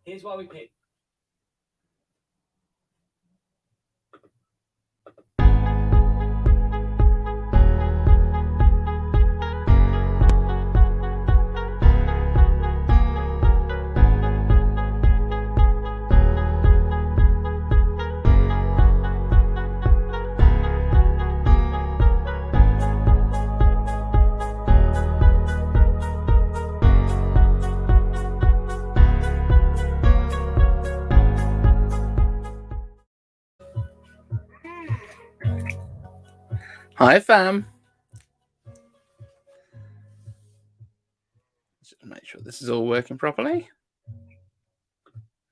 Here's why we picked. Hi, fam. Just make sure this is all working properly.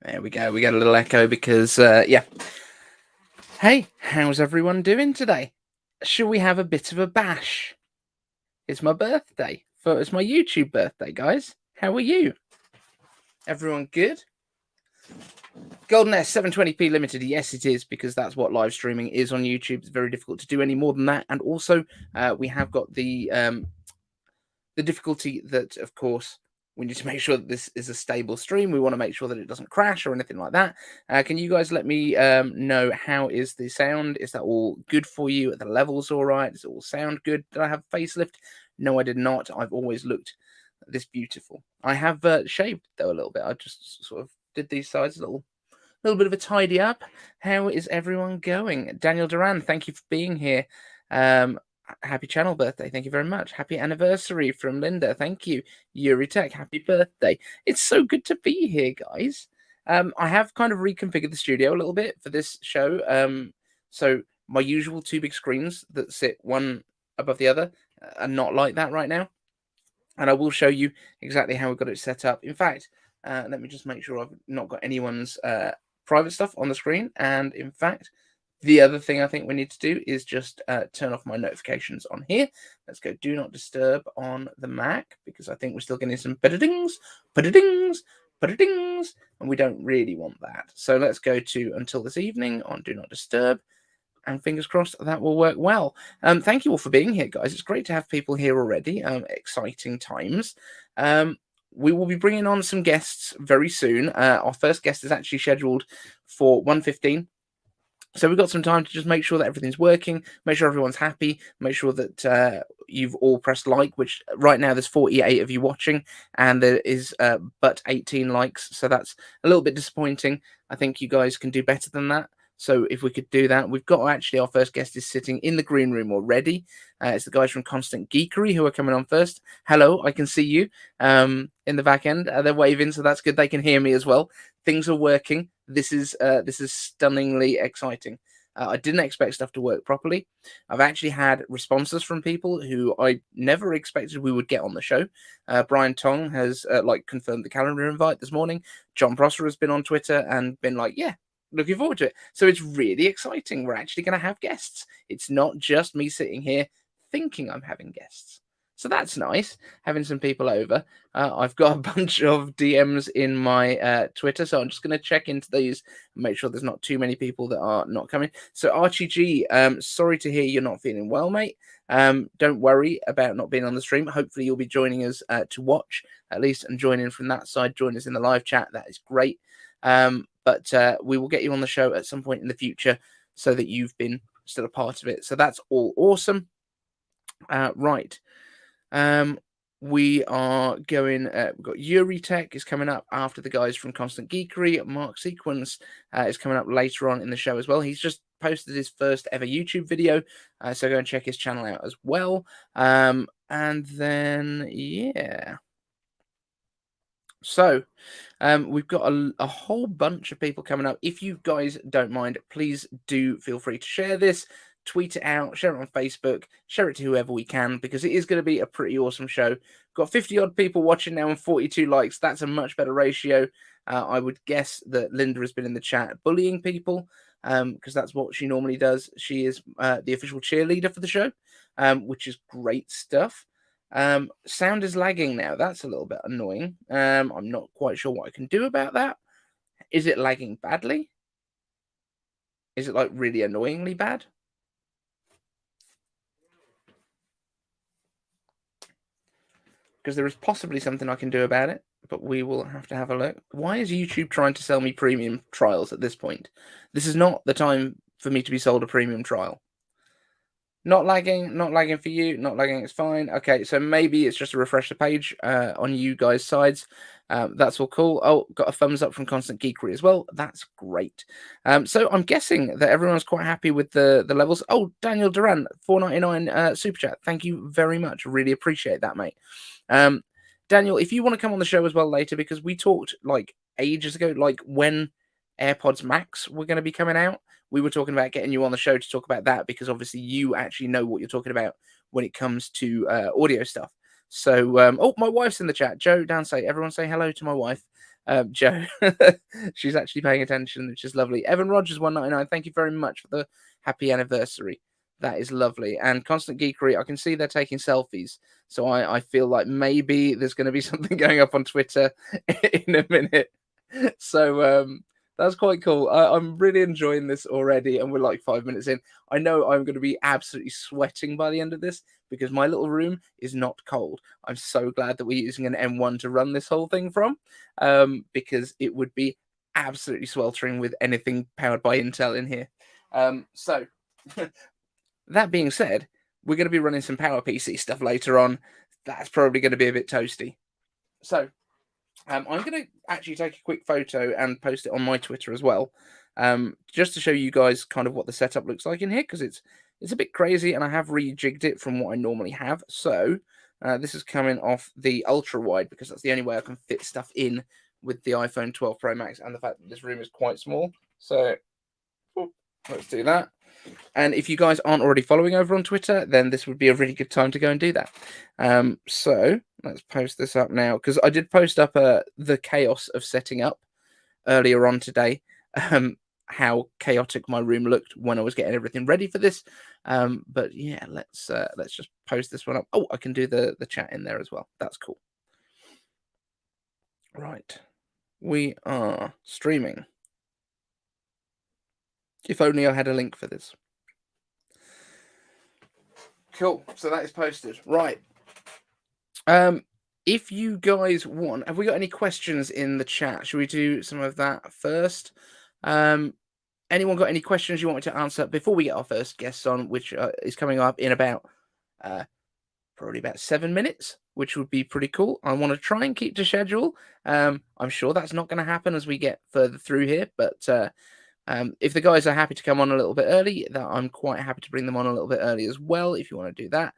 There we go. We got a little echo because, yeah. Hey, how's everyone doing today? Shall we have a bit of a bash? It's my birthday. It's my YouTube birthday, guys. How are you? Everyone good? Golden S 720p limited. Yes, it is, because that's what live streaming is on YouTube. It's very difficult to do any more than that. And also, we have got the difficulty that, of course, we need to make sure that this is a stable stream. We want to make sure that it doesn't crash or anything like that. Can you guys let me know how is the sound? Is that all good for you? Are the levels all right? Does it all sound good? Did I have a facelift? No, I did not. I've always looked this beautiful. I have shaved, though, a little bit. I just sort of did these sides a little bit of a tidy up. How is everyone going? Daniel Duran, thank you for being here. Happy channel birthday. Thank you very much. Happy anniversary from Linda. Thank you. Yuri Tech, happy birthday. It's so good to be here, guys. I have kind of reconfigured the studio a little bit for this show. So my usual two big screens that sit one above the other are not like that right now. And I will show you exactly how we got it set up. In fact, let me just make sure I've not got anyone's private stuff on the screen. And in fact, the other thing I think we need to do is just turn off my notifications on here. Let's go do not disturb on the Mac, because I think we're still getting some pa-da-dings, pa-da-dings, pa-da-dings, and we don't really want that. So let's go to until this evening on do not disturb, and fingers crossed that will work well. Thank you all for being here, guys. It's great to have people here already. Exciting times. We will be bringing on some guests very soon. Our first guest is actually scheduled for 1:15. So we've got some time to just make sure that everything's working, make sure everyone's happy, make sure that you've all pressed like, which right now there's 48 of you watching, and there is but 18 likes. So that's a little bit disappointing. I think you guys can do better than that. So if we could do that, we've got actually our first guest is sitting in the green room already. It's the guys from Constant Geekery who are coming on first. Hello, I can see you in the back end. They're waving, so that's good. They can hear me as well. Things are working. This is stunningly exciting. I didn't expect stuff to work properly. I've actually had responses from people who I never expected we would get on the show. Brian Tong has confirmed the calendar invite this morning. Jon Prosser has been on Twitter and been like, yeah, looking forward to it. So it's really exciting. We're actually going to have guests. It's not just me sitting here thinking I'm having guests. So that's nice, having some people over. I've got a bunch of DMs in my Twitter, so I'm just going to check into these and make sure there's not too many people that are not coming. So Archie G, sorry to hear you're not feeling well, mate. Don't worry about not being on the stream. Hopefully you'll be joining us to watch, at least, and join in from that side. Join us in the live chat. That is great. But we will get you on the show at some point in the future so that you've been still a part of it. So that's all awesome. Right. We are going, we've got Yuri Tech is coming up after the guys from Constant Geekery. Mark Sequence is coming up later on in the show as well. He's just posted his first ever YouTube video, so go and check his channel out as well. And then, yeah. So we've got a whole bunch of people coming up. If you guys don't mind, please do feel free to share this. Tweet it out, share it on Facebook, share it to whoever we can, because it is going to be a pretty awesome show. Got 50 odd people watching now and 42 likes. That's a much better ratio. I would guess that Linda has been in the chat bullying people, because that's what she normally does. She is the official cheerleader for the show, which is great stuff. Sound is lagging now. That's a little bit annoying. I'm not quite sure what I can do about that. Is it lagging badly? Is it like really annoyingly bad? Because there is possibly something I can do about it, but we will have to have a look. Why is YouTube trying to sell me premium trials at this point? This is not the time for me to be sold a premium trial. Not lagging for you, not lagging, it's fine. Okay, so maybe it's just a refresher page on you guys' sides. That's all cool. Oh, got a thumbs up from Constant Geekery as well. That's great. So I'm guessing that everyone's quite happy with the levels. Oh, Daniel Duran, $4.99 super chat. Thank you very much. Really appreciate that, mate. Daniel, if you want to come on the show as well later, because we talked like ages ago, like when AirPods Max were going to be coming out, we were talking about getting you on the show to talk about that, because obviously you actually know what you're talking about when it comes to audio stuff. So, oh, my wife's in the chat. Joe Dansay, everyone say hello to my wife. Joe, she's actually paying attention, which is lovely. Evan Rogers, $1.99. Thank you very much for the happy anniversary. That is lovely. And Constant Geekery, I can see they're taking selfies. So I feel like maybe there's going to be something going up on Twitter in a minute. So that's quite cool. I'm really enjoying this already, and we're like 5 minutes in. I know I'm going to be absolutely sweating by the end of this, because my little room is not cold. I'm so glad that we're using an M1 to run this whole thing from, because it would be absolutely sweltering with anything powered by Intel in here. So that being said, we're going to be running some PowerPC stuff later on. That's probably going to be a bit toasty. So I'm going to actually take a quick photo and post it on my Twitter as well, just to show you guys kind of what the setup looks like in here, because it's a bit crazy, and I have rejigged it from what I normally have. So this is coming off the ultra wide, because that's the only way I can fit stuff in with the iPhone 12 Pro Max, and the fact that this room is quite small. So let's do that. And if you guys aren't already following over on Twitter, then this would be a really good time to go and do that. So let's post this up now, because I did post up the chaos of setting up earlier on today, how chaotic my room looked when I was getting everything ready for this. But yeah, let's just post this one up. Oh, I can do the chat in there as well. That's cool. Right, we are streaming. If only I had a link for this. Cool. So that is posted. Right. If you guys want, have we got any questions in the chat? Should we do some of that first? Anyone got any questions you want me to answer before we get our first guest on, which is coming up in about probably about 7 minutes, which would be pretty cool. I want to try and keep to schedule. I'm sure that's not going to happen as we get further through here, but if the guys are happy to come on a little bit early, I'm quite happy to bring them on a little bit early as well, if you want to do that.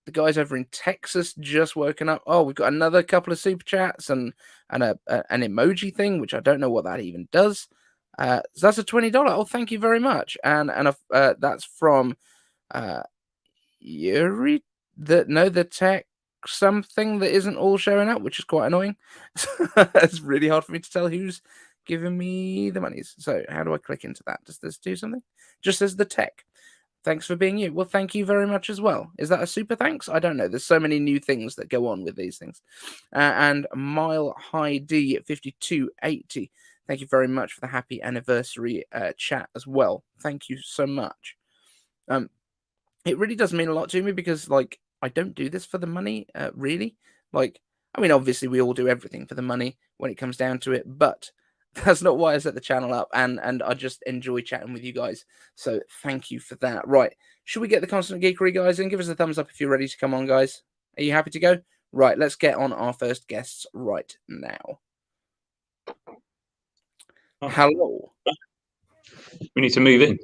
The guys over in Texas just woken up. Oh, we've got another couple of super chats and an emoji thing, which I don't know what that even does. So that's a $20. Oh, thank you very much. And that's from Yuri. The tech something that isn't all showing up, which is quite annoying. It's really hard for me to tell who's giving me the monies. So how do I click into that? Does this do something? Just says the tech. Thanks for being you. Well, thank you very much as well. Is that a super thanks? I don't know. There's so many new things that go on with these things. And Mile High D 5280. Thank you very much for the happy anniversary chat as well. Thank you so much. It really does mean a lot to me, because like I don't do this for the money, really. Like, I mean, obviously we all do everything for the money when it comes down to it, but that's not why I set the channel up, and I just enjoy chatting with you guys. So thank you for that. Right, should we get the Constant Geekery guys in? Give us a thumbs up if you're ready to come on, guys. Are you happy to go? Right, let's get on our first guests right now. Oh. Hello. We need to move in.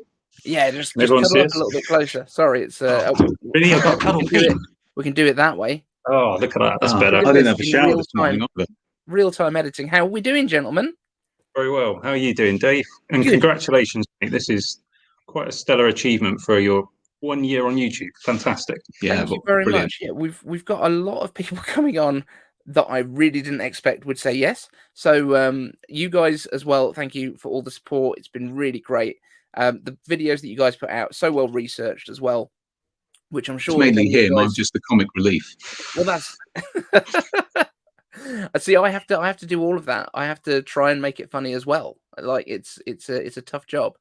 Yeah, just cuddle up a little bit closer. Sorry, it's really. I've got cuddle. We can do it that way. Oh, look at that. That's better. I didn't have a shower this morning either. Real-time editing. How are we doing, gentlemen? Very well. How are you doing, Dave? And good. Congratulations, mate. This is quite a stellar achievement for your 1 year on YouTube. Fantastic. Yeah, thank you very much. Yeah, we've got a lot of people coming on that I really didn't expect would say yes. So you guys as well, thank you for all the support. It's been really great. The videos that you guys put out, so well researched as well, which I'm sure it's mainly him. I'm just the comic relief. Well, that's see, I have to do all of that. I have to try and make it funny as well. Like it's a tough job.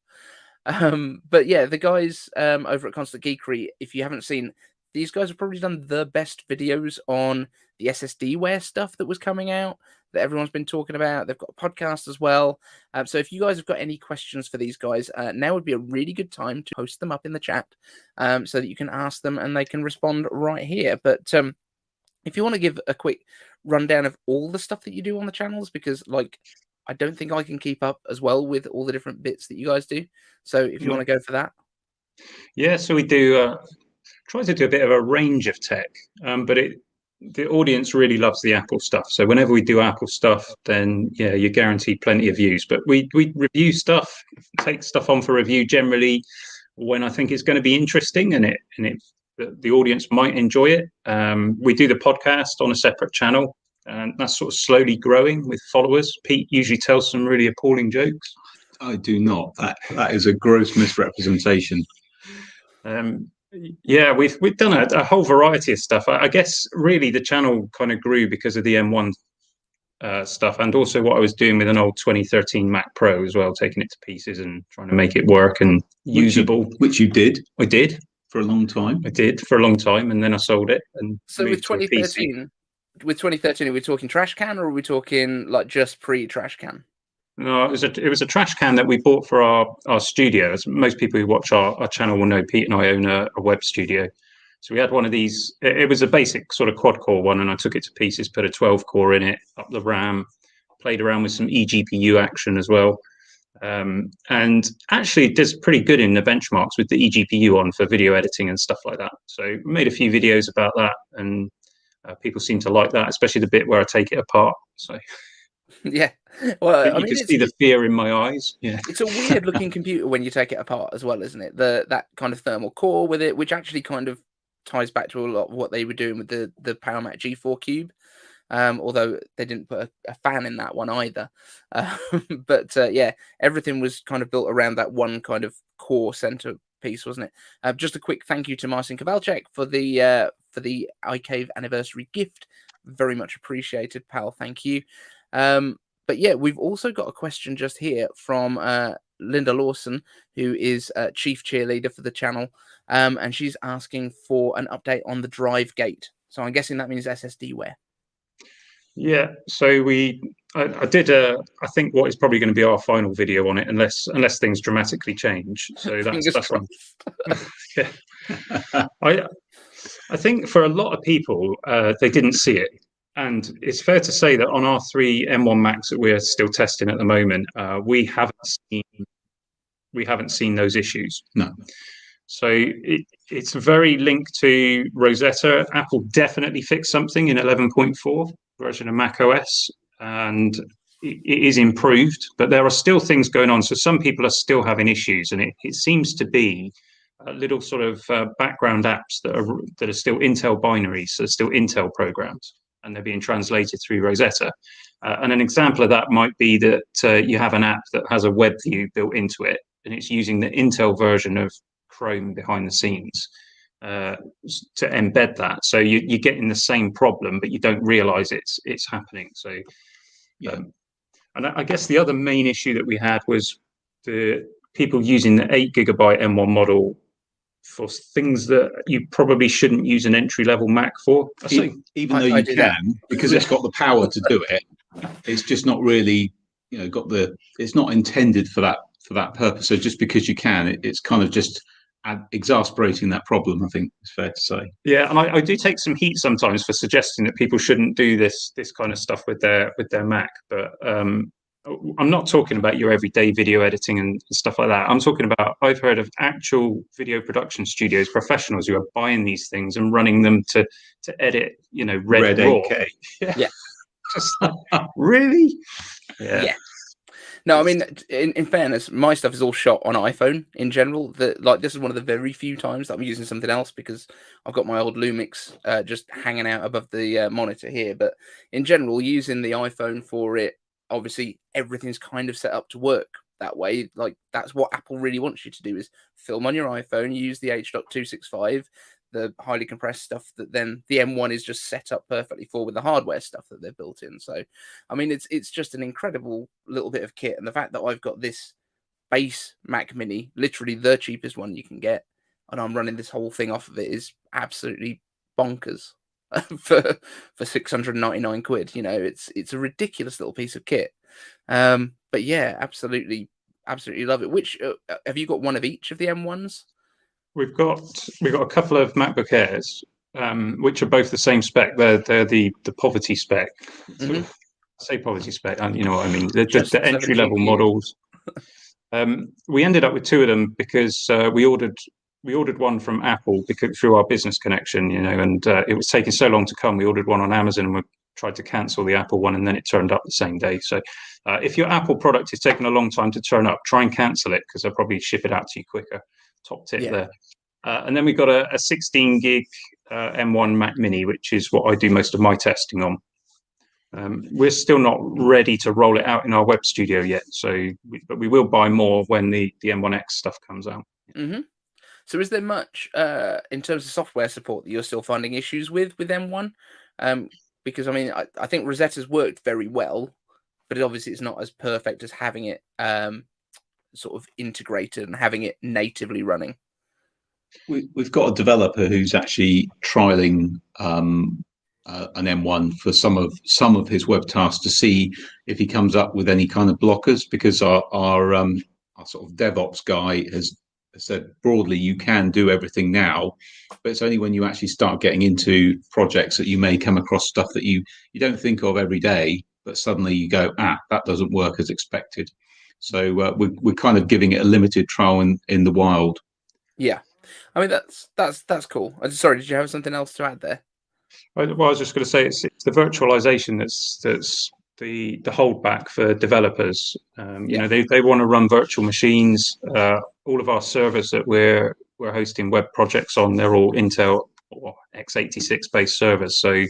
But yeah, the guys over at Constant Geekery, if you haven't seen these guys have probably done the best videos on the SSD-ware stuff that was coming out that everyone's been talking about. They've got a podcast as well. So if you guys have got any questions for these guys, now would be a really good time to post them up in the chat so that you can ask them and they can respond right here. But if you want to give a quick rundown of all the stuff that you do on the channels, because like I don't think I can keep up as well with all the different bits that you guys do. So if you want to go for that. Yeah, so we do try to do a bit of a range of tech, but the audience really loves the Apple stuff. So whenever we do Apple stuff, then yeah, you're guaranteed plenty of views. But we review stuff, take stuff on for review generally when I think it's going to be interesting and the audience might enjoy it. We do the podcast on a separate channel, and that's sort of slowly growing with followers. Pete usually tells some really appalling jokes. I do not. That is a gross misrepresentation. Yeah, we've done a whole variety of stuff. I guess really the channel kind of grew because of the M1 stuff, and also what I was doing with an old 2013 Mac Pro as well, taking it to pieces and trying to make it work and usable. Which you did. I did for a long time. I did for a long time, and then I sold it. And so with 2013, are we talking trash can, or are we talking like just pre-trash can? No, it was a trash can that we bought for our studio. As most people who watch our channel will know, Pete and I own a web studio. So we had one of these. It was a basic sort of quad-core one, and I took it to pieces, put a 12-core in it, up the RAM, played around with some eGPU action as well. And actually it does pretty good in the benchmarks with the eGPU on for video editing and stuff like that. So we made a few videos about that, and people seem to like that, especially the bit where I take it apart. So yeah, well, you can see the fear in my eyes. Yeah, it's a weird looking computer when you take it apart as well, isn't it? That kind of thermal core with it, which actually kind of ties back to a lot of what they were doing with the PowerMac G4 Cube. Although they didn't put a fan in that one either. But yeah, everything was kind of built around that one kind of core center piece, wasn't it? Just a quick thank you to Marcin Kowalczyk for the iCave anniversary gift. Very much appreciated, pal. Thank you. But yeah, we've also got a question just here from Linda Lawson, who is chief cheerleader for the channel, and she's asking for an update on the drive gate. So I'm guessing that means SSD-ware. Yeah, so I did I think what is probably going to be our final video on it, unless things dramatically change. So that's on. Yeah. I think for a lot of people, they didn't see it, and it's fair to say that on our 3 M1 Macs that we're still testing at the moment, we haven't seen those issues. No. So it's very linked to Rosetta. Apple definitely fixed something in 11.4 version of macOS, and it is improved, but there are still things going on. So some people are still having issues, and it seems to be little sort of background apps that are still Intel binaries, so still Intel programs, and they're being translated through Rosetta. And an example of that might be that you have an app that has a web view built into it, and it's using the Intel version of Chrome behind the scenes to embed that. So you're getting the same problem, but you don't realize it's happening. So yeah. And I guess the other main issue that we had was the people using the 8GB M1 model for things that you probably shouldn't use an entry-level Mac for. Even though you can, because it's got the power to do it, it's just not really, it's not intended for that purpose. So just because you can, it's kind of just exasperating that problem, I think it's fair to say. Yeah, and I do take some heat sometimes for suggesting that people shouldn't do this kind of stuff with their Mac, but I'm not talking about your everyday video editing and stuff like that. I'm talking about, I've heard of actual video production studios, professionals who are buying these things and running them to edit, red raw. 8K. Yeah. Just like, really? Yeah. No, I mean, in fairness, my stuff is all shot on iPhone in general. This is one of the very few times that I'm using something else because I've got my old Lumix just hanging out above the monitor here. But in general, using the iPhone for it, obviously everything's kind of set up to work that way. Like that's what Apple really wants you to do, is film on your iPhone, use the H.265, the highly compressed stuff that then the M1 is just set up perfectly for with the hardware stuff that they've built in. So, I mean, it's just an incredible little bit of kit. And the fact that I've got this base Mac Mini, literally the cheapest one you can get, and I'm running this whole thing off of it is absolutely bonkers for 699 quid. You know, it's a ridiculous little piece of kit. But yeah, absolutely love it. Which have you got one of each of the M1s? We've got a couple of MacBook Airs, which are both the same spec. They're the poverty spec. I say poverty spec, and you know what I mean. The entry level models. We ended up with two of them because we ordered one from Apple through our business connection, you know, and it was taking so long to come. We ordered one on Amazon and we tried to cancel the Apple one, and then it turned up the same day. So if your Apple product is taking a long time to turn up, try and cancel it because they'll probably ship it out to you quicker. Top tip there. And then we've got a 16 gig M1 Mac Mini, which is what I do most of my testing on. We're still not ready to roll it out in our web studio yet, but we will buy more when the M1X stuff comes out. So is there much in terms of software support that you're still finding issues with M1? Because I mean, I think Rosetta's worked very well, but obviously it's not as perfect as having it sort of integrated and having it natively running. We've got a developer who's actually trialing an M1 for some of his web tasks to see if he comes up with any kind of blockers, because our sort of DevOps guy has said broadly you can do everything now, but it's only when you actually start getting into projects that you may come across stuff that you don't think of every day, but suddenly you go, that doesn't work as expected. So we're kind of giving it a limited trial in the wild. Yeah, I mean that's cool. Sorry, did you have something else to add there? Well, I was just going to say it's the virtualization that's the holdback for developers. You know, they want to run virtual machines. All of our servers that we're hosting web projects on, they're all Intel or x86 based servers. So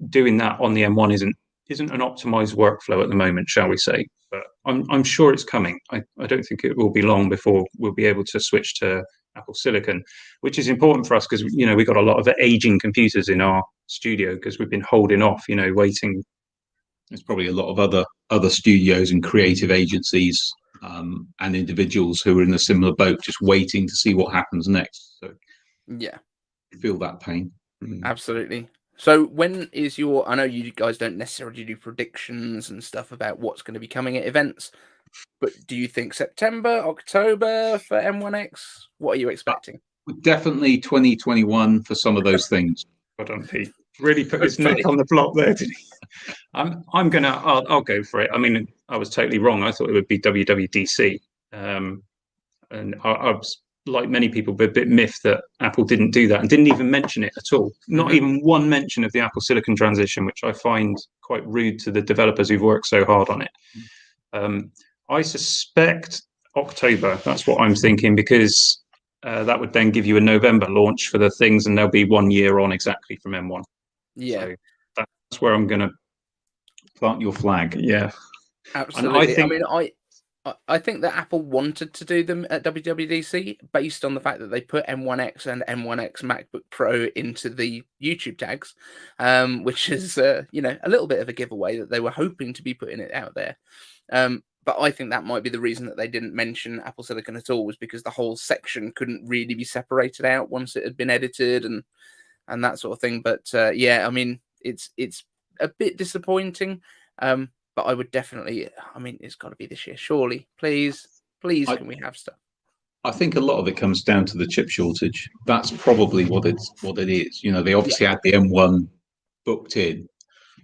doing that on the M1 isn't an optimized workflow at the moment, shall we say? But I'm sure it's coming. I don't think it will be long before we'll be able to switch to Apple Silicon, which is important for us because, you know, we've got a lot of aging computers in our studio because we've been holding off, you know, waiting. There's probably a lot of other studios and creative agencies and individuals who are in a similar boat, just waiting to see what happens next. So yeah, feel that pain. Absolutely. So when is I know you guys don't necessarily do predictions and stuff about what's going to be coming at events, but do you think September, October for M1X? What are you expecting? Definitely 2021 for some of those things. Well done, Pete. Really put his neck on the block there, did he? I'll go for it. I mean, I was totally wrong. I thought it would be WWDC. And I was, like many people, a bit miffed that Apple didn't do that and didn't even mention it at all. Not even one mention of the Apple Silicon transition, which I find quite rude to the developers who've worked so hard on it. I suspect October. That's what I'm thinking, because that would then give you a November launch for the things, and they'll be 1 year on exactly from M1. Yeah, so that's where I'm going to plant your flag. Yeah, absolutely. I think that Apple wanted to do them at WWDC based on the fact that they put M1X and M1X MacBook Pro into the YouTube tags, which is you know, a little bit of a giveaway that they were hoping to be putting it out there. But I think that might be the reason that they didn't mention Apple Silicon at all, was because the whole section couldn't really be separated out once it had been edited and that sort of thing. But yeah, I mean, it's a bit disappointing. But I would definitely, I mean, it's got to be this year, surely. Please, can we have stuff? I think a lot of it comes down to the chip shortage. That's probably what it is. You know, they obviously had the M1 booked in,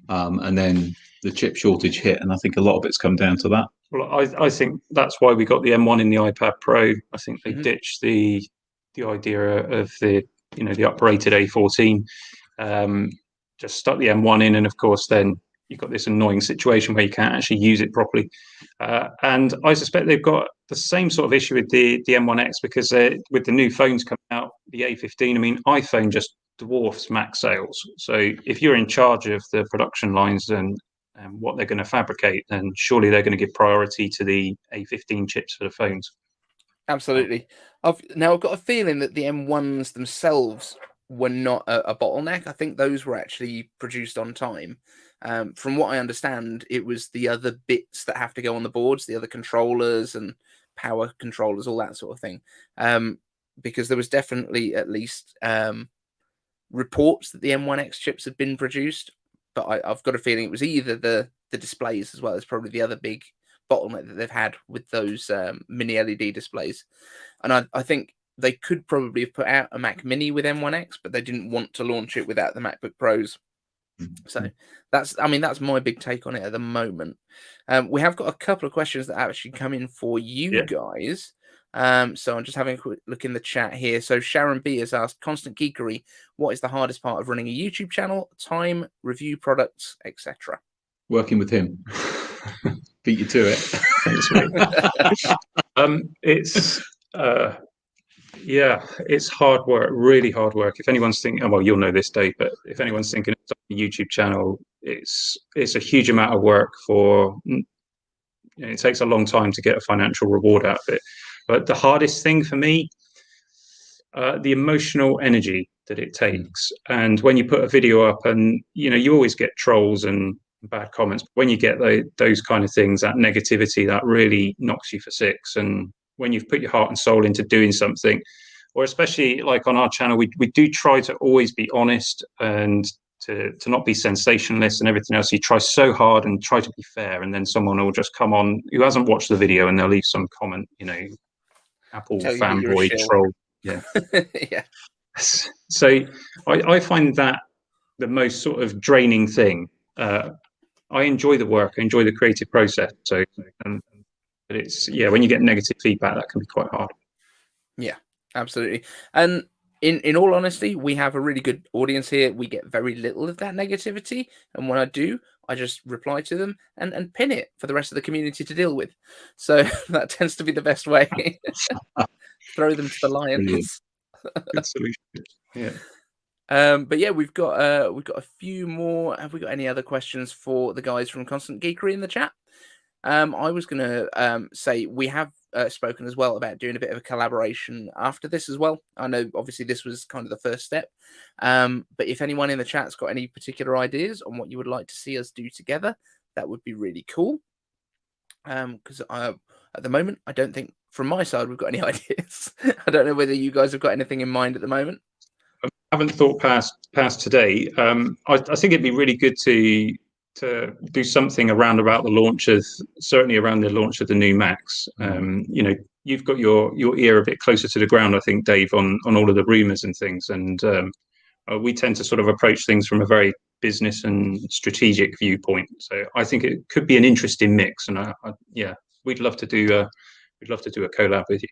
and then the chip shortage hit, and I think a lot of it's come down to that. Well, I think that's why we got the M1 in the iPad Pro. I think they ditched the idea of the uprated A14. Just stuck the M1 in, and of course then you've got this annoying situation where you can't actually use it properly. And I suspect they've got the same sort of issue with the M1X, because with the new phones coming out, the A15, I mean, iPhone just dwarfs Mac sales. So if you're in charge of the production lines and what they're going to fabricate, then surely they're going to give priority to the A15 chips for the phones. Absolutely. I've got a feeling that the M1s themselves were not a bottleneck. I think those were actually produced on time. From what I understand, it was the other bits that have to go on the boards, the other controllers and power controllers, all that sort of thing. Because there was definitely at least reports that the M1X chips have been produced, but I've got a feeling it was either the displays as well as probably the other big bottleneck that they've had with those mini LED displays. And I think they could probably have put out a Mac Mini with M1X, but they didn't want to launch it without the MacBook Pros. So that's my big take on it at the moment. We have got a couple of questions that actually come in for you guys. So I'm just having a quick look in the chat here. So Sharon B has asked, Constant Geekery, what is the hardest part of running a YouTube channel? Time, review products, etc. Working with him. Beat you to it. It's hard work, really hard work. If anyone's thinking, well, you'll know this, Dave, but if anyone's thinking of a YouTube channel, it's a huge amount of work it takes a long time to get a financial reward out of it. But the hardest thing for me, the emotional energy that it takes. And when you put a video up and, you always get trolls and bad comments. But when you get those kind of things, that negativity, that really knocks you for six. And when you've put your heart and soul into doing something, or especially like on our channel, we do try to always be honest and to not be sensationalist and everything else. You try so hard and try to be fair, and then someone will just come on who hasn't watched the video and they'll leave some comment, Apple fanboy troll. Yeah. Yeah. So I find that the most sort of draining thing. I enjoy the work, I enjoy the creative process. So, but it's when you get negative feedback, that can be quite hard. Yeah, absolutely. And in all honesty, we have a really good audience here. We get very little of that negativity, and when I do, I just reply to them and pin it for the rest of the community to deal with. So that tends to be the best way. Throw them to the lions. Good solution. Yeah. But yeah, we've got a few more. Have we got any other questions for the guys from Constant Geekery in the chat? I was going to say we have spoken as well about doing a bit of a collaboration after this as well. I know obviously this was kind of the first step, but if anyone in the chat's got any particular ideas on what you would like to see us do together, that would be really cool. Because at the moment, I don't think from my side we've got any ideas. I don't know whether you guys have got anything in mind at the moment. I haven't thought past today. I think it'd be really good to do something around about the launch of, certainly around the launch of the new Macs. You've got your ear a bit closer to the ground, I think, Dave, on all of the rumors and things. And we tend to sort of approach things from a very business and strategic viewpoint. So I think it could be an interesting mix. And we'd love to do a collab with you.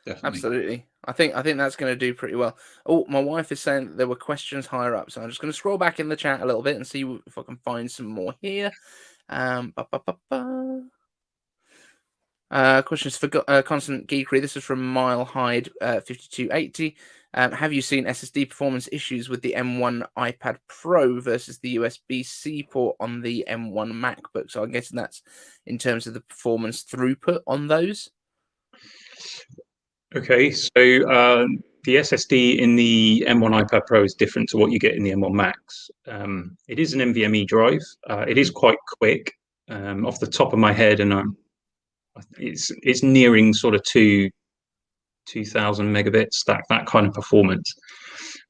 Definitely. Absolutely. I think that's going to do pretty well. Oh, my wife is saying that there were questions higher up, so I'm just going to scroll back in the chat a little bit and see if I can find some more here. Questions for Constant Geekery. This is from Mile Hyde 5280. Have you seen SSD performance issues with the M1 iPad Pro versus the USB-C port on the M1 MacBook? So I'm guessing that's in terms of the performance throughput on those. Okay, so the SSD in the M1 iPad Pro is different to what you get in the M1 Max. It is an NVMe drive. It is quite quick. Off the top of my head, and it's nearing sort of 2,000 megabits. That kind of performance.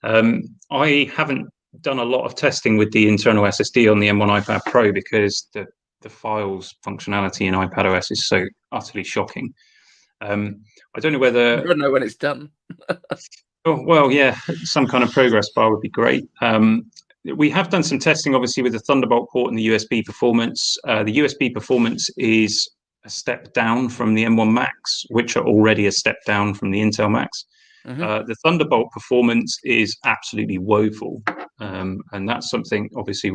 I haven't done a lot of testing with the internal SSD on the M1 iPad Pro because the files functionality in iPadOS is so utterly shocking. I don't know whether. I don't know when it's done. Oh, well, yeah, some kind of progress bar would be great. We have done some testing, obviously, with the Thunderbolt port and the USB performance. The USB performance is a step down from the M1 Max, which are already a step down from the Intel Max. Mm-hmm. The Thunderbolt performance is absolutely woeful, and that's something, obviously,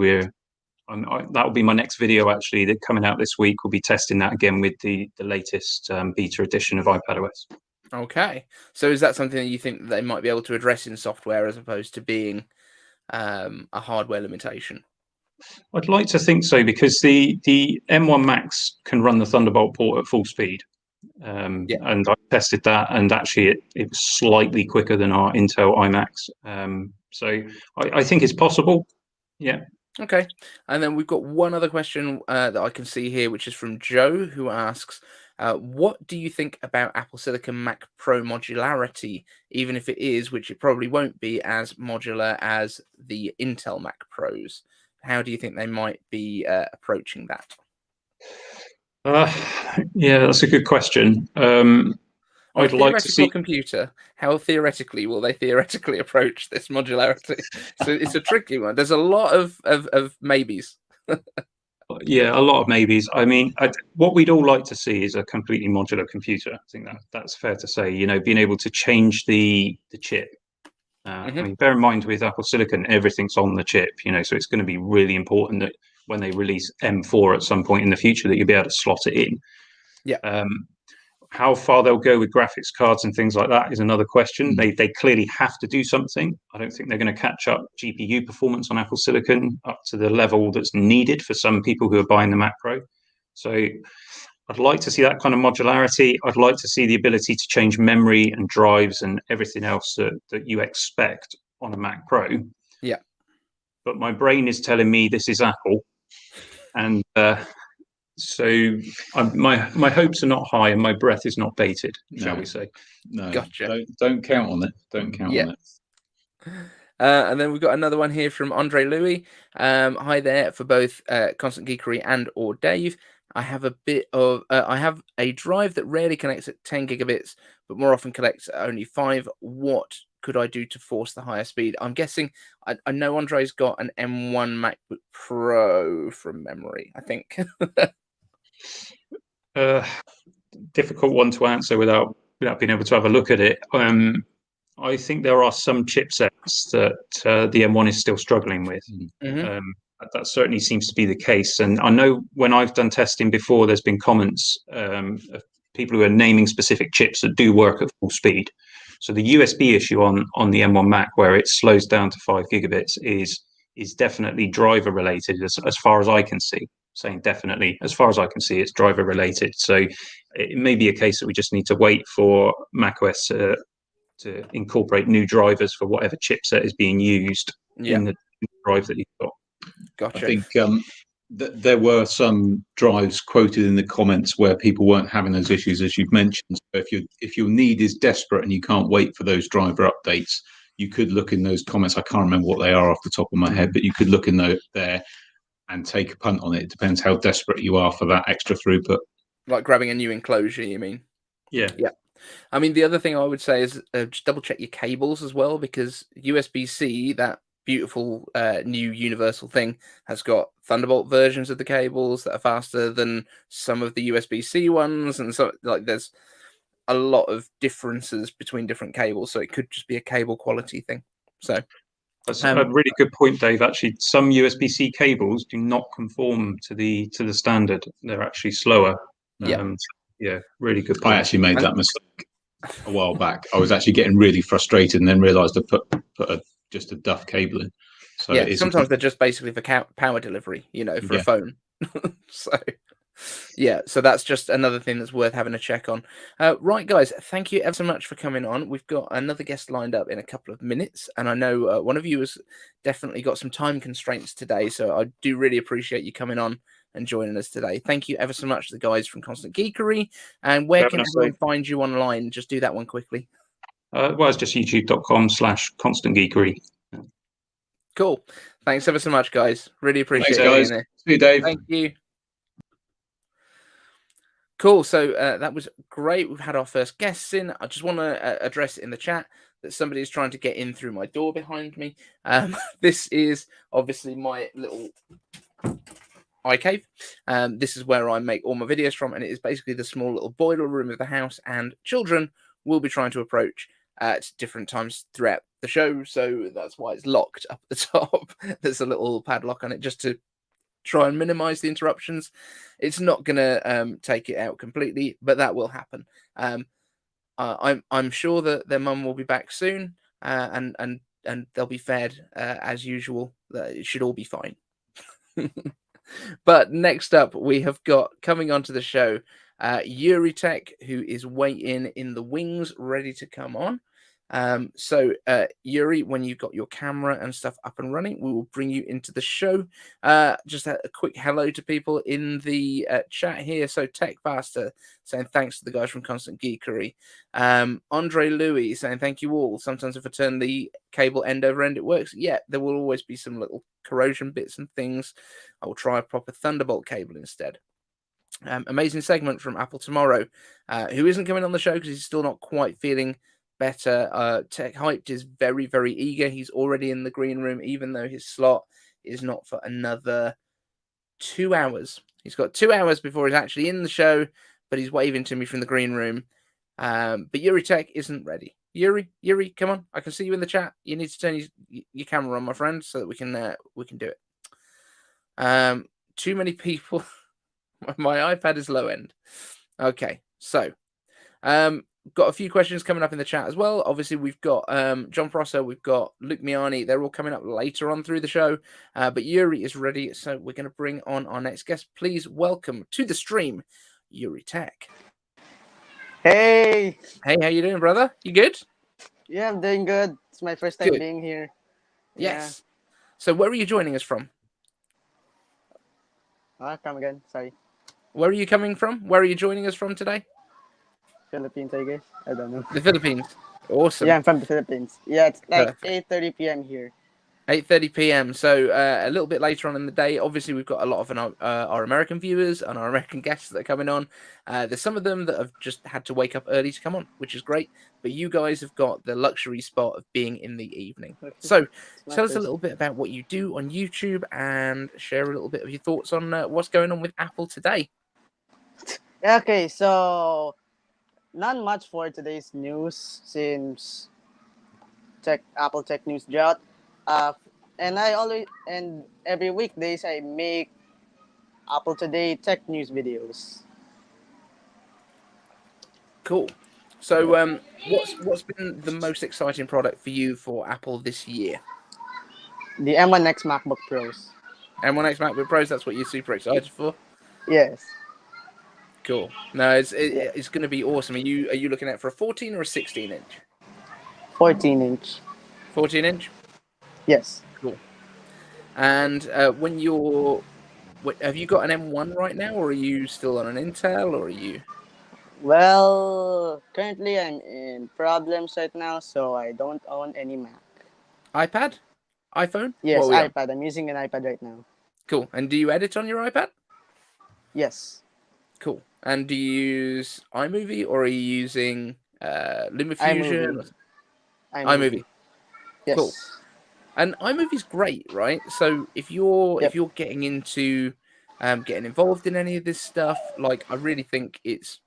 that will be my next video, actually, that coming out this week. We'll be testing that again with the latest beta edition of iPadOS. Okay. So is that something that you think they might be able to address in software as opposed to being a hardware limitation? I'd like to think so, because the M1 Max can run the Thunderbolt port at full speed. And I tested that, and actually it was slightly quicker than our Intel iMacs. So I think it's possible. Yeah. Okay, and then we've got one other question that I can see here, which is from Joe, who asks, What do you think about Apple Silicon Mac Pro modularity, even if it is, which it probably won't be as modular as the Intel Mac Pros? How do you think they might be approaching that? Yeah, that's a good question. I'd like to see computer. How theoretically will they theoretically approach this modularity? So it's a tricky one. There's a lot of maybes. Yeah, a lot of maybes. I mean, what we'd all like to see is a completely modular computer. I think that's fair to say. Being able to change the chip. I mean, bear in mind with Apple Silicon, everything's on the chip. So it's going to be really important that when they release M4 at some point in the future, that you'll be able to slot it in. Yeah. How far they'll go with graphics cards and things like that is another question. They clearly have to do something. I don't think they're going to catch up GPU performance on Apple Silicon up to the level that's needed for some people who are buying the Mac Pro. So I'd like to see that kind of modularity. I'd like to see the ability to change memory and drives and everything else that you expect on a Mac Pro. Yeah. But my brain is telling me this is Apple. And so my hopes are not high and my breath is not bated, shall we say. No, gotcha. Don't count on it. Don't count on it. And then we've got another one here from Andre Louis. Hi there for both Constant Geekery and or Dave. I have I have a drive that rarely connects at 10 gigabits, but more often connects at only 5. What could I do to force the higher speed? I'm guessing, I know Andre's got an M1 MacBook Pro from memory, I think. Difficult one to answer without being able to have a look at it. I think there are some chipsets that the M1 is still struggling with. That certainly seems to be the case. And I know when I've done testing before, there's been comments of people who are naming specific chips that do work at full speed. So the USB issue on the M1 Mac, where it slows down to 5 gigabits, is definitely driver related as far as I can see. Saying definitely, as far as I can see, it's driver related. So it may be a case that we just need to wait for macOS to incorporate new drivers for whatever chipset is being used in the drive that you've got. Gotcha. I think there were some drives quoted in the comments where people weren't having those issues, as you've mentioned. So if your need is desperate and you can't wait for those driver updates, you could look in those comments. I can't remember what they are off the top of my head, but you could look in there and take a punt on it. It depends how desperate you are for that extra throughput. Like grabbing a new enclosure, you mean? Yeah. I mean, the other thing I would say is just double check your cables as well, because USB-C, that beautiful new universal thing, has got Thunderbolt versions of the cables that are faster than some of the USB-C ones, and so there's a lot of differences between different cables, so it could just be a cable quality thing. So that's a really good point, Dave. Actually, some USB-C cables do not conform to the standard. They're actually slower. Yeah, really good point. I actually made that mistake a while back. I was actually getting really frustrated and then realised I put just a duff cable in. So sometimes they're just basically for power delivery, for a phone. So that's just another thing that's worth having a check on. Right, guys, thank you ever so much for coming on. We've got another guest lined up in a couple of minutes, and I know one of you has definitely got some time constraints today, so I do really appreciate you coming on and joining us today. Thank you ever so much to the guys from Constant Geekery. And where can everyone find you online? Just do that one quickly. Well, it's just youtube.com/constantgeekery. Cool. Thanks ever so much, guys. Really appreciate it. Thanks, guys. See you, Dave. Thank you. Cool. So that was great. We've had our first guests in. I just want to address it in the chat that somebody is trying to get in through my door behind me. This is obviously my little iCave. This is where I make all my videos from, and it is basically the small little boiler room of the house, and children will be trying to approach at different times throughout the show, so that's why it's locked up at the top. There's a little padlock on it just to try and minimize the interruptions. It's not gonna take it out completely, but that will happen. I'm sure that their mum will be back soon, and they'll be fed as usual. It should all be fine. But next up, we have got coming onto the show Yuri Tech, who is waiting in the wings, ready to come on. So Yuri, when you've got your camera and stuff up and running, we will bring you into the show. Just a quick hello to people in the chat here. So Tech Pastor saying thanks to the guys from Constant Geekery. Andre Louis saying thank you all. Sometimes if I turn the cable end over end, it works. Yeah, there will always be some little corrosion bits and things. I will try a proper Thunderbolt cable instead. Amazing segment from Apple Tomorrow, who isn't coming on the show because he's still not quite feeling better. Tech Hyped is very, very eager. He's already in the green room, even though his slot is not for another 2 hours. He's got 2 hours before he's actually in the show, but he's waving to me from the green room. But Yuri Tech isn't ready. Yuri, come on! I can see you in the chat. You need to turn your camera on, my friend, so that we can do it. Too many people. My iPad is low end. Okay, so got a few questions coming up in the chat as well. Obviously, we've got Jon Prosser, we've got Luke Miani. They're all coming up later on through the show. But Yuri is ready, so we're going to bring on our next guest. Please welcome to the stream, Yuri Tech. Hey! Hey, how you doing, brother? You good? Yeah, I'm doing good. It's my first time being here. Yes. Yeah. So where are you joining us from? Come again. Sorry. Where are you coming from? Where are you joining us from today? Philippines, I guess. I don't know. The Philippines. Awesome. Yeah, I'm from the Philippines. Yeah, it's like 8:30 p.m. here. 8:30 p.m. So a little bit later on in the day. Obviously, we've got a lot of our American viewers and our American guests that are coming on. There's some of them that have just had to wake up early to come on, which is great. But you guys have got the luxury spot of being in the evening. So tell us a little bit about what you do on YouTube and share a little bit of your thoughts on what's going on with Apple today. Okay, so not much for today's news since Apple Tech News drought. And every weekdays I make Apple Today Tech News videos. Cool. So what's been the most exciting product for you for Apple this year? The M1X MacBook Pros. M1X MacBook Pros, that's what you're super excited for? Yes. Cool. No, it's going to be awesome. Are you looking at for a 14 or a 16 inch? 14 inch. 14 inch? Yes. Cool. And have you got an M1 right now, or are you still on an Intel, or are you? Well, currently I'm in problems right now, so I don't own any Mac. iPad? iPhone? Yes, iPad. I'm using an iPad right now. Cool. And do you edit on your iPad? Yes. Cool. And do you use iMovie, or are you using LumaFusion? iMovie. Yes. Cool. And iMovie's great, right? So if you're getting into getting involved in any of this stuff, like I really think it's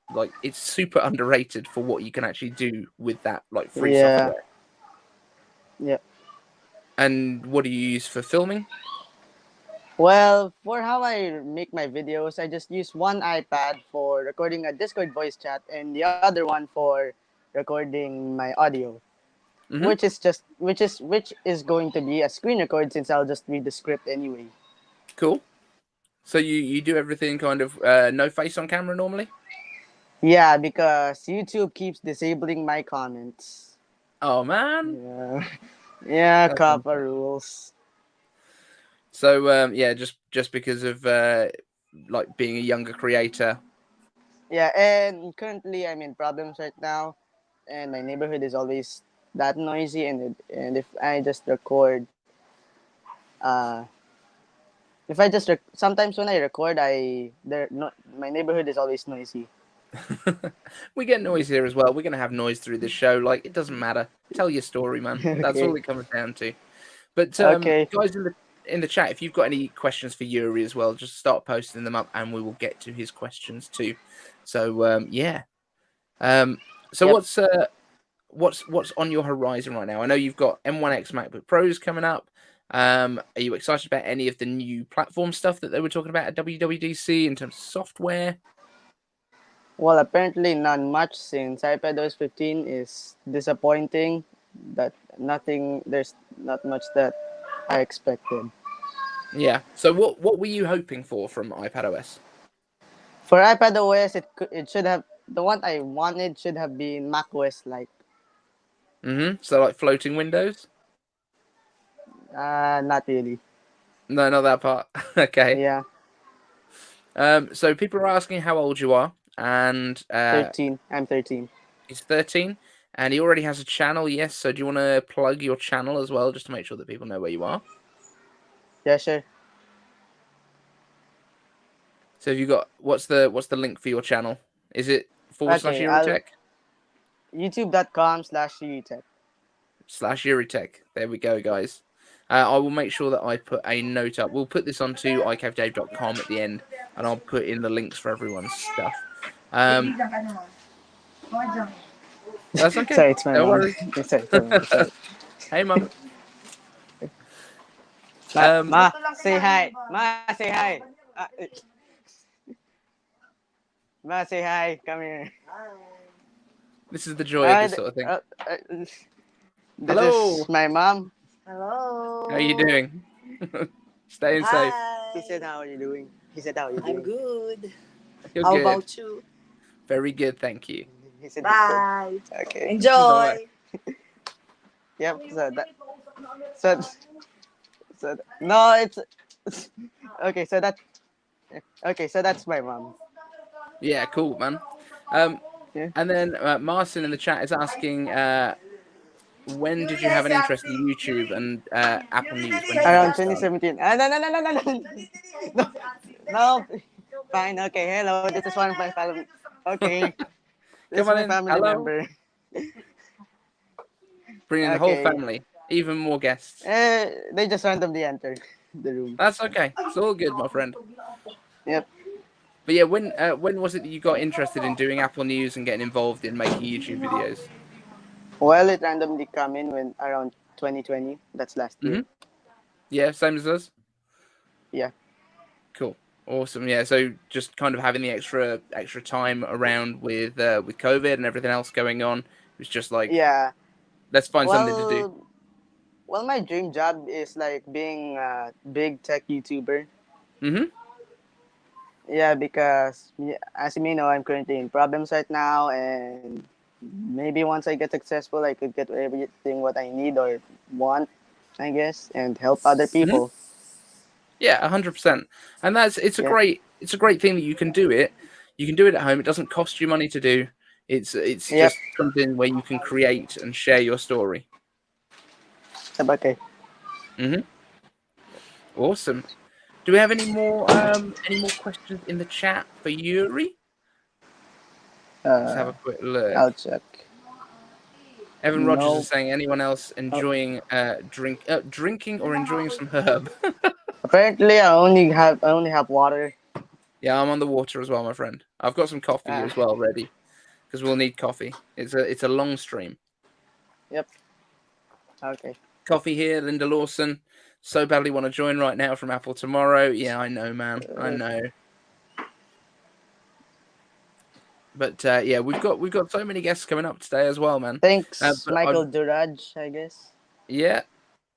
super underrated for what you can actually do with that free software. Yeah. And what do you use for filming? Well, for how I make my videos, I just use one iPad for recording a Discord voice chat and the other one for recording my audio. Mm-hmm. which is going to be a screen record since I'll just read the script anyway. Cool. So you do everything kind of no face on camera normally? Yeah, because YouTube keeps disabling my comments. Oh man. Yeah, COPPA rules. So just because of being a younger creator. Yeah, and currently I'm in problems right now, and my neighborhood is always that noisy, and if I just record, sometimes when I record, my neighborhood is always noisy. We get noise here as well. We're gonna have noise through this show. Like, it doesn't matter. Tell your story, man. Okay. That's all it comes down to. But guys in the chat, if you've got any questions for Yuri as well, just start posting them up, and we will get to his questions too. So what's on your horizon right now? I know you've got M1X MacBook Pros coming up. Are you excited about any of the new platform stuff that they were talking about at WWDC in terms of software? Well, apparently not much, since iPadOS 15 is disappointing. There's not much that I expected. Yeah. So what were you hoping for from iPadOS? For iPadOS, it should have, the one I wanted should have been macOS like. So like floating windows? Not really. No, not that part. Okay. Yeah, So people are asking how old you are, and 13. I'm 13. he's 13, and he already has a channel. Yes. So do you want to plug your channel as well, just to make sure that people know where you are? Yeah, sure. So have you got what's the link for your channel? Is it / Okay, Yuritech youtube.com/utech. / Yuritech? There we go, guys. I will make sure that I put a note up. We'll put this onto iCaveDave.com at the end, and I'll put in the links for everyone's stuff. That's okay. Sorry, it's my Don't mom. worry. Sorry. Hey, mum. Ma, say hi. Ma, say hi. Ma, say hi. Come here. This is the joy of this sort of thing. This Hello. is my mom. Hello. How are you doing? Staying safe. He said, "How are you doing?" He said, "How are you doing?" I'm good. You're How good. about you? Very good, thank you. He said, Bye. "Okay." Enjoy. Yep. So no, it's okay. So that's my mom. Yeah, cool, man. Yeah. And then Marcin in the chat is asking, when did you have an interest in YouTube and Apple News? When did you Around get started? 2017. No. No. Fine. Okay. Hello. This is one of my family. Okay. This is Come on my in. family Hello. member. Bring in the whole Okay. family, even more guests. They just randomly entered the room. That's okay. It's all good, my friend. Yep. But yeah, when was it that you got interested in doing Apple News and getting involved in making YouTube videos? Well, it randomly come in when around 2020. That's last year. Yeah, same as us. Yeah. Cool. Awesome. Yeah. So just kind of having the extra time around with COVID and everything else going on, it was just like, Yeah. let's find something to do. Well, my dream job is like being a big tech YouTuber. Yeah, because as you may know, I'm currently in problems right now, and maybe once I get successful, I could get everything what I need or want, I guess, and help other people. Yeah, 100%. And it's a Yeah. great thing that you can do it. You can do it at home. It doesn't cost you money to do. It's Yep. just something where you can create and share your story. Okay. Awesome. Do we have any more questions in the chat for Yuri? Let's have a quick look. I'll check. Evan Rogers No. is saying, anyone else enjoying drinking or enjoying some herb? Apparently, I only have water. Yeah, I'm on the water as well, my friend. I've got some coffee as well ready, because we'll need coffee. It's a long stream. Yep. Okay. Coffee here, Linda Lawson. So badly want to join right now from Apple tomorrow. Yeah, I know, man. I know. But yeah, we've got so many guests coming up today as well, man. Thanks, Michael Duraj, I guess. Yeah,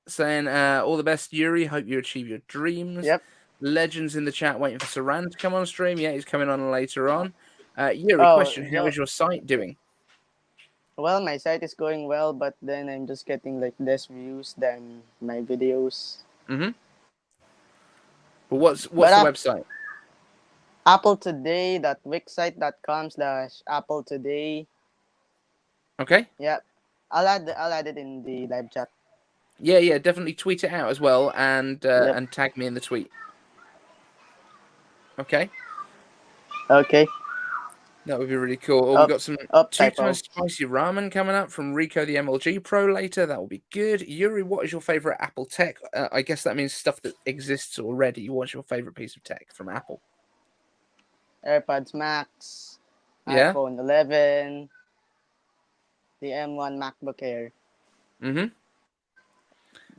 saying all the best, Yuri. Hope you achieve your dreams. Yep. Legends in the chat waiting for Saran to come on stream. Yeah, he's coming on later on. Yuri, question: how is your site doing? Well, my site is going well, but then I'm just getting like less views than my videos. But what's the website? appletoday.wixsite.com/appletoday. Okay. Yeah, I'll add it in the live chat. Yeah, definitely tweet it out as well, and tag me in the tweet. Okay. Okay. That would be really cool. Oh, we've got some tuna spicy ramen coming up from Rico the MLG Pro later. That will be good. Yuri, what is your favorite Apple tech? I guess that means stuff that exists already. What's your favorite piece of tech from Apple? AirPods Max, Yeah. iPhone 11, the M1 MacBook Air.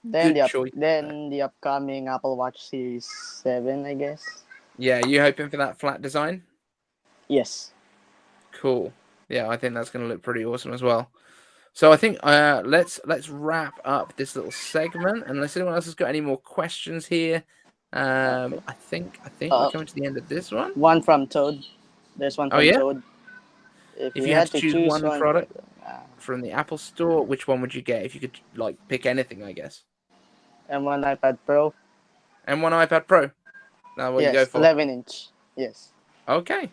Then the upcoming Apple Watch Series 7, I guess. Yeah, you hoping for that flat design? Yes. Cool. Yeah, I think that's going to look pretty awesome as well. So I think let's wrap up this little segment. Unless anyone else has got any more questions here, I think we're coming to the end of this one. One from Toad. There's one from Toad. If you had to choose one product, From the Apple Store, which one would you get if you could like pick anything? I guess M1 iPad Pro. M1 iPad Pro. Now what you go Yes, for? 11-inch. Yes. Okay.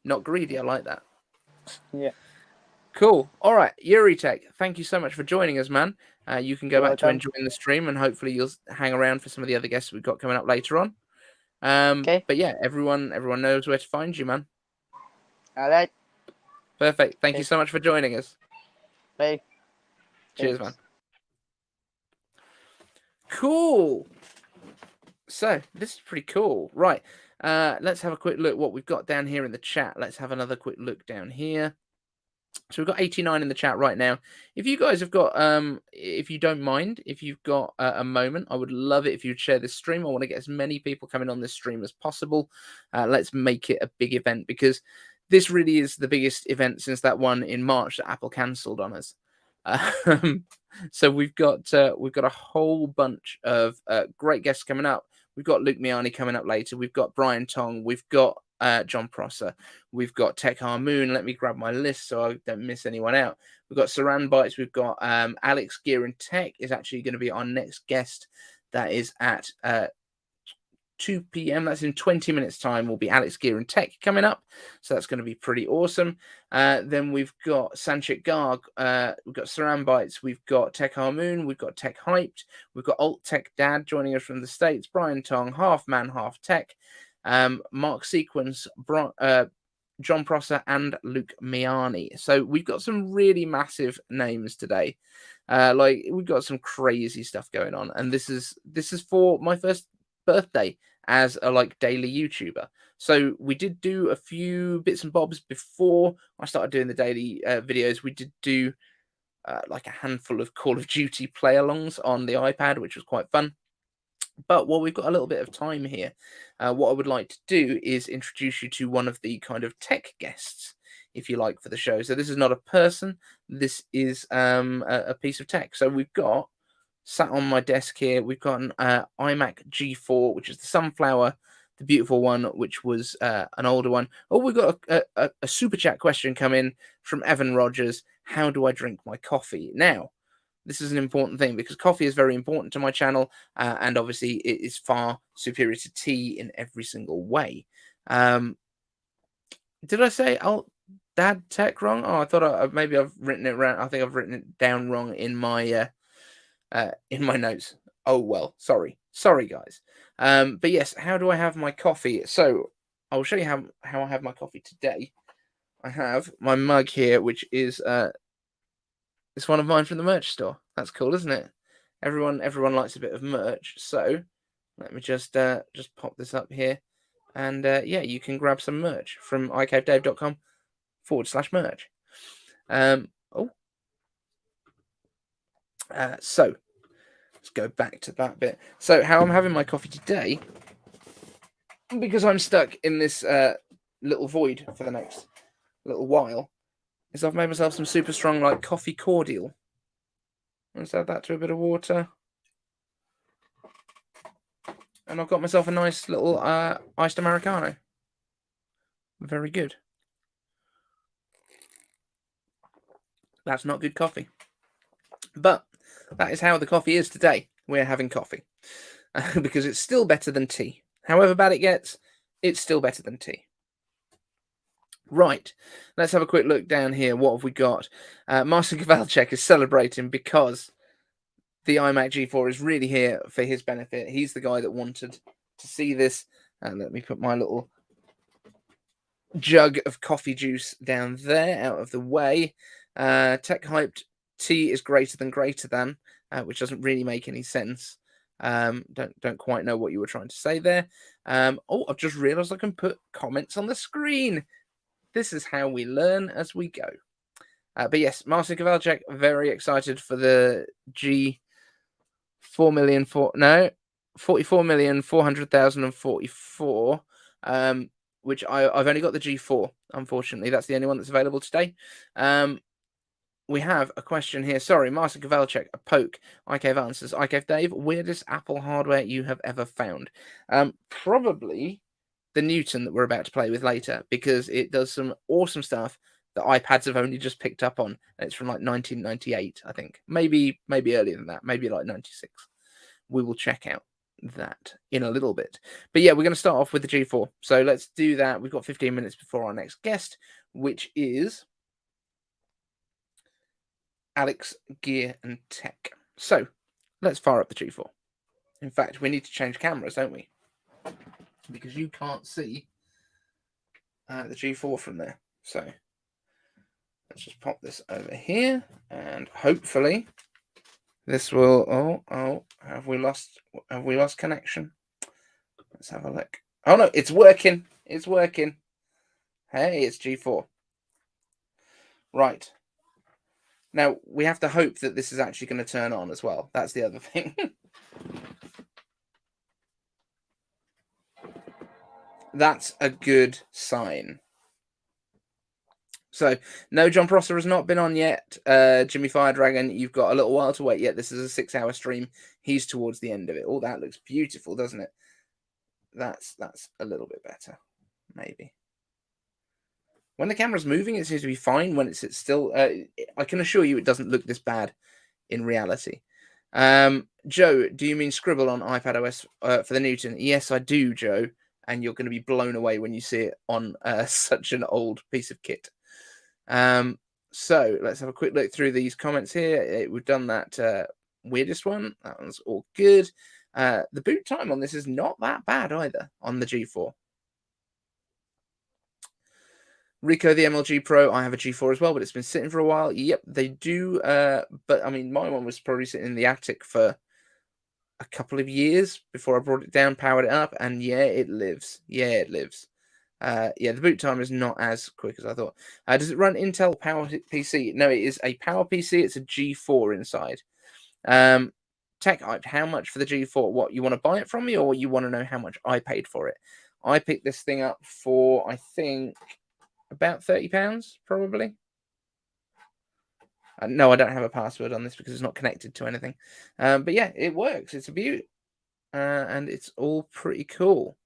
Not greedy. I like that. Yeah. Cool. All right, Yuri Tech. Thank you so much for joining us, man. You can go You're back to welcome. enjoying the stream, and hopefully you'll hang around for some of the other guests we've got coming up later on. Okay. But yeah, everyone knows where to find you, man. All right. Perfect. Thank you Okay. so much for joining us. Bye. Cheers, Thanks. man. Cool. So this is pretty cool. Right. Let's have a quick look what we've got down here in the chat. Let's have another quick look down here. So we've got 89 in the chat right now. If you guys have got, if you don't mind, if you've got a moment, I would love it if you'd share this stream. I want to get as many people coming on this stream as possible. Let's make it a big event, because this really is the biggest event since that one in March that Apple cancelled on us. So we've got a whole bunch of great guests coming up. We've got Luke Miani coming up later. We've got Brian Tong. We've got Jon Prosser. We've got Tech Harmoon. Let me grab my list so I don't miss anyone out. We've got Saran Bytes. We've got Alex Gear and Tech is actually going to be our next guest. That is at 2 p.m. That's in 20 minutes time. Will be Alex Gear and Tech coming up. So that's going to be pretty awesome. Then we've got Sanchit Garg. We've got Saran Bytes. We've got Tech Harmoon. We've got Tech Hyped. We've got Alt Tech Dad joining us from the States. Brian Tong, half man, half tech. Mark Sequence, Jon Prosser, and Luke Miani. So we've got some really massive names today. Like we've got some crazy stuff going on, and this is for my first birthday as a like daily YouTuber. So we did do a few bits and bobs before I started doing the daily videos. We did do like a handful of Call of Duty play-alongs on the iPad, which was quite fun. But while we've got a little bit of time here, what I would like to do is introduce you to one of the kind of tech guests, if you like, for the show. So this is not a person. This is a piece of tech. So we've got, sat on my desk here, we've got an iMac G4, which is the Sunflower, the beautiful one, which was an older one. Oh, we've got a super chat question come in from Evan Rogers. How do I drink my coffee? Now, this is an important thing because coffee is very important to my channel, and obviously it is far superior to tea in every single way. Did I say Dad Tech wrong? Oh, I thought maybe I've written it wrong. I think I've written it down wrong in my notes. Oh well, sorry guys. But yes, how do I have my coffee? So I will show you how I have my coffee today. I have my mug here, which is it's one of mine from the merch store. That's cool, isn't it? Everyone likes a bit of merch. So let me just pop this up here, and yeah, you can grab some merch from iCaveDave.com/merch. So let's go back to that bit. So how I'm having my coffee today, because I'm stuck in this little void for the next little while, is I've made myself some super strong like coffee cordial. Let's add that to a bit of water. And I've got myself a nice little iced Americano. Very good. That's not good coffee. But that is how the coffee is today. We're having coffee. Because it's still better than tea. However bad it gets, it's still better than tea. Right, let's have a quick look down here. What have we got? Marcin Kowalczyk is celebrating because the iMac G4 is really here for his benefit. He's the guy that wanted to see this. And let me put my little jug of coffee juice down there out of the way. Tech Hyped tea is greater than, which doesn't really make any sense. Don't quite know what you were trying to say there. Oh, I've just realized I can put comments on the screen. This is how we learn as we go. But yes, Marcin Kowalczyk, very excited for the G 44,400,044, which I've only got the G4, unfortunately. That's the only one that's available today. We have a question here. Sorry, Marcin Kowalczyk, a poke. iCave answers. iCaveDave, weirdest Apple hardware you have ever found? Probably the Newton that we're about to play with later, because it does some awesome stuff that iPads have only just picked up on. And it's from like 1998, I think. Maybe earlier than that. Maybe like 96. We will check out that in a little bit. But yeah, we're going to start off with the G4. So let's do that. We've got 15 minutes before our next guest, which is Alex, Gear and Tech. So let's fire up the G4. In fact, we need to change cameras, don't we? Because you can't see the G4 from there. So let's just pop this over here, and hopefully this will. Oh, have we lost connection? Let's have a look. Oh no, it's working. It's working. Hey, it's G4. Right. Now we have to hope that this is actually going to turn on as well. That's the other thing. That's a good sign. So, no, Jon Prosser has not been on yet. Jimmy Fire Dragon, you've got a little while to wait yet. This is a 6-hour stream. He's towards the end of it. Oh, that looks beautiful, doesn't it? That's a little bit better, maybe. When the camera's moving, it seems to be fine. When it's still, I can assure you it doesn't look this bad in reality. Joe, do you mean Scribble on iPadOS for the Newton? Yes, I do, Joe. And you're going to be blown away when you see it on such an old piece of kit. So let's have a quick look through these comments here. We've done that weirdest one. That one's all good. The boot time on this is not that bad either on the G4. Rico, the MLG Pro, I have a G4 as well, but it's been sitting for a while. Yep, they do. But I mean, my one was probably sitting in the attic for a couple of years before I brought it down, powered it up, and yeah, it lives. Yeah, it lives. Yeah, the boot time is not as quick as I thought. Does it run Intel Power PC? No, it is a Power PC. It's a G4 inside. Tech Hype, how much for the G4? What, you want to buy it from me, or you want to know how much I paid for it? I picked this thing up for, I think, about £30, probably. No, I don't have a password on this because it's not connected to anything. But yeah, it works. It's a beaut. And it's all pretty cool.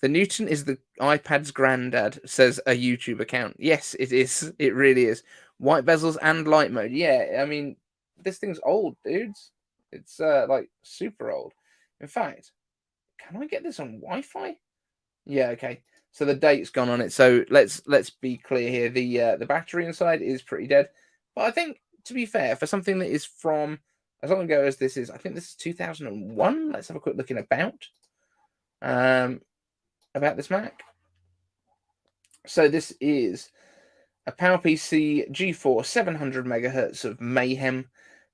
The Newton is the iPad's granddad, says a YouTube account. Yes, it is. It really is. White bezels and light mode. Yeah, I mean, this thing's old, dudes. It's like super old. In fact, can I get this on Wi-Fi? Yeah, okay. So the date's gone on it. So let's be clear here. The battery inside is pretty dead. But I think, to be fair, for something that is from as long ago as this is, I think this is 2001. Let's have a quick look in about this Mac. So this is a PowerPC G4 700 megahertz of mayhem,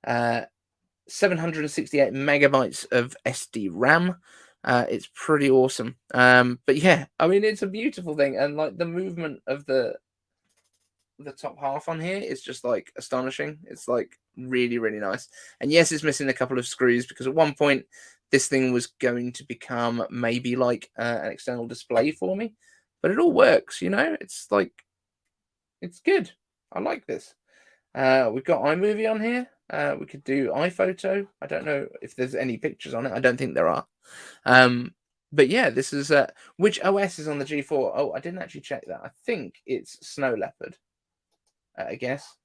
768 megabytes of SD RAM. It's pretty awesome. But yeah, I mean, it's a beautiful thing, and like the movement of the top half on here is just like astonishing. It's like really, really nice. And yes, it's missing a couple of screws because at one point this thing was going to become maybe like an external display for me, but it all works, you know. It's like, it's good. I like this. We've got iMovie on here. We could do iPhoto. I don't know if there's any pictures on it. I don't think there are. But yeah, this is which OS is on the G4? Oh, I didn't actually check that. I think it's Snow Leopard. I guess.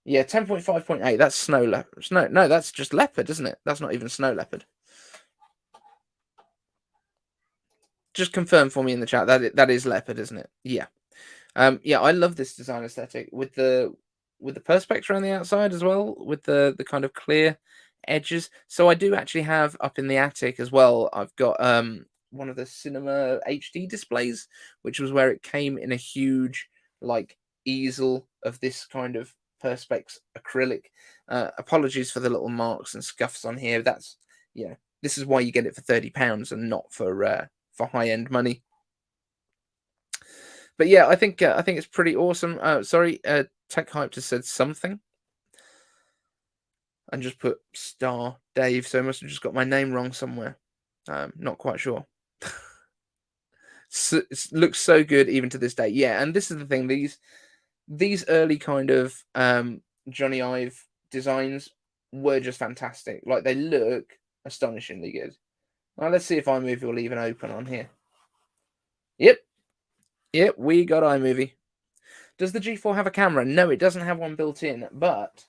Yeah, 10.5.8. That's Snow Leopard. No, that's just Leopard, isn't it? That's not even Snow Leopard. Just confirm for me in the chat that that is Leopard, isn't it? Yeah. Yeah, I love this design aesthetic with the perspex around the outside as well, with the kind of clear edges. So I do actually have up in the attic as well. I've got one of the Cinema HD displays, which was where it came in a huge like easel of this kind of perspex acrylic. Apologies for the little marks and scuffs on here. That's, you know, this is why you get it for £30 and not for high-end money. But yeah, I think it's pretty awesome. Sorry, Tech Hype just said something and just put Star Dave, so I must have just got my name wrong somewhere. Not quite sure. So, it looks so good even to this day. Yeah, and this is the thing. These early kind of Johnny Ive designs were just fantastic. Like, they look astonishingly good. Well, let's see if iMovie will even open on here. Yep, Yep, we got iMovie. Does the G4 have a camera? No, it doesn't have one built in, but,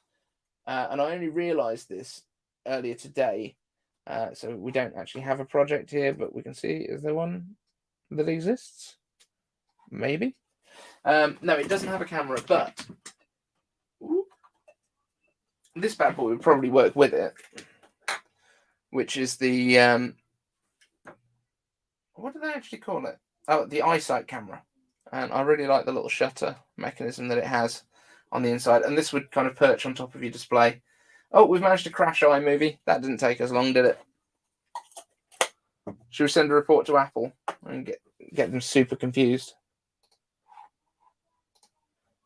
and I only realized this earlier today, so we don't actually have a project here, but we can see, is there one that exists? Maybe. No, it doesn't have a camera, but this bad boy would probably work with it, which is the, what do they actually call it? Oh, the iSight camera. And I really like the little shutter mechanism that it has on the inside. And this would kind of perch on top of your display. Oh, we've managed to crash iMovie. That didn't take us long, did it? Should we send a report to Apple and get them super confused?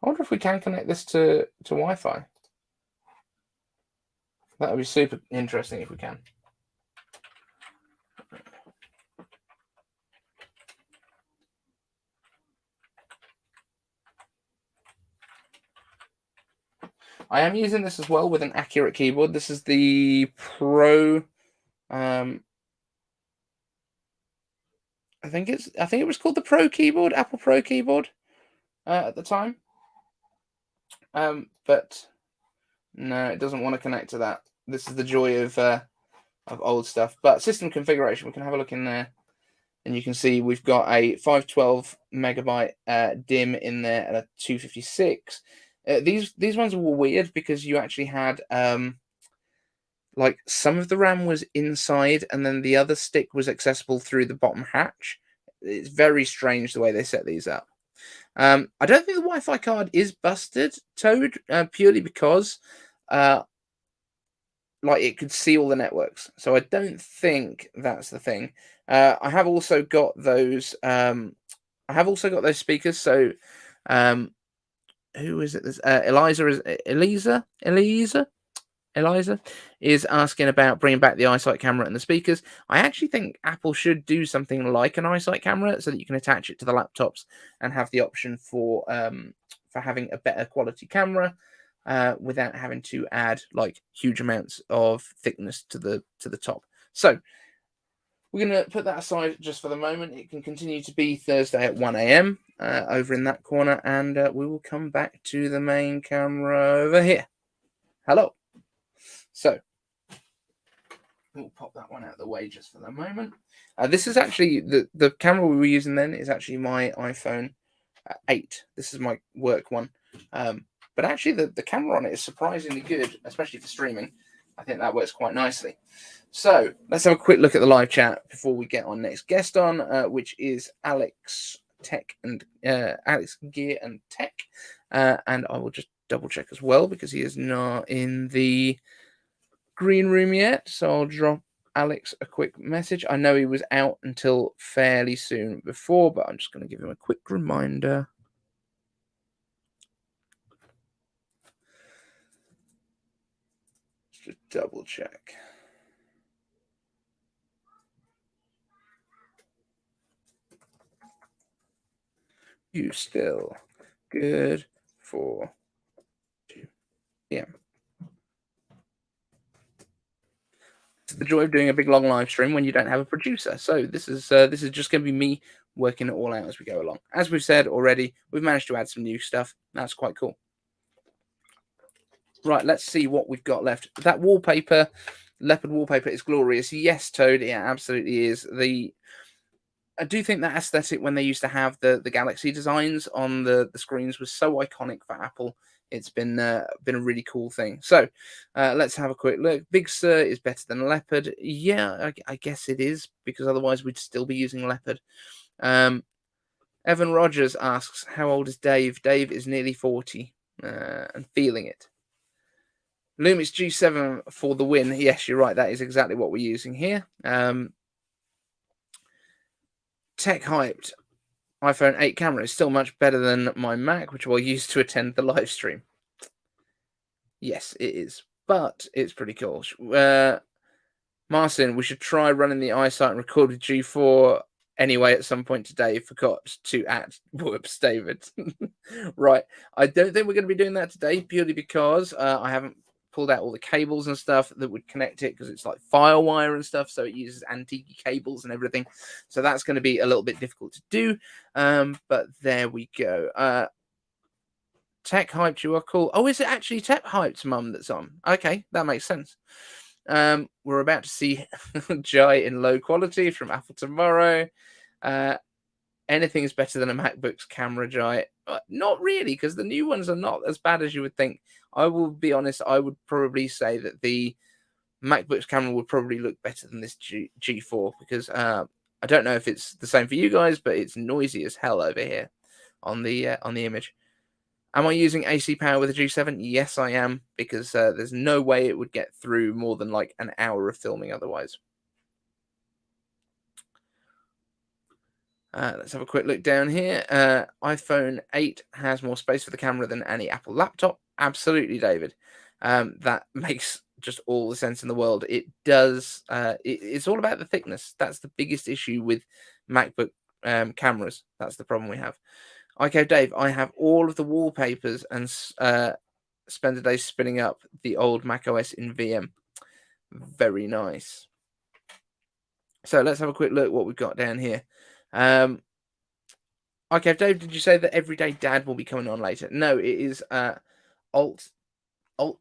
I wonder if we can connect this to Wi-Fi. That would be super interesting if we can. I am using this as well with an accurate keyboard. This is the Pro. I think it was called the Pro keyboard, Apple Pro keyboard, at the time. But no, it doesn't want to connect to that. This is the joy of old stuff. But system configuration, we can have a look in there, and you can see we've got a 512 megabyte DIMM in there and a 256. These ones were weird because you actually had like some of the RAM was inside and then the other stick was accessible through the bottom hatch. It's very strange the way they set these up. I don't think the Wi-Fi card is busted, Toad, purely because like it could see all the networks. So I don't think that's the thing. I have also got those. I have also got those speakers. So. Who is it? Eliza is asking about bringing back the iSight camera and the speakers. I actually think Apple should do something like an iSight camera so that you can attach it to the laptops and have the option for having a better quality camera without having to add like huge amounts of thickness to the top. So we're going to put that aside just for the moment. It can continue to be Thursday at 1 a.m. Over in that corner, and we will come back to the main camera over here. Hello. So we'll pop that one out of the way just for the moment. This is actually the camera we were using then is actually my iPhone 8. This is my work one. But actually the camera on it is surprisingly good, especially for streaming. I think that works quite nicely. So let's have a quick look at the live chat before we get our next guest on, which is Alex Gear and Tech. And I will just double check as well because he is not in the green room yet. So I'll drop Alex a quick message. I know he was out until fairly soon before, but I'm just going to give him a quick reminder. Just double check. You still good for 2 p.m. It's the joy of doing a big long live stream when you don't have a producer. So this is just going to be me working it all out as we go along. As we've said already, we've managed to add some new stuff. That's quite cool. Right, let's see what we've got left. That wallpaper, leopard wallpaper, is glorious. Yes, Toad, it absolutely is. I do think that aesthetic when they used to have the Galaxy designs on the screens was so iconic for Apple. It's been a really cool thing. So let's have a quick look. Big Sur is better than Leopard. Yeah, I guess it is, because otherwise we'd still be using Leopard. Evan Rogers asks, how old is Dave? Dave is nearly 40 and feeling it. Lumix G7 for the win. Yes, you're right. That is exactly what we're using here. Tech Hyped iPhone 8 camera is still much better than my Mac, which I'll use to attend the live stream. Yes, it is, but it's pretty cool. Marcin, we should try running the iSight and record with G4 anyway at some point today. Forgot to add whoops, David. Right. I don't think we're going to be doing that today, purely because I haven't pulled out all the cables and stuff that would connect it, because it's like firewire and stuff, so it uses antique cables and everything. So that's going to be a little bit difficult to do. But there we go. Tech Hyped, you are cool. Oh, is it actually Tech Hyped's mum that's on? Okay, that makes sense. We're about to see Jai in low quality from Apple tomorrow. Anything is better than a MacBook's camera, Jai. Not really, because the new ones are not as bad as you would think. I will be honest, I would probably say that the MacBook's camera would probably look better than this G4, because I don't know if it's the same for you guys, but it's noisy as hell over here on the image. Am I using AC power with a G7? Yes, I am, because there's no way it would get through more than like an hour of filming otherwise. Let's have a quick look down here. iPhone 8 has more space for the camera than any Apple laptop. Absolutely, David. That makes just all the sense in the world. It does. It's all about the thickness. That's the biggest issue with MacBook cameras. That's the problem we have. iCaveDave, I have all of the wallpapers and spend a day spinning up the old macOS in VM. Very nice. So let's have a quick look what we've got down here. Okay, Dave, did you say that Everyday Dad will be coming on later? No, it is Alt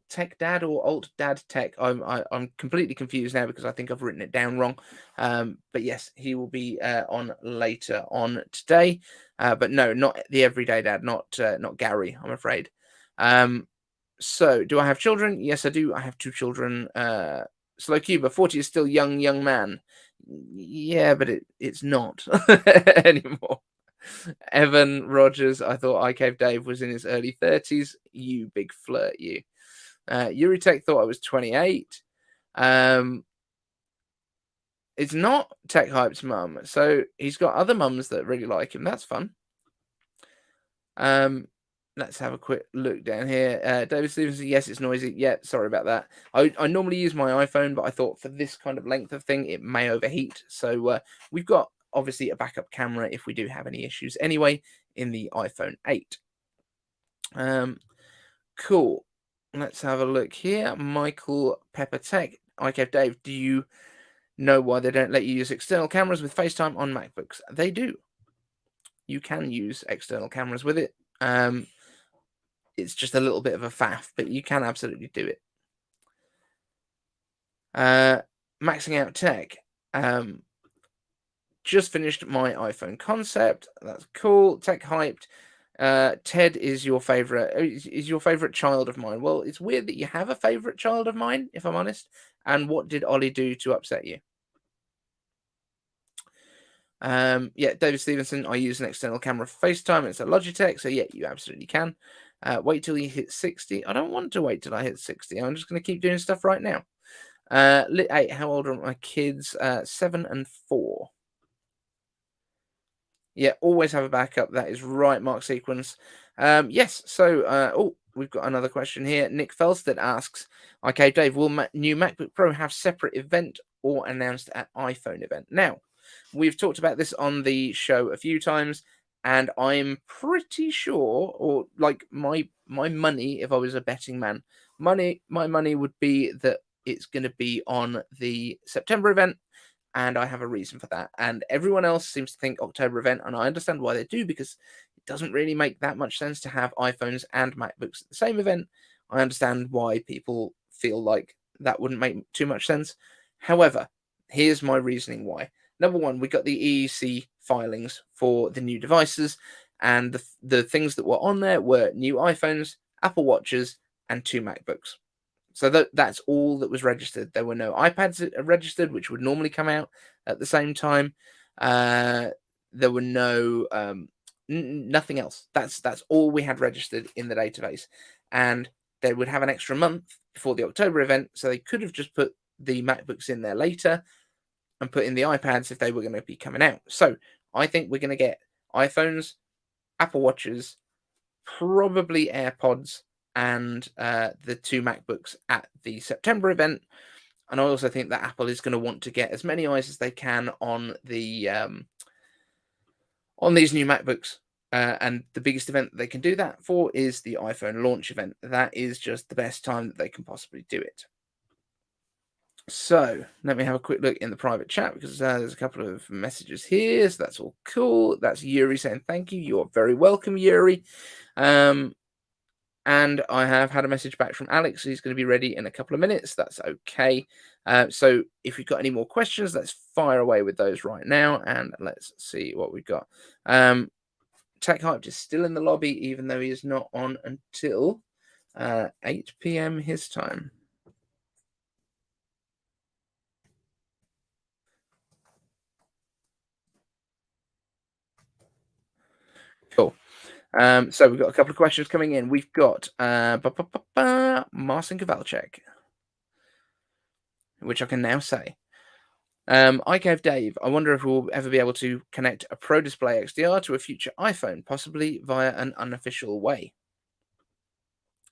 Tech Dad or Alt Dad Tech. I'm completely confused now because I think I've written it down wrong. But yes, he will be on later on today. But no, not the Everyday Dad, not Gary, I'm afraid. So do I have children? Yes, I do. I have 2 children. Slow Cuba, 40 is still young man. Yeah, but it's not anymore. Evan Rogers, I thought iCaveDave was in his early 30s. You big flirt, you. Yuri Tech thought I was 28. It's not Tech Hype's mum, so he's got other mums that really like him. That's fun. Let's have a quick look down here. David Stevenson, yes, it's noisy. Yeah, sorry about that. I normally use my iPhone, but I thought for this kind of length of thing, it may overheat. So we've got, obviously, a backup camera if we do have any issues anyway in the iPhone 8. Cool. Let's have a look here. Michael Pepper Tech. iCaveDave, do you know why they don't let you use external cameras with FaceTime on MacBooks? They do. You can use external cameras with it. It's just a little bit of a faff, but you can absolutely do it. Maxing Out Tech. Just finished my iPhone concept. That's cool. Tech Hyped. Ted is your favorite. Is your favorite child of mine? Well, it's weird that you have a favorite child of mine, if I'm honest. And what did Ollie do to upset you? Yeah, David Stevenson, I use an external camera for FaceTime. It's a Logitech, so yeah, you absolutely can. Wait till you hit 60. I don't want to wait till I hit 60. I'm just going to keep doing stuff right now. Lit 8, how old are my kids? 7 and 4. Yeah, always have a backup. That is right, Mark Sequence. Yes, so, we've got another question here. Nick Felsted asks, okay, Dave, will new MacBook Pro have separate event or announced at iPhone event? Now, we've talked about this on the show a few times, and I'm pretty sure, or like my money, if I was a betting man, my money would be that it's going to be on the September event, and I have a reason for that. And everyone else seems to think October event, and I understand why they do, because it doesn't really make that much sense to have iPhones and MacBooks at the same event. I understand why people feel like that wouldn't make too much sense. However, here's my reasoning why. Number one, we got the EEC filings for the new devices, and the things that were on there were new iPhones, Apple Watches, and 2 MacBooks. So that's all that was registered. There were no iPads registered, which would normally come out at the same time. There were no nothing else. That's all we had registered in the database, and they would have an extra month before the October event, so they could have just put the MacBooks in there later and put in the iPads if they were going to be coming out. So I think we're going to get iPhones, Apple Watches, probably AirPods, and the 2 MacBooks at the September event. And I also think that Apple is going to want to get as many eyes as they can on the on these new MacBooks And the biggest event that they can do that for is the iPhone launch event. That is just the best time that they can possibly do it. So let me have a quick look in the private chat, because there's a couple of messages here. So that's all cool. That's Yuri saying thank you. You're very welcome, Yuri. And I have had a message back from Alex. He's going to be ready in a couple of minutes. That's okay. So if you've got any more questions, let's fire away with those right now. And let's see what we've got. Tech Hype is still in the lobby, even though he is not on until 8 p.m. his time. Cool. So we've got a couple of questions coming in. We've got Marcin Kowalczyk, which I can now say. iCaveDave, I wonder if we'll ever be able to connect a Pro Display XDR to a future iPhone, possibly via an unofficial way.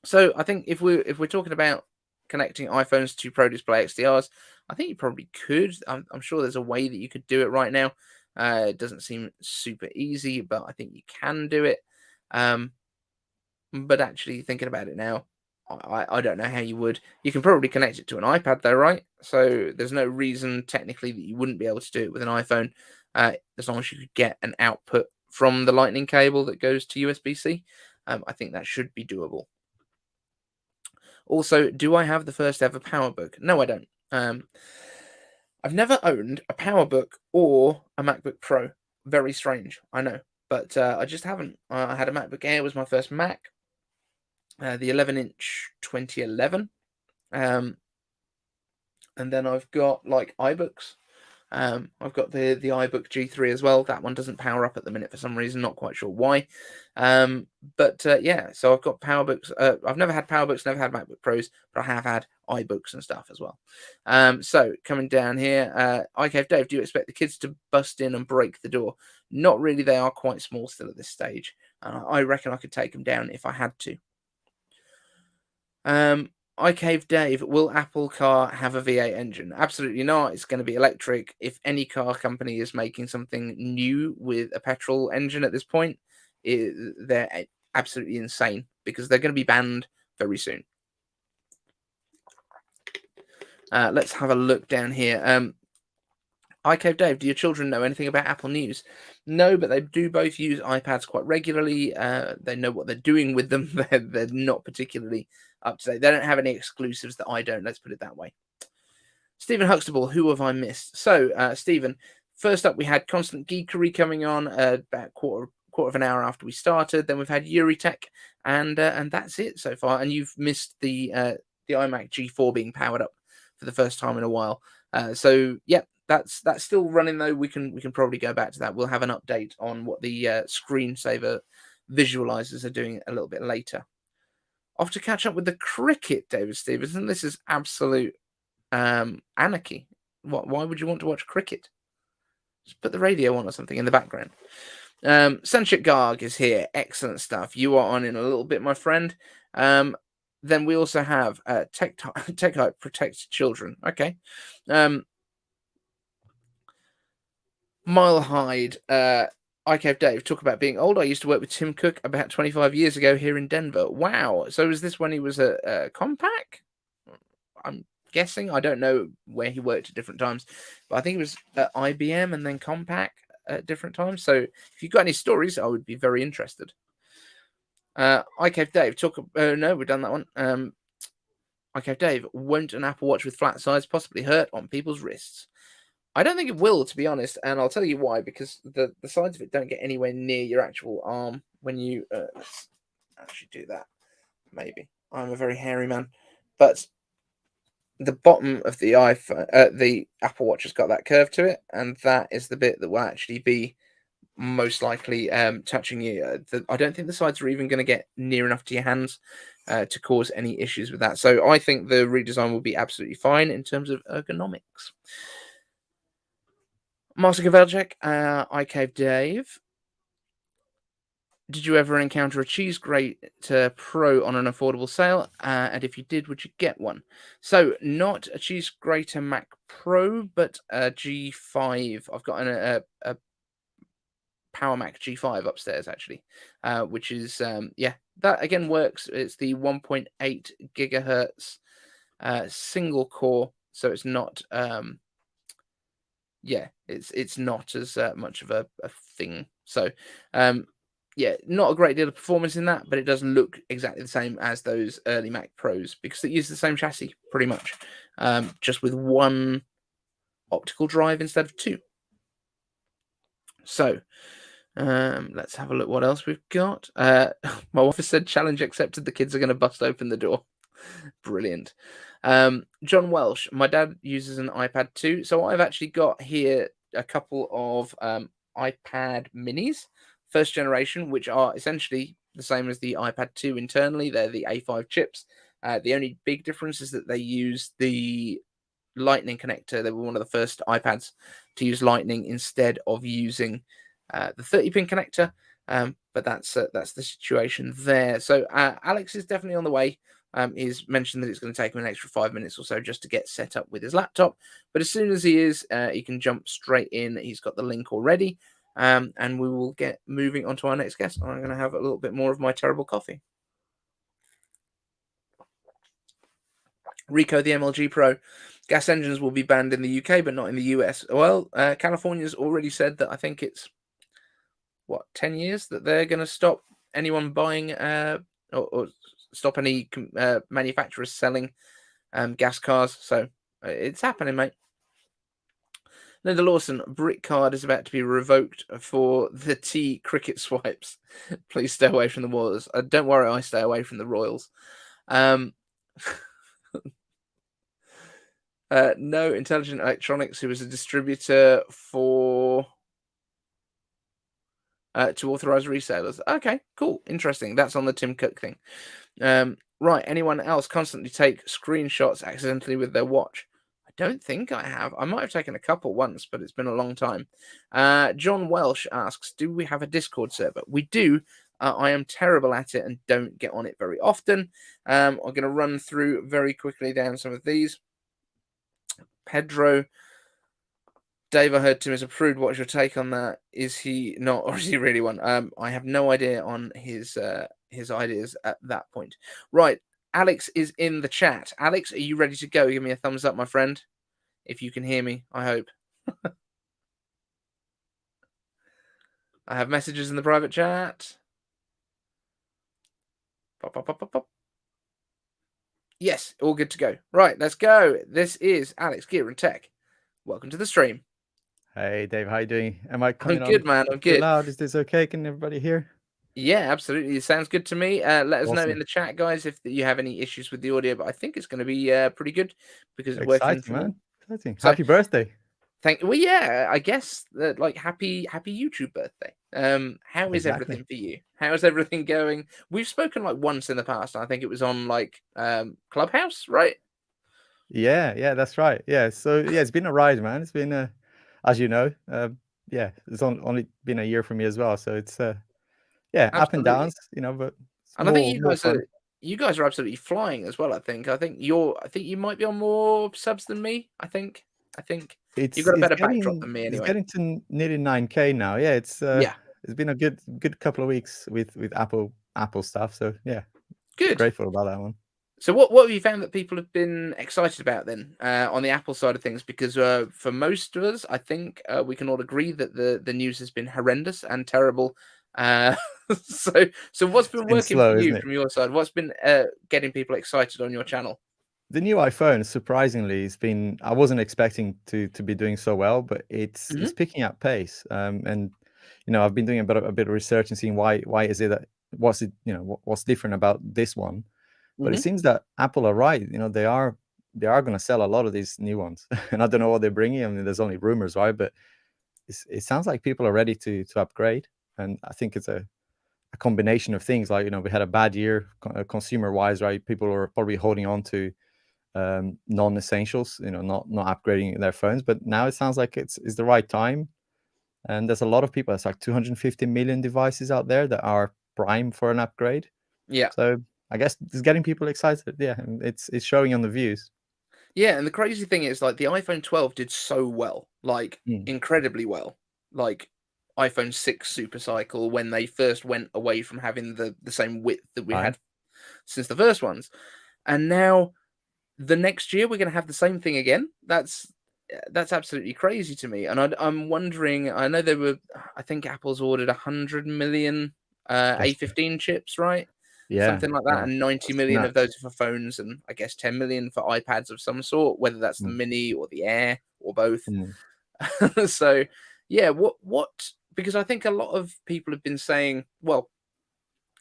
So I think if we're talking about connecting iPhones to Pro Display XDRs, I think you probably could. I'm sure there's a way that you could do it right now. It doesn't seem super easy, but I think you can do it. But actually thinking about it now, I don't know how you would. You can probably connect it to an iPad though, right? So there's no reason technically that you wouldn't be able to do it with an iPhone, as long as you could get an output from the lightning cable that goes to USB-C. I think that should be doable. Also, do I have the first ever PowerBook? No, I don't. I've never owned a PowerBook or a MacBook Pro. Very strange, I know. But I just haven't. I had a MacBook Air, was my first Mac. The 11-inch 2011. And then I've got like iBooks. I've got the iBook G3 as well. That one doesn't power up at the minute for some reason. Not quite sure why. But yeah, so I've got PowerBooks. I've never had PowerBooks, never had MacBook Pros, but I have had iBooks and stuff as well. So coming down here, iCaveDave, do you expect the kids to bust in and break the door? Not really. They are quite small still at this stage. I reckon I could take them down if I had to. iCaveDave, will Apple Car have a V8 engine? Absolutely not. It's going to be electric. If any car company is making something new with a petrol engine at this point, they're absolutely insane, because they're going to be banned very soon. Let's have a look down here. iCaveDave, do your children know anything about Apple News? No, but they do both use iPads quite regularly. They know what they're doing with them. They're not particularly up to date. They don't have any exclusives that I don't. Let's put it that way. Stephen Huxtable, who have I missed? So, Stephen, first up, we had Constant Geekery coming on about quarter of an hour after we started. Then we've had Yuri Tech, and that's it so far. And you've missed the iMac G4 being powered up for the first time in a while. So, yeah. That's still running though. We can probably go back to that. We'll have an update on what the screensaver visualizers are doing a little bit later. Off to catch up with the cricket, David Stevenson. This is absolute anarchy. Why would you want to watch cricket? Just put the radio on or something in the background. Sanchit Garg is here. Excellent stuff. You are on in a little bit, my friend. Then we also have Tech Hype Protect Children. Okay. Mile Hyde, iCaveDave, talk about being old. I used to work with Tim Cook about 25 years ago here in Denver. Wow. So is this when he was a Compaq? I'm guessing. I don't know where he worked at different times, but I think it was at IBM and then Compaq at different times. So if you've got any stories, I would be very interested. iCaveDave, talk. No, we've done that one. iCaveDave, won't an Apple Watch with flat sides possibly hurt on people's wrists? I don't think it will, to be honest, and I'll tell you why, because the sides of it don't get anywhere near your actual arm when you... let's actually do that, maybe. I'm a very hairy man. But the bottom of the the Apple Watch has got that curve to it, and that is the bit that will actually be most likely touching you. I don't think the sides are even going to get near enough to your hands to cause any issues with that. So I think the redesign will be absolutely fine in terms of ergonomics. Master Kowalczyk, iCaveDave. Did you ever encounter a cheese grater Pro on an affordable sale? And if you did, would you get one? So, not a cheese grater Mac Pro, but a G5. I've got a Power Mac G5 upstairs actually, which is that again works. It's the 1.8 gigahertz single core, so it's not it's not as much of a thing. So not a great deal of performance in that, but it does look exactly the same as those early Mac Pros because it uses the same chassis pretty much, just with one optical drive instead of two. So let's have a look what else we've got. My office said challenge accepted. The kids are going to bust open the door. Brilliant. John Welsh, my dad uses an iPad too. So I've actually got here a couple of iPad minis, first generation, which are essentially the same as the iPad 2 internally. They're the A5 chips. The only big difference is that they use the Lightning connector. They were one of the first iPads to use Lightning instead of using the 30-pin connector. But that's the situation there. So Alex is definitely on the way. He's mentioned that it's going to take him an extra 5 minutes or so just to get set up with his laptop. But as soon as he is, he can jump straight in. He's got the link already. And we will get moving on to our next guest. I'm going to have a little bit more of my terrible coffee. Rico, the MLG Pro. Gas engines will be banned in the UK, but not in the US. Well, California's already said that I think it's, 10 years that they're going to stop anyone buying or stop any manufacturers selling gas cars. So it's happening, mate. Linda Lawson, brick card is about to be revoked for the T cricket swipes. Please stay away from the Royals. Don't worry, I stay away from the Royals. No Intelligent Electronics, who is a distributor for to authorize resellers. Okay, cool, interesting. That's on the Tim Cook thing. Right, anyone else constantly take screenshots accidentally with their watch? I don't think I have. I might have taken a couple once, but it's been a long time. John Welsh asks, do we have a Discord server? We do. I am terrible at it and don't get on it very often. I'm going to run through very quickly down some of these. Pedro, Dave, I heard Tim is approved. What's your take on that? Is he not, or is he really one? I have no idea on his ideas at that point. Right, Alex is in the chat. Alex, are you ready to go? Give me a thumbs up, my friend, if you can hear me. I hope. I have messages in the private chat. Pop, pop, pop, pop, pop. Yes, all good to go. Right, let's go. This is Alex, Gear and Tech. Welcome to the stream. Hey, Dave, how you doing? Am I coming I'm good, man. I'm good. Loud? Is this okay? Can everybody hear? Yeah, absolutely. It sounds good to me. Let us know Awesome. in the chat, guys, if you have any issues with the audio, but I think it's going to be pretty good because it's Exciting, working. man. Exciting. So, happy birthday. Well, yeah, I guess like happy YouTube birthday. How is everything for you? How is everything going? We've spoken like once in the past. I think it was on like Clubhouse, right? Yeah, that's right. Yeah, so yeah, it's been a ride, man. It's been as you know, it's only been a year for me as well. So it's up and downs, but and I think you guys are absolutely flying as well. I think you might be on more subs than me. I think you've got a better backdrop than me anyway. It's getting to nearly 9K now. Yeah, it's been a good couple of weeks with Apple stuff. So yeah, good. Grateful about that one. So what have you found that people have been excited about then on the Apple side of things? Because for most of us, I think we can all agree that the news has been horrendous and terrible. So what's been working for you from your side? What's been getting people excited on your channel? The new iPhone, surprisingly, I wasn't expecting to be doing so well, but it's picking up pace. And I've been doing a bit of research and seeing why is it that what's different about this one. But it seems that Apple are right. They are going to sell a lot of these new ones, and I don't know what they're bringing. I mean, there's only rumors, right? But it sounds like people are ready to upgrade, and I think it's a combination of things. Like we had a bad year consumer-wise, right? People are probably holding on to non-essentials, not upgrading their phones. But now it sounds like it's the right time, and there's a lot of people. It's like 250 million devices out there that are prime for an upgrade. Yeah. So I guess it's getting people excited. Yeah, and it's showing on the views. Yeah, and the crazy thing is, like, the iPhone 12 did so well, like incredibly well. Like, iPhone 6 super cycle when they first went away from having the same width that we had since the first ones. And now the next year we're going to have the same thing again. That's absolutely crazy to me. And I'm wondering, I know I think Apple's ordered 100 million A15 chips, right? Yeah, something like that, and 90 million of those are for phones, and I guess 10 million for iPads of some sort, whether that's the Mini or the Air or both. So, yeah, what? Because I think a lot of people have been saying, well,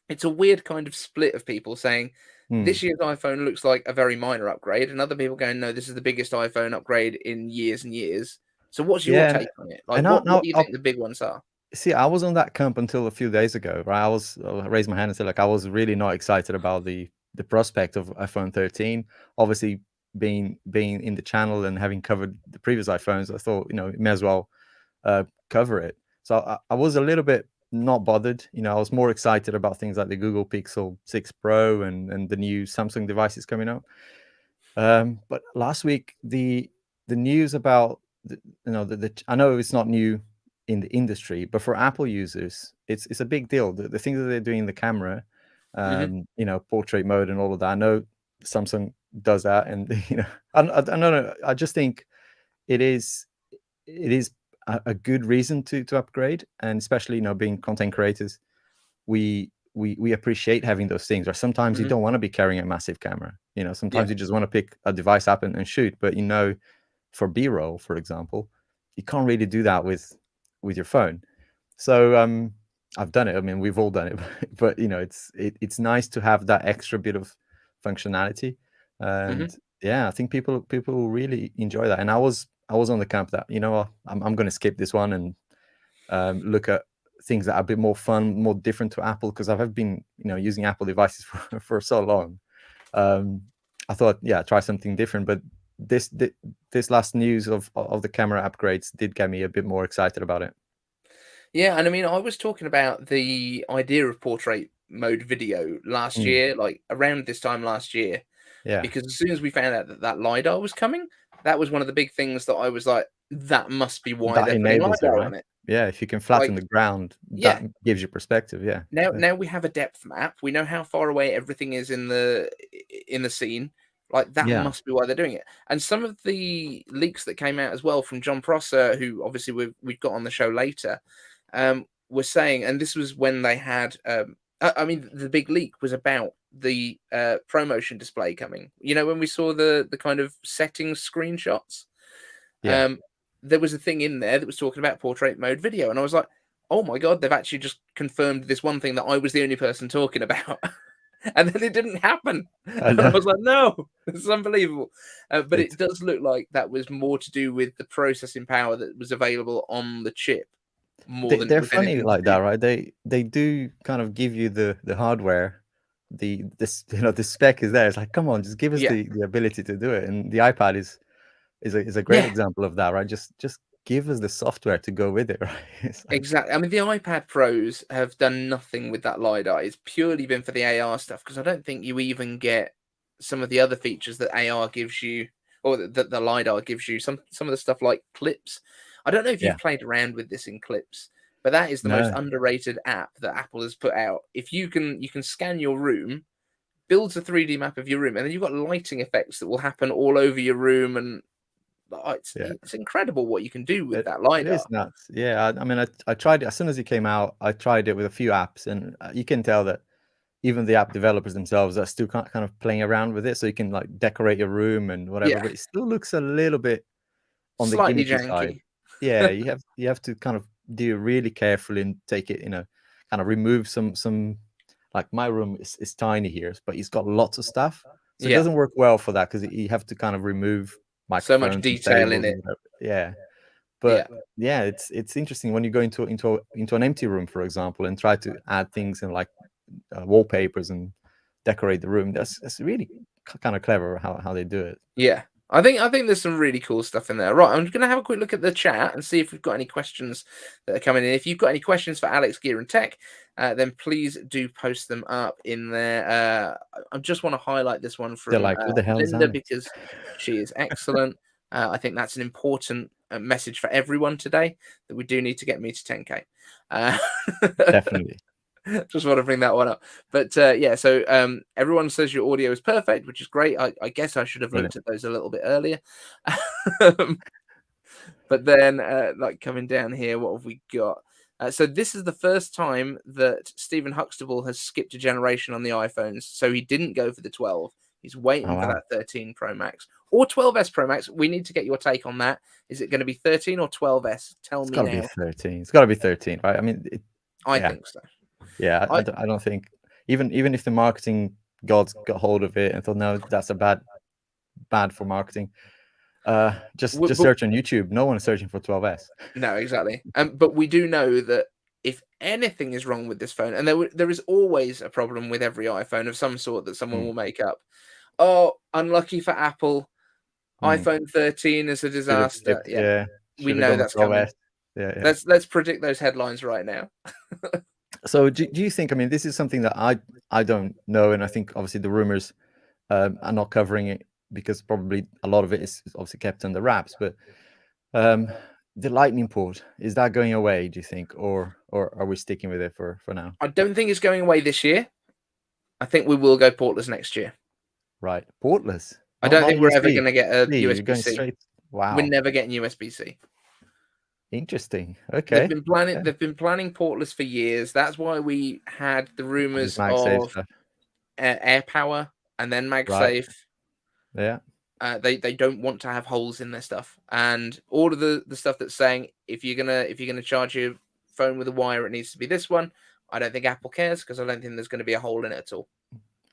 it's a weird kind of split of people saying this year's iPhone looks like a very minor upgrade, and other people going, no, this is the biggest iPhone upgrade in years and years. So, what's your take on it? Like, what do you think the big ones are? See, I was on that camp until a few days ago, right? I raised my hand and said, like, I was really not excited about the prospect of iPhone 13. Obviously, being in the channel and having covered the previous iPhones, I thought, you may as well cover it. So I was a little bit not bothered. I was more excited about things like the Google Pixel 6 Pro and the new Samsung devices coming out. But last week, the news about I know it's not new in the industry, but for Apple users, it's a big deal. The things that they're doing in the camera, portrait mode and all of that. I know Samsung does that, and I don't know. I just think it is a good reason to upgrade, and especially being content creators, we appreciate having those things. Or sometimes you don't want to be carrying a massive camera. Sometimes you just want to pick a device up and shoot. But for B-roll, for example, you can't really do that with your phone. So I've done it. I mean, we've all done it, but it's nice to have that extra bit of functionality. And yeah, I think people really enjoy that. And I was on the camp that I'm going to skip this one and look at things that are a bit more fun, more different to Apple, because I've been using Apple devices for so long. I thought, yeah, try something different, but this last news of the camera upgrades did get me a bit more excited about it. Yeah, and I mean, I was talking about the idea of portrait mode video last year, like around this time last year. Yeah. Because as soon as we found out that LiDAR was coming, that was one of the big things that I was like, that must be why they're putting LiDAR on it. Yeah, if you can flatten the ground, that gives you perspective. Yeah. Now we have a depth map. We know how far away everything is in the scene. Like, that must be why they're doing it. And some of the leaks that came out as well from Jon Prosser, who obviously we've got on the show later, were saying, and this was when they had, I mean, the big leak was about the ProMotion display coming. When we saw the kind of settings screenshots, there was a thing in there that was talking about portrait mode video. And I was like, oh my God, they've actually just confirmed this one thing that I was the only person talking about. And then it didn't happen. I was like, no, this is unbelievable. But it does look like that was more to do with the processing power that was available on the chip. They're funny like that, right? They do kind of give you the hardware, the spec is there. It's like, come on, just give us the ability to do it. And the iPad is a great example of that, right? Just give us the software to go with it, right? Like... Exactly. I mean, the iPad Pros have done nothing with that LiDAR. It's purely been for the AR stuff, because I don't think you even get some of the other features that AR gives you, or that the LiDAR gives you. Some of the stuff like clips. I don't know if you've played around with this in Clips, but that is the most underrated app that Apple has put out. If you can scan your room, builds a 3D map of your room, and then you've got lighting effects that will happen all over your room, and it's incredible what you can do with that LiDAR. It is nuts. Yeah, I mean, I tried it as soon as it came out. I tried it with a few apps, and you can tell that even the app developers themselves are still kind of playing around with it. So you can like decorate your room and whatever, but it still looks a little bit on slightly the gimmicky janky side. Yeah, you have to kind of do it really carefully and take it, kind of remove some. Like, my room is tiny here, but it's got lots of stuff, so it doesn't work well for that, because you have to kind of remove so much detail in it. But it's interesting when you go into an empty room, for example, and try to add things and like wallpapers and decorate the room. That's really kind of clever how they do it. Yeah, I think there's some really cool stuff in there. Right, I'm going to have a quick look at the chat and see if we've got any questions that are coming in. If you've got any questions for Alex, Gear and Tech, then please do post them up in there. I just want to highlight this one from who the hell is Linda, Alex? because she is excellent. I think that's an important message for everyone today that we do need to get me to 10K. Definitely. Just want to bring that one up. But yeah, so everyone says your audio is perfect, which is great. I guess I should have looked at those a little bit earlier. But then, like coming down here, what have we got? So this is the first time that Stephen Huxtable has skipped a generation on the iPhones. So he didn't go for the 12. He's waiting for that 13 Pro Max or 12S Pro Max. We need to get your take on that. Is it going to be 13 or 12S? Tell me now. It's got to be 13. It's got to be 13, right? I mean, I think so. Yeah, I don't think even if the marketing gods got hold of it and thought, no, that's a bad for marketing. Just search on YouTube. No one is searching for 12S. No, exactly. But we do know that if anything is wrong with this phone, and there is always a problem with every iPhone of some sort that someone will make up. Oh, unlucky for Apple. iPhone 13 is a disaster. Yeah. We know that's coming. Yeah. Let's predict those headlines right now. So do you think, I mean, this is something that I don't know, and I think obviously the rumors are not covering it because probably a lot of it is obviously kept under wraps, but the Lightning port, is that going away, do you think, or are we sticking with it for now? I don't think it's going away this year. I think we will go portless next year. Right, portless? I don't think we're ever going to get a USB-C. Wow. We're never getting USB-C. Interesting. Okay. They've been planning portless for years. That's why we had the rumors of AirPower and then MagSafe. Yeah. They don't want to have holes in their stuff, and all of the stuff that's saying if you're gonna charge your phone with a wire, it needs to be this one. I don't think Apple cares because I don't think there's going to be a hole in it at all.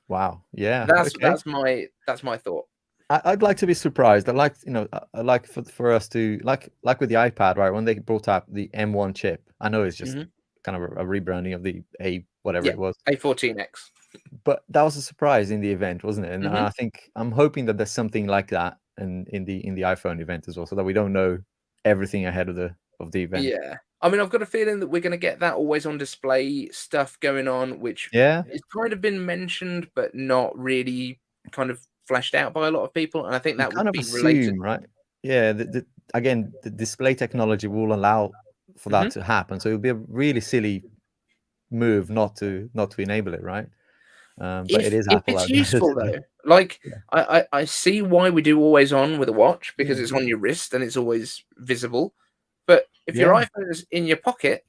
Wow. Yeah. That's my thought. I'd like to be surprised. I like for us to like with the iPad, right? When they brought up the M1 chip, I know it's just kind of a rebranding of the whatever it was, A14X. But that was a surprise in the event, wasn't it? And I'm hoping that there's something like that in the iPhone event as well, so that we don't know everything ahead of the event. Yeah, I mean, I've got a feeling that we're going to get that always on display stuff going on, which has kind of been mentioned, but not really kind of fleshed out by a lot of people, and I think that would be related, right? Yeah, again, the display technology will allow for that to happen, so it would be a really silly move not to enable it, right? But it is Apple. If it's useful though, like I see why we do always on with a watch because it's on your wrist and it's always visible. But if your iPhone is in your pocket,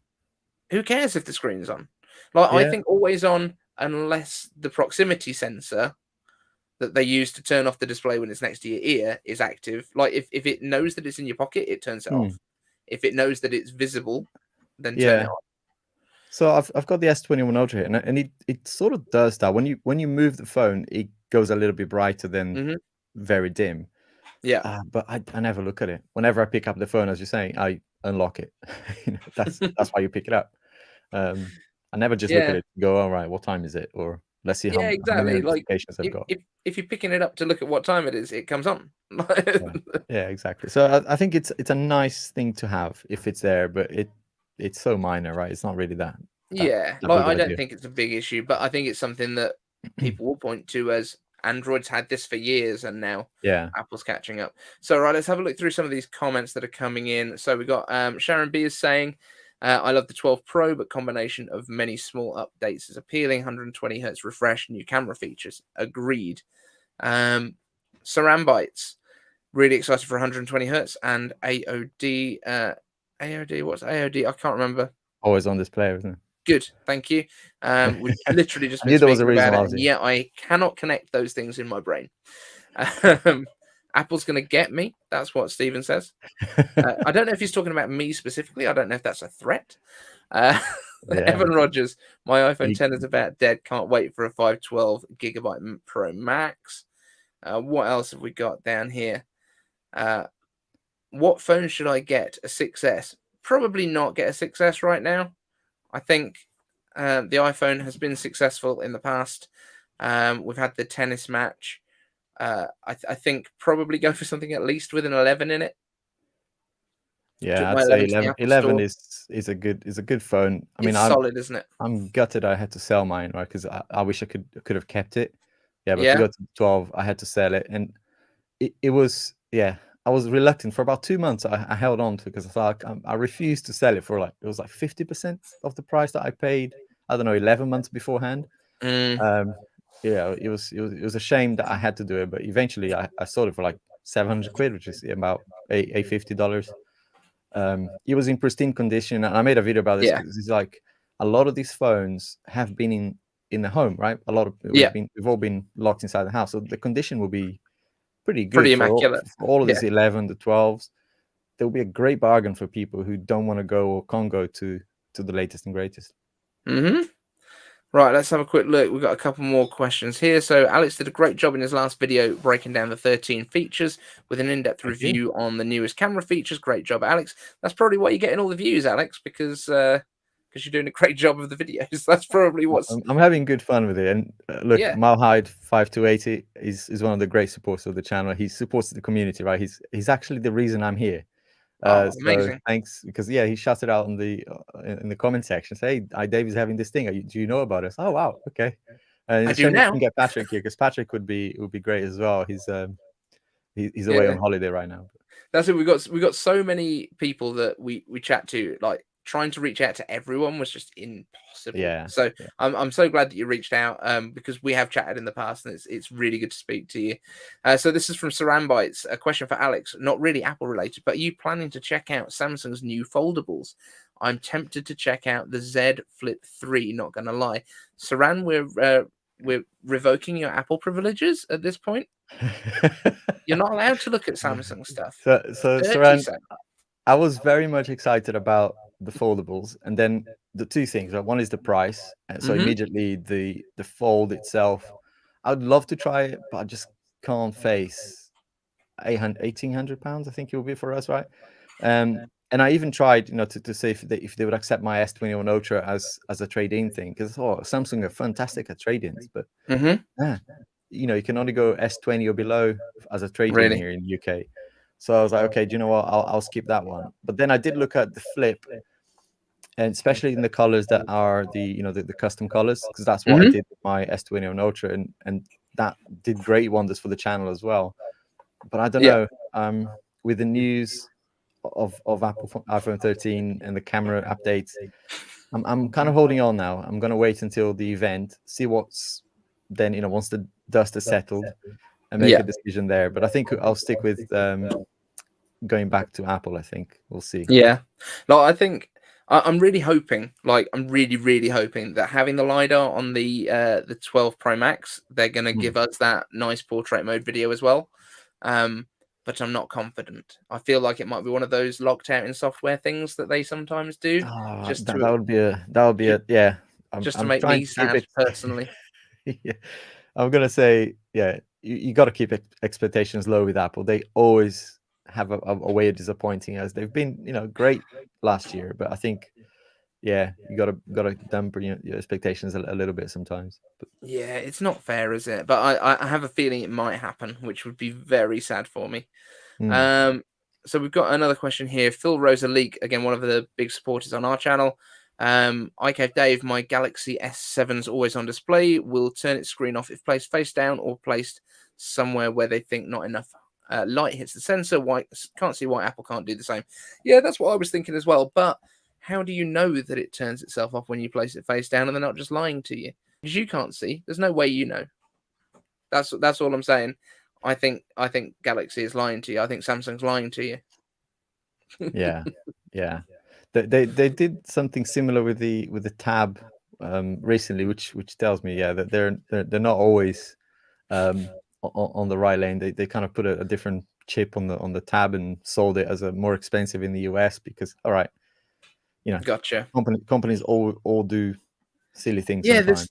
who cares if the screen's on? Like I think always on, unless the proximity sensor that they use to turn off the display when it's next to your ear is active. Like if it knows that it's in your pocket, it turns it off. If it knows that it's visible, then turn it on. So I've got the S21 Ultra here, and it sort of does that. When you move the phone, it goes a little bit brighter than very dim. Yeah. But I never look at it. Whenever I pick up the phone, as you're saying, I unlock it. That's why you pick it up. I never just look at it and go, all right, what time is it? Or let's see how many notifications I've got. If you're picking it up to look at what time it is, it comes on. Yeah, exactly. So I think it's a nice thing to have if it's there, but it's so minor, right? It's not really that I don't think it's a big issue, but I think it's something that people will point to as Android's had this for years, and now Apple's catching up. So right, let's have a look through some of these comments that are coming in. So we got Sharon B is saying, I love the 12 Pro, but combination of many small updates is appealing. 120 hertz refresh, new camera features. Agreed. Saran Bytes, really excited for 120 hertz and AOD. AOD, what's AOD? I can't remember. Always on display, isn't it? Good, thank you. We've literally just been speaking about it, and yet I cannot connect those things in my brain. Apple's going to get me. That's what Steven says. I don't know if he's talking about me specifically. I don't know if that's a threat. Evan Rogers, my iPhone 10 is about dead. Can't wait for a 512 gigabyte Pro Max. What else have we got down here? What phone should I get? A 6S? Probably not get a 6S right now. I think the iPhone has been successful in the past. We've had the tennis match. I think probably go for something at least with an 11 in it. Yeah, I'd say 11 is a good phone. I mean, it's solid, isn't it? I'm gutted I had to sell mine, right? Because I wish I could have kept it. Yeah, but to go to 12, I had to sell it, and it was I was reluctant for about 2 months. I held on to it because I thought I refused to sell it for like, it was like 50% of the price that I paid, I don't know, 11 months beforehand. Yeah, it was a shame that I had to do it, but eventually I sold it for like 700 quid, which is about $50. It was in pristine condition, and I made a video about this because it's like a lot of these phones have been in the home, right? A lot of we've all been locked inside the house, so the condition will be pretty good, pretty immaculate for all of these 11, the 12s. There will be a great bargain for people who don't want to go or can't go to the latest and greatest. Right, let's have a quick look. We've got a couple more questions here. So Alex did a great job in his last video breaking down the 13 features with an in-depth review on the newest camera features. Great job, Alex. That's probably why you're getting all the views, Alex, because you're doing a great job of the videos. That's probably what's... I'm having good fun with it. And look, Malhide 5280 is one of the great supporters of the channel. He supports the community, right? He's actually the reason I'm here. Amazing. So thanks, because he shouted out in the comment section, say, hey, Dave is having this thing. Do you know about it? Oh wow, okay. I do now. We can get Patrick here because Patrick would be great as well. He's away on holiday right now. That's it. We got so many people that we chat to, like trying to reach out to everyone was just impossible. Yeah. So I'm so glad that you reached out, because we have chatted in the past, and it's really good to speak to you. So this is from Saran Bytes, a question for Alex, not really Apple related, but are you planning to check out Samsung's new foldables? I'm tempted to check out the Z Flip 3. Not gonna lie, Saran, we're revoking your Apple privileges at this point. You're not allowed to look at Samsung stuff. So Saran, I was very much excited about the foldables, and then the two things, right? One is the price, and so immediately the fold itself, I'd love to try it, but I just can't face 1,800 pounds. I think it will be for us, right? And I even tried, to see if they would accept my S21 Ultra as a trade-in thing, because Samsung are fantastic at trade-ins, but you can only go S20 or below as a trade-in here in the UK. So I was like, okay, do you know what? I'll skip that one. But then I did look at the Flip, and especially in the colors that are the custom colors, because that's what I did with my S21 Ultra, and that did great wonders for the channel as well. But I don't know, with the news of Apple iPhone 13 and the camera updates, I'm kind of holding on now. I'm going to wait until the event, see what's then, once the dust is settled, and make a decision there. But I think I'll stick with going back to Apple. I think we'll see. Yeah, no, I think I'm really hoping, I'm really hoping that having the LiDAR on the 12 Pro Max, they're going to give us that nice portrait mode video as well. But I'm not confident. I feel like it might be one of those locked out in software things that they sometimes do. That would be a yeah. To make me sad personally. Yeah. I'm gonna say, you got to keep expectations low with Apple. They always have a way of disappointing us. They've been, great last year, but I think, you gotta dampen your expectations a little bit sometimes. But... yeah, it's not fair, is it? But I have a feeling it might happen, which would be very sad for me. So we've got another question here. Phil Rosa Leak, again, one of the big supporters on our channel. iCaveDave, my Galaxy S7's always on display. Will turn its screen off if placed face down or placed somewhere where they think not enough light hits the sensor. Can't see why Apple can't do the same. Yeah, that's what I was thinking as well. But how do you know that it turns itself off when you place it face down and they're not just lying to you? Because you can't see. There's no way you know. That's all I'm saying. I think Galaxy is lying to you. I think Samsung's lying to you. Yeah. They did something similar with the Tab recently, which tells me that they're not always on the right lane. They kind of put a different chip on the Tab and sold it as a more expensive in the US because gotcha. Companies all do silly things. Yeah, sometimes.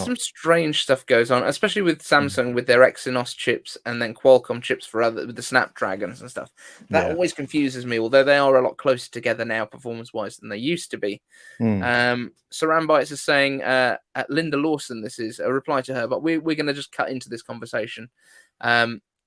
Some strange stuff goes on, especially with Samsung with their Exynos chips and then Qualcomm chips with the Snapdragons and stuff. That always confuses me, although they are a lot closer together now performance-wise than they used to be. Saran Bytes is saying, at Linda Lawson, this is a reply to her, but we're going to just cut into this conversation.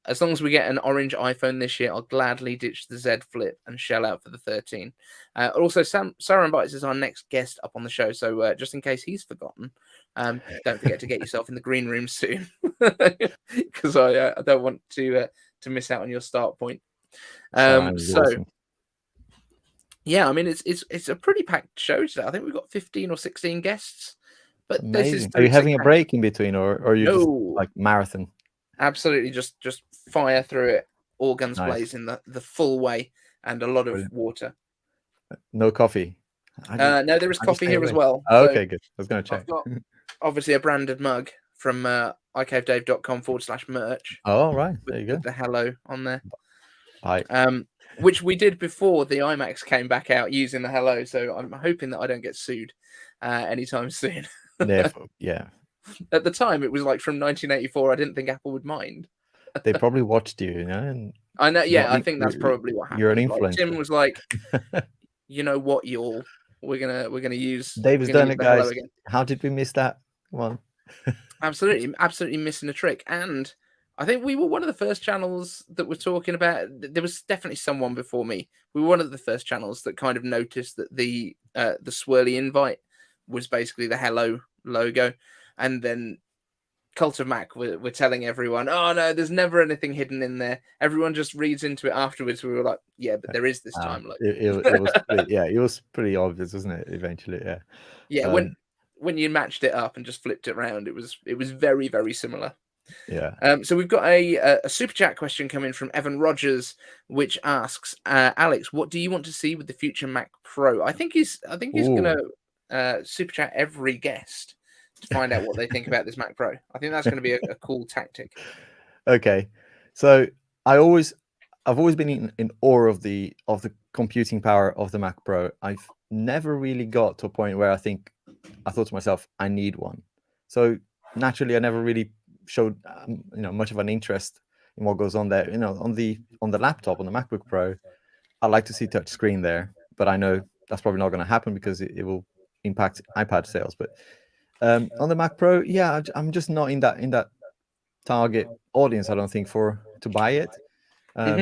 As long as we get an orange iPhone this year, I'll gladly ditch the Z Flip and shell out for the 13. Also, Saran Bytes is our next guest up on the show, so just in case he's forgotten, don't forget to get yourself in the green room soon, because I don't want to miss out on your start point. So awesome. yeah, I mean it's a pretty packed show today. I think we've got 15 or 16 guests. But this is Are you having a break in between, or you just like marathon? Absolutely, just fire through it, all guns blazing, the full way, and a lot of water. No coffee. No, there is coffee here as well. Oh, okay, good. I was going to check. I've got obviously a branded mug from iCaveDave.com/merch. Oh, right. There you go. With the hello on there. Right. Which we did before the iMacs came back out using the hello. So I'm hoping that I don't get sued anytime soon. Yeah. At the time, it was like from 1984. I didn't think Apple would mind. They probably watched you, and I know. Yeah, I think that's probably what happened. You're an influencer. Like, Tim was like, "You know what, y'all? We're gonna use." Dave has done it, guys. How did we miss that one? absolutely missing a trick. And I think we were one of the first channels that were talking about. There was definitely someone before me. We were one of the first channels that kind of noticed that the swirly invite was basically the hello logo, and then Cult of Mac were telling everyone, "Oh no, there's never anything hidden in there." Everyone just reads into it afterwards. We were like, "Yeah, but there is this time." Like it was it was pretty obvious, wasn't it? Eventually, yeah. When you matched it up and just flipped it around, it was very, very similar. Yeah. So we've got a super chat question coming from Evan Rogers, which asks, Alex, what do you want to see with the future Mac Pro? I think he's going to super chat every guest to find out what they think about this Mac Pro. I think that's going to be a cool tactic. Okay, so I've always been in awe of the computing power of the Mac Pro. I've never really got to a point where I thought to myself, I need one. So naturally, I never really showed much of an interest in what goes on there. On the laptop, on the MacBook Pro, I like to see touch screen there, but I know that's probably not going to happen because it will impact iPad sales. But on the Mac Pro, yeah, I'm just not in that target audience, I don't think, to buy it. I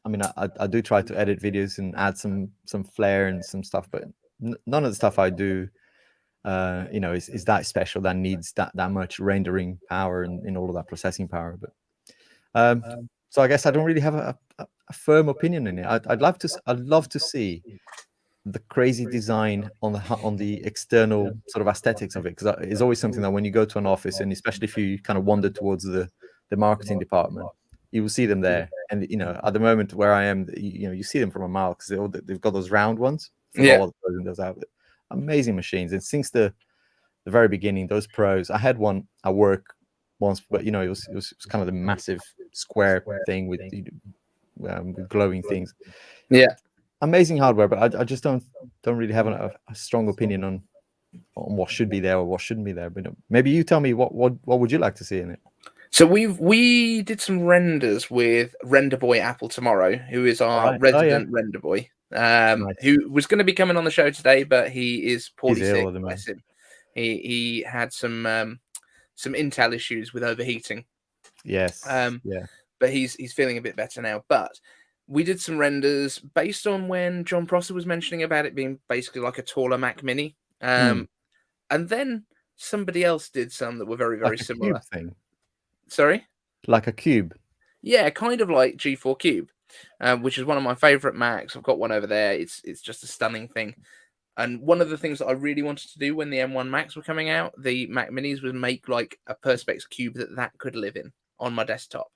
mean, I do try to edit videos and add some flair and some stuff, but none of the stuff I do is that special, that needs that much rendering power and all of that processing power. But so I guess I don't really have a firm opinion in it. I'd love to see the crazy design on the external sort of aesthetics of it, because it's always something that when you go to an office, and especially if you kind of wander towards the marketing department, you will see them there. And at the moment where I am, you see them from a mile because they've got those round ones. Those out. Amazing machines. And since the very beginning, those Pros, I had one at work once, but it was kind of the massive square thing with glowing things. Yeah. Amazing hardware, but I just don't really have a strong opinion on what should be there or what shouldn't be there. But maybe you tell me what would you like to see in it? So we did some renders with Render Boy Apple Tomorrow, who is our resident render boy, who was going to be coming on the show today, but he is poorly sick. Bless him. He had some Intel issues with overheating. Yes. But he's feeling a bit better now. But we did some renders based on when Jon Prosser was mentioning about it being basically like a taller Mac Mini. And then somebody else did some that were very, very similar. Cube thing. Sorry? Like a cube. Yeah, kind of like G4 Cube, which is one of my favorite Macs. I've got one over there. It's just a stunning thing. And one of the things that I really wanted to do when the M1 Macs were coming out, the Mac Minis, was make like a Perspex cube that could live in on my desktop.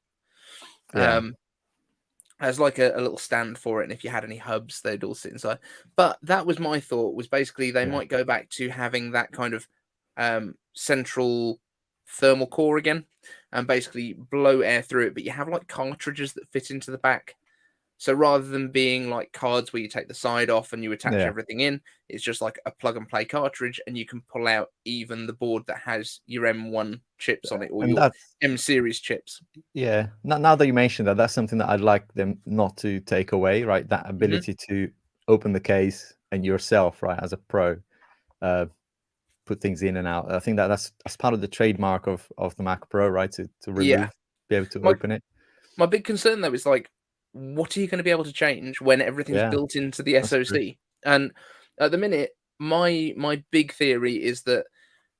As like a little stand for it, and if you had any hubs, they'd all sit inside. But that was my thought, was basically they might go back to having that kind of central thermal core again, and basically blow air through it, but you have like cartridges that fit into the back. So rather than being like cards where you take the side off and you attach everything in, it's just like a plug and play cartridge, and you can pull out even the board that has your M1 chips on it, or your M series chips. Yeah. Now that you mentioned that, that's something that I'd like them not to take away, right? That ability to open the case and yourself, right, as a pro, put things in and out. I think that's part of the trademark of the Mac Pro, right? To remove, be able to open it. My big concern though is like, what are you going to be able to change when everything's built into the SoC? True. And at the minute, my big theory is that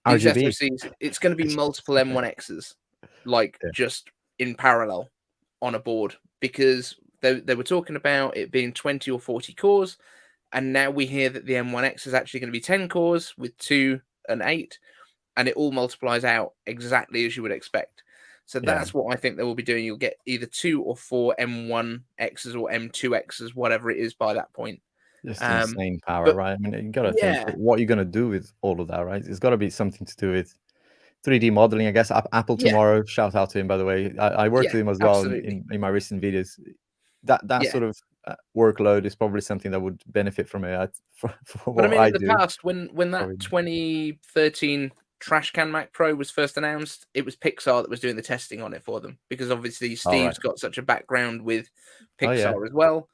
these SoCs, it's going to be multiple M1Xs, like just in parallel on a board, because they were talking about it being 20 or 40 cores, and now we hear that the M1X is actually going to be 10 cores with 2 and 8, and it all multiplies out exactly as you would expect. So that's what I think they will be doing. You'll get either 2 or 4 M1Xs or M2Xs, whatever it is by that point. Just insane power, but- right? I mean, you got to think what you're going to do with all of that, right? It's got to be something to do with 3D modeling, I guess. Apple tomorrow, shout out to him, by the way. I worked with him as well in my recent videos. That sort of workload is probably something that would benefit from it. But I mean, in the past, when that 2013 trash can Mac Pro was first announced, it was Pixar that was doing the testing on it for them, because obviously Steve's got such a background with Pixar as well.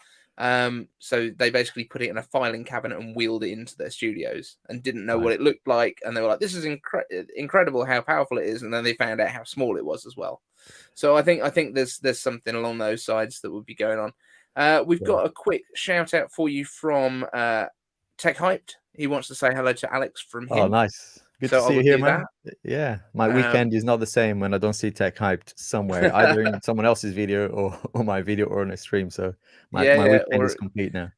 So they basically put it in a filing cabinet and wheeled it into their studios and didn't know what it looked like, and they were like, this is incredible how powerful it is, and then they found out how small it was as well. So I think there's something along those sides that would be going on. We've got a quick shout out for you from Tech Hyped. He wants to say hello to Alex from him. Oh, nice. Good to see you here, man. Yeah, my weekend is not the same when I don't see Tech Hyped somewhere, either in someone else's video or my video or on a stream. So my weekend is complete now.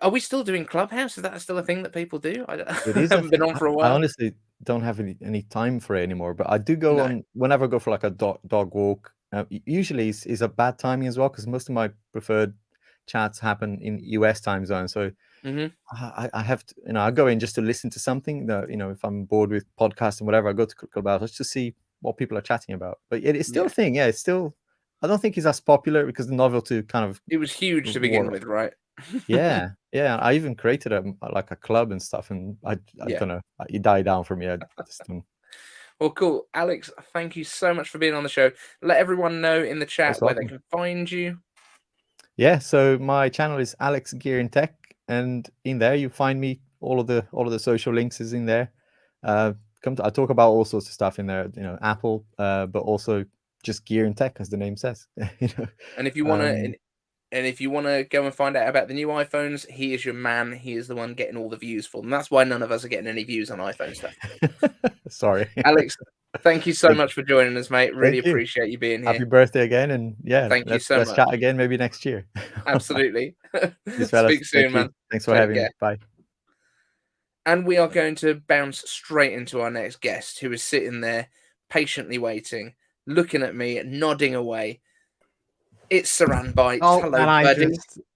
Are we still doing Clubhouse? Is that still a thing that people do? I It haven't been on for a while. I honestly don't have any time for it anymore, but I do go on whenever I go for like a dog walk. Usually it's a bad timing as well, because most of my preferred chats happen in US time zone. So I have to, I go in just to listen to something that, if I'm bored with podcasts and whatever, I go to Clubhouse just to see what people are chatting about. But it's still a thing. Yeah, it's still, I don't think it's as popular because the novelty kind of. It was huge to begin with, right? yeah. I even created a club and stuff, and I don't know. It died down for me. I just don't. Well, cool. Alex, thank you so much for being on the show. Let everyone know in the chat where they can find you. Yeah, so my channel is Alex Gear in Tech, and in there you find me. All of the social links is in there. I talk about all sorts of stuff in there, Apple, but also just gear and tech, as the name says. And if you want to, and if you want to go and find out about the new iPhones, he is your man. He is the one getting all the views for them. That's why none of us are getting any views on iPhone stuff. Sorry, Alex. Thank you so much for joining us, mate. Really appreciate you being here. Happy birthday again, and thank you so much. Let's chat again maybe next year. Absolutely. Speak soon, man. Thanks for having me. Bye. And we are going to bounce straight into our next guest, who is sitting there patiently waiting, looking at me, nodding away. It's Saran Bytes. Hello, buddy.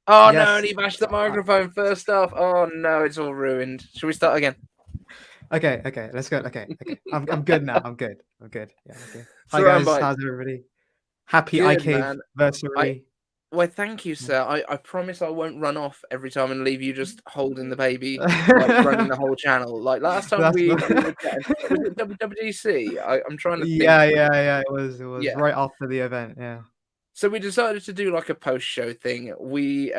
No, and he bashed the microphone first off. Oh no, it's all ruined. Shall we start again? Okay, let's go. Okay. I'm good now. I'm good. Yeah, okay. Hi Saran guys, Bytes. How's everybody? Happy Good, iCaveDave. Well, thank you, sir. I promise I won't run off every time and leave you just holding the baby, like running the whole channel. Like last time we were chatting, was it WWDC? I'm trying to think. Yeah. It was right after the event. Yeah. So we decided to do like a post-show thing. We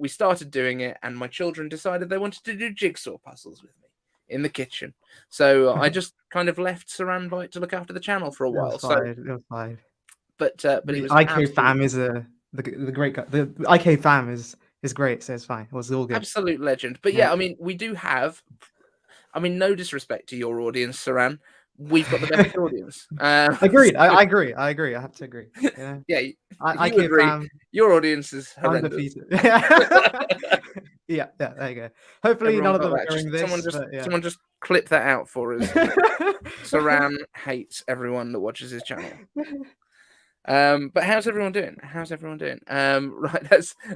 started doing it, and my children decided they wanted to do jigsaw puzzles with me in the kitchen. So I just kind of left Saran Byte to look after the channel for a while. It was fine. But it was iCave fam is the great guy. The iCave fam is great, so it's fine. It was all good. Absolute legend. But yeah, I mean, we do have. I mean, no disrespect to your audience, Saran. We've got the best audience. Agreed. I agree. I have to agree. Yeah. iCave fam. Your audience is horrendous. Yeah. There you go. Hopefully, none of them are hearing this. Someone just clip that out for us. Saran hates everyone that watches his channel. But how's everyone doing? Right,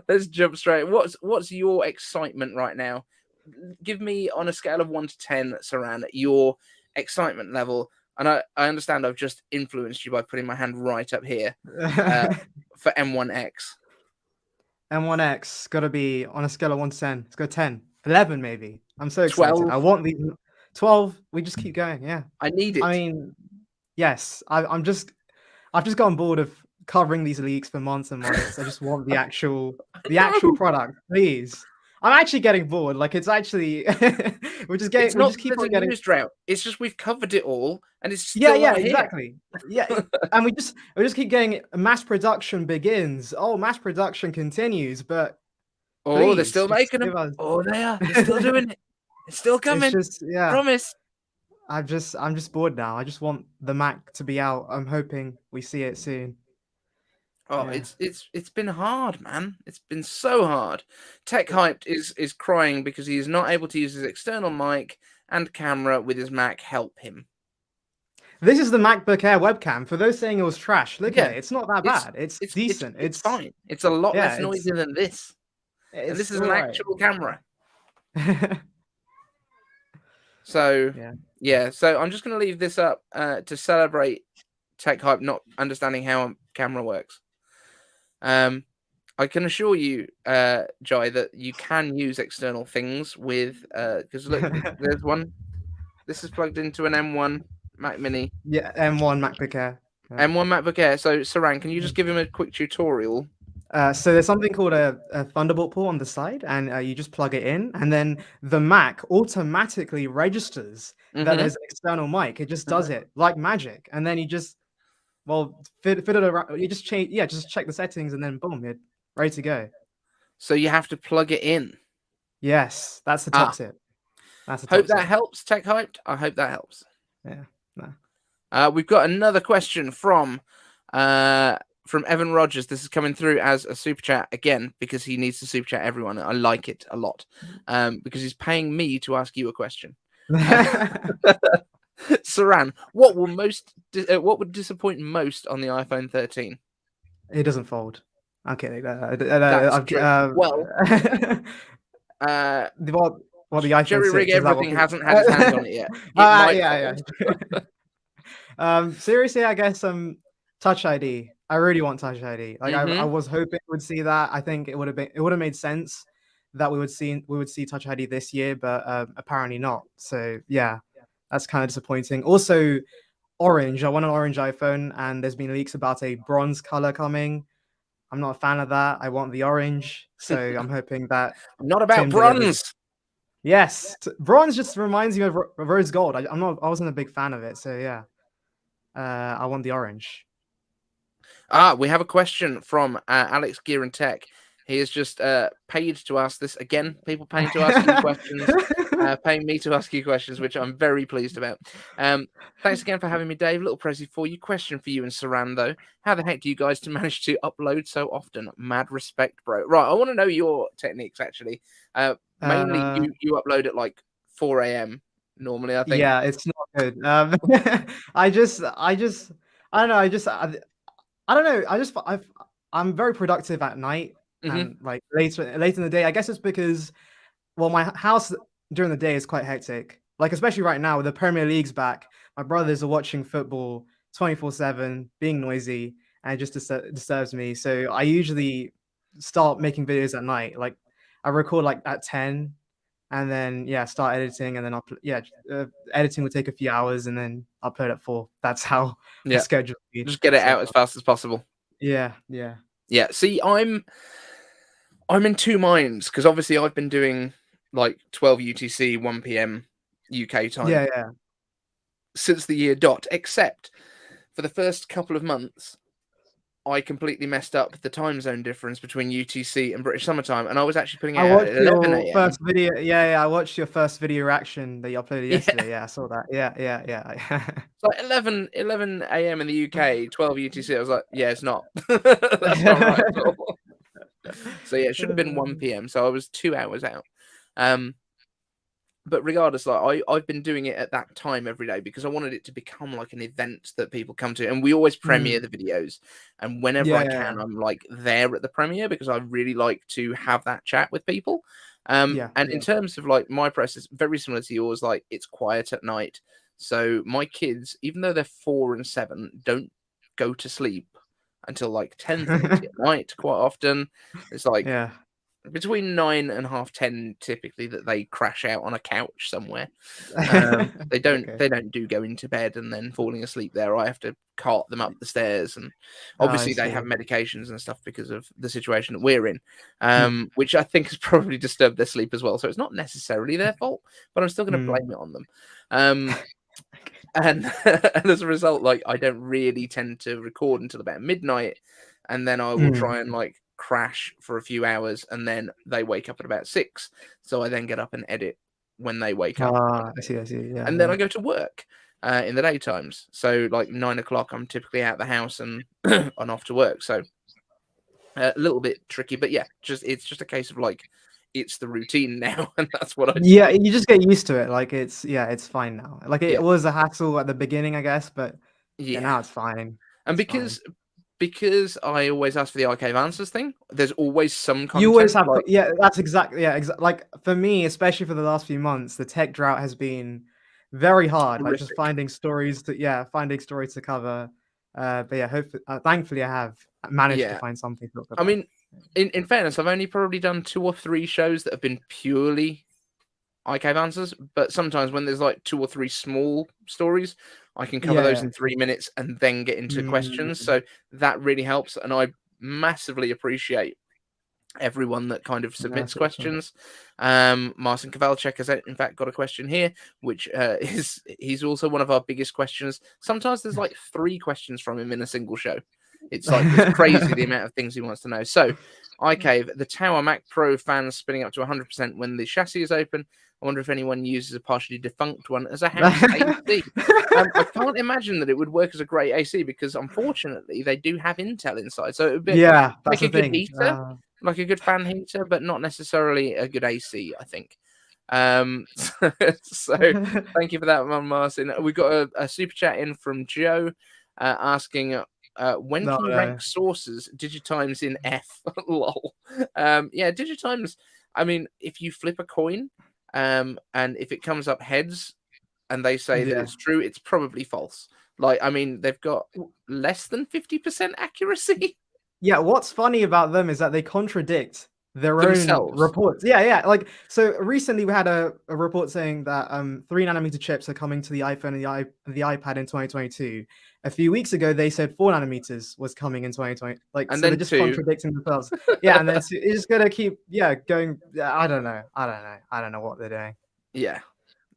let's jump straight. What's your excitement right now? Give me on a scale of 1 to 10, Saran, your excitement level. And I understand I've just influenced you by putting my hand right up here for M1X. M1X gotta be on a scale of 1 to 10. Let's go 10, 11 maybe. I'm so excited. 12. I want these 12. We just keep going. Yeah, I need it. I mean, yes. I've just gotten bored of covering these leaks for months and months. I just want the actual product, please. I'm actually getting bored. Like it's actually we're just keep on getting news drought. It's just we've covered it all, and it's still exactly. Yeah, and we just keep getting mass production begins. Oh, mass production continues, but please, they're still making them. Oh, they are. They're still doing it. It's still coming. It's just, promise. I'm just bored now. I just want the Mac to be out. I'm hoping we see it soon. Oh, it's been hard, man. It's been so hard. Tech Hyped is crying because he is not able to use his external mic and camera with his Mac. Help him. This is the MacBook Air webcam. For those saying it was trash, look at it. It's not that bad. It's decent. It's fine. It's a lot less noisy than this. And this is an actual camera. So so I'm just going to leave this up to celebrate Tech Hype not understanding how a camera works. I can assure you, Jai, that you can use external things with because look, there's one. This is plugged into an M1 Mac Mini. Yeah, M1 MacBook Air. Yeah. M1 MacBook Air. So Saran, can you just give him a quick tutorial? So there's something called a Thunderbolt port on the side, and you just plug it in, and then the Mac automatically registers that there's an external mic. It just does it like magic, and then you just fit it around. You just change, just check the settings, and then boom, you're ready to go. So you have to plug it in. Yes, that's the top tip. That's the hope that helps, Tech Hyped. I hope that helps. Yeah. We've got another question from Evan Rogers. This is coming through as a super chat again because he needs to super chat everyone. I like it a lot because he's paying me to ask you a question. Saran, what would disappoint most on the iPhone 13? It doesn't fold. I'm kidding. That's true. The iPhone Jerry 6, Rig Everything hasn't had his hands on it yet. Seriously, I guess Touch ID. I really want Touch ID. Like I was hoping would see that. I think it would have made sense that we would see Touch ID this year, but apparently not. So yeah, that's kind of disappointing. Also, orange. I want an orange iPhone, and there's been leaks about a bronze color coming. I'm not a fan of that. I want the orange. So I'm hoping that. I'm not about bronze. Yes, bronze just reminds me of rose gold. I wasn't a big fan of it. So yeah, I want the orange. We have a question from Alex Gear and Tech. He is just paid to ask this again. People paying to ask you questions, paying me to ask you questions, which I'm very pleased about. Thanks again for having me, Dave. Little prezi for you. Question for you and Saran, though. How the heck do you guys manage to upload so often? Mad respect, bro. Right, I want to know your techniques, actually. Mainly, you upload at like 4 a.m. normally, I think. Yeah, it's not good. I don't know. I'm very productive at night and like later in the day. I guess it's because, my house during the day is quite hectic. Like especially right now with the Premier League's back, my brothers are watching football 24/7, being noisy, and it just disturbs me. So I usually start making videos at night. Like I record like at 10, and then start editing, and then editing will take a few hours, and then upload at 4. That's how the schedule. Just get it out as fast as possible. Yeah. See, I'm in two minds because obviously I've been doing like 12 UTC, 1 p.m. UK time. Yeah. Since the year dot, except for the first couple of months, I completely messed up the time zone difference between UTC and British summertime, and I was actually putting it out at 11 a.m. First video, I watched your first video reaction that you uploaded yesterday. Yeah, I saw that. Yeah. It's like 11 a.m. in the UK, 12 UTC. I was like, yeah, it's not. That's not right at all. So yeah, it should have been 1 p.m. So I was 2 hours out. But regardless, like I've been doing it at that time every day because I wanted it to become like an event that people come to, and we always premiere the videos. And whenever I can, I'm like there at the premiere because I really like to have that chat with people. In terms of like my process, very similar to yours. Like it's quiet at night, so my kids, even though they're 4 and 7, don't go to sleep until like 10:30 at night. Quite often, it's like between 9 and 10:30 typically that they crash out on a couch somewhere. They don't do go into bed and then falling asleep there. I have to cart them up the stairs, and obviously they have medications and stuff because of the situation that we're in, which I think has probably disturbed their sleep as well. So it's not necessarily their fault, but I'm still going to blame it on them. And as a result, like I don't really tend to record until about midnight, and then I will try and like crash for a few hours, and then they wake up at about 6. So I then get up and edit when they wake up. I see. Yeah, and then I go to work in the daytimes. So like 9 o'clock, I'm typically out the house and on off to work. So A little bit tricky, but yeah, it's just a case of like it's the routine now, and that's what I do. Yeah, you just get used to it. Like it's fine now. Like it Yeah. was a hassle at the beginning, I guess, but Yeah, now it's fine. and It's because I always ask for the iCave answers thing, there's always some content. you always have, like, that's exactly, like for me, especially for the last few months, the tech drought has been very hard. Like just horrific. finding stories to cover. But yeah, hopefully, thankfully, I have managed to find something to talk about. I mean, in fairness, I've only probably done 2 or 3 shows that have been purely iCave answers, but sometimes when there's like 2 or 3 small stories, I can cover those in 3 minutes and then get into questions. So that really helps, and I massively appreciate everyone that kind of submits questions. Marcin Kowalczyk has in fact got a question here, which he's also one of our biggest questions. Sometimes there's like 3 questions from him in a single show. It's like it's crazy the amount of things he wants to know. So, iCave, the Tower Mac Pro fans spinning up to 100% when the chassis is open. I wonder if anyone uses a partially defunct one as a house AC. I can't imagine that it would work as a great AC because, unfortunately, they do have Intel inside. So it would be like a good heater, like a good fan heater, but not necessarily a good AC, I think. So thank you for that one, Marcin. We got a super chat in from Joe asking... when can you rank sources digitimes in F? Lol. Yeah, digitimes. I mean, if you flip a coin, and if it comes up heads, and they say that it's true, it's probably false. Like, I mean, they've got less than 50% accuracy. Yeah, what's funny about them is that they contradict their themselves. Own reports. Yeah. Like, so recently we had a report saying that 3nm chips are coming to the iPhone and the iPad in 2022. A few weeks ago, they said 4nm was coming in 2020. Like, and so they're just contradicting themselves. Yeah, and then it's just gonna keep going. I don't know what they're doing. Yeah,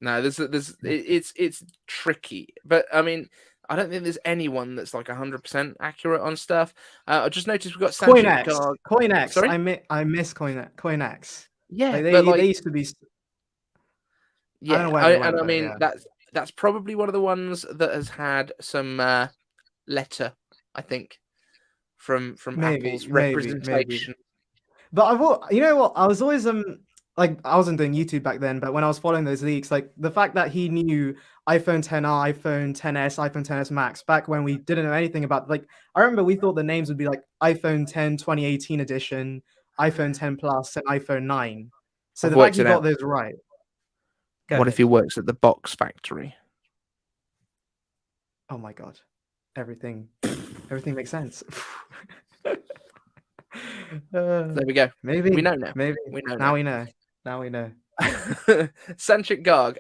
no, it's tricky, but I mean, I don't think there's anyone that's like 100% accurate on stuff. I just noticed we've got CoinX. Sorry? I miss CoinX. Yeah, like they used to be. Yeah, I mean that's probably one of the ones that has had some letter, I think, from Apple's representation. But you know what? I was always like, I wasn't doing YouTube back then, but when I was following those leaks, like the fact that he knew iPhone XR, iPhone XS, iPhone XS Max back when we didn't know anything about, like, I remember we thought the names would be like iPhone 10 2018 edition, iPhone 10 Plus, and iPhone 9. So the fact you got those right. What if he works at the box factory? Oh my god, everything makes sense. There we go. Maybe we know now. Maybe we know now. Now we know. Sanchit Garg,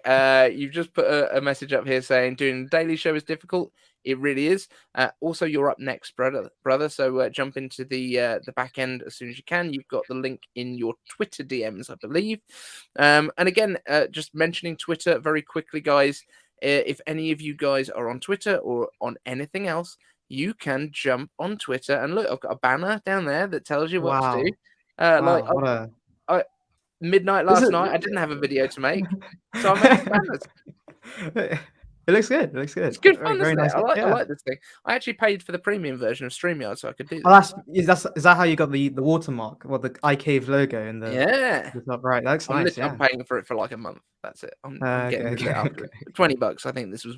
you've just put a message up here saying doing the daily show is difficult. It really is. Also, you're up next, brother. So jump into the back end as soon as you can. You've got the link in your Twitter DMs, I believe. And again, just mentioning Twitter very quickly, guys. If any of you guys are on Twitter or on anything else, you can jump on Twitter and look. I've got a banner down there that tells you what to do. Midnight last night, I didn't have a video to make, so I made banners. It looks good. It's good fun, isn't it? I like this thing. I actually paid for the premium version of StreamYard so I could do this. Is that how you got the watermark or the iCave logo in the the top right? That's nice. I'm paying for it for like a month. That's it. I'm getting it after $20. I think this was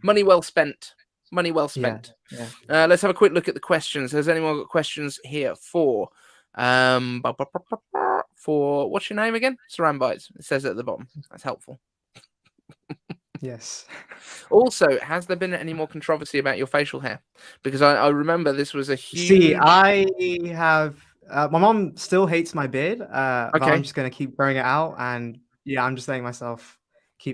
money well spent. Money well spent. Yeah. Let's have a quick look at the questions. Has anyone got questions here for what's your name again? Saran Bytes. It says it at the bottom. That's helpful. Yes. Also, has there been any more controversy about your facial hair? Because I remember this was a huge... See, I have... my mom still hates my beard. But I'm just going to keep growing it out. And yeah, I'm just saying myself...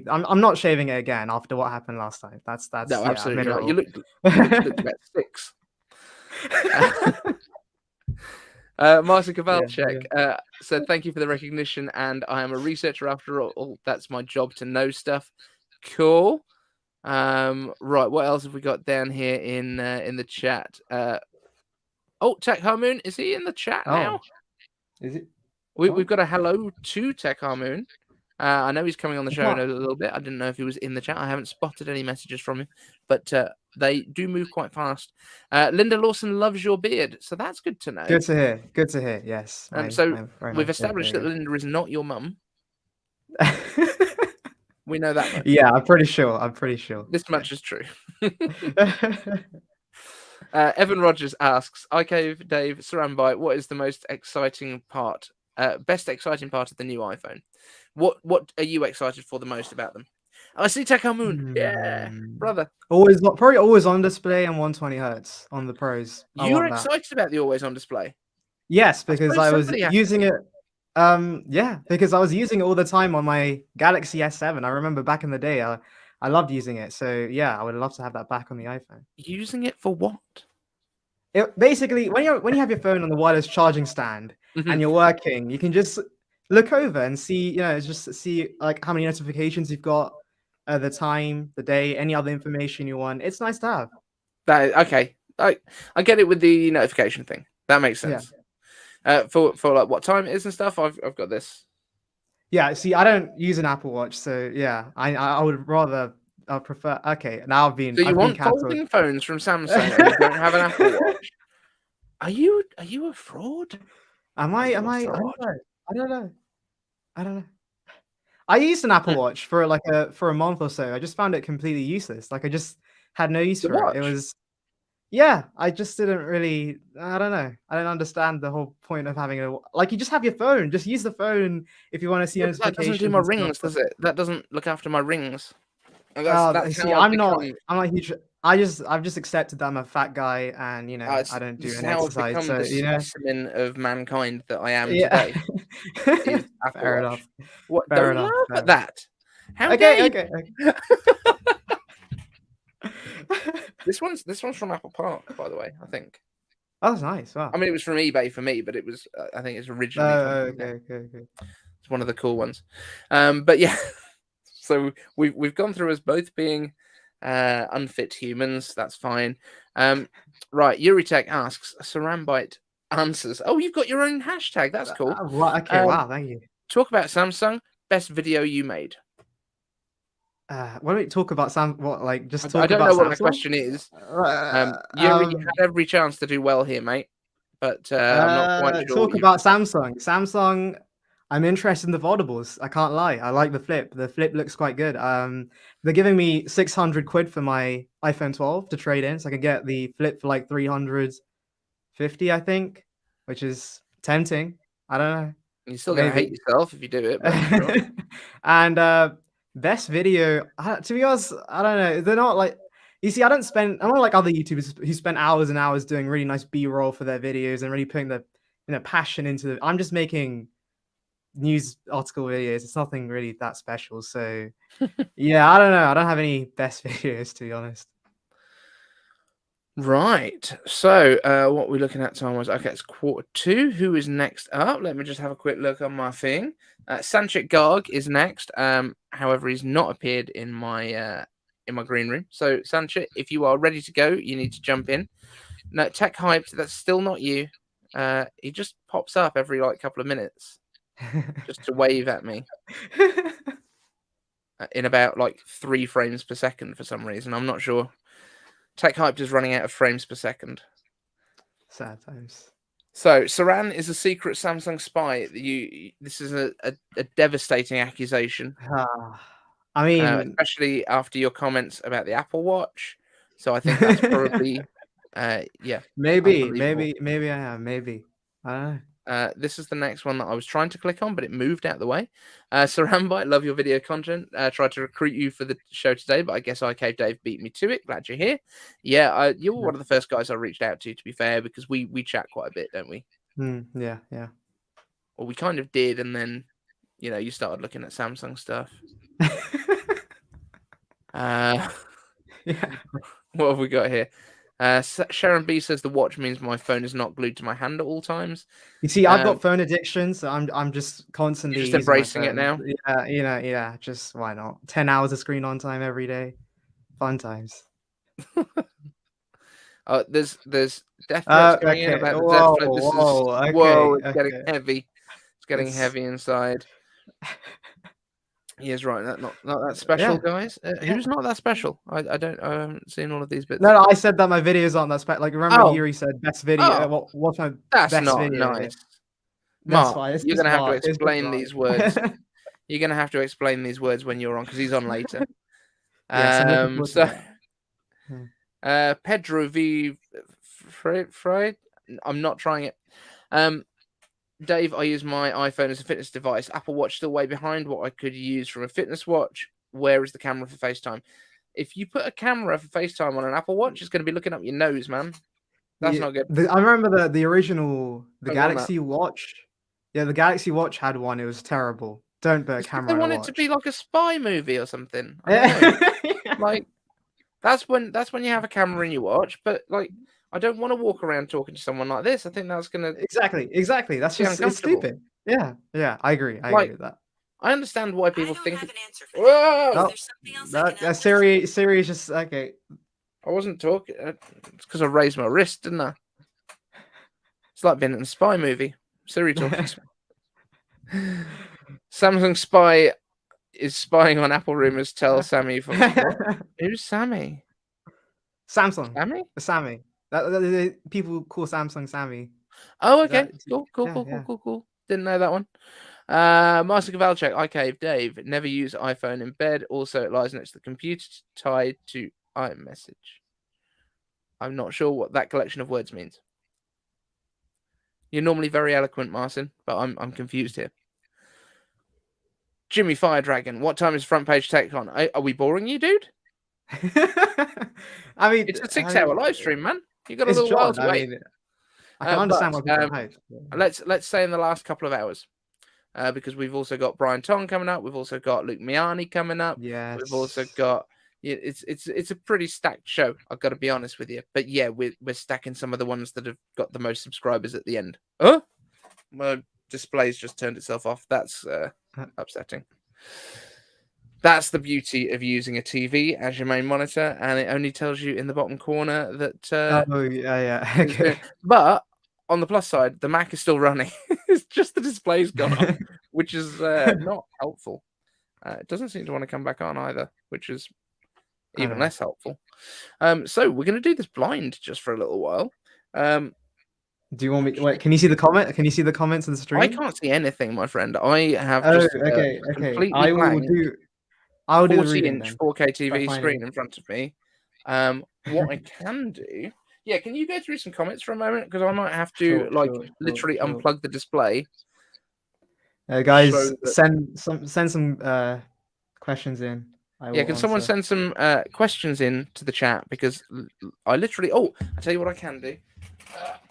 I'm not shaving it again after what happened last time. That's no, absolutely right. You look about 6. Marcin Kowalczyk said, thank you for the recognition, and I am a researcher after all. That's my job to know stuff. Cool. Right, what else have we got down here in the chat? Tech Harmoon, is he in the chat now? Is it? We've got a hello to Tech Harmoon. I know he's coming on the show in a little bit. I didn't know if he was in the chat. I haven't spotted any messages from him, but they do move quite fast. Linda Lawson loves your beard, so that's good to know. Good to hear. Good to hear. Yes. We've established that Linda is not your mum. We know that much. Yeah, I'm pretty sure. This much is true. Evan Rogers asks, iCaveDave, Saran Byte, what is the most exciting part, best exciting part of the new iPhone? What are you excited for the most about them? I see Tekka Moon. Yeah, brother. Probably always on display and 120 hertz on the Pros. You're excited about the always on display? Yes, because I was using it. Yeah, because I was using it all the time on my Galaxy S7. I remember back in the day, I loved using it. So yeah, I would love to have that back on the iPhone. Using it for what? Basically, when you have your phone on the wireless charging stand and you're working, you can just look over and see, just see like how many notifications you've got, the time, the day, any other information you want. It's nice to have. Okay, I get it with the notification thing. That makes sense. Yeah. For like what time it is and stuff, I've got this. Yeah, see, I don't use an Apple Watch, so yeah, I would rather. I prefer. Okay, now I've been. So you want folding phones from Samsung and you don't have an Apple Watch? Are you a fraud? Am I? I don't know. I used an Apple Watch for a month or so. I just found it completely useless. Like I just had no use for it. It was. Yeah, I just didn't really. I don't know. I don't understand the whole point of having you just have your phone. Just use the phone if you want to see notifications. That doesn't do my rings, does it? That doesn't look after my rings. See, I'm not huge. I've just accepted that I'm a fat guy, and I don't do any exercise. So specimen of mankind that I am today. Fair enough. What? Don't laugh at that. How okay. This one's from Apple Park, by the way. I think. Oh, that's nice. Wow. I mean, it was from eBay for me, but it was. I think it's originally. Okay. It's one of the cool ones. But yeah. So we've gone through as both being unfit humans. That's fine. Right. Yuri Tech asks, Saran Byte answers. Oh, you've got your own hashtag. That's cool. Okay. Wow. Thank you. Talk about Samsung. Best video you made. Why don't we talk about just talk about I don't know what Samsung? my question is. Yuri, you had every chance to do well here, mate. But I'm not quite sure. Talk about Samsung. Samsung. I'm interested in the foldables. I can't lie. I like the flip. The flip looks quite good. They're giving me 600 quid for my iPhone 12 to trade in, so I can get the flip for like 350, I think, which is tempting. I don't know. You're still gonna hate yourself if you do it. But sure. And best video. To be honest, I don't know. They're not like. You see, I'm not like other YouTubers who spend hours and hours doing really nice B-roll for their videos and really putting the passion into it. I'm just making news article videos. It's nothing really that special. So yeah, I don't know. I don't have any best videos, to be honest. Right. So what we're looking at time was it's 1:45. Who is next up? Let me just have a quick look on my thing. Sanchit Garg is next. However, he's not appeared in my green room. So Sanchit, if you are ready to go, you need to jump in. No, Tech Hyped, that's still not you. He just pops up every couple of minutes. Just to wave at me in about 3 frames per second for some reason. I'm not sure. Tech Hyped is running out of frames per second. Sad times. So Saran is a secret Samsung spy. This is a devastating accusation. I mean, especially after your comments about the Apple Watch. So I think that's probably Maybe I am. Maybe. I don't know. This is the next one that I was trying to click on, but it moved out of the way. Saran Byte, love your video content. Tried to recruit you for the show today, but I guess iCaveDave beat me to it. Glad you're here. Yeah, you were one of the first guys I reached out to be fair, because we chat quite a bit, don't we? Yeah. Well, we kind of did, and then, you started looking at Samsung stuff. Yeah. What have we got here? Sharon B says the watch means my phone is not glued to my hand at all times. You see, I've got phone addiction, so I'm just constantly just embracing it now. Yeah, just why not? 10 hours of screen on time every day. Fun times. There's death threats coming in about the death flip. It's getting heavy. It's getting heavy inside. He is right. Not that special, guys. Who's not that special? I haven't seen all of these bits. No, I said that my videos aren't that special. Like, remember Yuri said best video. What's my That's best not video? nice. That's Mark, fine. you're gonna have to explain these words. You're gonna have to explain these words when you're on, because he's on later. Pedro V. Fried. I'm not trying it. Dave, I use my iPhone as a fitness device. Apple Watch still way behind what I could use from a fitness watch. Where is the camera for FaceTime? If you put a camera for FaceTime on an Apple Watch, it's going to be looking up your nose, man. That's not good. I remember the original, the Galaxy Watch. Yeah, the Galaxy Watch had one. It was terrible. Don't put a camera on a watch. They want it to be like a spy movie or something. Like, that's when you have a camera in your watch. But like, I don't want to walk around talking to someone like this. I think that's gonna exactly. That's just it's stupid. Yeah, I agree. I agree with that. I understand why people think. Whoa! Siri is just okay. I wasn't talking. It's because I raised my wrist, didn't I? It's like being in a spy movie. Siri talking. Samsung spy is spying on Apple rumors. Tell Sammy. Who's Sammy? Samsung. Sammy? Sammy. People call Samsung Sammy. Oh, okay. Cool. Didn't know that one. Master Kavalchek, iCaveDave. Never use iPhone in bed. Also, it lies next to the computer tied to iMessage. I'm not sure what that collection of words means. You're normally very eloquent, Martin, but I'm confused here. Jimmy Fire Dragon, what time is Front Page Tech on? Are we boring you, dude? I mean, it's a 6-hour live stream, man. You got a little while to wait. I can understand why people hype. Let's say in the last couple of hours, because we've also got Brian Tong coming up. We've also got Luke Miani coming up. Yes. We've also got. It's a pretty stacked show. I've got to be honest with you. But yeah, we're stacking some of the ones that have got the most subscribers at the end. Oh, my display's just turned itself off. That's upsetting. That's the beauty of using a TV as your main monitor, and it only tells you in the bottom corner that. Okay. But on the plus side, the Mac is still running. It's just the display's gone off, which is not helpful. It doesn't seem to want to come back on either, which is even less helpful. So we're going to do this blind just for a little while. Do you want me? Wait, can you see the comment? Can you see the comments in the stream? I can't see anything, my friend. I have just completely I will do 40-inch 4K TV screen in front of me. What I can do, can you go through some comments for a moment, because I might have to literally unplug the display. Guys, send some questions in. Can someone send some questions in to the chat, because I literally. Oh, I tell you what I can do.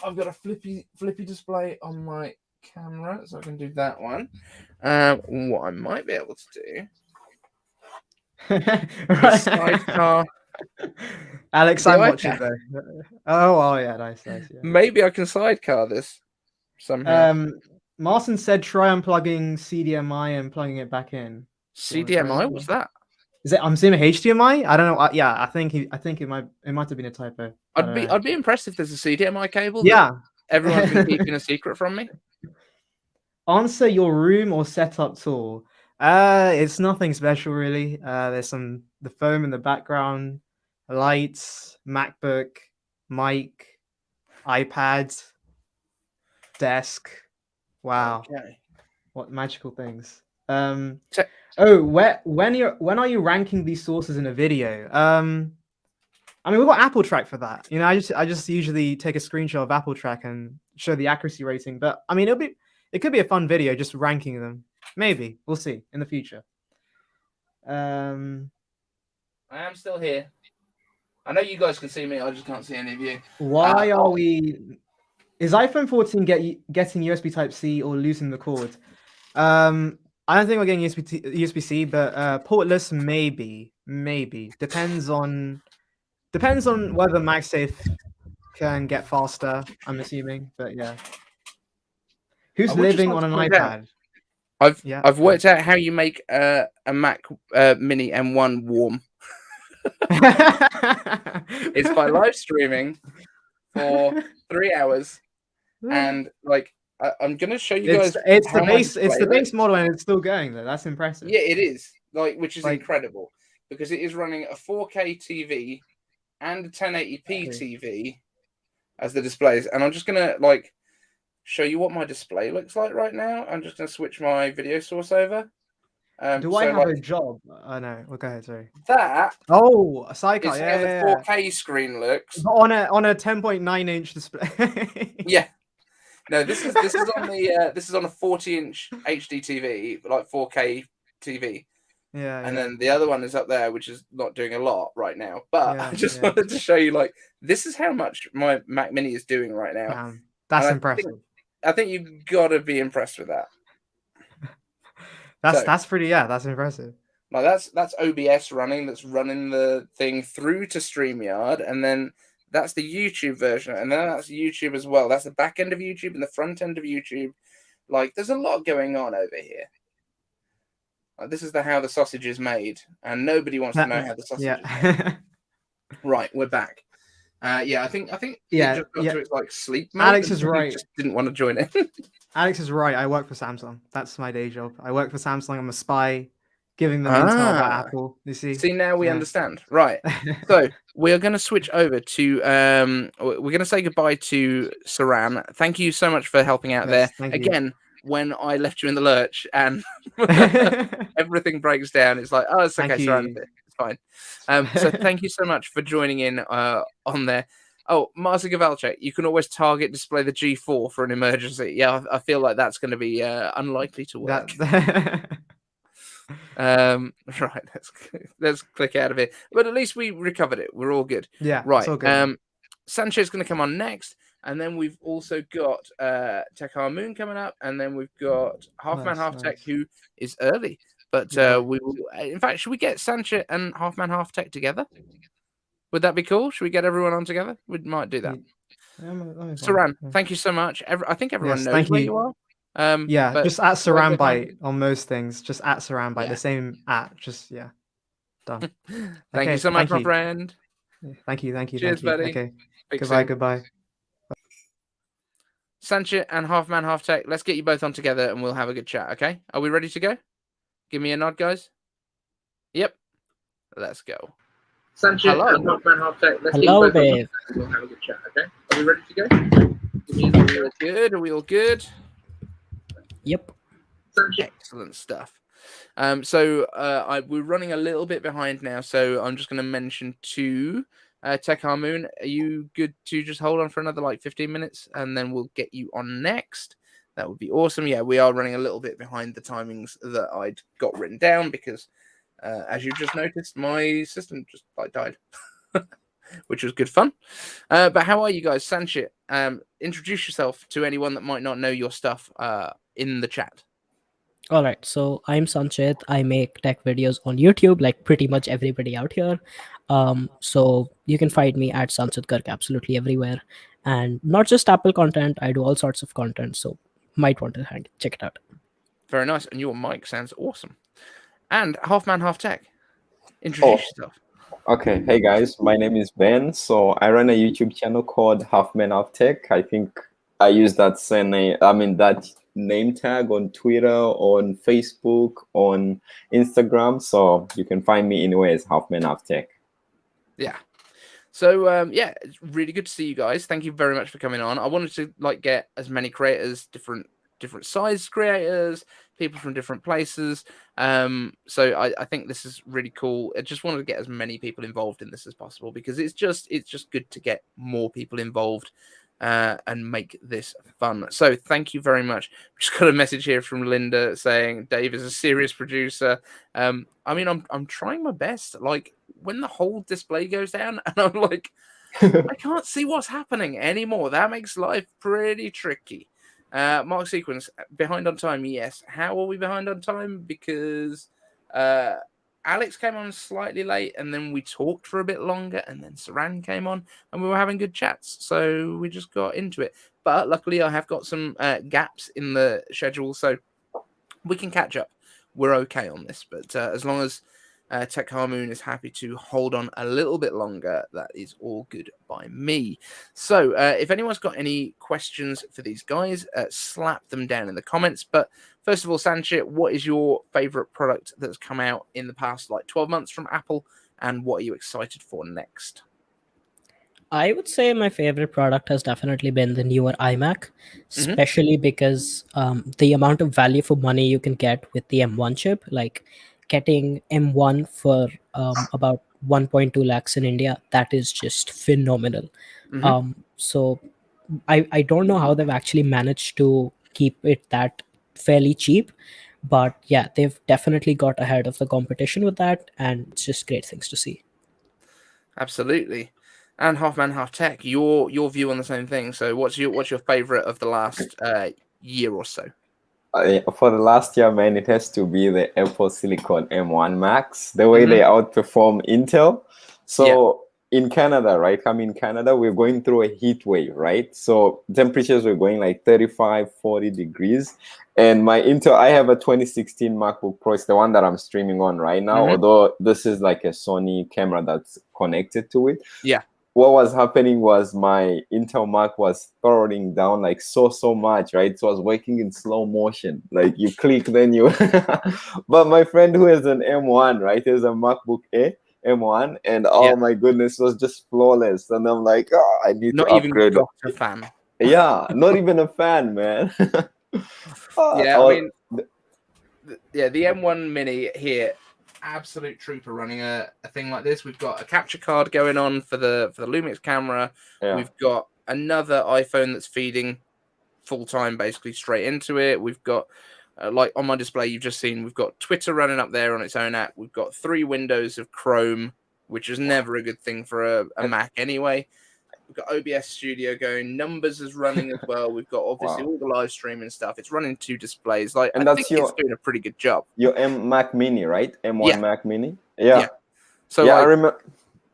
I've got a flippy display on my camera, so I can do that one. What I might be able to do. Sidecar. Alex, I'm watching though. Oh yeah, nice. Yeah. Maybe I can sidecar this somehow. Martin said try unplugging CDMI and plugging it back in. CDMI? What's that? Is it? I'm seeing a HDMI. I don't know. I think it might have been a typo. I'd be impressed if there's a CDMI cable. Yeah, everyone's been keeping a secret from me. Answer your room or setup tour. It's nothing special really. There's the foam in the background, lights, MacBook, mic, iPad, desk. Wow. Okay. What magical things. When are you ranking these sources in a video? I mean, we've got Apple Track for that. You know, I just usually take a screenshot of Apple Track and show the accuracy rating. But I mean, it could be a fun video just ranking them. Maybe we'll see in the future. I am still here. I know you guys can see me. I just can't see any of you. Why are we? Is iPhone 14 getting USB Type-C or losing the cord? I don't think we're getting USB-C, but portless maybe. Depends on whether MagSafe can get faster. I'm assuming, but yeah. Who's living on an iPad? I've worked out how you make a Mac Mini M1 warm. It's by live streaming for 3 hours, and I'm gonna show you guys. It's the base model, and it's still going though. That's impressive. Yeah, it is. which is incredible because it is running a 4K TV and a 1080p TV as the displays. And I'm just gonna show you what my display looks like right now. I'm just gonna switch my video source over. Do I have a job? Oh no. Well, go ahead. Sorry. That. Oh, a sidecar. Is Yeah, how the 4K screen looks on a 10.9-inch display. Yeah. No, this is on the this is on a 40-inch HD TV, like 4K TV. Yeah. And then the other one is up there, which is not doing a lot right now. But I just wanted to show you, this is how much my Mac Mini is doing right now. Damn, that's impressive. I think you've got to be impressed with that. That's pretty. Yeah, that's impressive. Like that's OBS running. That's running the thing through to StreamYard, and then that's the YouTube version, and then that's YouTube as well. That's the back end of YouTube and the front end of YouTube. Like, there's a lot going on over here. This is how the sausage is made, and nobody wants to know how the sausage is made. Right, we're back. I think it just got to its sleep mode. Alex is right. Just didn't want to join it. Alex is right. I work for Samsung. That's my day job. I work for Samsung. I'm a spy, giving them intel about Apple. You see? See, now we understand. Right. So we are going to switch over to. We're going to say goodbye to Saran. Thank you so much for helping out there. Again, when I left you in the lurch and everything breaks down, it's like, oh, it's okay, Saran. It's fine. So thank you so much for joining in on there. Oh, Marcin Kowalczyk, you can always target display the G4 for an emergency. Yeah, I feel like that's going to be unlikely to work. Right, let's click out of it. But at least we recovered it. We're all good. Yeah, right. It's all good. Sanchez going to come on next, and then we've also got Tech Moon coming up, and then we've got Half Man Half Tech, who is early. But we will. In fact, should we get Sanchez and Half Man Half Tech together? Would that be cool? Should we get everyone on together? We might do that. Saran, thank you so much. I think everyone knows where you are. Just at Saran Byte on most things. Just at Saran Byte, the same at. Just done. Thank you so much, my friend. Thank you. Cheers, buddy. Okay. Goodbye. Goodbye. Sanchez and Half Man Half Tech. Let's get you both on together, and we'll have a good chat. Okay? Are we ready to go? Give me a nod, guys. Yep. Let's go. Sanchez and Half Man Half Tech. Let's Hello, Dave. We'll have a good chat. Okay? Are we ready to go? Are we all good? Are we all good? Yep. Excellent stuff. We're running a little bit behind now, so I'm just going to mention to Tech Moon. Are you good to just hold on for another 15 minutes, and then we'll get you on next? That would be awesome. Yeah, we are running a little bit behind the timings that I'd got written down because, as you just noticed, my system just died, which was good fun. But how are you guys? Sanchez, introduce yourself to anyone that might not know your stuff in the chat. All right, so I'm Sanchit. I make tech videos on YouTube, like pretty much everybody out here. So you can find me at Sanchit Garg absolutely everywhere, and not just Apple content. I do all sorts of content, so might want to check it out. Very nice, and your mic sounds awesome. And Half Man Half Tech, introduce yourself. Okay, hey guys, my name is Ben. So I run a YouTube channel called Half Man Half Tech. I think I use that that name tag on Twitter, on Facebook, on Instagram. So you can find me anywhere as Half Man Half Tech. Yeah. So it's really good to see you guys. Thank you very much for coming on. I wanted to get as many creators, different size creators, people from different places. So I think this is really cool. I just wanted to get as many people involved in this as possible because it's just good to get more people involved and make this fun. So thank you very much. Just got a message here from Linda saying Dave is a serious producer. I'm trying my best. When the whole display goes down and I'm I can't see what's happening anymore. That makes life pretty tricky. Mark Sequence, behind on time, yes. How are we behind on time? Because Alex came on slightly late, and then we talked for a bit longer, and then Saran came on, and we were having good chats, so we just got into it. But luckily, I have got some gaps in the schedule, so we can catch up. We're okay on this, but as long as Tech Harmoon is happy to hold on a little bit longer. That is all good by me. So if anyone's got any questions for these guys, slap them down in the comments. But first of all, Sanchit, what is your favorite product that's come out in the past 12 months from Apple, and what are you excited for next? I would say my favorite product has definitely been the newer iMac, especially because the amount of value for money you can get with the M1 chip, like getting M1 for about 1.2 lakhs in India, that is just phenomenal. So I don't know how they've actually managed to keep it that fairly cheap, but yeah, they've definitely got ahead of the competition with that, and it's just great things to see. Absolutely. And Half Man, Half Tech, your view on the same thing. So what's your favorite of the last year or so? For the last year, man, it has to be the Apple Silicon M1 Max. The way they outperform Intel. So in Canada, right? I'm in Canada, we're going through a heat wave, right? So temperatures were going like 35, 40 degrees. And my Intel, I have a 2016 MacBook Pro. It's the one that I'm streaming on right now, although this is like a Sony camera that's connected to it. Yeah. What was happening was my Intel Mac was throttling down like so much, right? So I was working in slow motion. Like you click, then you... But my friend who has an M1, right? He has a MacBook Air M1, and oh my goodness, it was just flawless. And I'm like, oh, I need to upgrade. Not even a fan. Yeah, not even a fan, man. Yeah, I mean, the M1 Mini here, absolute trooper running a thing like this. We've got a capture card going on for the Lumix camera. We've got another iPhone that's feeding full time basically straight into it. We've got like on my display you've just seen, we've got Twitter running up there on its own app. We've got 3 windows of Chrome, which is never a good thing for a Mac anyway. We've got OBS Studio going. Numbers is running as well. We've got obviously all the live streaming stuff. It's running 2 displays. Like, and I think it's doing a pretty good job. Your Mac Mini, right? M1 Mac Mini. Yeah. So I remember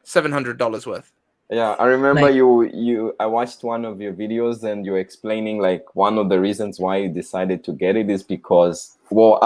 $700 worth. Yeah, I remember I watched one of your videos and you were explaining like one of the reasons why you decided to get it is because, well,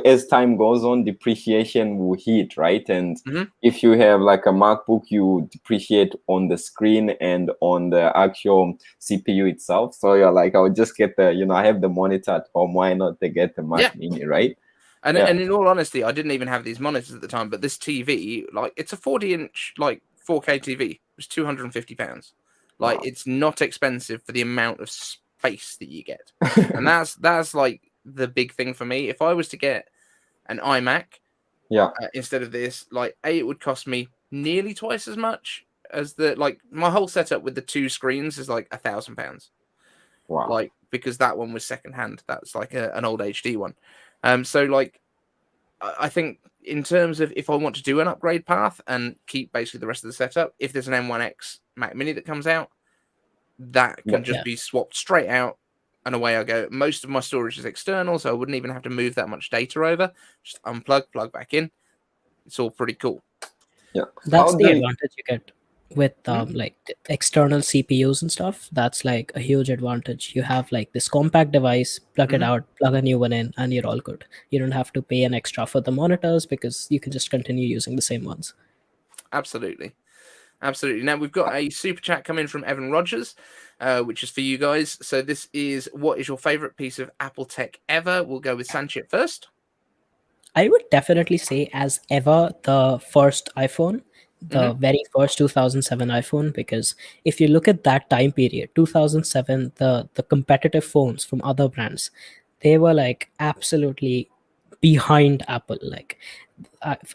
as time goes on, depreciation will hit, right? And if you have like a MacBook, you depreciate on the screen and on the actual CPU itself. So you're like, I would just get I have the monitor at home. Why not to get the Mac Mini, right? And in all honesty, I didn't even have these monitors at the time, but this TV, like, it's a 40-inch, like, 4K TV. It was £250. Like, it's not expensive for the amount of space that you get. And that's like the big thing for me. If I was to get an iMac instead of this, like, it would cost me nearly twice as much as my whole setup with the 2 screens is like £1,000. Wow. Like, because that one was secondhand. That's like an old HD one. So like, I think in terms of if I want to do an upgrade path and keep basically the rest of the setup, if there's an M1X Mac Mini that comes out, that can just be swapped straight out and away I go. Most of my storage is external, so I wouldn't even have to move that much data over. Just unplug, plug back in. It's all pretty cool. Yeah, that's the advantage you get with like external CPUs and stuff. That's like a huge advantage. You have like this compact device, plug it out, plug a new one in, and you're all good. You don't have to pay an extra for the monitors because you can just continue using the same ones. Absolutely. Now we've got a super chat coming from Evan Rogers, which is for you guys. So this is, what is your favorite piece of Apple tech ever? We'll go with Sanchit first. I would definitely say, as ever, the first iPhone. The very first 2007 iPhone, because if you look at that time period, 2007, the competitive phones from other brands, they were like absolutely behind Apple. Like,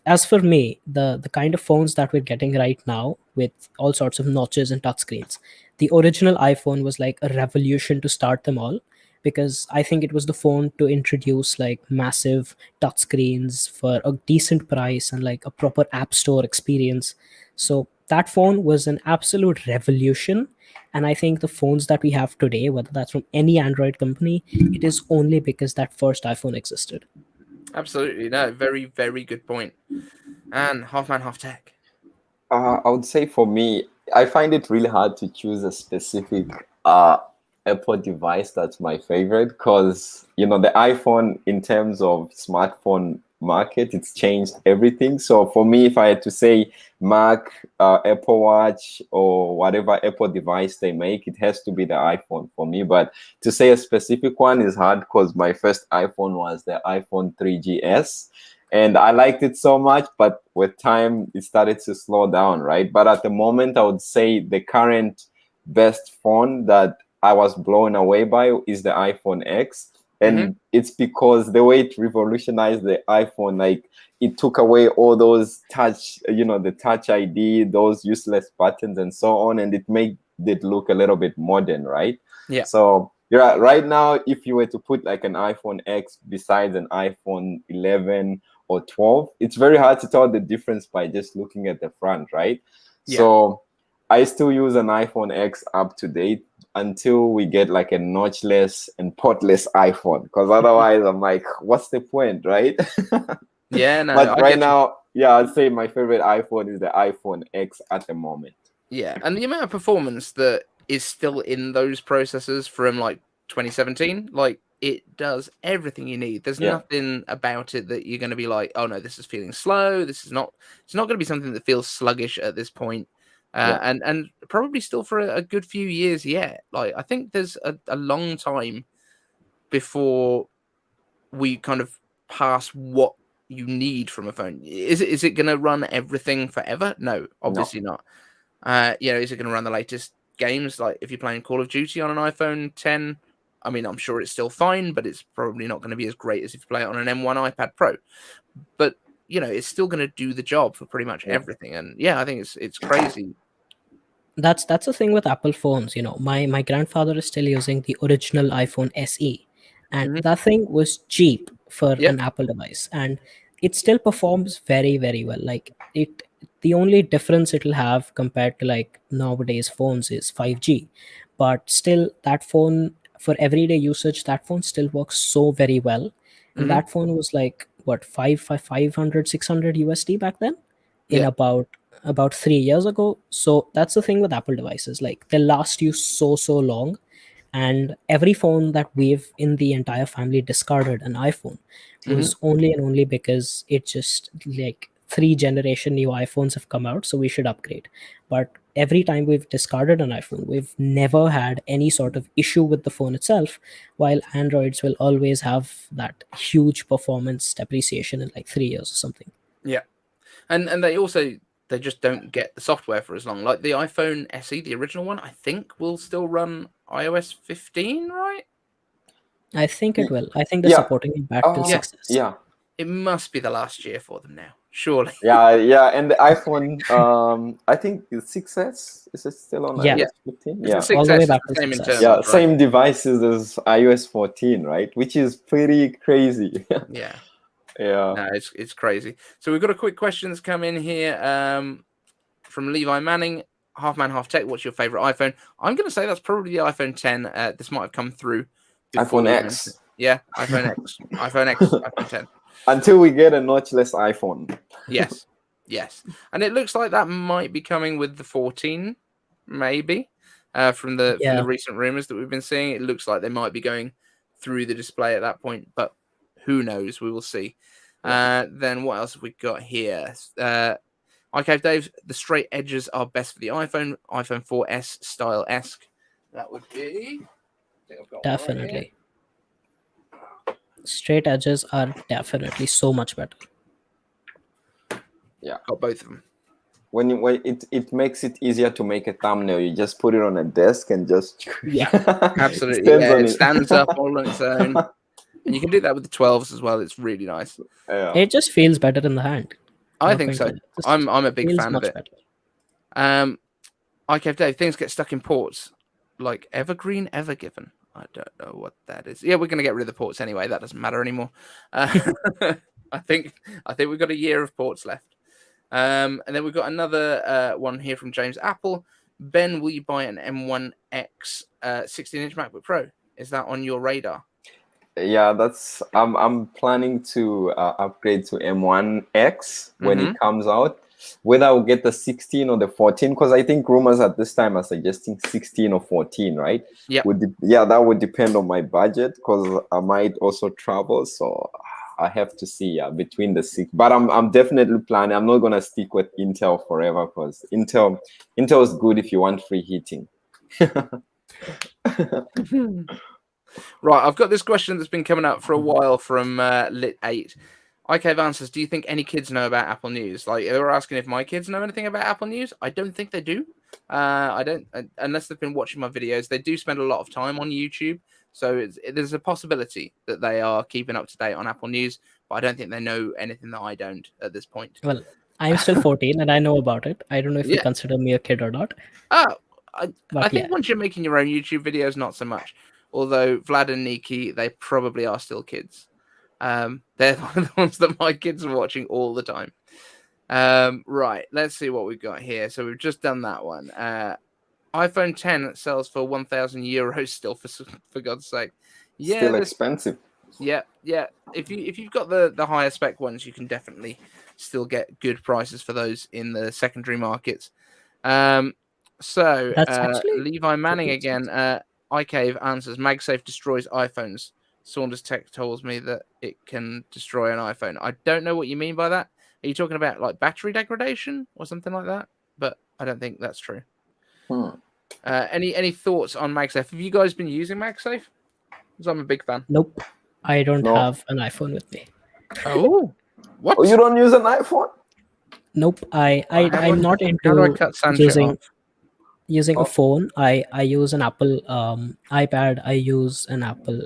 as for me, the kind of phones that we're getting right now with all sorts of notches and touchscreens, the original iPhone was like a revolution to start them all, because I think it was the phone to introduce like massive touchscreens for a decent price and like a proper app store experience. So that phone was an absolute revolution. And I think the phones that we have today, whether that's from any Android company, it is only because that first iPhone existed. Absolutely. No, very, very good point. And Half Man, Half Tech. I would say for me, I find it really hard to choose a specific Apple device that's my favorite, because the iPhone in terms of smartphone market. It's changed everything. So for me, if I had to say Mac, Apple Watch, or whatever Apple device they make, it has to be the iPhone for me. But to say a specific one is hard because my first iPhone was the iPhone 3GS. And I liked it so much, but with time, it started to slow down, right? But at the moment, I would say the current best phone that I was blown away by is the iPhone X. And it's because the way it revolutionized the iPhone, like it took away all those touch, the touch ID, those useless buttons and so on. And it made it look a little bit modern, right? Yeah. So yeah, right now, if you were to put like an iPhone X besides an iPhone 11 or 12, it's very hard to tell the difference by just looking at the front, right? Yeah. So I still use an iPhone X up to date until we get like a notchless and portless iPhone, because otherwise I'm like, what's the point, right? Yeah, no. But right now, yeah, I'd say my favorite iPhone is the iPhone X at the moment. Yeah, and the amount of performance that is still in those processors from like 2017, like it does everything you need. There's nothing about it that you're going to be like, oh no, this is feeling slow. It's not going to be something that feels sluggish at this point. And probably still for a good few years yet. Like I think there's a long time before we kind of pass what you need from a phone. Is it going to run everything forever? No, obviously not. Is it going to run the latest games? Like if you're playing Call of Duty on an iPhone 10, I mean, I'm sure it's still fine, but it's probably not going to be as great as if you play it on an M1 iPad Pro. But it's still going to do the job for pretty much everything. And I think it's crazy. That's the thing with Apple phones. My grandfather is still using the original iPhone SE, and that thing was cheap for an Apple device, and it still performs very, very well. Like the only difference it'll have compared to like nowadays phones is 5G, but still that phone for everyday usage, that phone still works so very well. And that phone was like what 500 600 USD back then in about 3 years ago. So that's the thing with Apple devices, like they last you so long. And every phone that we've in the entire family discarded an iPhone was only and only because it just like 3 generation new iPhones have come out, so we should upgrade. But every time we've discarded an iPhone, we've never had any sort of issue with the phone itself, while Androids will always have that huge performance depreciation in like 3 years or something. Yeah. And they just don't get the software for as long. Like the iPhone SE, the original one, I think will still run iOS 15, right? I think it will. I think they're supporting it back till 6S. Yeah. It must be the last year for them now, surely. Yeah. And the iPhone, I think the 6S, is it still on iOS 15? Yeah. All the way back to 6S. Yeah, same devices as iOS 14, right? Which is pretty crazy. Yeah. Yeah. No, it's crazy. So we've got a quick question that's come in here from Levi Manning, half man, half tech. What's your favorite iPhone? I'm going to say that's probably the iPhone 10. This might have come through. iPhone X. Yeah, iPhone X. iPhone X, iPhone 10. Until we get a notchless iPhone. Yes. And it looks like that might be coming with the 14, maybe. From the recent rumors that we've been seeing, it looks like they might be going through the display at that point, but who knows? We will see. Then what else have we got here? iCaveDave, the straight edges are best for the iPhone 4S style-esque. That would be... Definitely. Straight edges are definitely so much better. Yeah. Got both of them. When it makes it easier to make a thumbnail, you just put it on a desk and just... Yeah, absolutely. It stands up all on its own. And you can do that with the 12s as well. It's really nice. Yeah. It just feels better in the hand. I think so. I'm a big fan of it. iCaveDave, things get stuck in ports like Evergreen, Evergiven. I don't know what that is. Yeah, we're going to get rid of the ports anyway. That doesn't matter anymore. I think we've got a year of ports left. And then we've got another one here from James Apple. Ben, will you buy an M1X 16-inch MacBook Pro? Is that on your radar? Yeah, that's I'm planning to upgrade to M1X when it comes out. Whether I'll get the 16 or the 14, because I think rumors at this time are suggesting 16 or 14, right? Yeah. That would depend on my budget, because I might also travel. So I have to see between the six. But I'm definitely planning. I'm not gonna stick with Intel forever because Intel is good if you want free heating. Right, I've got this question that's been coming up for a while from Lit8. iCave answers, do you think any kids know about Apple News? Like, they were asking if my kids know anything about Apple News. I don't think they do. I don't, unless they've been watching my videos. They do spend a lot of time on YouTube. So there's a possibility that they are keeping up to date on Apple News, but I don't think they know anything that I don't at this point. Well, I'm still 14 and I know about it. I don't know if you Yeah. consider me a kid or not. I But think yeah. once you're making your own YouTube videos, not so much. Although Vlad and Niki, they probably are still kids. They're the ones that my kids are watching all the time. Right, let's see what we've got here. So we've just done that one. iPhone 10 sells for 1,000 euros still, for God's sake. Yeah, Still expensive. Yeah. If you've got the higher spec ones, you can definitely still get good prices for those in the secondary markets. So That's actually Levi Manning pretty again. iCave answers, MagSafe destroys iPhones. Saunders Tech tells me that it can destroy an iPhone. I don't know what you mean by that. Are you talking about like battery degradation or something like that? But I don't think that's true. Any thoughts on MagSafe? Have you guys been using MagSafe? Because I'm a big fan. Nope. I don't No. have an iPhone with me. Oh, what? Oh, you don't use an iPhone? Nope. I'm not How do I into cut Sanjay using Oh. a phone. I use an Apple iPad. I use an Apple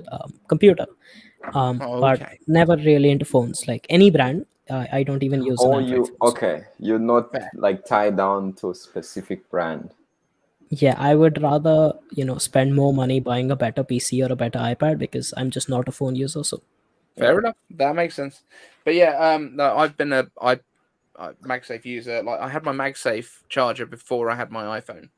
computer. But Okay. never really into phones. Like any brand, I don't even use an Oh, Android phone. okay. You're not Fair. like tied down to a specific brand. Yeah, I would rather spend more money buying a better PC or a better iPad because I'm just not a phone user. So Fair enough. That makes sense. But yeah, no, I've been a MagSafe user. Like I had my MagSafe charger before I had my iPhone.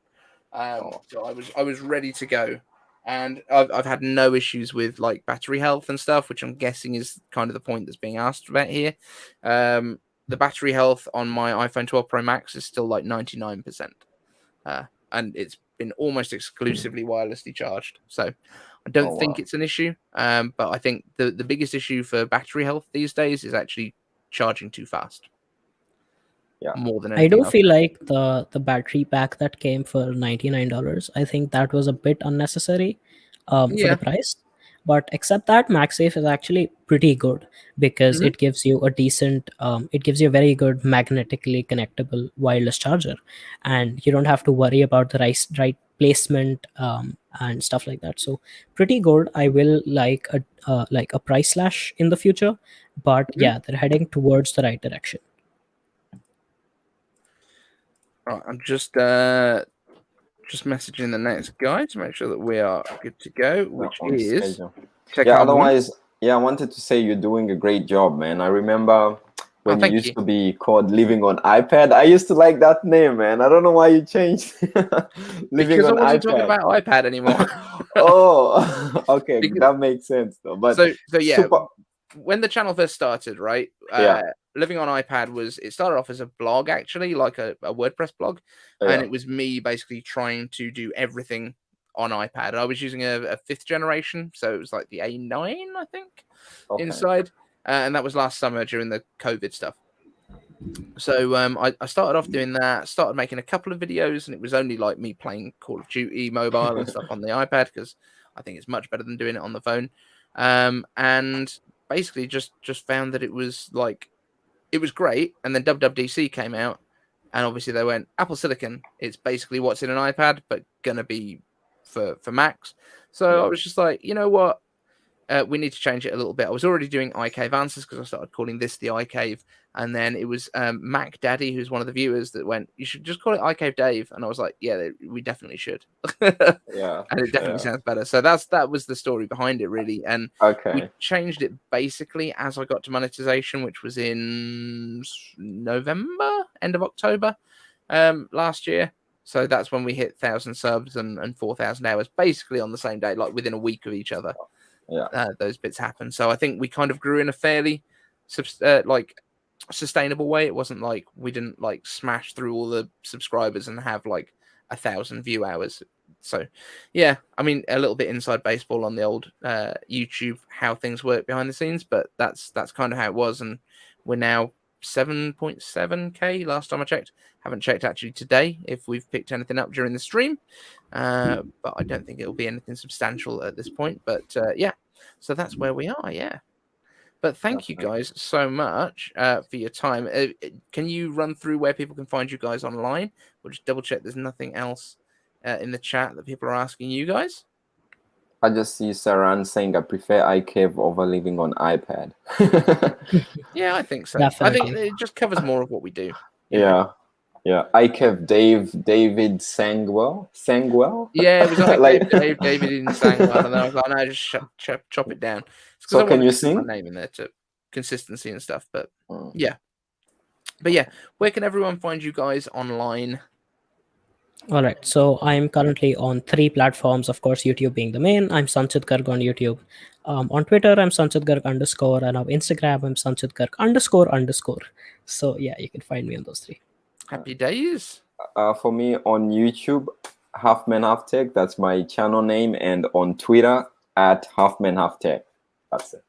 So I was ready to go, and I've had no issues with like battery health and stuff, which I'm guessing is kind of the point that's being asked about here. The battery health on my iPhone 12 Pro Max is still like 99%, and it's been almost exclusively wirelessly charged. So I don't think it's an issue. But I think the biggest issue for battery health these days is actually charging too fast. Yeah. More than I anything do else. feel like the battery pack that came for $99, I think that was a bit unnecessary for Yeah. the price. But except that, MagSafe is actually pretty good because it gives you a decent, it gives you a very good magnetically connectable wireless charger, and you don't have to worry about the right placement and stuff like that. So pretty good. I will like a price slash in the future, but yeah, they're heading towards the right direction. Right, I'm just messaging the next guy to make sure that we are good to go, which on is schedule. check Yeah, out the one. otherwise, yeah, I wanted to say you're doing a great job, man. I remember when you thank used you. to be called Living on iPad. I used to like that name, man. I don't know why you changed. Living Because I on wasn't iPad. talking about iPad anymore. Oh, okay, Because- that makes sense though. But so yeah, super, when the channel first started, right? Yeah. Living on iPad it started off as a blog, actually, like a WordPress blog, Yeah. and it was me basically trying to do everything on iPad. I was using a 5th generation, so it was like the A9, I think, okay. inside, and that was last summer during the COVID stuff. So I started off doing that, started making a couple of videos, and it was only like me playing Call of Duty mobile and stuff on the iPad because I think it's much better than doing it on the phone. And basically just found that it was great. And then WWDC came out, and obviously they went Apple Silicon. It's basically what's in an iPad, but gonna be for Macs. So I was just like, you know what? We need to change it a little bit. I was already doing iCave answers because I started calling this the iCave, and then it was Mac Daddy, who's one of the viewers, that went, "You should just call it iCaveDave," and I was like, "Yeah, we definitely should." Yeah, and it definitely sounds better. So that was the story behind it, really. And we changed it basically as I got to monetization, which was in November, end of October, last year. So that's when we hit 1,000 subs and 4,000 hours, basically on the same day, like within a week of each other. Yeah, those bits happen. So I think we kind of grew in a fairly sustainable way. It wasn't like we didn't like smash through all the subscribers and have like 1,000 view hours. So, yeah, I mean, a little bit inside baseball on the old YouTube, how things work behind the scenes, but that's kind of how it was. And we're now 7.7K last time I checked. Haven't checked actually today if we've picked anything up during the stream, but I don't think it'll be anything substantial at this point. But yeah, so that's where we are. Yeah. But thank you guys so much for your time. Can you run through where people can find you guys online? We'll just double check there's nothing else in the chat that people are asking you guys. I just see Saran saying I prefer iCave over living on iPad. Yeah, I think so. Definitely. I think it just covers more of what we do. Yeah. iCaveDave, David Sangwell. Yeah, it was like, Like- David didn't sang well, and then I was like, no, just chop it down. So I can wanted you to put my sing? name in there to consistency and stuff, but yeah. But yeah, where can everyone find you guys online? All right, so I'm currently on 3 platforms, of course, YouTube being the main. I'm Sanchit Garg on YouTube. On Twitter, I'm Sanchit Garg _ and on Instagram, I'm Sanchit Garg __. So yeah, you can find me on those 3. Happy days. For me on YouTube, Halfman Half Tech. That's my channel name, and on Twitter at Halfman Half Tech. That's it.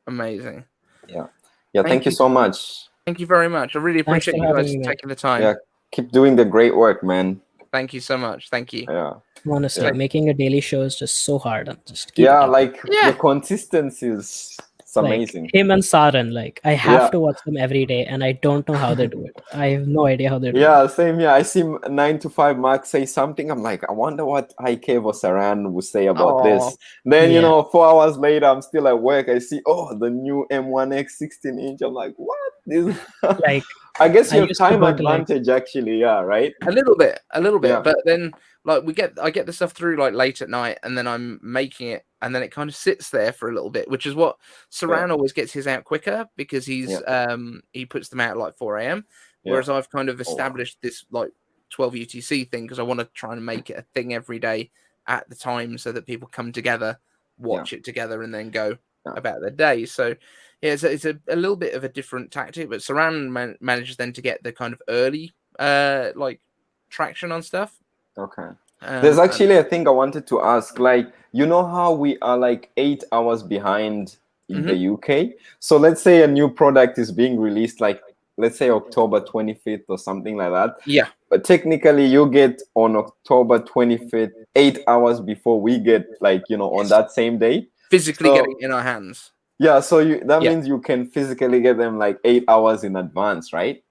Amazing. Yeah. Thank you so much. Thank you very much. I really Thanks appreciate for you having guys me, man. taking the time. Yeah, keep doing the great work, man. Thank you so much. Thank you. Yeah. Honestly, Yeah. making a daily show is just so hard, and just keep it Yeah, up. like Yeah. the consistency is amazing. Like him and Saran, like I have Yeah. to watch them every day, and I don't know how they do it. I have no idea how they do it. Yeah, same here. I see 9 to 5 Mark say something. I'm like, I wonder what iCave or Saran will say about Aw. this. Then, Yeah. 4 hours later, I'm still at work. I see, the new M1X 16-inch. I'm like, what? This... Like I guess I you have used to time go to, like- advantage, actually. Yeah, right? A little bit. Yeah. But then, like, I get the stuff through like late at night, and then I'm making it, and then it kind of sits there for a little bit, which is what Saran always gets his out quicker because he's he puts them out at like 4 a.m. Whereas I've kind of established this like 12 UTC thing because I want to try and make it a thing every day at the time so that people come together, watch it together, and then go about their day. So yeah, it's a little bit of a different tactic, but Saran manages then to get the kind of early like traction on stuff. Okay. There's actually a thing I wanted to ask. Like, how we are like 8 hours behind in the UK? So let's say a new product is being released, like, let's say October 25th or something like that. Yeah. But technically, you get on October 25th, 8 hours before we get, like, on that same day. Physically getting it in our hands. Yeah, so that means you can physically get them like 8 hours in advance, right?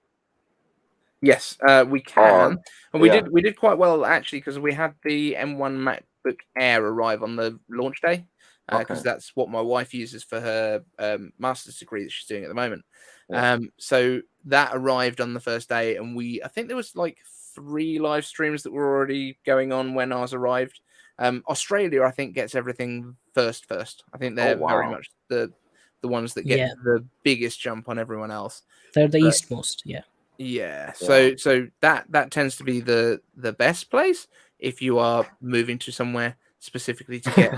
Yes, we can, and we did quite well actually because we had the M1 MacBook Air arrive on the launch day because that's what my wife uses for her master's degree that she's doing at the moment. So that arrived on the first day, and I think there was like 3 live streams that were already going on when ours arrived. Australia, I think, gets everything first. I think they're very much the ones that get the biggest jump on everyone else. They're the eastmost, So that tends to be the best place if you are moving to somewhere specifically to get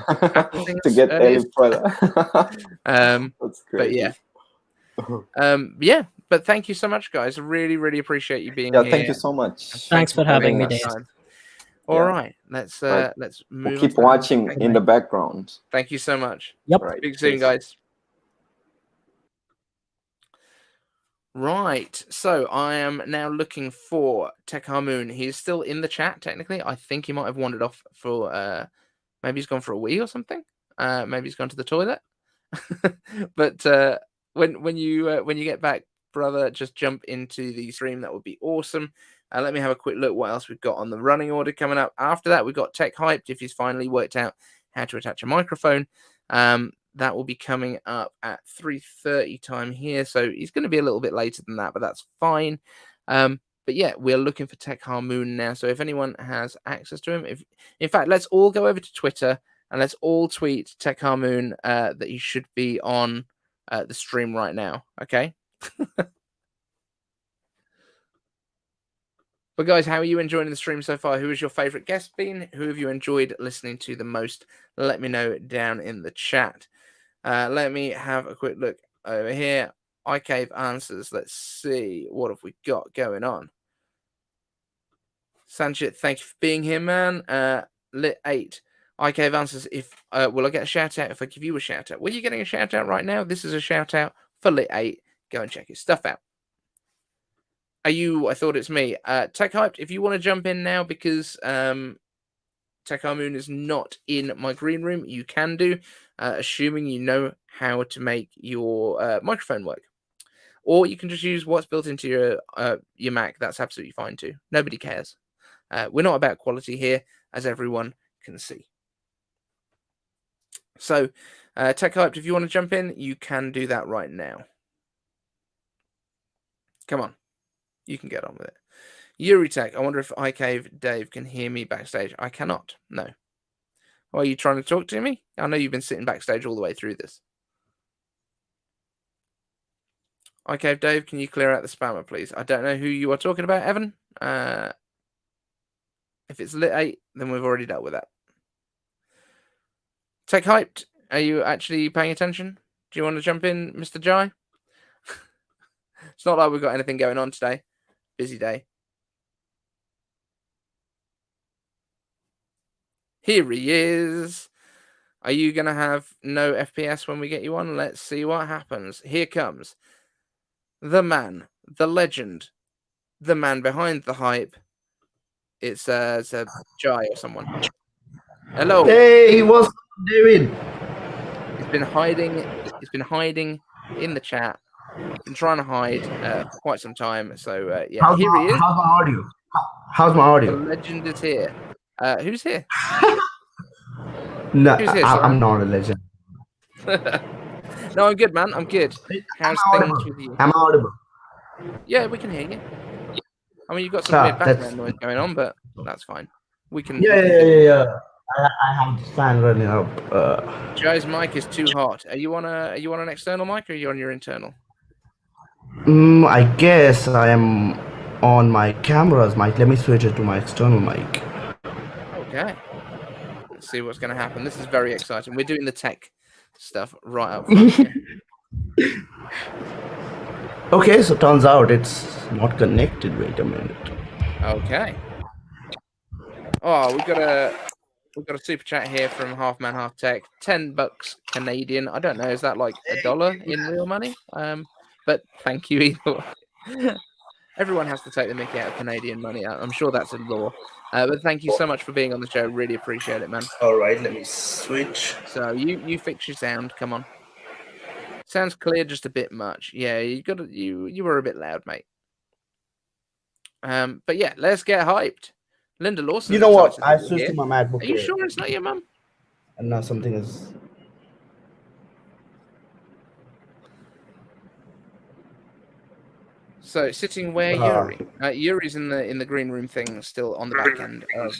to get early product. That's great. But but thank you so much, guys. I really, really appreciate you being here. Thank you so much. Thanks for having me, Dave. All right, let's move. We'll keep watching in the background. Thank you so much. Yep. Right. Speak soon, guys. Right, so I am now looking for Tech Harmoon. He's still in the chat, technically. I think he might have wandered off for, maybe he's gone for a wee or something. Maybe he's gone to the toilet. But when you get back, brother, just jump into the stream. That would be awesome. Let me have a quick look what else we've got on the running order coming up. After that, we've got Tech Hyped, if he's finally worked out how to attach a microphone. That will be coming up at 3:30 time here. So he's going to be a little bit later than that, but that's fine. But yeah, we're looking for Tech Harmoon now. So if anyone has access to him, in fact, let's all go over to Twitter and let's all tweet Tech Harmoon that he should be on the stream right now. Okay. But guys, how are you enjoying the stream so far? Who is your favorite guest been? Who have you enjoyed listening to the most? Let me know down in the chat. Let me have a quick look over here. iCave answers. Let's see. What have we got going on? Sanchit, thank you for being here, man. Lit 8. iCave answers, if will I get a shout out if I give you a shout out? Well, you're getting a shout out right now. This is a shout out for Lit 8. Go and check his stuff out. Are you? I thought it's me. Tech Hyped, if you want to jump in now because Tech Moon is not in my green room, you can do, assuming you know how to make your microphone work. Or you can just use what's built into your Mac. That's absolutely fine too. Nobody cares. We're not about quality here, as everyone can see. So, Tech Hyped, if you want to jump in, you can do that right now. Come on. You can get on with it. Yuri Tech, I wonder if iCaveDave can hear me backstage. I cannot. No. Why are you trying to talk to me? I know you've been sitting backstage all the way through this. iCaveDave, can you clear out the spammer, please? I don't know who you are talking about, Evan. If it's Lit 8, then we've already dealt with that. Tech Hyped, are you actually paying attention? Do you want to jump in, Mr. Jai? It's not like we've got anything going on today. Busy day. Here he is. Are you going to have no FPS when we get you on? Let's see what happens. Here comes the man, the legend, the man behind the hype. It's a Jai or someone. Hello. Hey, what's up, David? He's been hiding. He's been hiding in the chat. Been trying to hide for quite some time. So yeah, here he is. How's my audio? How's my audio? The legend is here. Who's here? No, Who's here, I'm not a legend. No, I'm good, man. I'm good. How's things with you? Am I audible? Yeah, we can hear you. I mean, you've got some weird background noise going on, but that's fine. We can. Yeah. I have this fan running up. Joe's mic is too hot. Are you on an external mic or are you on your internal? I guess I am on my camera's mic. Let me switch it to my external mic. Okay. Let's see what's going to happen. This is very exciting. We're doing the tech stuff right up front here. Okay, so turns out it's not connected. Wait a minute. Okay. Oh, we've got a super chat here from Half Man Half Tech. $10 Canadian. I don't know. Is that like $1 in real money? But thank you either way. Everyone has to take the mickey out of Canadian money. I'm sure that's a law. But thank you so much for being on the show. Really appreciate it, man. All right, let me switch. So you fix your sound. Come on. Sounds clear, just a bit much. Yeah, you were a bit loud, mate. But yeah, let's get hyped. Linda Lawson. You know what? I switched to my MacBook. Are you sure it's not your mum? And now something is. So sitting where Yuri? Yuri's in the green room thing, still on the back end of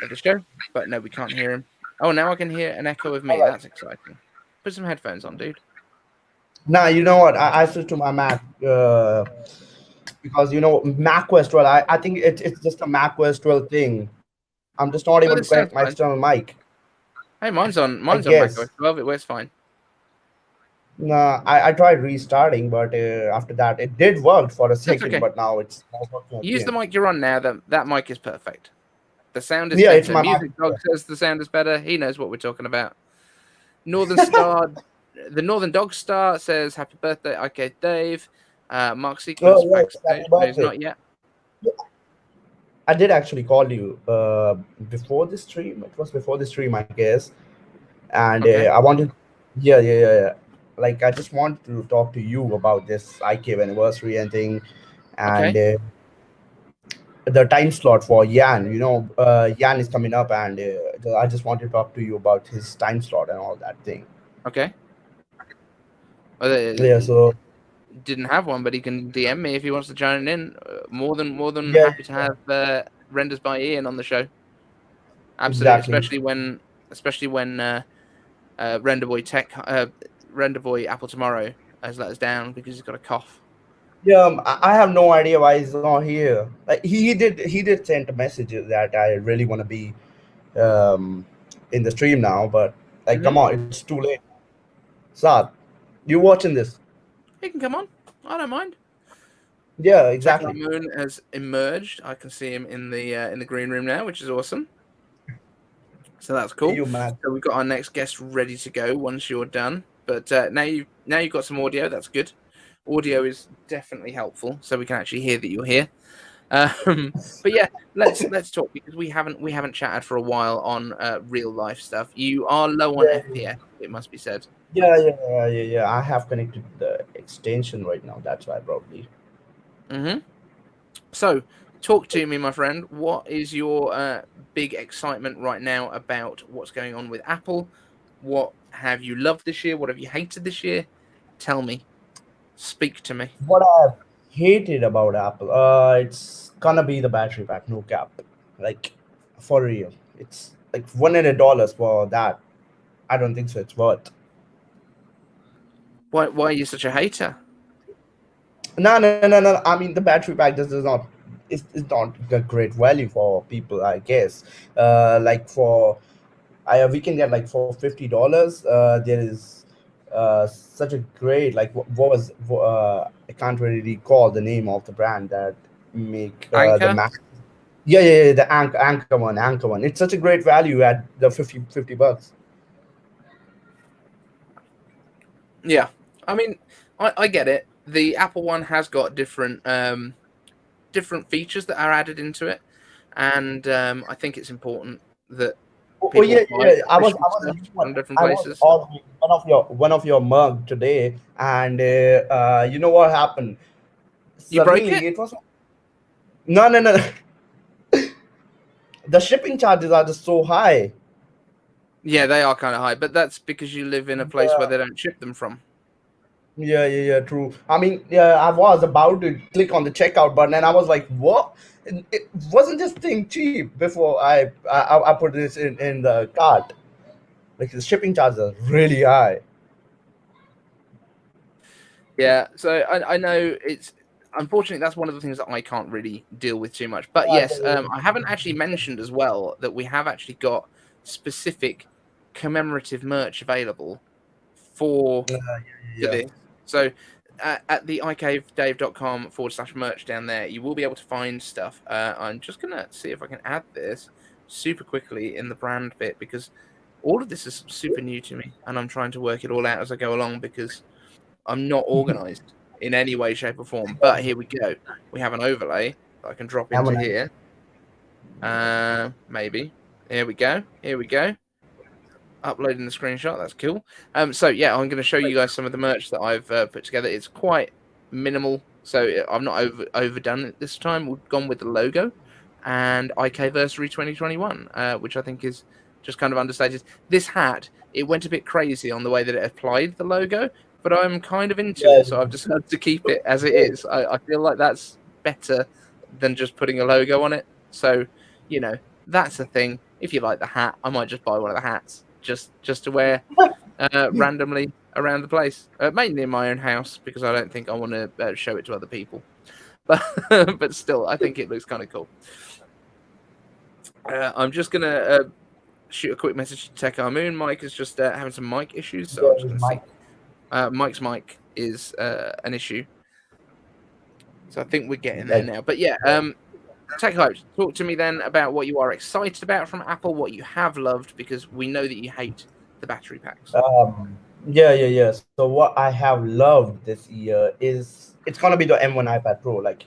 the show. But no, we can't hear him. Oh, now I can hear an echo of me. That's exciting. Put some headphones on, dude. Nah, you know what? I switched to my Mac because macOS 12. I think it's just a macOS 12 thing. I'm just not able to connect my external mic. Hey, mine's on macOS 12. It works fine. No, I tried restarting, but after that it did work for a second, okay. But now it's not working. Use the mic you're on now. That mic is perfect. The sound is better. It's my Music Dog says the sound is better. He knows what we're talking about. Northern Star, the Northern Dog Star says happy birthday, iCaveDave. Mark Sequence backstage, but it's not yet. I did actually call you before the stream. It was before the stream, I guess. And okay. I wanted, yeah. Like I just wanted to talk to you about this iCave anniversary and thing, and the time slot for Jan. Jan is coming up, and I just wanted to talk to you about his time slot and all that thing. Okay. Yeah. So didn't have one, but he can DM me if he wants to join in. More than happy to have Renders by Ian on the show. Absolutely, exactly. especially when Renderboy Apple Tomorrow has let us down because he's got a cough. Yeah, I have no idea why he's not here. Like he did send a message that I really want to be in the stream now, but come on, it's too late. Saad, you watching this? He can come on. I don't mind. Yeah, exactly. Moon has emerged. I can see him in the green room now, which is awesome. So that's cool. You, Mac. So we've got our next guest ready to go once you're done. But now you've got some audio. That's good. Audio is definitely helpful, so we can actually hear that you're here. But yeah, let's talk, because we haven't chatted for a while on real life stuff. You are low on FPS, it must be said. Yeah. I have connected the extension right now. That's why probably. So, talk to me, my friend. What is your big excitement right now about what's going on with Apple? What have you loved this year? What have you hated this year? Tell me. Speak to me. What I've hated about Apple, it's gonna be the battery pack, no cap. Like, for real. It's like $100 for that. I don't think so. It's worth. Why are you such a hater? No. I mean, the battery pack just does not. It's not a great value for people, I guess. Like we can get like for $50. There is such a great, like, I can't really recall the name of the brand that make the Mac. Yeah, the Anchor one. It's such a great value at the $50. Yeah, I mean, I get it. The Apple one has got different features that are added into it, and I think it's important that people I was one of your mug today, and you know what happened? You broke it? It was no. The shipping charges are just so high. Yeah, they are kind of high, but that's because you live in a place where they don't ship them from. Yeah, true. I mean, I was about to click on the checkout button, and I was like, "What? It wasn't this thing cheap?" Before I put this in the cart. Like, the shipping charges are really high. Yeah, so I know it's unfortunately that's one of the things that I can't really deal with too much. But yes, I haven't actually mentioned as well that we have actually got specific commemorative merch available for this. So at the iCaveDave.com/merch down there, you will be able to find stuff. I'm just gonna see if I can add this super quickly in the brand bit, because all of this is super new to me, and I'm trying to work it all out as I go along, because I'm not organized in any way, shape, or form. But here we go. We have an overlay that I can drop into here. Maybe. Here we go. Uploading the screenshot. That's cool. So yeah, I'm going to show you guys some of the merch that I've put together. It's quite minimal, so I'm not overdone it this time. We've gone with the logo and iCaveversary 2021, which I think is just kind of understated. This hat, it went a bit crazy on the way that it applied the logo, but I'm kind of into it, so I've decided to keep it as it is. I feel like that's better than just putting a logo on it. So, you know, that's the thing. If you like the hat, I might just buy one of the hats just to wear randomly around the place, mainly in my own house, because I don't think I want to show it to other people. But still, I think it looks kind of cool. I'm just gonna shoot a quick message to Tech Our Moon. Mike is just having some mic issues, so I'm just gonna see. Mike's mic is an issue, so I think we're getting there now. But yeah, Tech Hypes, talk to me then about what you are excited about from Apple, what you have loved, because we know that you hate the battery packs. Yeah. So what I have loved this year is it's gonna be the M1 iPad Pro. Like,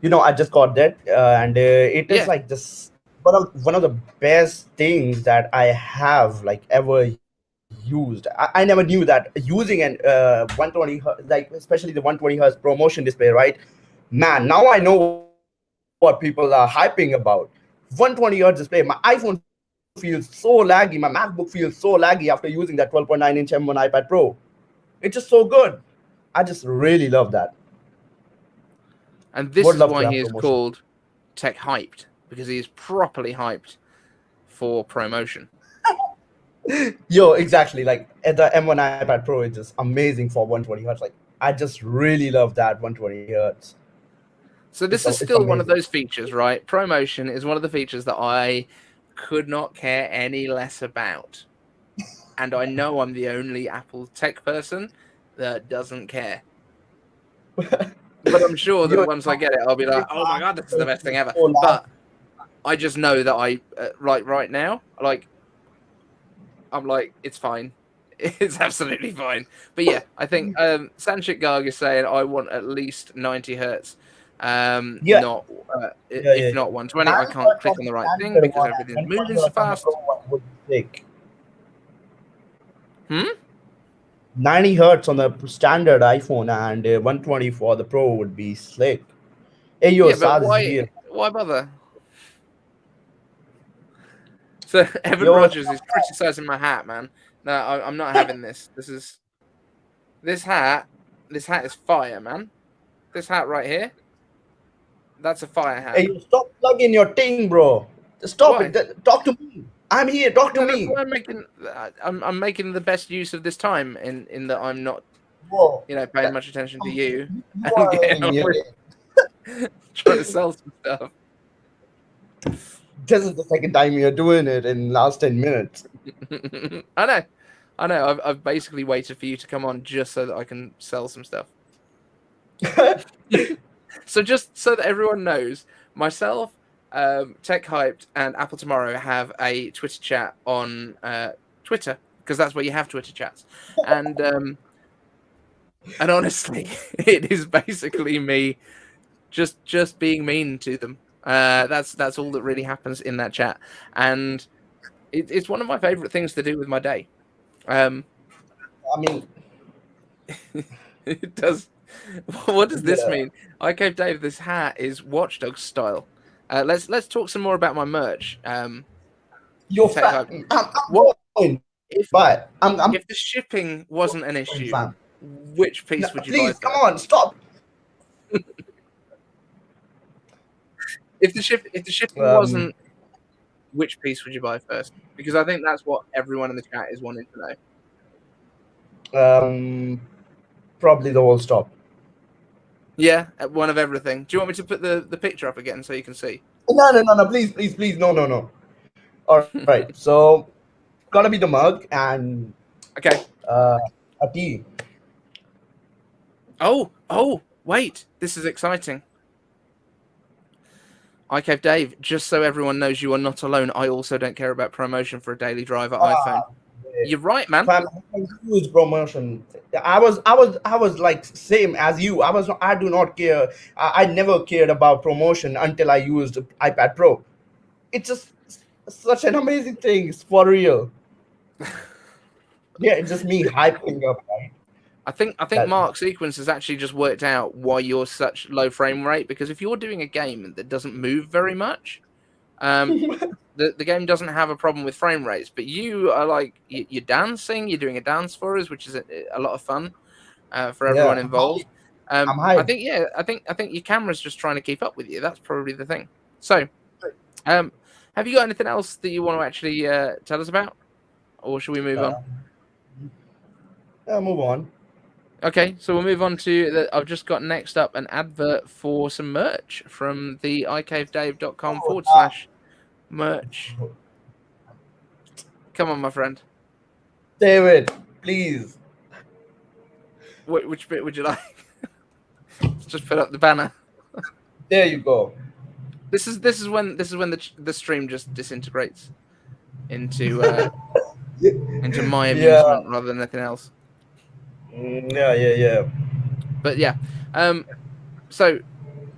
you know, I just got that, and it is like just one of the best things that I have like ever used. I never knew that using an 120 like especially the 120 Hz ProMotion display, right? Man, now I know what people are hyping about. 120 Hz display. My iPhone feels so laggy. My MacBook feels so laggy after using that 12.9-inch M1 iPad Pro. It's just so good. I just really love that. And this is why he is called Tech Hyped, because he is properly hyped for ProMotion. Yo, exactly. Like, at the M1 iPad Pro is just amazing for 120 Hz. Like, I just really love that 120 Hz. So this is still one of those features, right? ProMotion is one of the features that I could not care any less about. And I know I'm the only Apple tech person that doesn't care. But I'm sure that once I get it, I'll be like, oh my God, this is the best thing ever. But I just know that right now, like, I'm like, it's fine. It's absolutely fine. But yeah, I think Sanchit Garg is saying I want at least 90 hertz. Not if not 120. I can't click on the right thing because everything's moving so fast. 90 hertz on the standard iPhone and 120 for the Pro would be slick. Hey, yo, but why bother? So Evan Rogers is criticizing my hat, man. No, I'm not having this. This hat is fire, man. This hat right here, that's a fire hat. Hey, stop plugging your thing, bro. Stop it. Talk to me. I'm here. Talk to me. I'm making the best use of this time in that I'm not, paying much attention to you. Trying to sell some stuff. This is the second time you're doing it in the last 10 minutes. I know. I've basically waited for you to come on just so that I can sell some stuff. So just so that everyone knows, myself, Tech Hyped, and Apple Tomorrow have a Twitter chat on Twitter, because that's where you have Twitter chats. And honestly, it is basically me just being mean to them. That's all that really happens in that chat, and it's one of my favorite things to do with my day. I mean, it does. What does this mean? iCaveDave, this hat is Watchdog style. Let's talk some more about my merch. You're fat. If the shipping wasn't an issue, which piece would you buy? Please, come on, stop. If the shipping wasn't, which piece would you buy first? Because I think that's what everyone in the chat is wanting to know. Probably the whole stop. Yeah, one of everything. Do you want me to put the picture up again so you can see? No, please, no. All right, so gonna be the mug and a tea. Oh, wait, this is exciting. iCaveDave, just so everyone knows you are not alone, I also don't care about promotion for a daily driver iPhone. You're right, man. Huge promotion. I was like same as you. I do not care. I never cared about promotion until I used iPad Pro. It's just such an amazing thing. It's for real. Yeah, it's just me hyping up. Right? I think Mark Sequence has actually just worked out why you're such low frame rate, because if you're doing a game that doesn't move very much, the game doesn't have a problem with frame rates, but you are like you're dancing, you're doing a dance for us, which is a lot of fun for everyone involved. I think your camera's just trying to keep up with you. That's probably the thing. So, have you got anything else that you want to actually tell us about, or should we move on? Yeah, move on. Okay, so we'll move on to I've just got next up an advert for some merch from the iCaveDave.com/merch. Come on, my friend. David, please. Which bit would you like? Let's just put up the banner. There you go. This is when the stream just disintegrates into my amusement rather than anything else. Yeah. But yeah, so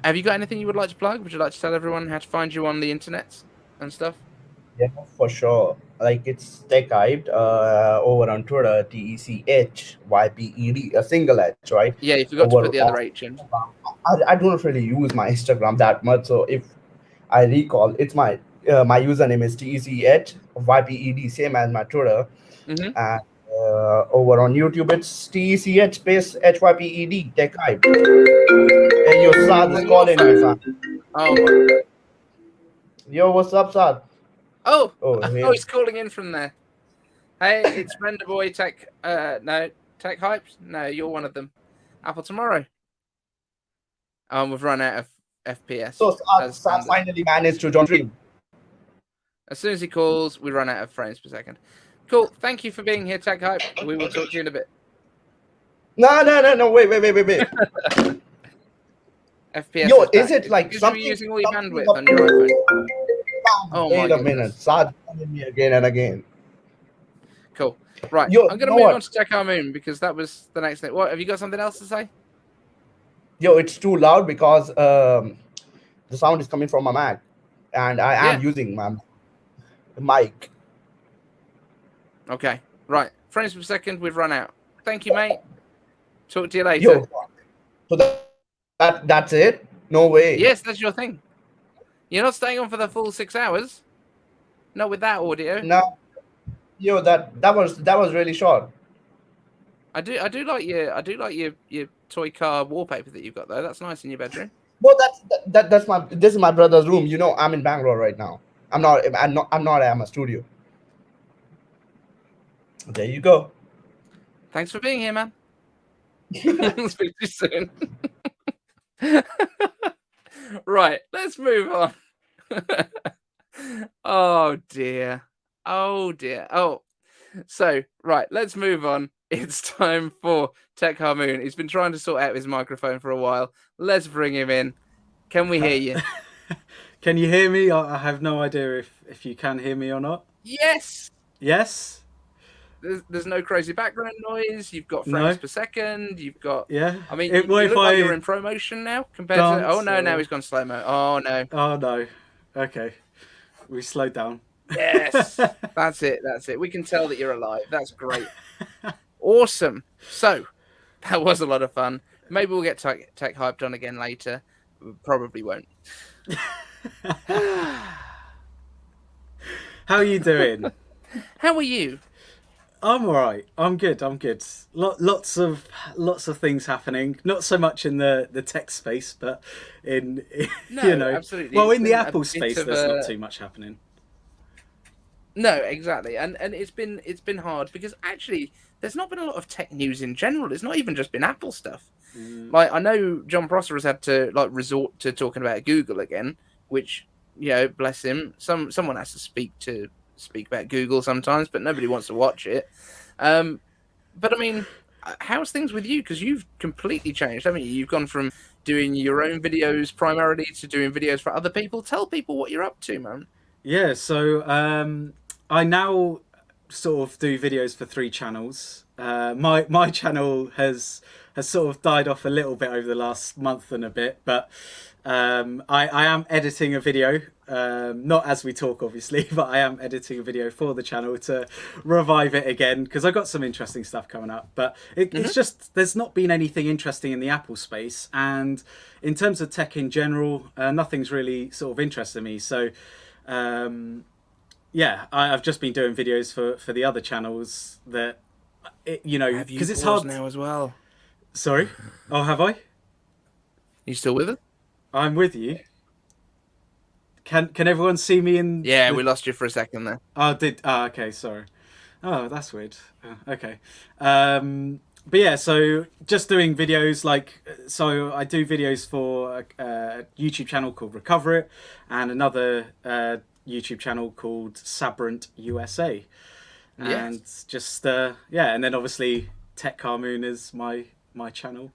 have you got anything you would like to plug? Would you like to tell everyone how to find you on the internet and stuff? Yeah, for sure. Like, it's Tech Hyped over on Twitter, TECHYPED, a single H, right? Yeah, you forgot to put the other H in. I don't really use my Instagram that much, so if I recall, it's my username is TECHYPED, same as my Twitter. Mm-hmm. And over on YouTube, it's TECH space HYPED, Tech Hyped. Hey, yo, Sad is calling me, fam. Oh, my. Yo, what's up, Sad? Oh, he's calling in from there. Hey, it's Render Boy Tech. No, Tech Hyped. No, you're one of them. Apple Tomorrow. We've run out of FPS. So Sad finally managed to join stream. As soon as he calls, we run out of frames per second. Cool. Thank you for being here, Tech Hype. We will talk to you in a bit. No. Wait. FPS. Yo, is it like something? You're using all your bandwidth on your iPhone. Wait a minute. Sad calling me again and again. Right, Yo, I'm going to you know move what? on to Tech Our Moon because that was the next thing. What, have you got something else to say? Yo, it's too loud because the sound is coming from my Mac, and I am using my mic. Okay, right. Frames per second, we've run out. Thank you, mate. Talk to you later. Yo, so that's it? No way. Yes, that's your thing. You're not staying on for the full 6 hours. Not with that audio. No. Yo, that was really short. I do like your toy car wallpaper that you've got though. That's nice in your bedroom. Well, this is my brother's room. You know, I'm in Bangalore right now. I'm not at my studio. There you go. Thanks for being here, man. I'll speak to you soon. Right, let's move on. Oh dear. Oh, so right, let's move on. It's time for Tech Our Moon. He's been trying to sort out his microphone for a while. Let's bring him in. Can we hear you? Can you hear me? I have no idea if you can hear me or not. Yes. Yes. There's no crazy background noise. You've got frames per second. You've got I mean, you look like you're in promotion now compared to. Oh no, now he's gone slow mo. Oh no. Oh no. Okay, we slowed down. Yes, that's it. That's it. We can tell that you're alive. That's great. Awesome. So that was a lot of fun. Maybe we'll get tech hyped on again later. Probably won't. How are you doing? How are you? I'm all right. I'm good. Lots of things happening. Not so much in the tech space, but in no, absolutely. Well, in the Apple space, there's not too much happening. No, exactly, and it's been hard because actually there's not been a lot of tech news in general. It's not even just been Apple stuff. Like I know Jon Prosser has had to resort to talking about Google again, which bless him. Someone has to speak about Google sometimes, but nobody wants to watch it. But I mean, how's things with you? Because you've completely changed, haven't you? You've gone from doing your own videos primarily to doing videos for other people. Tell people what you're up to, man. Yeah, so I now sort of do videos for 3 channels. My channel has sort of died off a little bit over the last month and a bit, but I am editing a video, not as we talk obviously, but I am editing a video for the channel to revive it again because I've got some interesting stuff coming up. But it's just there's not been anything interesting in the Apple space, and in terms of tech in general, nothing's really sort of interested me. So yeah, I've just been doing videos for the other channels that because it's hard now as well. Sorry, oh, have I? You still with us? I'm with you. Can everyone see me in? Yeah, we lost you for a second there. Oh, okay, sorry. Oh, that's weird. Okay. But yeah, so just doing videos so I do videos for a YouTube channel called Recover It and another YouTube channel called Sabrant USA. And just and then obviously Tech Our Moon is my channel.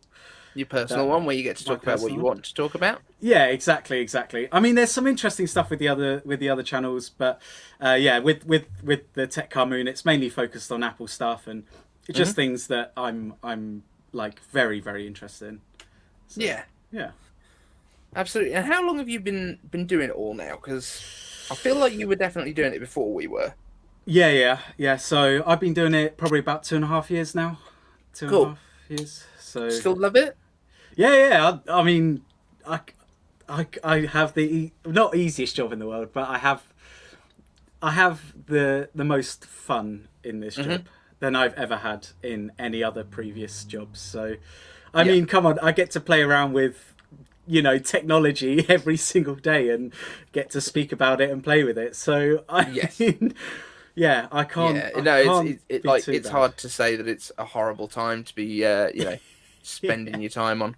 Your personal one where you get to talk about what you want to talk about. Yeah, exactly. I mean, there's some interesting stuff with the other channels, but yeah, with the Tech Our Moon, it's mainly focused on Apple stuff and just things that I'm like very, very interested in. So, yeah, absolutely. And how long have you been doing it all now? Because I feel like you were definitely doing it before we were. Yeah. So I've been doing it probably about 2.5 years now. 2.5 years. So still love it. Yeah. I mean, I have the not easiest job in the world, but I have the most fun in this job than I've ever had in any other previous jobs. So, I mean, come on, I get to play around with technology every single day and get to speak about it and play with it. So I mean, yeah, I can't. Yeah, no, it's hard to say that it's a horrible time to be spending your time on.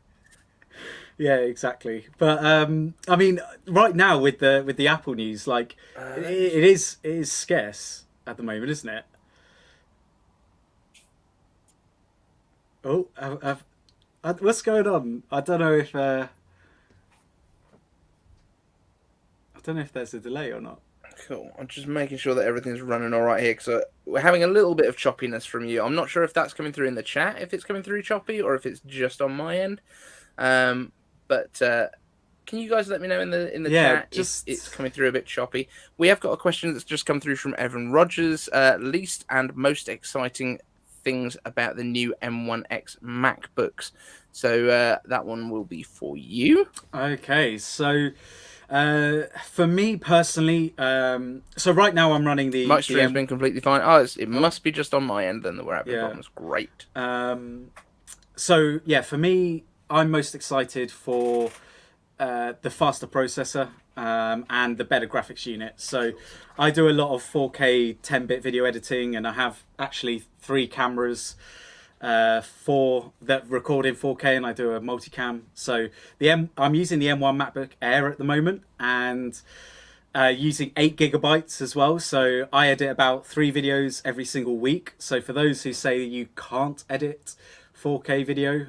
Yeah, exactly. But I mean, right now with the Apple news, like it is scarce at the moment, isn't it? Oh, what's going on? I don't know if there's a delay or not. Cool. I'm just making sure that everything's running all right here because we're having a little bit of choppiness from you. I'm not sure if that's coming through in the chat, if it's coming through choppy, or if it's just on my end. But can you guys let me know in the chat if it's coming through a bit choppy? We have got a question that's just come through from Evan Rogers. Least and most exciting things about the new M1X MacBooks. So that one will be for you. Okay, so for me personally, so right now I'm running the... My stream's been completely fine. Oh, it must be just on my end then that we're having problems. Great. So yeah, for me, I'm most excited for the faster processor and the better graphics unit. So I do a lot of 4K 10-bit video editing, and I have actually 3 cameras that record in 4K, and I do a multicam. So I'm using the M1 MacBook Air at the moment, and using 8 gigabytes as well. So I edit about 3 videos every single week. So for those who say you can't edit 4K video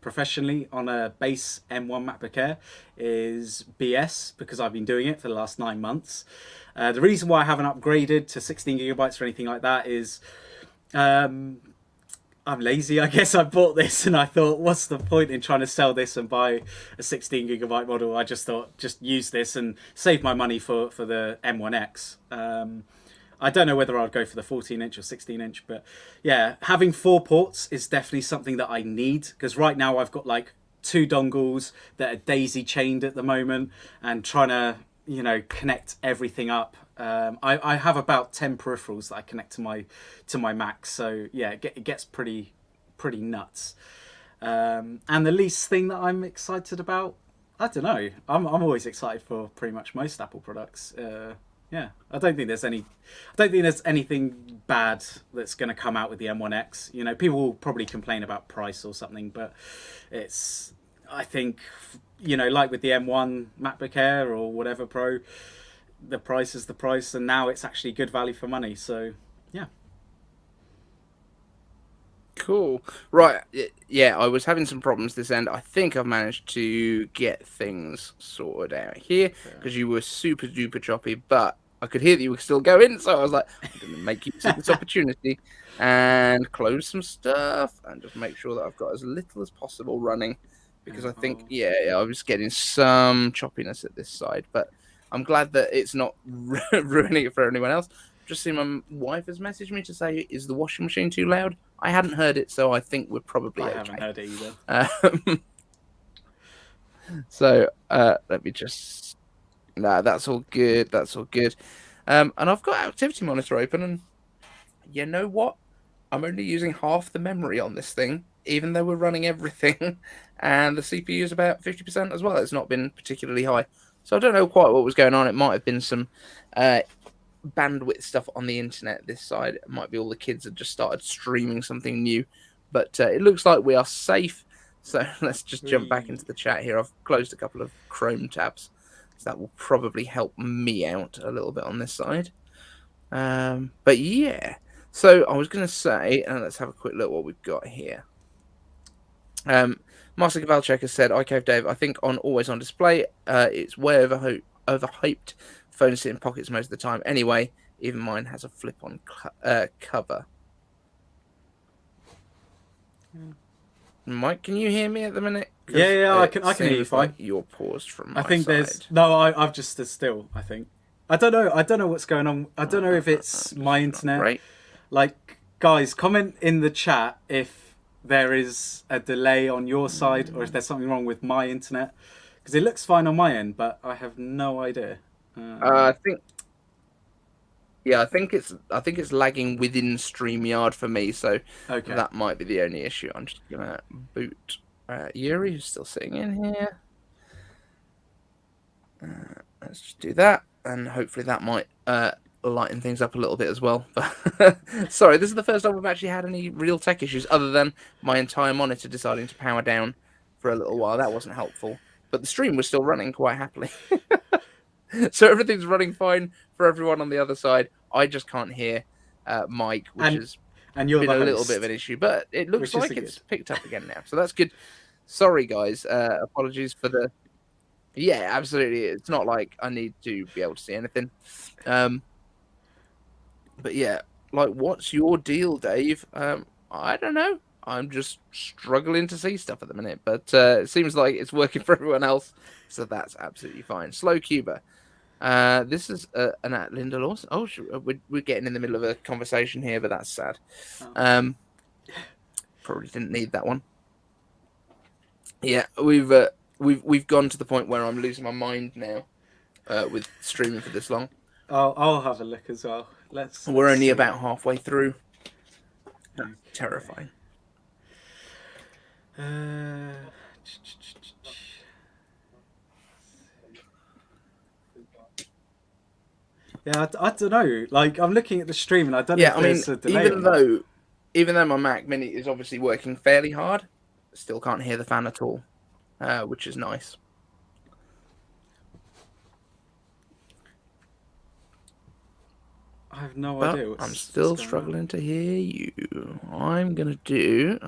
professionally on a base M1 MacBook Air is BS, because I've been doing it for the last 9 months. The reason why I haven't upgraded to 16 gigabytes or anything like that is I'm lazy. I guess I bought this and I thought, what's the point in trying to sell this and buy a 16 gigabyte model? I just thought, just use this and save my money for the M1X. I don't know whether I'd go for the 14-inch or 16-inch, but yeah, having 4 ports is definitely something that I need, because right now I've got like 2 dongles that are daisy chained at the moment, and trying to, you know, connect everything up. I have about 10 peripherals that I connect to my Mac, so yeah, it gets pretty nuts. And the least thing that I'm excited about, I don't know. I'm always excited for pretty much most Apple products. Yeah, I don't think there's anything bad that's going to come out with the M1X. You know, people will probably complain about price or something, but I think, you know, like with the M1 MacBook Air or whatever Pro, the price is the price, and now it's actually good value for money. So, yeah. Cool. Right. Yeah, I was having some problems this end. I think I've managed to get things sorted out here, because you were super duper choppy, but I could hear that you were still going, so I was like, I'm going to make use of this opportunity and close some stuff and just make sure that I've got as little as possible running, because I think, yeah, I was getting some choppiness at this side, but I'm glad that it's not ruining it for anyone else. Just seen my wife has messaged me to say, is the washing machine too loud? I hadn't heard it, so I think we're probably okay. I haven't heard it either. So let me just... Nah, that's all good. That's all good. And I've got Activity Monitor open, and you know what? I'm only using half the memory on this thing, even though we're running everything, and the CPU is about 50% as well. It's not been particularly high. So I don't know quite what was going on. It might have been some bandwidth stuff on the internet this side. It might be all the kids have just started streaming something new. But it looks like we are safe. So let's just jump back into the chat here. I've closed a couple of Chrome tabs. So that will probably help me out a little bit on this side. But yeah. So I was going to say, and let's have a quick look what we've got here. Master Kavalchek has said, iCaveDave, I think on always on display, it's way overhyped. Phones sit in pockets most of the time. Anyway, even mine has a flip-on cover. Mike, can you hear me at the minute? Yeah, I can hear you fine. Like you're paused from my I think side. there's no. I've just stood still. I think. I don't know what's going on. I don't know if it's my internet. Right. Like, guys, comment in the chat if there is a delay on your side or if there's something wrong with my internet, because it looks fine on my end, but I have no idea. I think it's lagging within StreamYard for me, so okay. That might be the only issue. I'm just gonna boot Yuri, who's still sitting in here. Let's just do that, and hopefully that might lighten things up a little bit as well. But sorry, this is the first time we've actually had any real tech issues, other than my entire monitor deciding to power down for a little while. That wasn't helpful, but the stream was still running quite happily. So everything's running fine for everyone on the other side. I just can't hear Mike, which has been a little bit of an issue, but it looks like it's picked up again now. So that's good. Sorry, guys. Apologies for the Yeah, absolutely. It's not like I need to be able to see anything. But yeah, like, what's your deal, Dave? I don't know. I'm just struggling to see stuff at the minute, but it seems like it's working for everyone else, so that's absolutely fine. Slow Cuba. This is an at Linda Lawson. Oh, we're getting in the middle of a conversation here, but that's sad. Probably didn't need that one. Yeah, we've gone to the point where I'm losing my mind now with streaming for this long. I'll have a look as well. We're only about halfway through. Okay. Terrifying. Yeah, I don't know. Like, I'm looking at the stream and I don't know if there's a delay. Even though my Mac Mini is obviously working fairly hard, still can't hear the fan at all, which is nice. I have no idea. I'm still struggling to hear you. I'm gonna do.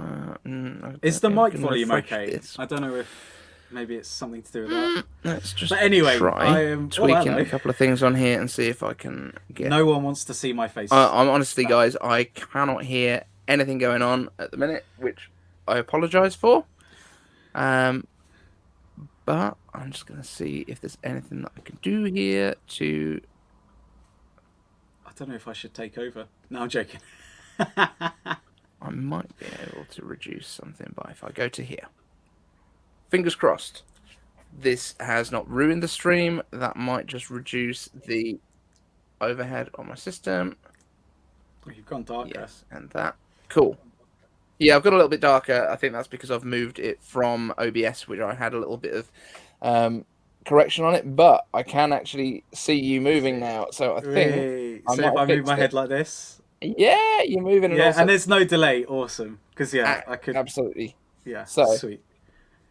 Is the mic volume okay? I don't know if maybe it's something to do with that. Let's just try tweaking a couple of things on here and see if I can get. No one wants to see my face. I'm honestly, guys, I cannot hear anything going on at the minute, which I apologise for. But I'm just gonna see if there's anything that I can do here to. I don't know if I should take over. No, I'm joking. I might be able to reduce something by if I go to here. Fingers crossed. This has not ruined the stream. That might just reduce the overhead on my system. Oh, you've gone darker. Yes, and that. Cool. Yeah, I've got a little bit darker. I think that's because I've moved it from OBS, which I had a little bit of correction on it, but I can actually see you moving now. So I think so if I move my head like this, yeah, you're moving. Yeah, and there's no delay. Awesome, because I could absolutely. Yeah, so sweet.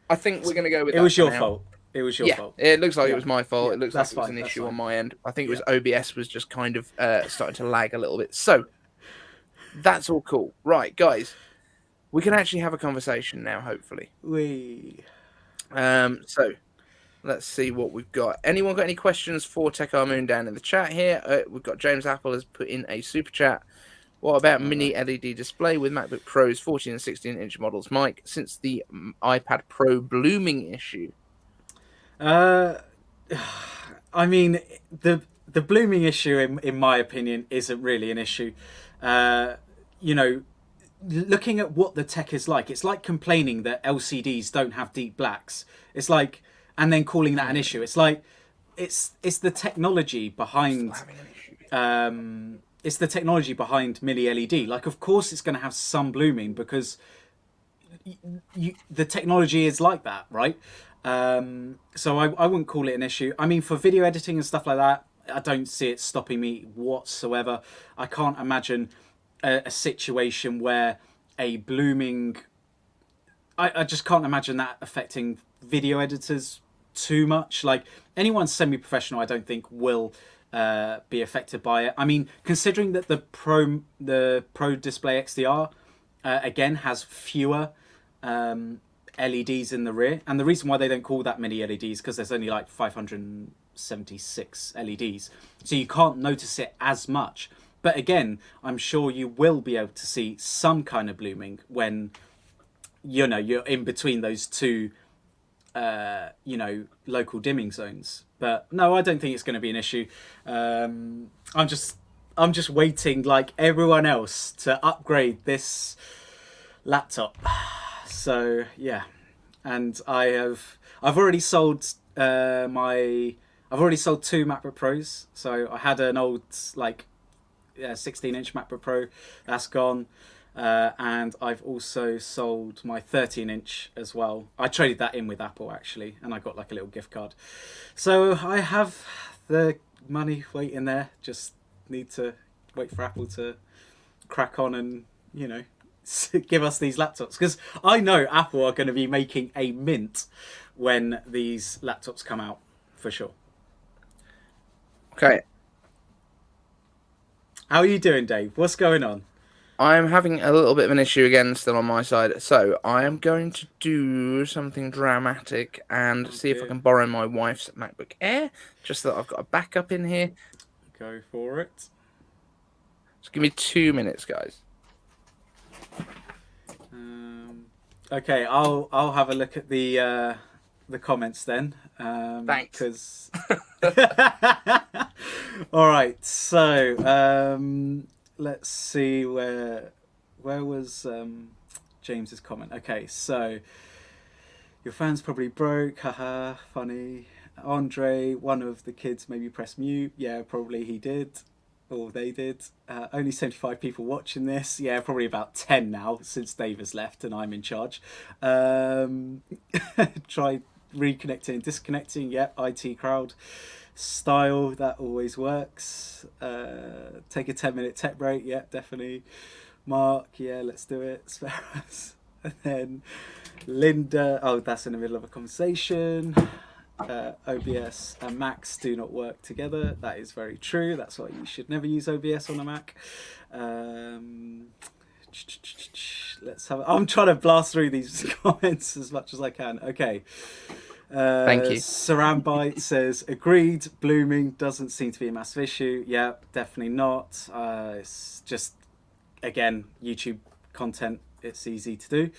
I think we're gonna go with. It was your fault. It was your fault. It looks like it was my fault. It looks like it was fine, an issue on my end. I think it was OBS was just kind of starting to lag a little bit. So that's all cool, right, guys? We can actually have a conversation now, hopefully. So let's see what we've got. Anyone got any questions for Tech Our Moon down in the chat here? We've got James Apple has put in a super chat. What about mini LED display with MacBook Pro's 14 and 16-inch models, Mike, since the iPad Pro blooming issue? I mean, the blooming issue, in my opinion, isn't really an issue. You know, looking at what the tech is like, it's like complaining that LCDs don't have deep blacks. It's like, and then calling that an issue. It's like, it's the technology behind. It's the technology behind mini LED. Like, of course, it's going to have some blooming because the technology is like that, right? So I wouldn't call it an issue. I mean, for video editing and stuff like that, I don't see it stopping me whatsoever. I can't imagine a situation where a blooming... I just can't imagine that affecting video editors too much. Like, anyone semi-professional, I don't think will be affected by it. I mean, considering that the Pro Display XDR again has fewer LEDs in the rear, and the reason why they don't call that many LEDs because there's only like 576 LEDs, so you can't notice it as much. But again, I'm sure you will be able to see some kind of blooming when you're in between those two local dimming zones. But no, I don't think it's going to be an issue. I'm just waiting, like everyone else, to upgrade this laptop. So yeah, and I've already sold two MacBook Pros. So I had an old 16-inch MacBook Pro that's gone. And I've also sold my 13-inch as well. I traded that in with Apple, actually, and I got like a little gift card. So I have the money waiting there. Just need to wait for Apple to crack on and, give us these laptops. Because I know Apple are going to be making a mint when these laptops come out, for sure. Okay. How are you doing, Dave? What's going on? I'm having a little bit of an issue again still on my side. So I am going to do something dramatic and see if I can borrow my wife's MacBook Air, just so that I've got a backup in here. Go for it. Just give me 2 minutes, guys. Okay, I'll have a look at the comments then. Thanks. Because all right, so let's see where was James's comment. Okay, so your fan's probably broke. Haha, funny. Andre, one of the kids maybe pressed mute. Yeah, probably he did. Or they did. Only 75 people watching this. Yeah, probably about 10 now since Dave has left and I'm in charge. Try reconnecting and disconnecting. Yep, IT crowd style. That always works. Take a 10-minute tech break. Yep, definitely. Mark, yeah, let's do it. Spare us. And then Linda. Oh, that's in the middle of a conversation. OBS and Macs do not work together. That is very true. That's why you should never use OBS on a Mac. Let's have. I'm trying to blast through these comments as much as I can. Okay. Thank you. Saran Bytes says agreed. Blooming doesn't seem to be a massive issue. Yeah, definitely not. It's just again YouTube content. It's easy to do.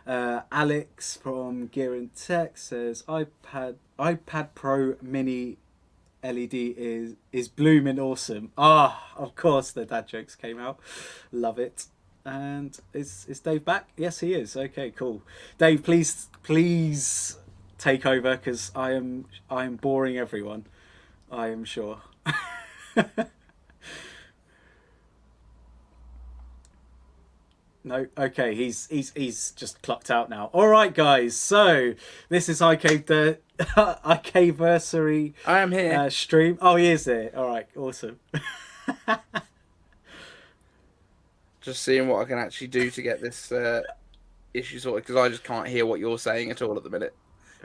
Alex from Gear and Tech says iPad Pro Mini LED is blooming awesome. Ah, of course the dad jokes came out. Love it. And is Dave back? Yes, he is. Okay, cool. Dave, please take over because I am boring everyone. I am sure. No, okay, he's just clocked out now. All right, guys. So this is iCaveversary. I am here. Stream. Oh, he is there. All right, awesome. Just seeing what I can actually do to get this issue sorted because I just can't hear what you're saying at all at the minute.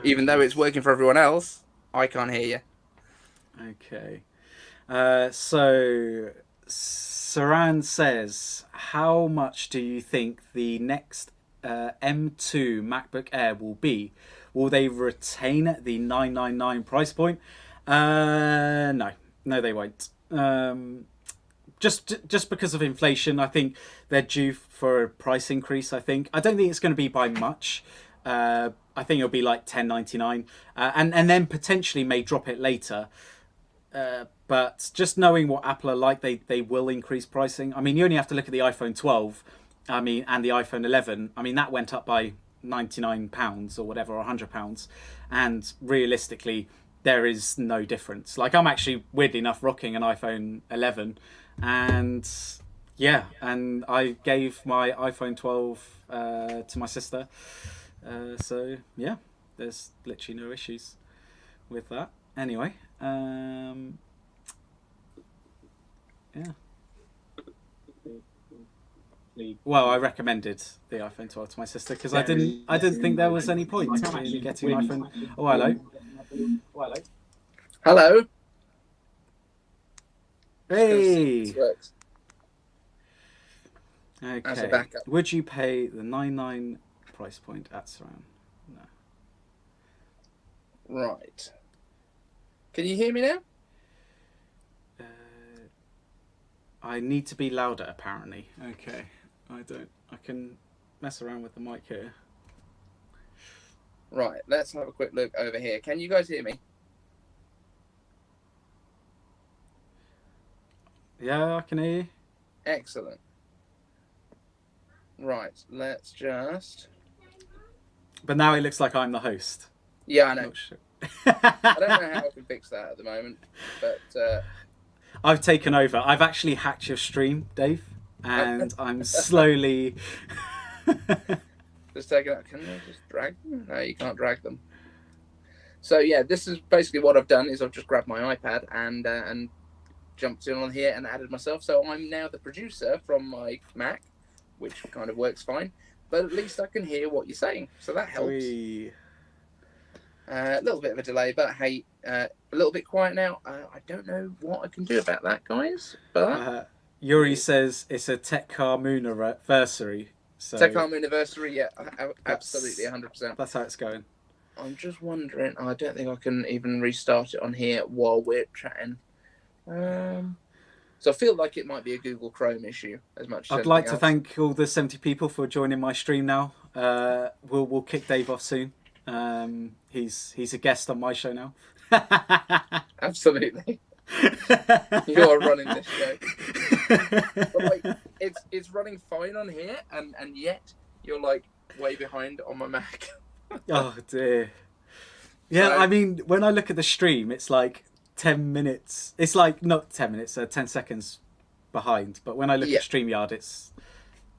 Even though it's working for everyone else, I can't hear you. Okay. So Saran says, how much do you think the next M2 MacBook Air will be? Will they retain the $999 price point? No, they won't. Just because of inflation, I think they're due for a price increase. I don't think it's going to be by much. I think it'll be like $10.99, and then potentially may drop it later. But just knowing what Apple are like, they will increase pricing. I mean, you only have to look at the iPhone 12, and the iPhone 11. I mean, that went up by £99 or whatever, or £100, and realistically, there is no difference. Like, I'm actually weirdly enough rocking an iPhone 11, and yeah, and I gave my iPhone 12 to my sister. So yeah, there's literally no issues with that. Anyway. Yeah. Well, I recommended the iPhone 12 to my sister because I didn't think there was any point in getting an iPhone. Oh, hello. Hello. Hey. As a Okay. backup. Would you pay the $99 price point at Saran? No. Right. Can you hear me now? I need to be louder, apparently. Okay. I can mess around with the mic here. Right, let's have a quick look over here. Can you guys hear me? Yeah, I can hear you. Excellent. Right, let's just... But now it looks like I'm the host. Yeah, I know. Not sure. I don't know how I can fix that at the moment, but... I've taken over. I've actually hacked your stream, Dave, and I'm slowly... Just taking out. Can I just drag them? No, you can't drag them. So yeah, this is basically what I've done. Is I've just grabbed my iPad and jumped in on here and added myself. So I'm now the producer from my Mac, which kind of works fine. But at least I can hear what you're saying, so that helps. A little bit of a delay, but hey, a little bit quiet now. I don't know what I can do about that, guys. But Yuri says it's a Tech Car Moon anniversary. So Tech Car Moon anniversary, yeah, absolutely, 100%. That's how it's going. I'm just wondering. I don't think I can even restart it on here while we're chatting. So I feel like it might be a Google Chrome issue as much as I'd like to else. thank all the 70 people for joining my stream now. We'll kick Dave off soon. He's a guest on my show now. Absolutely. You are running this show. But like, it's running fine on here, and yet you're like way behind on my Mac. Oh dear. Yeah, so, I mean, when I look at the stream, it's like 10 minutes. It's like not 10 minutes, 10 seconds behind. But when I look at StreamYard,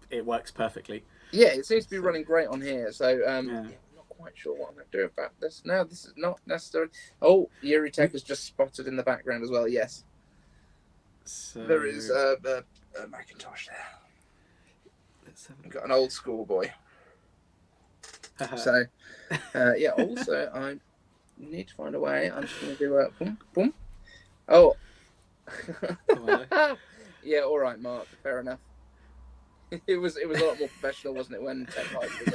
it works perfectly. Yeah, it seems to be running great on here. So I'm not quite sure what I'm going to do about this. No, this is not necessary. Oh, Yuri Tech is just spotted in the background as well. Yes. So there is a Macintosh there. We've got an old school boy. So, yeah, also, I need to find a way. I'm just going to do a boom, boom. Oh. Yeah, all right, Mark. Fair enough. It was a lot more professional, wasn't it, when Tech Hype was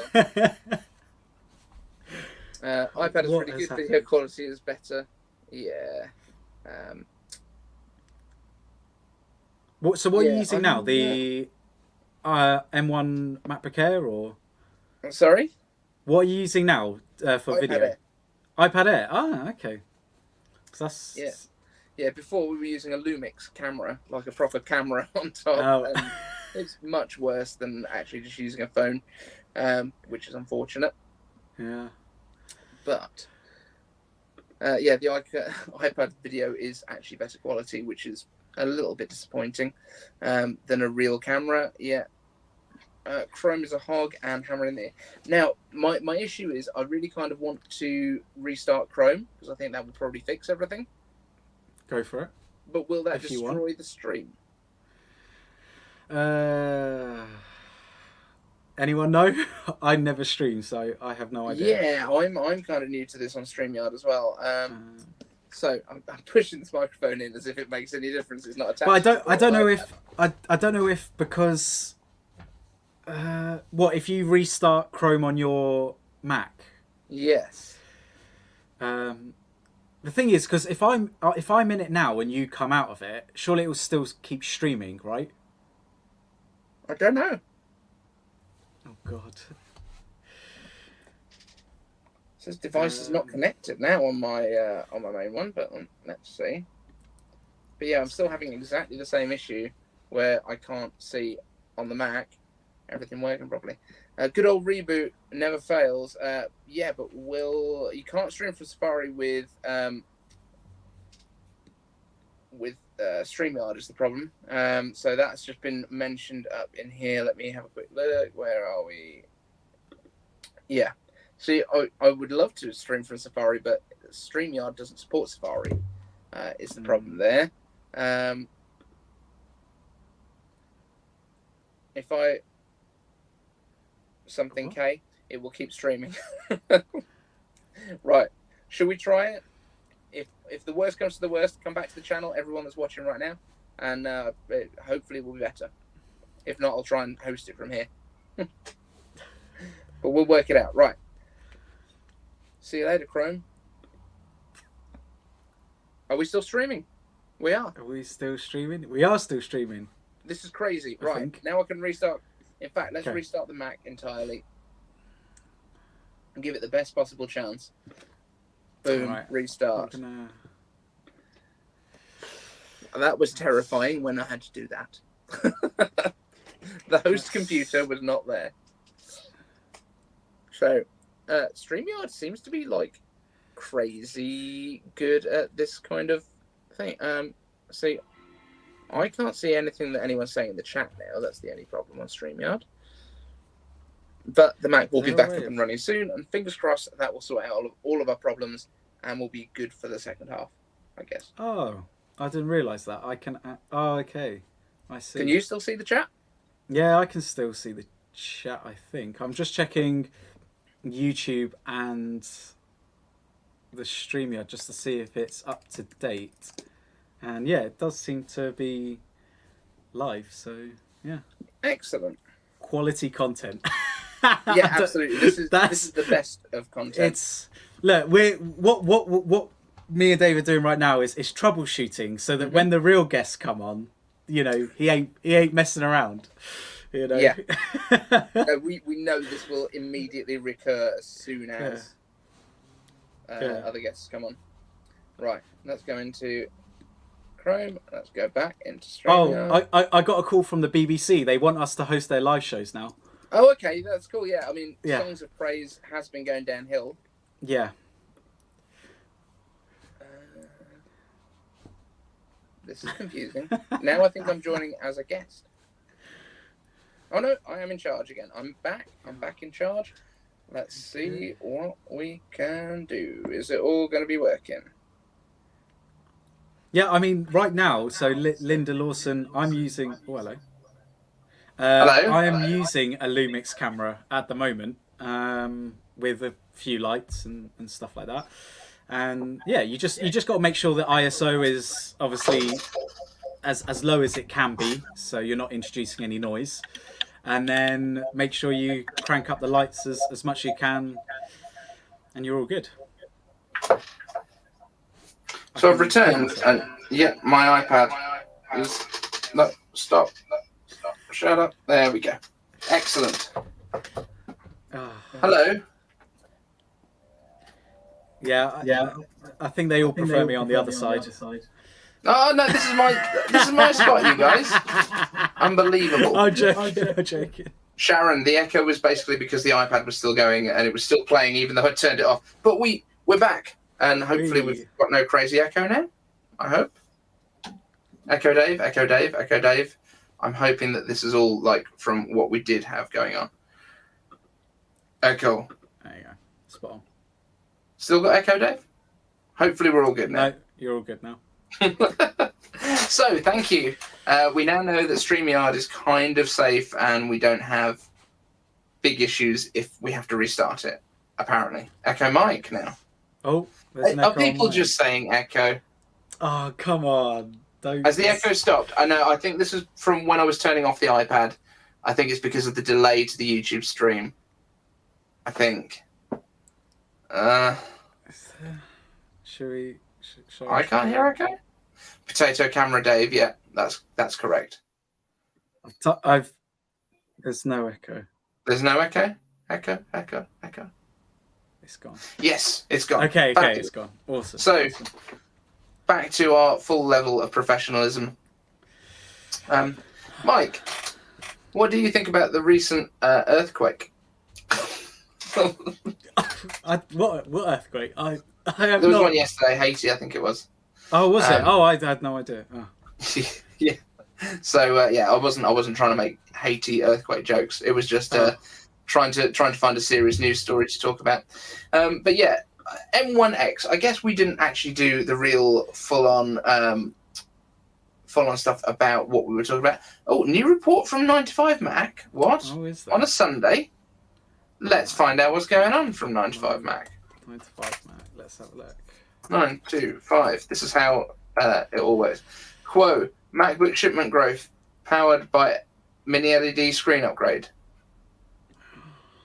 on? iPad is really good. Video quality is better. Yeah. So what are you using now? The M1 MacBook Air, or? Sorry? What are you using now for video? Air. iPad Air. Ah, okay. That's yeah. Before we were using a Lumix camera, like a proper camera on top. Oh. And it's much worse than actually just using a phone, which is unfortunate. Yeah. But yeah, the iPad video is actually better quality, which is a little bit disappointing than a real camera. Yeah. Chrome is a hog and hammer in there. Now, my issue is I really kind of want to restart Chrome because I think that will probably fix everything. Go for it. But will that destroy the stream? Anyone know? I never stream, so I have no idea. Yeah, I'm kind of new to this on StreamYard as well. So I'm pushing this microphone in as if it makes any difference. It's not attached. But I don't know if because what if you restart Chrome on your Mac? Yes. The thing is, because if I'm in it now and you come out of it, surely it will still keep streaming, right? I don't know. Oh God. It says device is not connected now on my main one, but let's see. But yeah, I'm still having exactly the same issue where I can't see on the Mac everything working properly. Good old reboot never fails. Yeah, but you can't stream from Safari with StreamYard is the problem. So that's just been mentioned up in here. Let me have a quick look. Where are we? Yeah. See, I would love to stream from Safari, but StreamYard doesn't support Safari. Is the problem there? If I something K, it will keep streaming. Right. Should we try it? If the worst comes to the worst, come back to the channel, everyone that's watching right now, and hopefully it will be better. If not, I'll try and host it from here. But we'll work it out. Right. See you later, Chrome. Are we still streaming? We are. Are we still streaming? We are still streaming. This is crazy. Right. Now I can restart. In fact, let's restart the Mac entirely. And give it the best possible chance. Boom. Right. Restart. That was terrifying when I had to do that. The host computer was not there. So, StreamYard seems to be like crazy good at this kind of thing. See, I can't see anything that anyone's saying in the chat now. That's the only problem on StreamYard. But the Mac will be back up and running soon, and fingers crossed that will sort out all of our problems and will be good for the second half, I guess. Oh, I didn't realise that. I can. Oh, okay. I see. Can you still see the chat? Yeah, I can still see the chat, I think. I'm just checking YouTube and the StreamYard just to see if it's up to date. And yeah, it does seem to be live. So yeah, Excellent. quality content. Yeah, absolutely. This is the best of content. It's look, what me and Dave are doing right now is troubleshooting, so that when the real guests come on, you know, he ain't messing around. You know. Yeah. We know this will immediately recur as soon as other guests come on. Right. Let's go into Chrome. Let's go back into StreamYard. Oh, I got a call from the BBC. They want us to host their live shows now. Oh, okay, that's cool. Yeah, I mean, Songs of Praise has been going downhill. Yeah. This is confusing. Now I think I'm joining as a guest. Oh no, I am in charge again. I'm back. I'm back in charge. Let's see what we can do. Is it all going to be working? Yeah, I mean, right now, so Linda Lawson, I'm using... Oh, hello. Hello? I am using a Lumix camera at the moment with a few lights and stuff like that. And yeah, you just got to make sure that ISO is obviously as low as it can be, so you're not introducing any noise. And then make sure you crank up the lights as much as you can, and you're all good. So I've returned, and yeah, my iPad is... No, stop. Shut up. There we go. Excellent. Hello. Yeah. I think they all prefer me on the other side. Oh no, this is my spot, you guys. Unbelievable. I'm joking. Sharon, the echo was basically because the iPad was still going and it was still playing even though I turned it off. But we're back, and hopefully we've got no crazy echo now. I hope. Echo Dave, Echo Dave, Echo Dave. I'm hoping that this is all like from what we did have going on. Echo. There you go. Spot on. Still got Echo Dave? Hopefully we're all good now. No, you're all good now. So, thank you. We now know that StreamYard is kind of safe and we don't have big issues if we have to restart it, apparently. Echo Mike now. Oh, there's an echo. Are people just saying echo? Oh, come on. Has the echo stopped? I know, I think this is from when I was turning off the iPad. I think it's because of the delay to the YouTube stream. I think. Should I can't hear okay? Potato camera Dave, yeah, that's correct. There's no echo. There's no echo? Echo. It's gone. Yes, it's gone. Okay, it's gone. Awesome. So, back to our full level of professionalism. Mike, what do you think about the recent earthquake? What earthquake? I have There was one yesterday, Haiti, I think it was. Oh, was it? Oh, I had no idea. Oh. Yeah. So I wasn't trying to make Haiti earthquake jokes. It was just trying to find a serious news story to talk about. But yeah, M1X. I guess we didn't actually do the real full on stuff about what we were talking about. Oh, new report from 9to5Mac. What? Oh, is that? On a Sunday? Let's find out what's going on from 9to5Mac. 9to5Mac. Let's have a look. 925. This is how it all works. Quo, MacBook shipment growth powered by mini LED screen upgrade.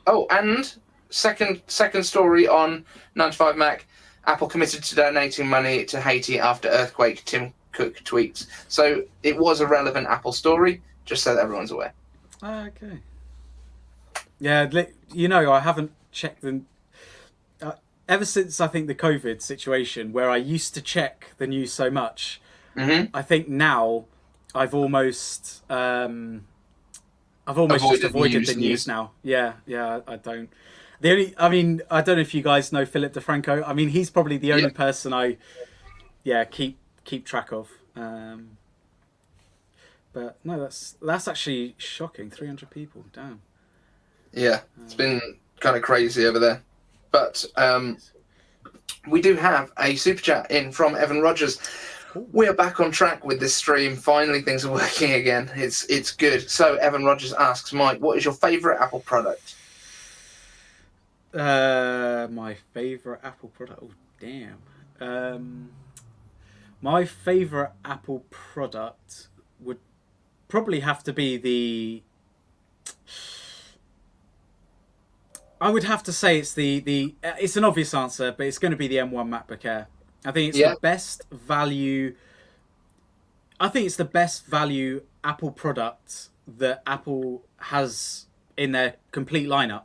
Oh, and second story on 9to5Mac. Apple committed to donating money to Haiti after earthquake, Tim Cook tweets. So it was a relevant Apple story, just so that everyone's aware. Okay. Yeah, I haven't checked them. Ever since I think the COVID situation, where I used to check the news so much, I think now I've almost just avoided the news now. Yeah, I don't. I don't know if you guys know Philip DeFranco. I mean, he's probably the only person I keep track of. But no, that's actually shocking. 300 people, damn. Yeah, it's been kind of crazy over there. But we do have a super chat in from Evan Rogers. We are back on track with this stream. Finally, things are working again. It's good. So Evan Rogers asks, Mike, what is your favourite Apple product? My favourite Apple product? Oh, damn. My favourite Apple product would probably have to be the. I would have to say it's it's an obvious answer, but it's going to be the M1 MacBook Air. I think it's the best value. I think it's the best value Apple product that Apple has in their complete lineup.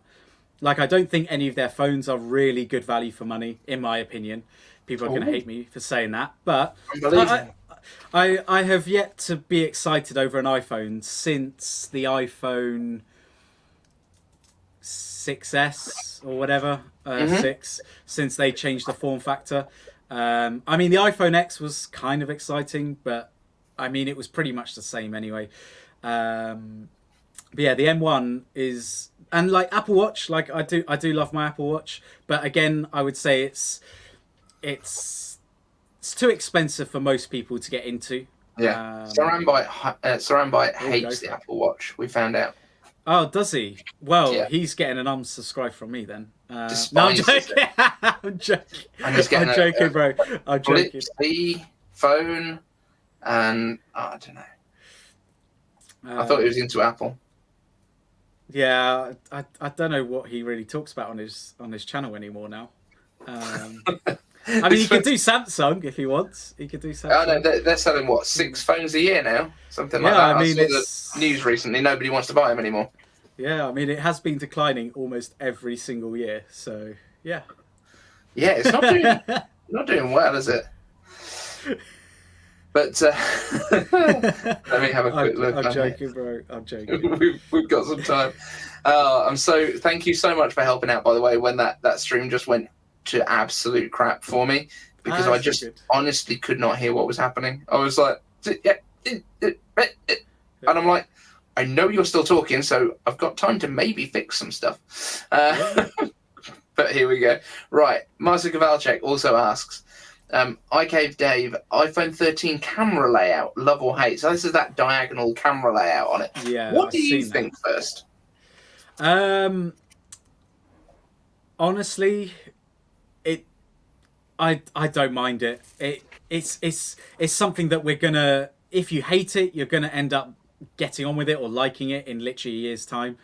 Like, I don't think any of their phones are really good value for money, in my opinion. People are going to hate me for saying that, but I have yet to be excited over an iPhone since the iPhone 6S or whatever, 6, since they changed the form factor. I mean, the iPhone X was kind of exciting, but I mean, it was pretty much the same anyway. But yeah, the M1 is, and like Apple Watch, like I do love my Apple Watch, but again, I would say it's too expensive for most people to get into. Yeah, Saran Byte hates the Apple Watch. We found out. Oh, does he? Well, he's getting an unsubscribe from me then. No, I'm joking. I'm joking. And he's getting I'm joking, bro. I'm joking. The phone, and I don't know. I thought he was into Apple. Yeah, I don't know what he really talks about on his channel anymore now. I mean, he could do Samsung if he wants. He could do Samsung. Oh no, they're selling what, 6 phones a year now, something like that. I mean, I saw the news recently. Nobody wants to buy them anymore. Yeah, I mean, it has been declining almost every single year. So yeah, it's not doing well, is it? But let me have a quick look. I'm joking, bro. I'm joking. we've got some time. Thank you so much for helping out, by the way, when that stream just went to absolute crap for me, because I just honestly could not hear what was happening. I was like, and I'm like, I know you're still talking, so I've got time to maybe fix some stuff. But here we go. Right, Marcin Kowalczyk also asks, iCaveDave, iPhone 13 camera layout, love or hate? So this is that diagonal camera layout on it. Yeah. What do you think first? Honestly, I don't mind it. It's something that we're gonna. If you hate it, you're gonna end up getting on with it or liking it in literally a year's time.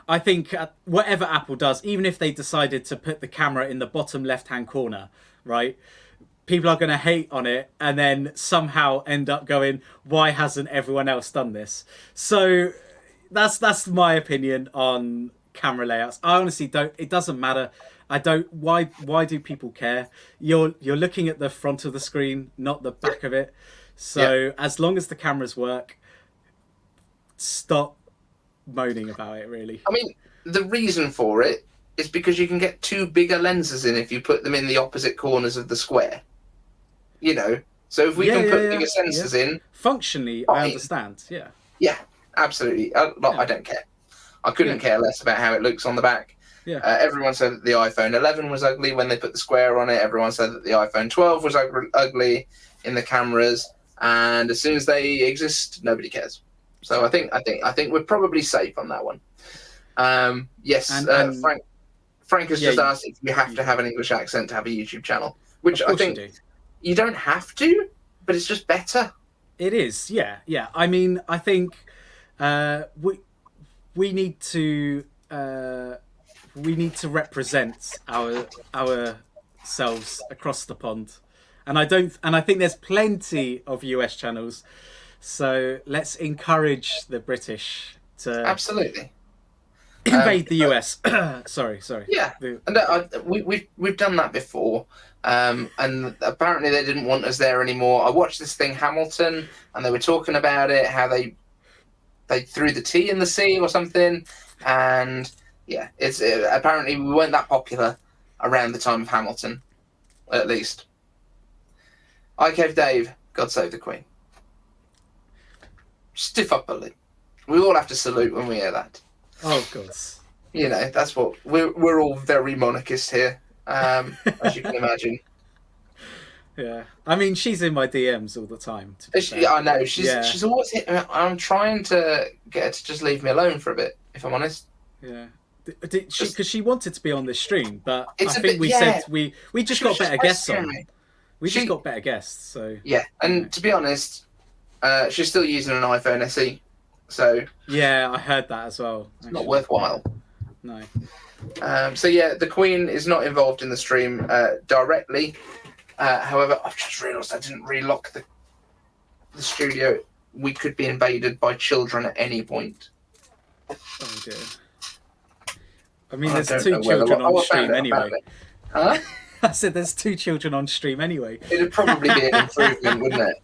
I think whatever Apple does, even if they decided to put the camera in the bottom left-hand corner, right? People are going to hate on it and then somehow end up going, why hasn't everyone else done this? So that's my opinion on camera layouts. I honestly don't. It doesn't matter. I don't. Why do people care? You're looking at the front of the screen, not the back of it. So as long as the cameras work, stop moaning about it, really. I mean, the reason for it is because you can get 2 bigger lenses in if you put them in the opposite corners of the square. You know, so if we can put bigger sensors in, functionally, I understand. Yeah, absolutely. I don't care. I couldn't care less about how it looks on the back. Yeah. Everyone said that the iPhone 11 was ugly when they put the square on it. Everyone said that the iPhone 12 was ugly in the cameras, and as soon as they exist, nobody cares. So I think we're probably safe on that one. Yes, and Frank has just asked if you have to have an English accent to have a YouTube channel, which I think you don't have to, but it's just better. It is, yeah. I mean, I think we need to represent ourselves across the pond, and I think there's plenty of US channels. So let's encourage the British to absolutely invade the US. Sorry. Yeah, and we've done that before, and apparently they didn't want us there anymore. I watched this thing Hamilton, and they were talking about it, how they threw the tea in the sea or something, and apparently we weren't that popular around the time of Hamilton, at least. iCaveDave, God save the Queen. Stiff upper lip. We all have to salute when we hear that. Oh, of course. You know, that's what we're all very monarchist here, as you can imagine. Yeah, I mean, she's in my DMs all the time. I know she's always. I'm trying to get her to just leave me alone for a bit, if I'm honest. Yeah, because she wanted to be on this stream, but I think we said we just got better guests on. We just got better guests, so yeah. And to be honest, She's still using an iPhone SE, so yeah, I heard that as well. it's not worthwhile. No. So yeah, the Queen is not involved in the stream directly. However, I've just realised I didn't relock the studio. We could be invaded by children at any point. Oh dear. I mean, there's 2 children on stream anyway. Huh? I said there's 2 children on stream anyway. It'd probably be an improvement, wouldn't it?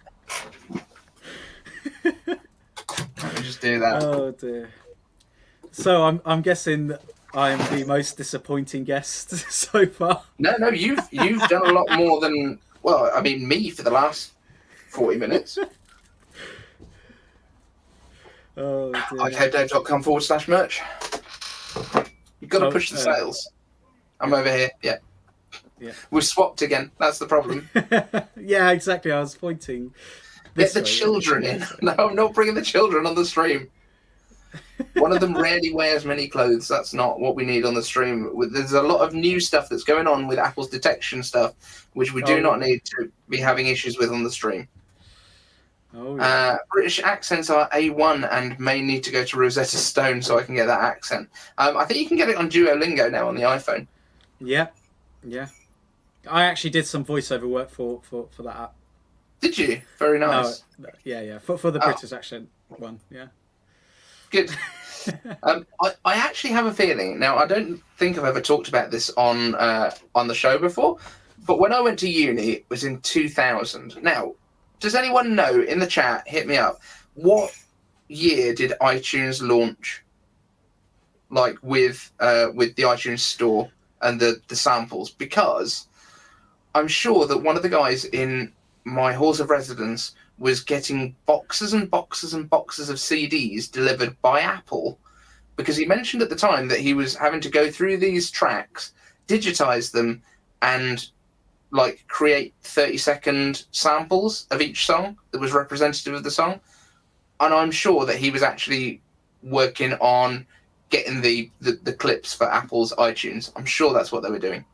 Let me just do that. Oh dear. So I'm guessing I'm the most disappointing guest so far. No, you've done a lot more than, well, I mean, me for the last 40 minutes. Oh dear. iCaveDave.com/merch. You've got to push the sales. I'm over here. Yeah. We've swapped again. That's the problem. Yeah, exactly. I was pointing. Get the children in. No, I'm not bringing the children on the stream. One of them rarely wears many clothes. That's not what we need on the stream. There's a lot of new stuff that's going on with Apple's detection stuff, which we do not need to be having issues with on the stream. Oh, yeah. British accents are A1 and may need to go to Rosetta Stone so I can get that accent. I think you can get it on Duolingo now on the iPhone. Yeah. I actually did some voiceover work for that app. Did you? Very nice. No, yeah. For the British accent one, yeah. Good. I actually have a feeling. Now, I don't think I've ever talked about this on the show before, but when I went to uni, it was in 2000. Now, does anyone know in the chat? Hit me up. What year did iTunes launch? Like with the iTunes Store and the samples, because I'm sure that one of the guys in my halls of residence was getting boxes and boxes and boxes of CDs delivered by Apple, because he mentioned at the time that he was having to go through these tracks, digitize them, and like create 30-second samples of each song that was representative of the song. And I'm sure that he was actually working on getting the clips for Apple's iTunes. I'm sure that's what they were doing.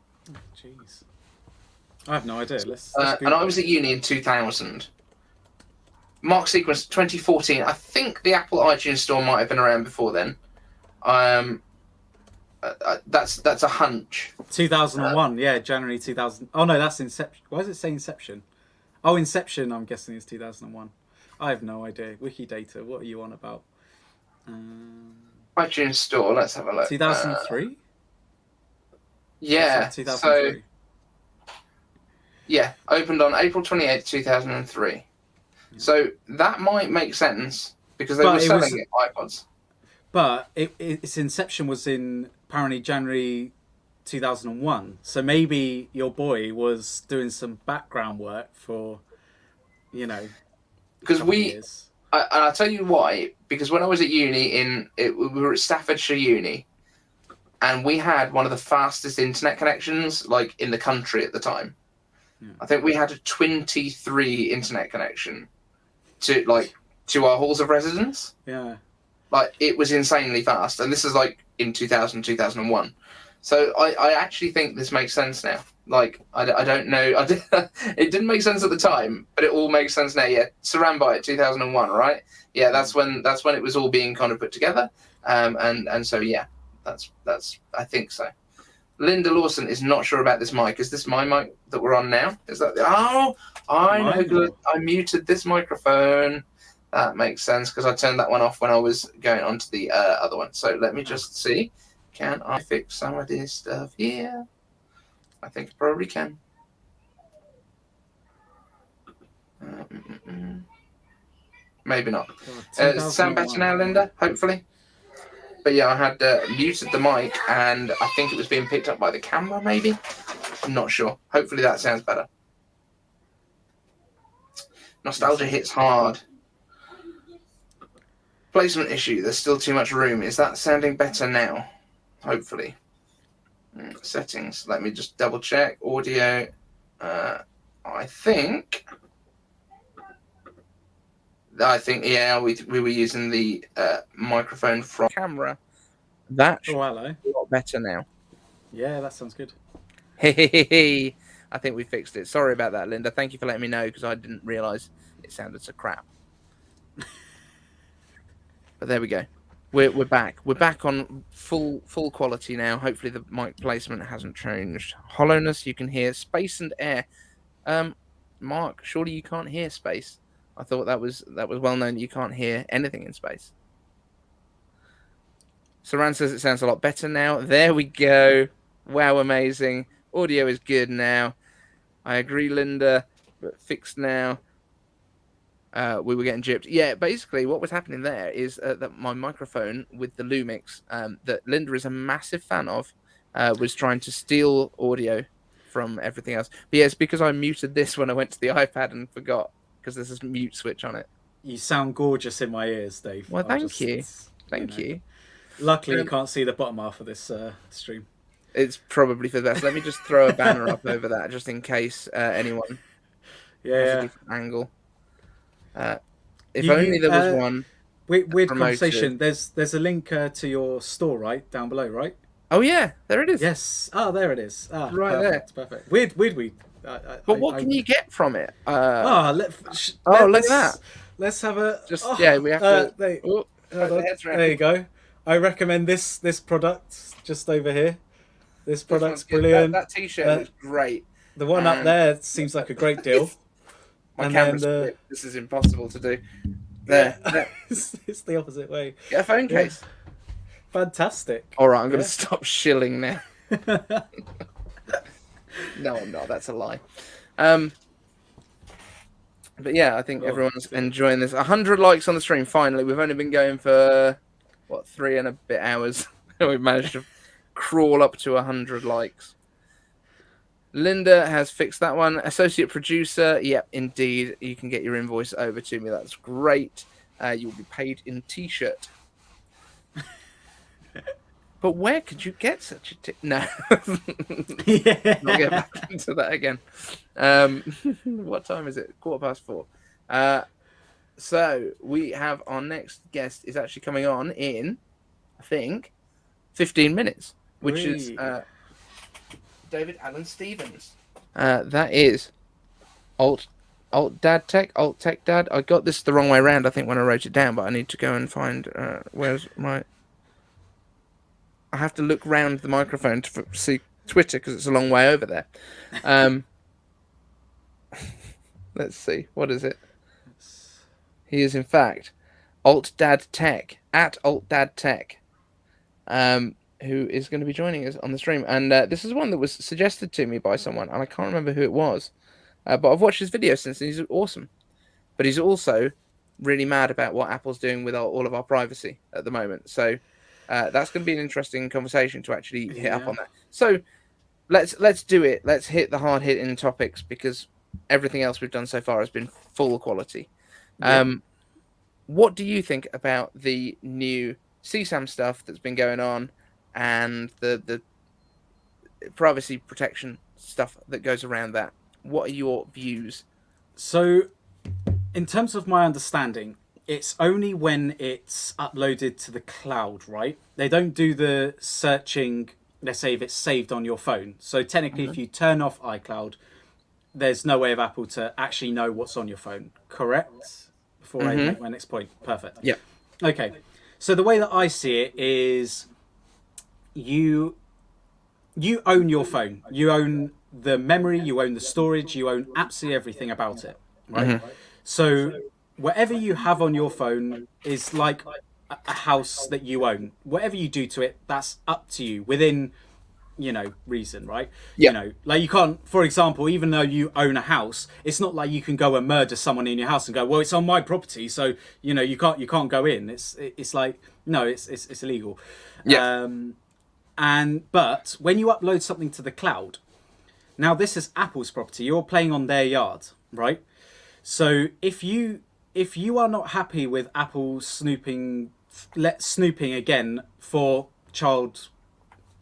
Jeez. I have no idea. Let's and I was at uni in 2000. Mark Sequence 2014. I think the Apple iTunes Store might have been around before then. That's a hunch. 2001, yeah, January 2000. Oh no, that's Inception. Why does it say Inception? Oh, Inception. I'm guessing is 2001. I have no idea. Wikidata. What are you on about? iTunes Store. Let's have a look. 2003. Yeah. Like 2003. So, yeah, opened on April 28th, 2003. Yeah. So that might make sense because they were selling iPods. But its inception was in apparently January 2001. So maybe your boy was doing some background work for, because I'll tell you why. Because when I was at uni, we were at Staffordshire Uni, and we had one of the fastest internet connections like in the country at the time. Yeah. I think we had a 23 internet connection to our halls of residence. Yeah. Like, it was insanely fast. And this is like in 2000, 2001. So I actually think this makes sense now. Like, I don't know. It didn't make sense at the time, but it all makes sense now. Yeah. Saran Bytes 2001, right? Yeah, that's when it was all being kind of put together. And so, yeah, that's I think so. Linda Lawson is not sure about this mic. Is this my mic that we're on now? Is that I know. Good. I muted this microphone. That makes sense because I turned that one off when I was going on to the other one. So let me just see. Can I fix some of this stuff here? I think I probably can. Maybe not. Sound better now, Linda? Hopefully. But yeah, I had muted the mic and I think it was being picked up by the camera, maybe? I'm not sure. Hopefully that sounds better. Nostalgia hits hard. Placement issue. There's still too much room. Is that sounding better now? Hopefully. Settings. Let me just double check. Audio. I think, yeah, we were using the microphone from camera. That should be a lot better now. Yeah, that sounds good. Hey, I think we fixed it. Sorry about that, Linda. Thank you for letting me know because I didn't realise it sounded so crap. But there we go. We're back. We're back on full quality now. Hopefully the mic placement hasn't changed. Hollowness, you can hear. Space and air. Mark, surely you can't hear space. I thought that was well known. You can't hear anything in space. Saran says it sounds a lot better now. There we go. Wow, amazing. Audio is good now. I agree, Linda. But fixed now. We were getting gypped. Yeah, basically what was happening there is that my microphone with the Lumix that Linda is a massive fan of was trying to steal audio from everything else. But yeah, it's because I muted this when I went to the iPad and forgot, because there's this mute switch on it. You sound gorgeous in my ears, Dave. Well, thank you. Thank you. Luckily, you can't see the bottom half of this stream. It's probably for the best. Let me just throw a banner up over that, just in case anyone has a different angle. If only there was one. Weird conversation. There's a link to your store right down below, right? Oh yeah, there it is. Yes. Oh, there it is. Ah, right perfect, there. Perfect. Weird. But what can you get from it? Look at that. Let's have a. We have to. There you go. I recommend this product just over here. This product's brilliant. That T-shirt is great. The one up there seems like a great deal. My camera's split. This is impossible to do. There. It's the opposite way. Get a phone case. Fantastic. All right, I'm going to stop shilling now. No, I'm not. That's a lie. But yeah, I think everyone's enjoying this. 100 likes on the stream. Finally, we've only been going for 3 and a bit hours. We've managed to crawl up to 100 likes. Linda has fixed that one. Associate producer, yep, indeed. You can get your invoice over to me. That's great. You'll be paid in T-shirt. But where could you get such a no? I'll get back into that again. What time is it? 4:15. So we have our next guest is actually coming on in, I think, 15 minutes, which is David Allen Stevens. That is Alt Dad Tech, Alt Tech Dad. I got this the wrong way around, I think, when I wrote it down, but I need to go and find where's my. I have to look round the microphone to see Twitter because it's a long way over there. Let's see, what is it? He is in fact Alt Dad Tech at Alt Dad Tech. Who is going to be joining us on the stream. And this is one that was suggested to me by someone, and I can't remember who it was. But I've watched his video since, and he's awesome. But he's also really mad about what Apple's doing with all of our privacy at the moment. So that's going to be an interesting conversation to actually hit up on that. So let's do it. Let's hit the hard-hitting topics, because everything else we've done so far has been full quality. What do you think about the new CSAM stuff that's been going on, and the privacy protection stuff that goes around that? What are your views? So, in terms of my understanding, it's only when it's uploaded to the cloud, right? They don't do the searching, let's say, if it's saved on your phone. So technically, if you turn off iCloud, there's no way of Apple to actually know what's on your phone, correct? Before I make my next point. Perfect. Yeah. Okay. So the way that I see it is you own your phone. You own the memory, you own the storage, you own absolutely everything about it, right? So whatever you have on your phone is like a house that you own. Whatever you do to it, that's up to you within, reason, right? Yeah. Like you can't, for example, even though you own a house, it's not like you can go and murder someone in your house and go, well, it's on my property, so you can't go in. It's like, no, it's illegal. Yeah. But when you upload something to the cloud, now this is Apple's property. You're playing on their yard, right? So if you are not happy with Apple snooping again for child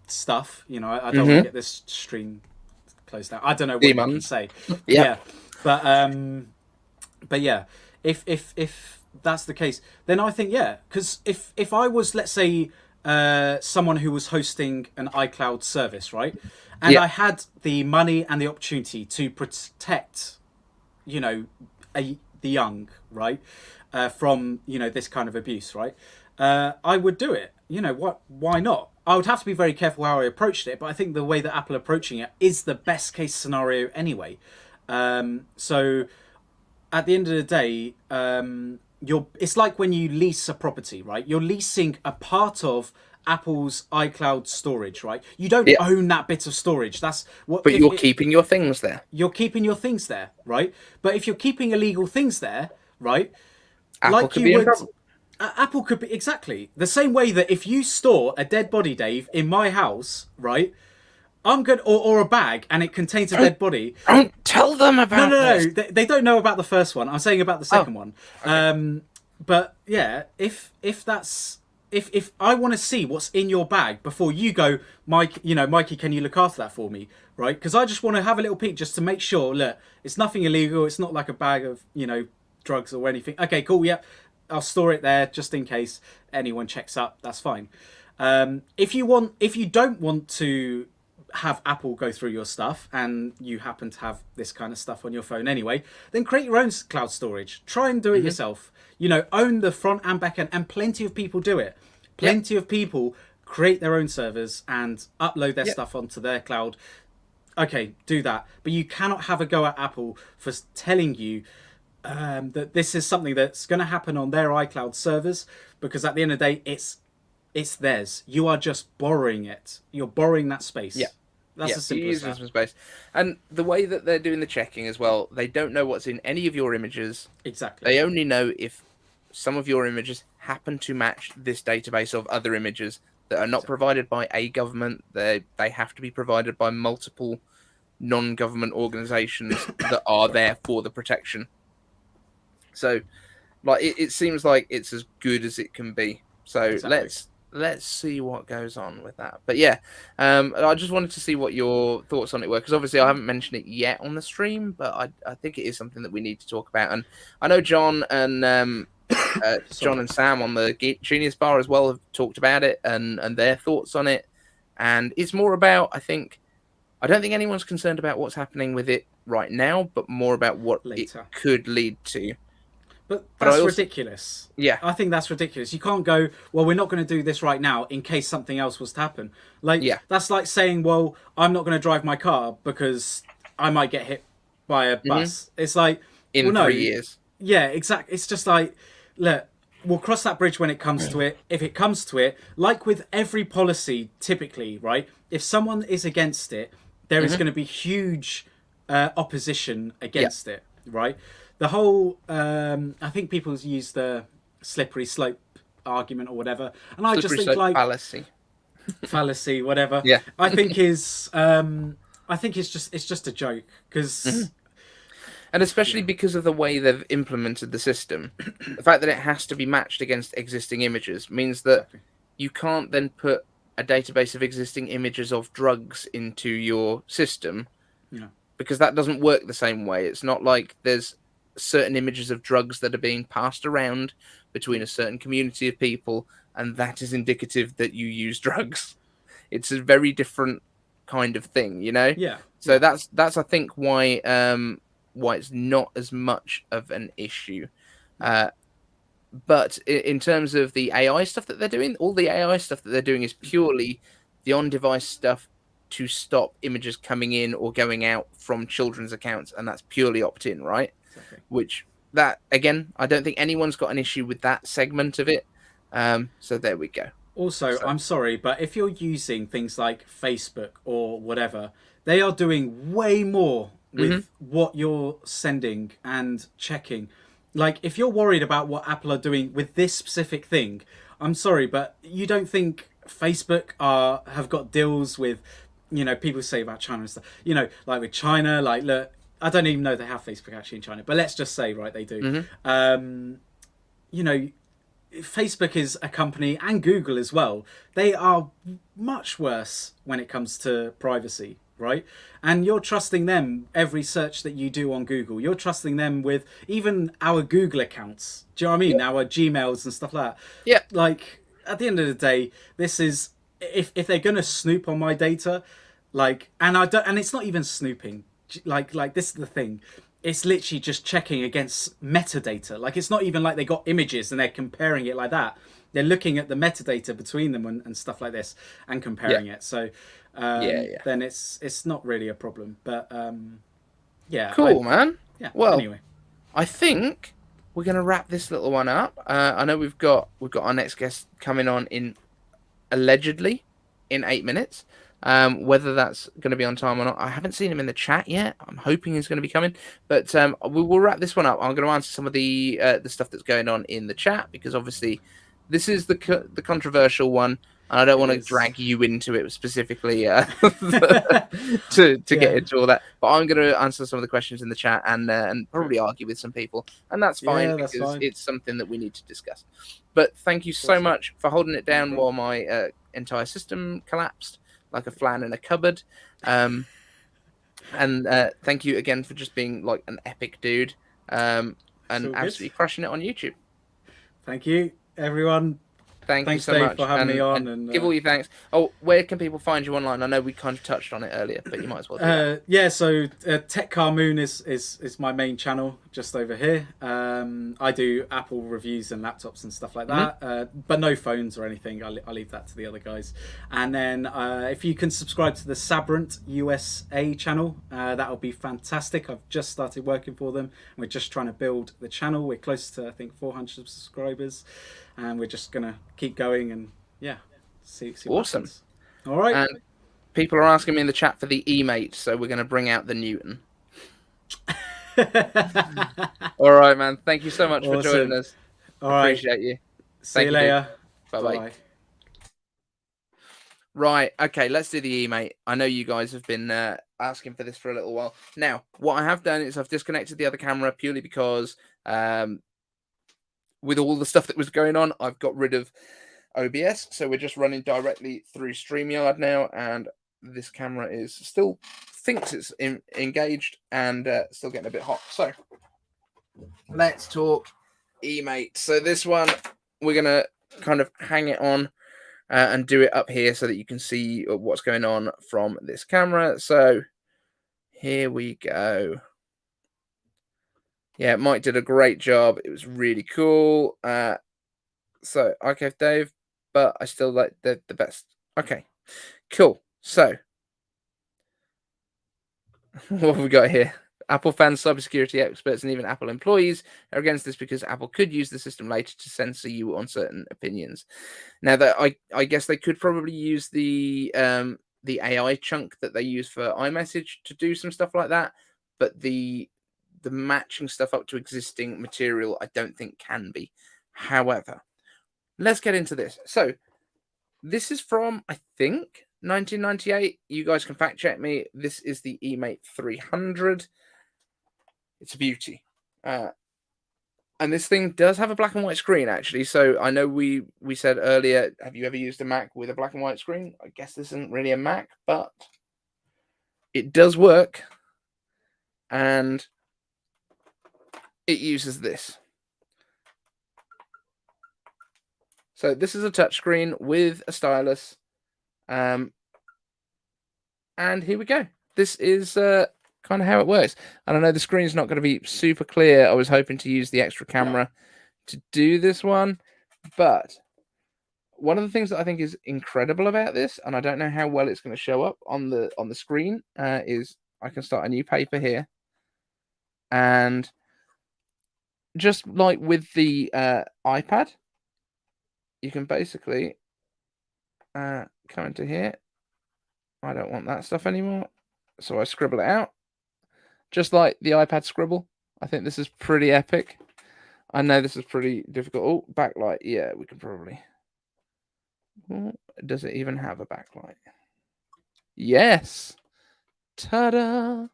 stuff, I don't want to get this stream closed down. I don't know what you can say. Yeah. But yeah, if that's the case, then I think, because if I was, let's say, someone who was hosting an iCloud service, right? And I had the money and the opportunity to protect, the young, right? From, this kind of abuse, right? I would do it. You know what? Why not? I would have to be very careful how I approached it, but I think the way that Apple are approaching it is the best case scenario anyway. So at the end of the day, it's like when you lease a property, right? You're leasing a part of Apple's iCloud storage, right? You don't own that bit of storage. That's what. But you're keeping your things there. You're keeping your things there, right? But if you're keeping illegal things there, right? Apple could be in trouble. Apple could be exactly the same way that if you store a dead body, Dave, in my house, right? I'm good, or a bag, and it contains a dead body. Don't tell them about. No. They don't know about the first one. I'm saying about the second one. Okay. But yeah, if I want to see what's in your bag before you go, Mikey, can you look after that for me, right? Because I just want to have a little peek just to make sure. Look, it's nothing illegal. It's not like a bag of drugs or anything. Okay, cool. Yep. I'll store it there just in case anyone checks up. That's fine. If you don't want to have Apple go through your stuff and you happen to have this kind of stuff on your phone anyway, then create your own cloud storage. Try and do it yourself. Own the front and back end, and plenty of people do it. Plenty of people create their own servers and upload their stuff onto their cloud. Okay, do that. But you cannot have a go at Apple for telling you that this is something that's going to happen on their iCloud servers, because at the end of the day, it's theirs. You are just borrowing it. You're borrowing that space. Yeah, that's as simple as that. Some space. And the way that they're doing the checking as well, they don't know what's in any of your images. Exactly. They only know if some of your images happen to match this database of other images that are not provided by a government. They have to be provided by multiple non-government organizations that are there for the protection. So, like, it seems like it's as good as it can be. So let's see what goes on with that. But yeah, I just wanted to see what your thoughts on it were, because obviously I haven't mentioned it yet on the stream, but I think it is something that we need to talk about. And I know John and John and Sam on the Genius Bar as well have talked about it and their thoughts on it. And it's more about, I don't think anyone's concerned about what's happening with it right now, but more about what later it could lead to. But that's ridiculous. Yeah. I think that's ridiculous. You can't go, well, we're not going to do this right now in case something else was to happen. That's like saying, well, I'm not going to drive my car because I might get hit by a bus. It's like... In 3 years. Yeah, exactly. It's just like, look, we'll cross that bridge when it comes to it. If it comes to it, like with every policy, typically, right? If someone is against it, there is going to be huge opposition against it, right? The whole, I think people use the slippery slope argument or whatever, and I just think like fallacy, whatever. Yeah, I think it's just a joke because, and especially because of the way they've implemented the system, the fact that it has to be matched against existing images means that you can't then put a database of existing images of drugs into your system, because that doesn't work the same way. It's not like there's certain images of drugs that are being passed around between a certain community of people, and that is indicative that you use drugs. It's a very different kind of thing, Yeah. So that's I think why it's not as much of an issue. But in terms of the AI stuff that they're doing, all the AI stuff that they're doing is purely the on-device stuff to stop images coming in or going out from children's accounts, and that's purely opt-in, right? Exactly. Which, that, again, I don't think anyone's got an issue with that segment of it. So there we go. Also, I'm sorry, but if you're using things like Facebook or whatever, they are doing way more with what you're sending and checking. Like, if you're worried about what Apple are doing with this specific thing, I'm sorry, but you don't think Facebook have got deals with, people say about China and stuff, like with China, like, look, I don't even know they have Facebook actually in China, but let's just say, right, they do. Facebook is a company, and Google as well. They are much worse when it comes to privacy, right? And you're trusting them every search that you do on Google. You're trusting them with even our Google accounts. Do you know what I mean? Our Gmails and stuff like that. Yeah. Like, at the end of the day, this is, if they're going to snoop on my data, like, and it's not even snooping. Like this is the thing. it's literally just checking against metadata. Like, it's not even like they got images and they're comparing it like that. They're looking at the metadata between them and stuff like this and comparing it. So then it's not really a problem. But yeah. Cool, man. Yeah. Well, anyway, I think we're gonna wrap this little one up. I know we've got our next guest coming on in allegedly in 8 minutes. Whether that's going to be on time or not, I haven't seen him in the chat yet. I'm hoping he's going to be coming, but we will wrap this one up. I'm going to answer some of the stuff that's going on in the chat, because obviously this is the controversial one, and I don't want to drag you into it specifically to get into all that. But I'm going to answer some of the questions in the chat and probably argue with some people, and that's fine, because it's something that we need to discuss. But thank you so much for holding it down while my entire system collapsed like a flan in a cupboard. And thank you again for just being like an epic dude, and absolutely crushing it on YouTube. Thank you, everyone. Thanks you so Dave, much for having me on. And give all your thanks. Oh, where can people find you online? I know we kind of touched on it earlier, but you might as well do that. Yeah, so Tech Car Moon is my main channel just over here. I do Apple reviews and laptops and stuff like that, but no phones or anything. I leave that to the other guys. And then if you can subscribe to the Sabrent USA channel, that would be fantastic. I've just started working for them. We're just trying to build the channel. We're close to, I think, 400 subscribers. And we're just gonna keep going and see awesome. What happens. All right. And people are asking me in the chat for the emate, so we're gonna bring out the Newton. All right, man. Thank you so much for joining us. All right. Appreciate you. See you later. Bye bye. Right. Okay. Let's do the emate. I know you guys have been asking for this for a little while. Now, what I have done is I've disconnected the other camera purely because with all the stuff that was going on, I've got rid of OBS. So we're just running directly through StreamYard now. And this camera is still thinks it's engaged and still getting a bit hot. So let's talk emate. So this one, we're going to kind of hang it on and do it up here so that you can see what's going on from this camera. So here we go. Yeah, Mike did a great job. It was really cool. So iCaveDave, but I still like the best. Okay, cool. So what have we got here? Apple fans, cybersecurity experts, and even Apple employees are against this because Apple could use the system later to censor you on certain opinions. Now, that I guess they could probably use the AI chunk that they use for iMessage to do some stuff like that, but the matching stuff up to existing material, I don't think can be. However, let's get into this. So this is from, I think, 1998. You guys can fact check me. This is the emate 300. It's a beauty. And this thing does have a black and white screen, actually. So I know we said earlier, have you ever used a Mac with a black and white screen? I guess this isn't really a Mac, but it does work. And it uses this. So this is a touchscreen with a stylus. And here we go. This is kind of how it works. And I know the screen's not going to be super clear. I was hoping to use the extra camera to do this one. But one of the things that I think is incredible about this, and I don't know how well it's going to show up on the screen, is I can start a new paper here. And just like with the iPad, you can basically come into here. I don't want that stuff anymore. So I scribble it out. Just like the iPad scribble. I think this is pretty epic. I know this is pretty difficult. Oh, backlight. Yeah, we can probably. Does it even have a backlight? Yes. Ta-da.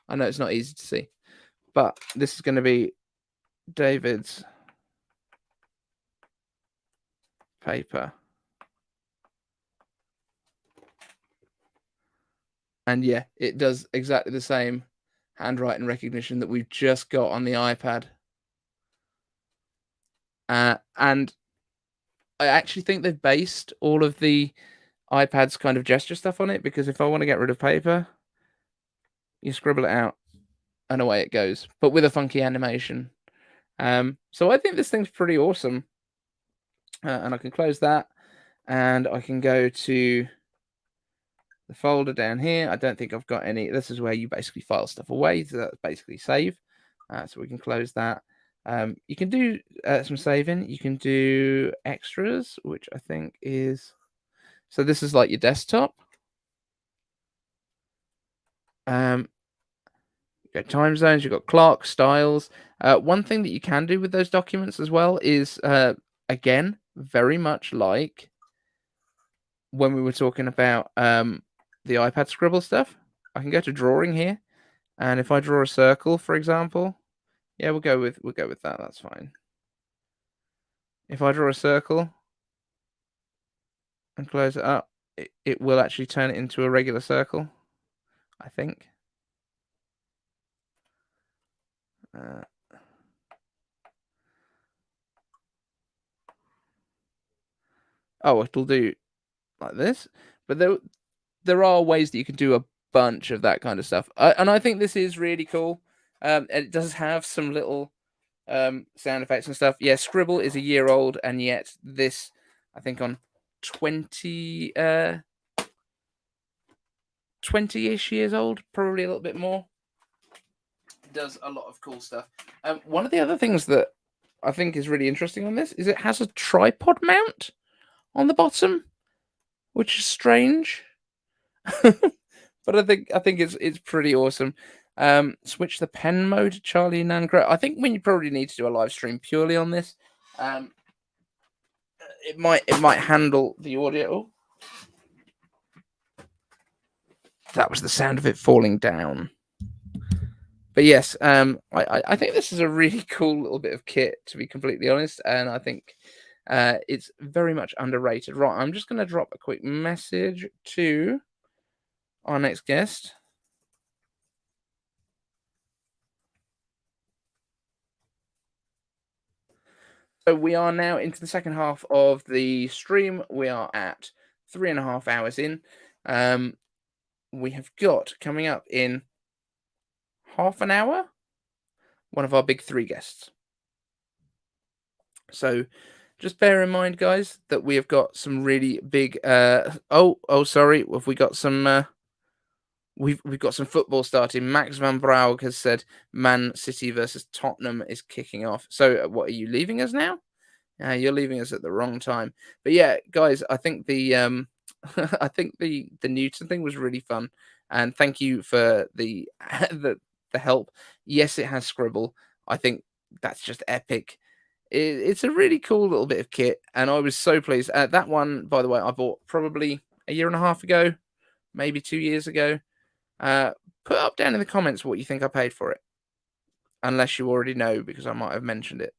I know it's not easy to see. But this is going to be David's paper. And yeah, it does exactly the same handwriting recognition that we've just got on the iPad. And I actually think they've based all of the iPad's kind of gesture stuff on it, because if I want to get rid of paper, you scribble it out and away it goes, but with a funky animation. So I think this thing's pretty awesome. And I can close that, and I can go to the folder down here. I don't think I've got any. This is where you basically file stuff away. So that's basically save. So we can close that. You can do some saving. You can do extras, which I think is... So this is like your desktop. You've got time zones, you've got clocks, styles. One thing that you can do with those documents as well is, again, very much like when we were talking about the iPad scribble stuff. I can go to drawing here, and if I draw a circle, for example, yeah, we'll go with that. That's fine. If I draw a circle and close it up, it will actually turn it into a regular circle, I think. Oh, it'll do like this, but there are ways that you can do a bunch of that kind of stuff, and I think this is really cool. And it does have some little sound effects and stuff. Yeah, Scribble is a year old, and yet this, I think, on 20-ish years old, probably a little bit more. It does a lot of cool stuff. One of the other things that I think is really interesting on this is it has a tripod mount on the bottom, which is strange. But I think it's pretty awesome. Switch the pen mode, Charlie Nancro. I think we probably need to do a live stream purely on this. It might handle the audio. That was the sound of it falling down. But yes, I think this is a really cool little bit of kit, to be completely honest, and I think it's very much underrated. Right, I'm just going to drop a quick message to our next guest. So we are now into the second half of the stream. We are at 3.5 hours in. We have got, coming up in half an hour, one of our big three guests. So just bear in mind, guys, that we have got some really big sorry, have we got some we've got some football starting. Max van Braug has said Man City versus Tottenham is kicking off. So what, are you leaving us now? You're leaving us at the wrong time. But yeah, guys, I think the I think the Newton thing was really fun, and thank you for the help. Yes, it has Scribble. I think that's just epic. It's a really cool little bit of kit, and I was so pleased. That one, by the way, I bought probably a year and a half ago, maybe 2 years ago. Put up down in the comments what you think I paid for it, unless you already know, because I might have mentioned it.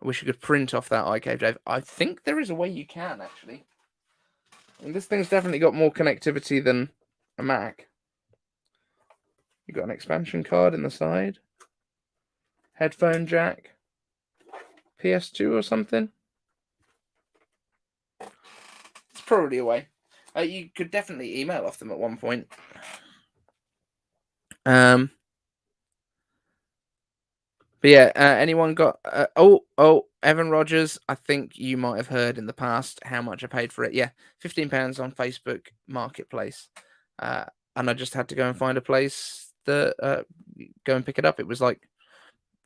I wish you could print off that iCaveDave. I think there is a way you can, actually. And this thing's definitely got more connectivity than a Mac. You've got an expansion card in the side, headphone jack, PS2 or something. It's probably a way. You could definitely email off them at one point. But yeah, anyone got... Evan Rogers, I think you might have heard in the past how much I paid for it. Yeah, £15 on Facebook Marketplace. And I just had to go and find a place that go and pick it up. It was like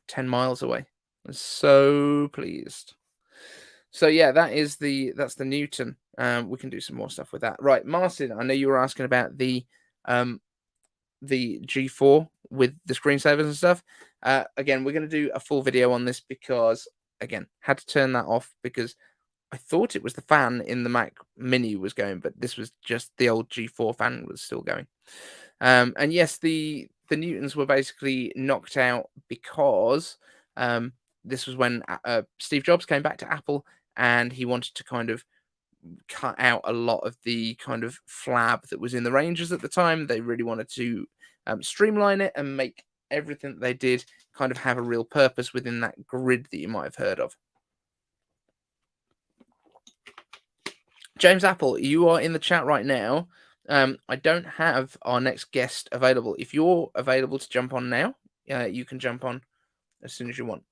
10 miles away. I was so pleased. So yeah, that's the Newton. We can do some more stuff with that. Right, Martin, I know you were asking about the G4 with the screensavers and stuff. Again, we're going to do a full video on this because, again, had to turn that off because I thought it was the fan in the Mac Mini was going, but this was just the old G4 fan was still going. And yes, the Newtons were basically knocked out because this was when Steve Jobs came back to Apple and he wanted to kind of cut out a lot of the kind of flab that was in the ranges at the time. They really wanted to streamline it and make everything that they did kind of have a real purpose within that grid that you might have heard of. James Apple, you are in the chat right now. I don't have our next guest available. If you're available to jump on now, you can jump on as soon as you want.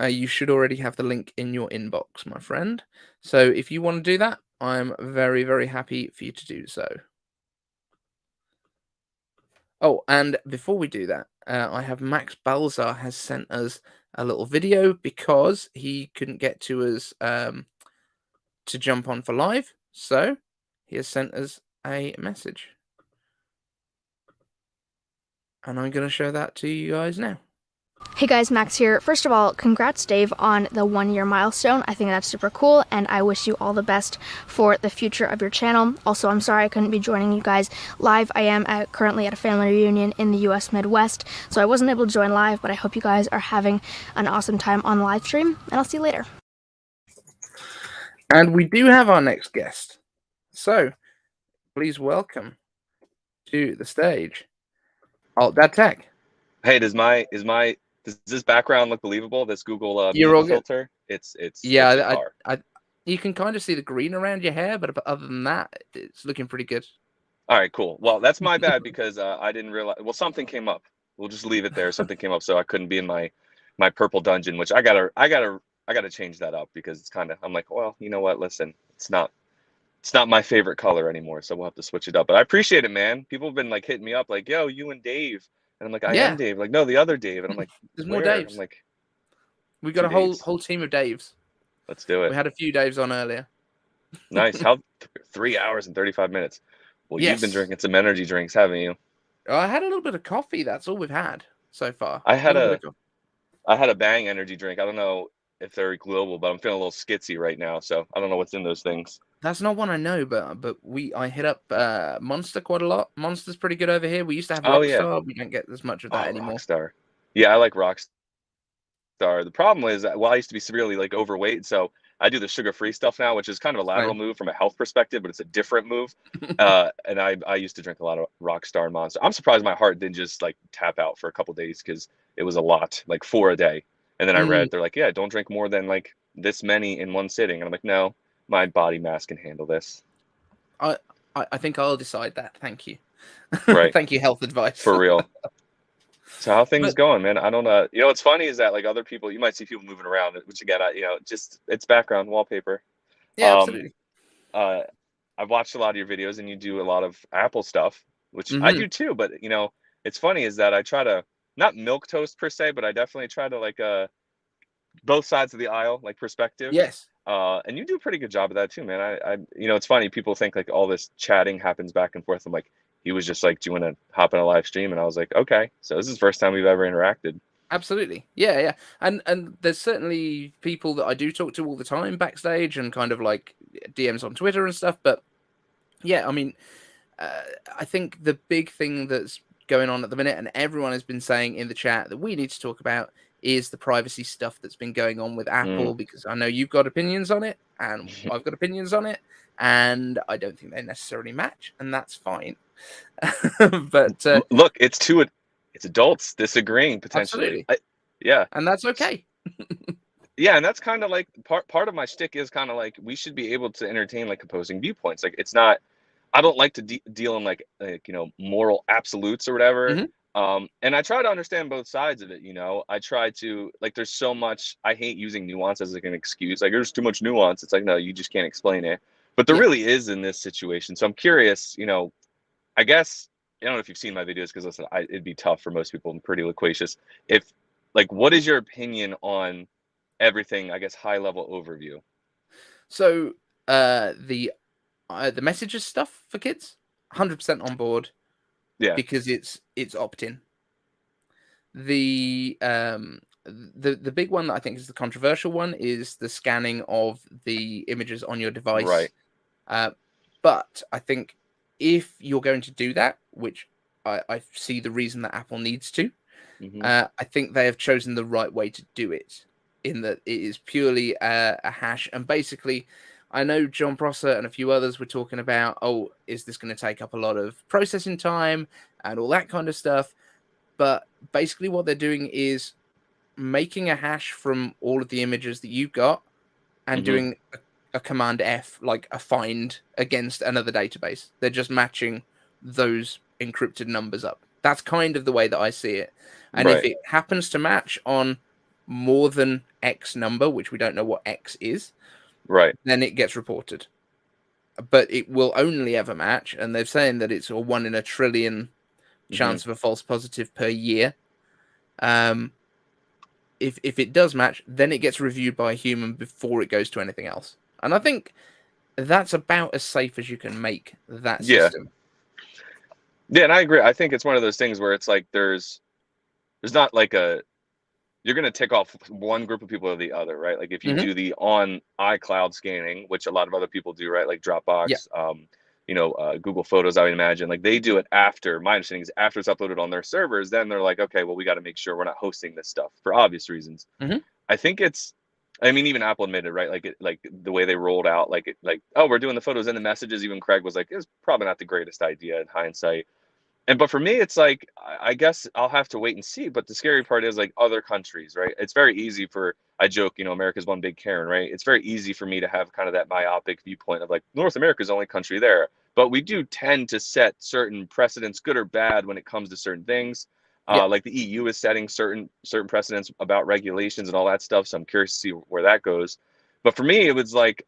You should already have the link in your inbox, my friend. So if you want to do that, I'm very, very happy for you to do so. Oh, and before we do that, I have Max Balzar has sent us a little video because he couldn't get to us to jump on for live. So he has sent us a message. And I'm going to show that to you guys now. Hey guys, Max here. First of all, congrats Dave on the 1-year milestone. I think that's super cool, and I wish you all the best for the future of your channel. Also, I'm sorry I couldn't be joining you guys live. I am currently at a family reunion in the US Midwest, so I wasn't able to join live, but I hope you guys are having an awesome time on live stream, and I'll see you later. And we do have our next guest. So, please welcome to the stage, Alt Dad Tech. Hey, does this background look believable? This Google filter? It's yeah. You can kind of see the green around your hair, but other than that, it's looking pretty good. All right, cool. Well, that's my bad because I didn't realize. Well, something came up. We'll just leave it there. Something came up, so I couldn't be in my purple dungeon, which I gotta change that up because it's kind of. I'm like, well, you know what? Listen, it's not my favorite color anymore, so we'll have to switch it up. But I appreciate it, man. People have been like hitting me up, like, yo, you and Dave. And I'm like, I am Dave. Like, no, the other Dave. And I'm like, there's more Daves. I'm like, we got a whole team of Daves. Let's do it. We had a few Daves on earlier. Nice. How 3 hours and 35 minutes. Well, you've been drinking some energy drinks, haven't you? I had a little bit of coffee. That's all we've had so far. I had a Bang energy drink. I don't know if they're global, but I'm feeling a little skitsy right now. So I don't know what's in those things. That's not one I know, but I hit up Monster quite a lot. Monster's pretty good over here. We used to have Rockstar. We don't get as much of that anymore. Rockstar. Yeah, I like Rockstar. The problem is that, well, I used to be severely like overweight, so I do the sugar-free stuff now, which is kind of a lateral move from a health perspective, but it's a different move. And I used to drink a lot of Rockstar and Monster. I'm surprised my heart didn't just like tap out for a couple days because it was a lot, like 4 a day. And then I read they're like, yeah, don't drink more than like this many in one sitting. And I'm like, no. My body mass can handle this. I think I'll decide that. Thank you. Right. Thank you, health advice. For real. So how things going, man? I don't know. You know, what's funny is that like other people, you might see people moving around, which again, just it's background wallpaper. Yeah, absolutely. I've watched a lot of your videos, and you do a lot of Apple stuff, which I do too. But it's funny is that I try to not milquetoast per se, but I definitely try to like both sides of the aisle, like perspective. Yes. And you do a pretty good job of that too, man. I it's funny. People think like all this chatting happens back and forth. I'm like, he was just like, do you want to hop in a live stream? And I was like, okay. So this is the first time we've ever interacted. Absolutely. Yeah. And there's certainly people that I do talk to all the time backstage and kind of like DMs on Twitter and stuff. But yeah, I mean, I think the big thing that's going on at the minute, and everyone has been saying in the chat that we need to talk about, is the privacy stuff that's been going on with Apple, because I know you've got opinions on it and I've got opinions on it, and I don't think they necessarily match, and that's fine. But look, it's adults disagreeing potentially. Yeah. And that's okay. Yeah, and that's kind of like part of my shtick is kind of like we should be able to entertain like opposing viewpoints. Like it's not, I don't like to deal in like moral absolutes or whatever. And I try to understand both sides of it. I try to like, there's so much, I hate using nuance as like an excuse. Like there's too much nuance. It's like, no, you just can't explain it. But there really is in this situation. So I'm curious, I guess, I don't know if you've seen my videos because listen, it'd be tough for most people. I'm pretty loquacious. If like, what is your opinion on everything, I guess, high level overview? So the messages stuff for kids, 100% on board. Yeah, because it's opt-in. The big one that I think is the controversial one is the scanning of the images on your device. Right. But I think if you're going to do that, which I see the reason that Apple needs to, I think they have chosen the right way to do it, in that it is purely a hash. And basically, I know Jon Prosser and a few others were talking about, oh, is this going to take up a lot of processing time and all that kind of stuff? But basically what they're doing is making a hash from all of the images that you've got and doing a Command F, like a find against another database. They're just matching those encrypted numbers up. That's kind of the way that I see it. And if it happens to match on more than X number, which we don't know what X is, then it gets reported. But it will only ever match, and they're saying that it's a 1 in a trillion chance of a false positive per year. If it does match, then it gets reviewed by a human before it goes to anything else. And I think that's about as safe as you can make that system. Yeah, and I agree. I think it's one of those things where it's like there's not like you're going to tick off one group of people or the other, right? Like if you do the on iCloud scanning, which a lot of other people do, right? Like Dropbox, Google Photos, I would imagine, like they do it after, my understanding is after it's uploaded on their servers, then they're like, okay, well, we got to make sure we're not hosting this stuff for obvious reasons. I think even Apple admitted, right? Like the way they rolled out, oh, we're doing the photos and the messages. Even Craig was like, it's probably not the greatest idea in hindsight. But for me, it's like, I guess I'll have to wait and see. But the scary part is like other countries, right? It's very easy I joke, America's one big Karen, right? It's very easy for me to have kind of that myopic viewpoint of like, North America's the only country there. But we do tend to set certain precedents, good or bad, when it comes to certain things. Like the EU is setting certain precedents about regulations and all that stuff. So I'm curious to see where that goes. But for me, it was like,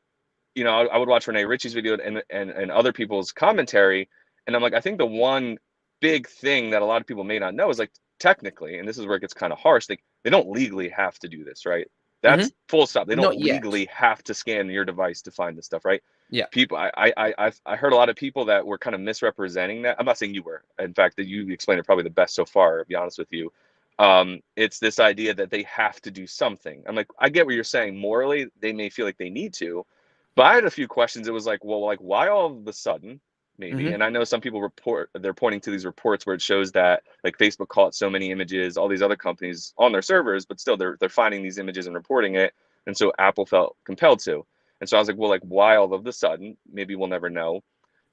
I would watch Rene Ritchie's video and other people's commentary. And I'm like, I think the one big thing that a lot of people may not know is like technically, and this is where it gets kind of harsh, they don't legally have to do this, right? That's full stop. They don't legally have to scan your device to find this stuff, right? Yeah. People, I heard a lot of people that were kind of misrepresenting that. I'm not saying you were. In fact, that you explained it probably the best so far, to be honest with you. It's this idea that they have to do something. I'm like, I get what you're saying. Morally, they may feel like they need to, but I had a few questions. It was like, well, like why all of a sudden? Maybe. And I know some people they're pointing to these reports where it shows that like Facebook caught so many images, all these other companies on their servers, but still they're finding these images and reporting it. And so Apple felt compelled to. And so I was like, well, like why all of a sudden? Maybe we'll never know.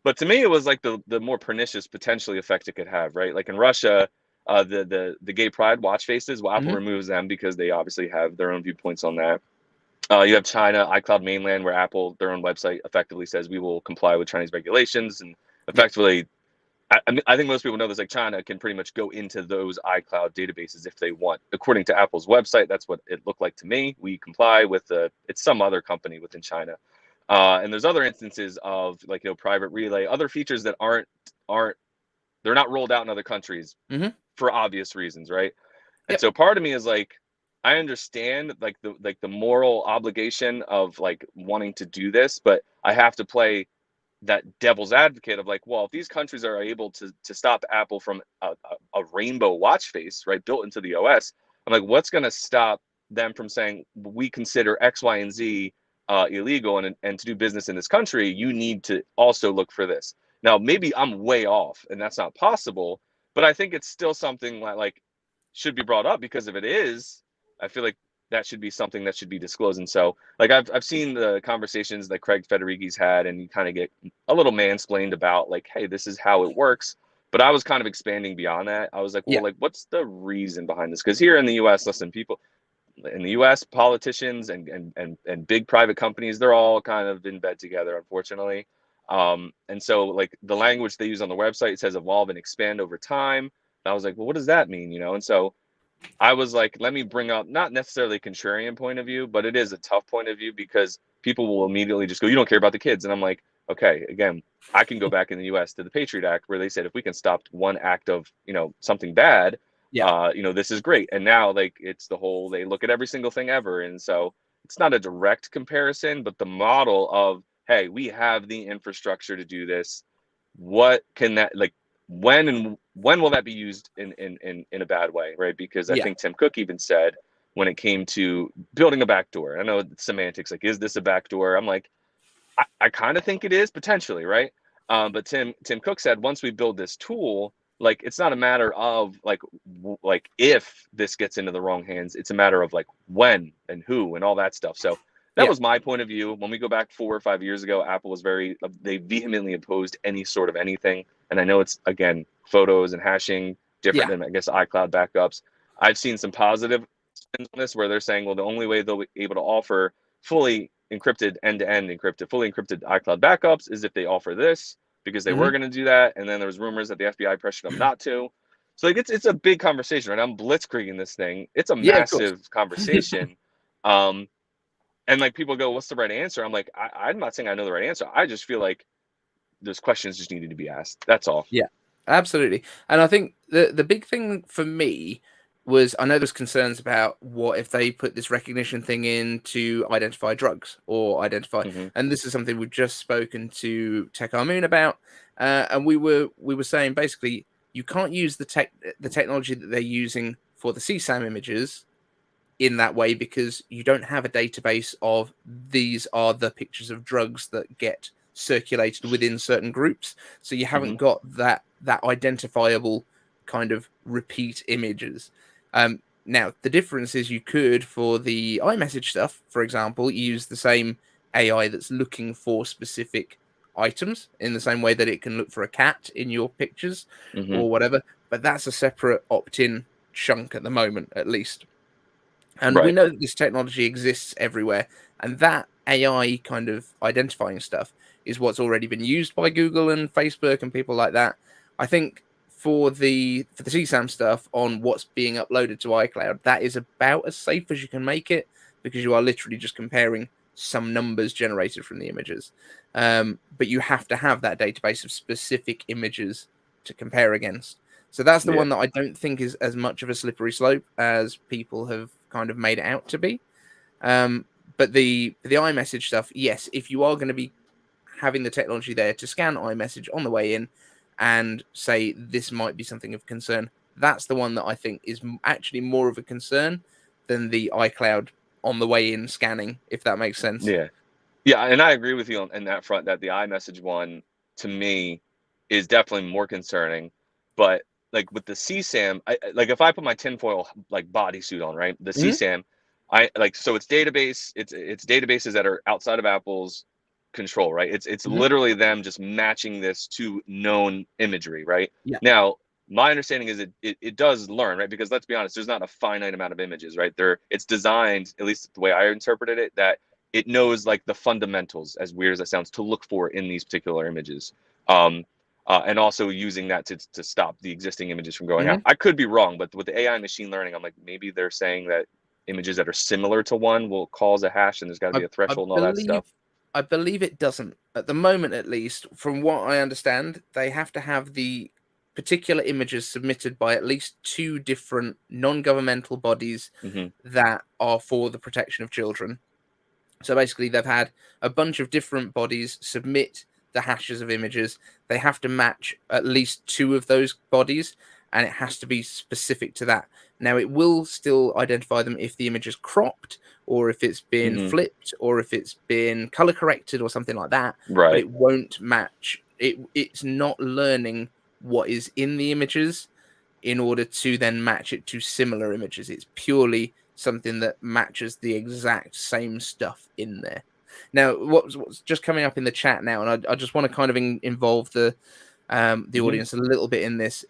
But to me, it was like the more pernicious potentially effect it could have, right? Like in Russia, the gay pride watch faces, well, Apple removes them because they obviously have their own viewpoints on that. You have China, iCloud mainland, where Apple, their own website, effectively says we will comply with Chinese regulations, and effectively, I think most people know this. Like China can pretty much go into those iCloud databases if they want. According to Apple's website, that's what it looked like to me. We comply with it's some other company within China, and there's other instances of like private relay, other features that aren't they're not rolled out in other countries for obvious reasons, right? And so part of me is like, I understand like the moral obligation of like wanting to do this, but I have to play that devil's advocate of like, well, if these countries are able to stop Apple from a rainbow watch face, right, built into the OS, I'm like, what's going to stop them from saying we consider X, Y, and Z illegal, and to do business in this country, you need to also look for this. Now, maybe I'm way off and that's not possible, but I think it's still something like should be brought up, because if it is, I feel like that should be something that should be disclosed. And so like I've seen the conversations that Craig Federighi's had, and you kind of get a little mansplained about like, hey, this is how it works. But I was kind of expanding beyond that. I was like, well, like what's the reason behind this? Because here in the US, listen, people in the US, politicians and big private companies, they're all kind of in bed together, unfortunately. And so like the language they use on the website says evolve and expand over time. And I was like, well, what does that mean? And so I was like, let me bring up not necessarily a contrarian point of view, but it is a tough point of view, because people will immediately just go, you don't care about the kids. And I'm like, okay, again, I can go back in the US to the Patriot Act, where they said if we can stop one act of, something bad, this is great. And now like it's the whole, they look at every single thing ever. And so it's not a direct comparison, but the model of, hey, we have the infrastructure to do this. What can that like? When will that be used in a bad way, right? Because I think Tim Cook even said when it came to building a backdoor, I know it's semantics, like, is this a backdoor? I'm like, I kind of think it is potentially, right? But Tim Cook said once we build this tool, like it's not a matter of like if this gets into the wrong hands, it's a matter of like when and who and all that stuff. So that was my point of view. When we go back 4 or 5 years ago, Apple was they vehemently opposed any sort of anything. And I know it's, again, photos and hashing different than, I guess, iCloud backups. I've seen some positive spins on this where they're saying, well, the only way they'll be able to offer fully encrypted end-to-end encrypted, fully encrypted iCloud backups is if they offer this, because they were going to do that, and then there was rumors that the FBI pressured them not to. So like it's a big conversation, right? I'm blitzkrieging this thing. It's a massive conversation. And like people go, what's the right answer? I'm like, I'm not saying I know the right answer. I just feel like those questions just needed to be asked. That's all. Yeah, absolutely. And I think the big thing for me was, I know there's concerns about what if they put this recognition thing in to identify drugs or identify, and this is something we've just spoken to Tech Moon about, and we were saying basically you can't use the technology that they're using for the CSAM images in that way, because you don't have a database of these are the pictures of drugs that get circulated within certain groups, so you haven't got that identifiable kind of repeat images. Now the difference is you could, for the iMessage stuff, for example, use the same AI that's looking for specific items in the same way that it can look for a cat in your pictures or whatever, but that's a separate opt-in chunk at the moment, at least. And we know that this technology exists everywhere, and that AI kind of identifying stuff is what's already been used by Google and Facebook and people like that. I think for the CSAM stuff on what's being uploaded to iCloud, that is about as safe as you can make it, because you are literally just comparing some numbers generated from the images. But you have to have that database of specific images to compare against. So that's the one that I don't think is as much of a slippery slope as people have kind of made it out to be. But the iMessage stuff, yes, if you are going to be having the technology there to scan iMessage on the way in and say this might be something of concern, that's the one that I think is actually more of a concern than the iCloud on the way in scanning, if that makes sense. Yeah, and I agree with you on that front, that the iMessage one to me is definitely more concerning. But like with the CSAM, like if I put my tinfoil like bodysuit on, right, the CSAM, so it's databases that are outside of Apple's control, right? It's literally them just matching this to known imagery, right? Now my understanding is it does learn, right? Because let's be honest, there's not a finite amount of images, right? It's designed, at least the way I interpreted it, that it knows like the fundamentals, as weird as that sounds, to look for in these particular images. And also using that to stop the existing images from going out. I could be wrong, but with the AI machine learning, I'm like, maybe they're saying that images that are similar to one will cause a hash, and there's got to be a threshold and all that stuff. I believe it doesn't. At the moment, at least, from what I understand, they have to have the particular images submitted by at least 2 different non-governmental bodies that are for the protection of children. So basically, they've had a bunch of different bodies submit the hashes of images. They have to match at least 2 of those bodies, and it has to be specific to that. Now, it will still identify them if the image is cropped, or if it's been flipped, or if it's been color corrected or something like that. Right. But it won't match. It's not learning what is in the images in order to then match it to similar images. It's purely something that matches the exact same stuff in there. Now, what's just coming up in the chat now, and I just want to kind of involve the audience a little bit in this.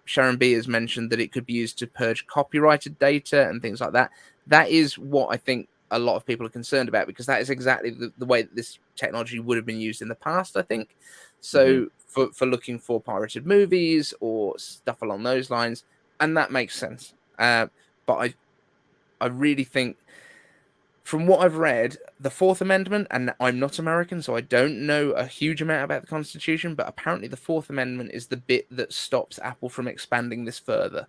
Sharon B has mentioned that it could be used to purge copyrighted data and things like that. That is what I think a lot of people are concerned about, because that is exactly the way that this technology would have been used in the past, I think. So for looking for pirated movies or stuff along those lines, and that makes sense. But I really think, from what I've read, the 4th Amendment, and I'm not American, so I don't know a huge amount about the Constitution, but apparently the 4th Amendment is the bit that stops Apple from expanding this further.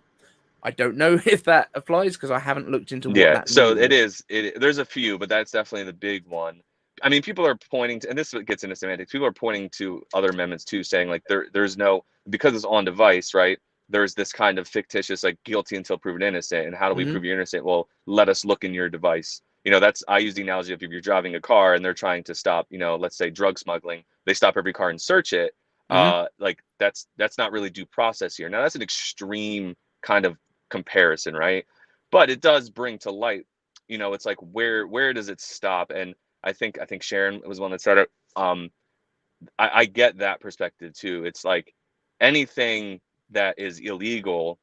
I don't know if that applies, because I haven't looked into what that means. So it is. There's a few, but that's definitely the big one. I mean, people are pointing to, and this gets into semantics, people are pointing to other amendments too, saying like there's no, because it's on device, right? There's this kind of fictitious, like, guilty until proven innocent. And how do we prove you're innocent? Well, let us look in your device. You know, I use the analogy of if you're driving a car and they're trying to stop, let's say drug smuggling, they stop every car and search it. Like that's not really due process here. Now that's an extreme kind of comparison, right? But it does bring to light, it's like, where does it stop? And I think Sharon was one that said it. I get that perspective too. It's like anything that is illegal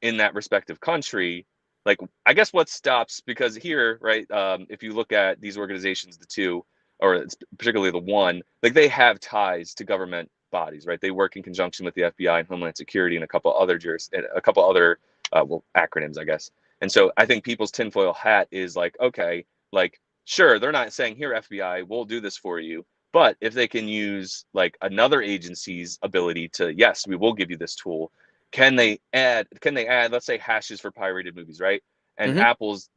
in that respective country like, I guess what stops, because here, right, if you look at these organizations, the two, or it's particularly the one, like they have ties to government bodies, right? They work in conjunction with the FBI and Homeland Security and a couple other well, acronyms, I guess. And so I think people's tinfoil hat is like, okay, like, sure, they're not saying, here, FBI, we'll do this for you. But if they can use like another agency's ability to, yes, we will give you this tool, can they add, let's say, hashes for pirated movies, right? And Apple's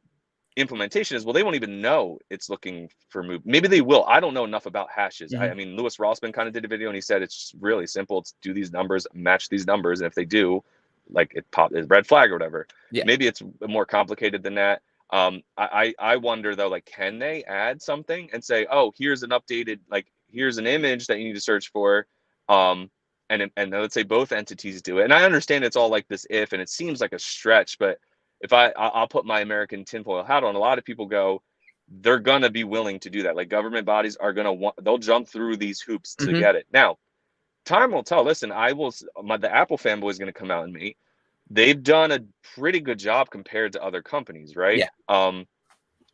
implementation is, well, they won't even know it's looking for movie. Maybe they will. I don't know enough about hashes. I mean, Louis Rossman kind of did a video and he said it's really simple. It's do these numbers, match these numbers, and if they do, like it pop is red flag or whatever. Maybe it's more complicated than that. I wonder though, like, can they add something and say, oh, here's an updated, like, here's an image that you need to search for, and let's say both entities do it. And I understand it's all like this if, and it seems like a stretch, but if I'll put my American tinfoil hat on, a lot of people go, they're gonna be willing to do that. Like, government bodies are gonna they'll jump through these hoops to get it. Now, time will tell. Listen, the Apple fanboy is gonna come out in me. They've done a pretty good job compared to other companies, right?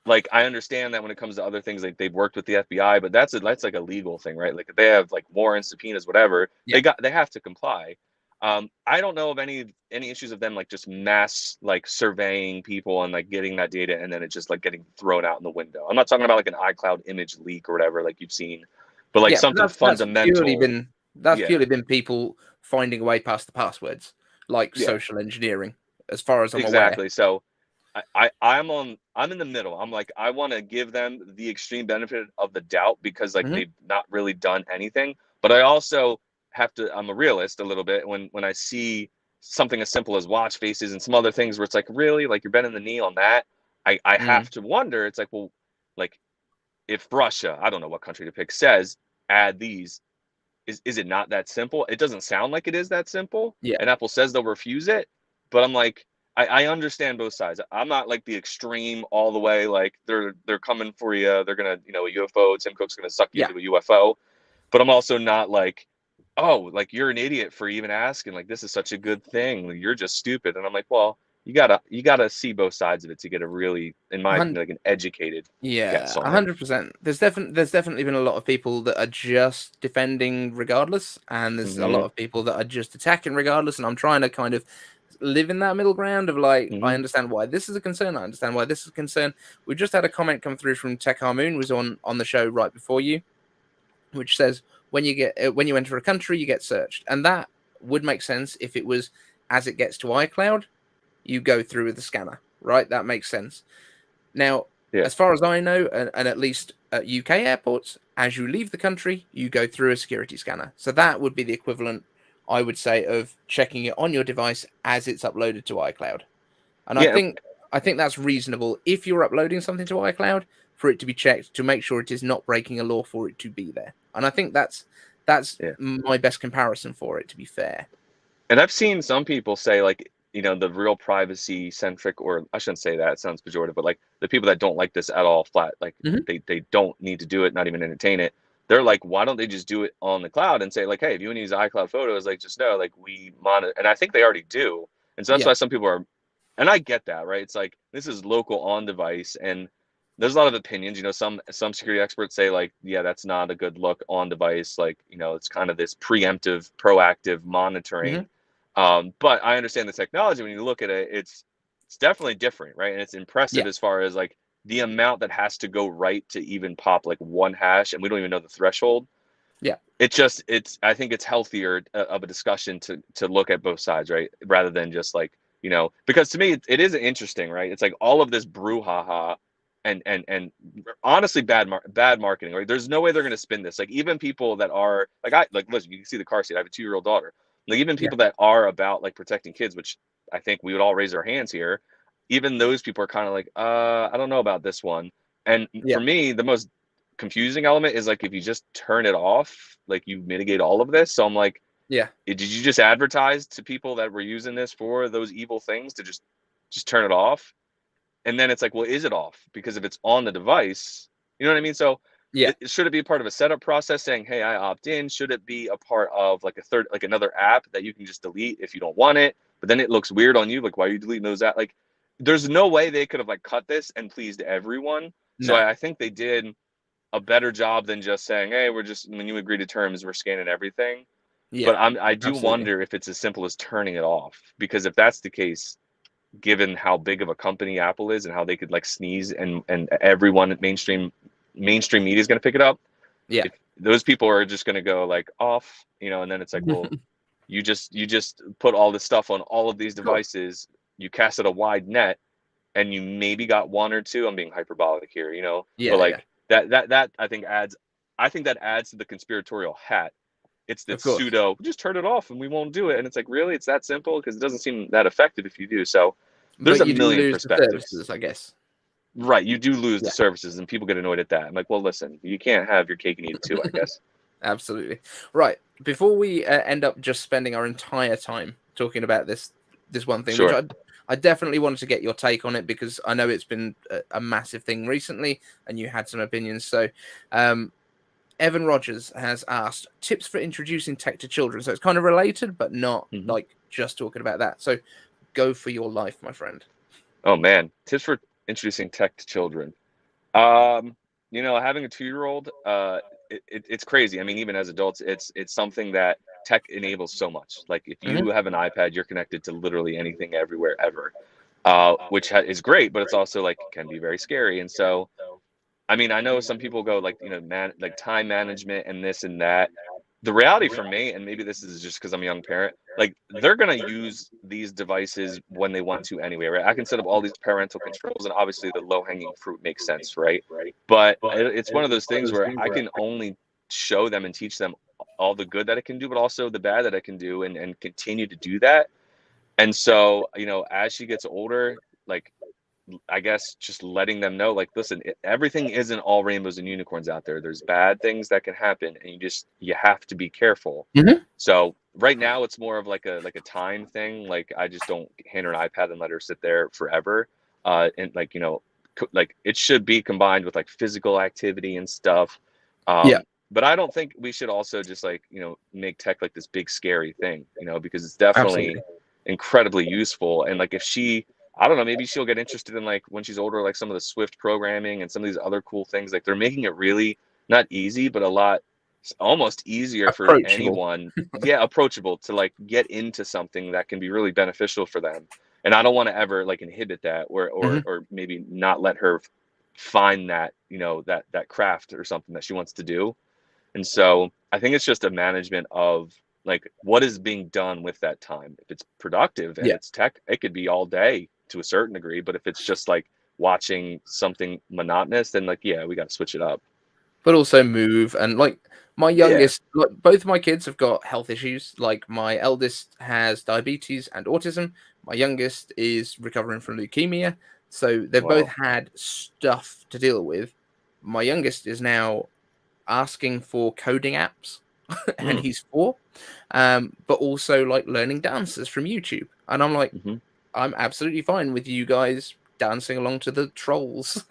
Like, I understand that when it comes to other things, like they've worked with the FBI, but that's like a legal thing, right? Like, if they have like warrants, subpoenas, whatever, they have to comply. I don't know of any issues of them like just mass like surveying people and like getting that data and then it's just like getting thrown out in the window. I'm not talking about like an iCloud image leak or whatever like you've seen, but like something fundamental. That's purely been people finding a way past the passwords, like social engineering, as far as I'm aware. So I'm in the middle. I'm like, I want to give them the extreme benefit of the doubt because like they've not really done anything, but I also I'm a realist a little bit when I see something as simple as watch faces and some other things where it's like, really, like, you're bending the knee on that. I have to wonder, it's like, well, like, if Russia, I don't know what country to pick, says add these, is it not that simple? It doesn't sound like it is that simple. And Apple says they'll refuse it, but I'm like, I understand both sides. I'm not like the extreme all the way, like they're coming for you, they're gonna, a UFO, Tim Cook's gonna suck you into a UFO, but I'm also not like, oh, like, you're an idiot for even asking, like, this is such a good thing, you're just stupid. And I'm like, well, you gotta see both sides of it to get a really, in my opinion, like an educated guess on 100%. There's definitely been a lot of people that are just defending regardless, and there's a lot of people that are just attacking regardless, and I'm trying to kind of live in that middle ground of like, I understand why this is a concern, I understand why this is a concern. We just had a comment come through from Tech Harmoon, was on the show right before you, which says, when you enter a country, you get searched. And that would make sense if it was as it gets to iCloud, you go through with the scanner, right? That makes sense. Now, as far as I know, and at least at UK airports, as you leave the country, you go through a security scanner. So that would be the equivalent, I would say, of checking it on your device as it's uploaded to iCloud. And I think that's reasonable if you're uploading something to iCloud, for it to be checked to make sure it is not breaking a law for it to be there. And I think that's my best comparison for it, to be fair. And I've seen some people say, like, the real privacy centric, or I shouldn't say that, it sounds pejorative, but like the people that don't like this at all, flat, like they don't need to do it, not even entertain it. They're like, why don't they just do it on the cloud and say like, hey, if you want to use iCloud photos, like, just know, like, we monitor. And I think they already do. And so that's why some people are, and I get that, right? It's like, this is local on device, and there's a lot of opinions. Some security experts say like, yeah, that's not a good look on device. Like, it's kind of this preemptive, proactive monitoring. But I understand the technology. When you look at it, it's definitely different, right? And it's impressive as far as like the amount that has to go right to even pop like one hash, and we don't even know the threshold. I think it's healthier of a discussion to look at both sides, right? Rather than just like, because to me it is interesting, right? It's like all of this brouhaha and honestly bad marketing, right? There's no way they're going to spin this. Like, even people that are like listen, you can see the car seat. I have a 2-year-old daughter. Like, even people that are about like protecting kids, which I think we would all raise our hands here, even those people are kind of like, I don't know about this one. And for me, the most confusing element is like, if you just turn it off, like, you mitigate all of this. So I'm like, did you just advertise to people that were using this for those evil things to just turn it off? And then it's like, well, is it off? Because if it's on the device, you know what I mean? So should it be a part of a setup process saying, hey, I opt in? Should it be a part of like another app that you can just delete if you don't want it? But then it looks weird on you. Like, why are you deleting those apps? Like, there's no way they could have like cut this and pleased everyone. So I think they did a better job than just saying, hey, we're just, when you agree to terms, we're scanning everything. But I do wonder if it's as simple as turning it off, because if that's the case, given how big of a company Apple is and how they could like sneeze and everyone at mainstream media is going to pick it up. Yeah. If those people are just going to go like off, you know, and then it's like, well, you just put all this stuff on all of these devices, you cast it a wide net, and you maybe got one or two. I'm being hyperbolic here, you know, but like that I think that adds to the conspiratorial hat. It's the pseudo, just turn it off and we won't do it. And it's like, really, it's that simple? Because it doesn't seem that effective if you do. So there's a million perspectives. Services, I guess. Right. You do lose the services, and people get annoyed at that. I'm like, well, listen, you can't have your cake and eat it too, I guess. Absolutely. Right. Before we end up just spending our entire time talking about this one thing, which I definitely wanted to get your take on it, because I know it's been a massive thing recently and you had some opinions. So Evan Rogers has asked tips for introducing tech to children. So it's kind of related, but not like just talking about that. So go for your life, my friend. Oh, man. Tips for introducing tech to children. You know, having a 2-year-old, it's crazy. I mean, even as adults, it's something that tech enables so much. Like if you have an iPad, you're connected to literally anything, everywhere, ever, which is great, but it's also like can be very scary. And so, I mean, I know some people go like, you know, like time management and this and that. The reality for me, and maybe this is just because I'm a young parent, like they're going to use these devices when they want to anyway, right? I can set up all these parental controls, and obviously the low-hanging fruit makes sense, right? But it's one of those things where I can only show them and teach them all the good that it can do, but also the bad that it can do, and continue to do that. And so, you know, as she gets older, like, I guess just letting them know, like, listen, everything isn't all rainbows and unicorns out there. There's bad things that can happen, and you have to be careful. So right now it's more of like a time thing. Like I just don't hand her an iPad and let her sit there forever. And like, you know, like it should be combined with like physical activity and stuff. But I don't think we should also just like, you know, make tech like this big scary thing, you know, because it's definitely incredibly useful. And like if I don't know, maybe she'll get interested in like when she's older, like some of the Swift programming and some of these other cool things. Like they're making it really not easy, but almost easier for anyone. Approachable to like get into something that can be really beneficial for them. And I don't want to ever like inhibit that or maybe not let her find that, you know, that craft or something that she wants to do. And so I think it's just a management of like what is being done with that time. If it's productive and it's tech, it could be all day to a certain degree. But if it's just like watching something monotonous, then like, we got to switch it up. But also move. And like my youngest, like, both my kids have got health issues. Like my eldest has diabetes and autism. My youngest is recovering from leukemia. So they've both had stuff to deal with. My youngest is now asking for coding apps and he's 4, but also like learning dances from YouTube. And I'm like, I'm absolutely fine with you guys dancing along to the Trolls,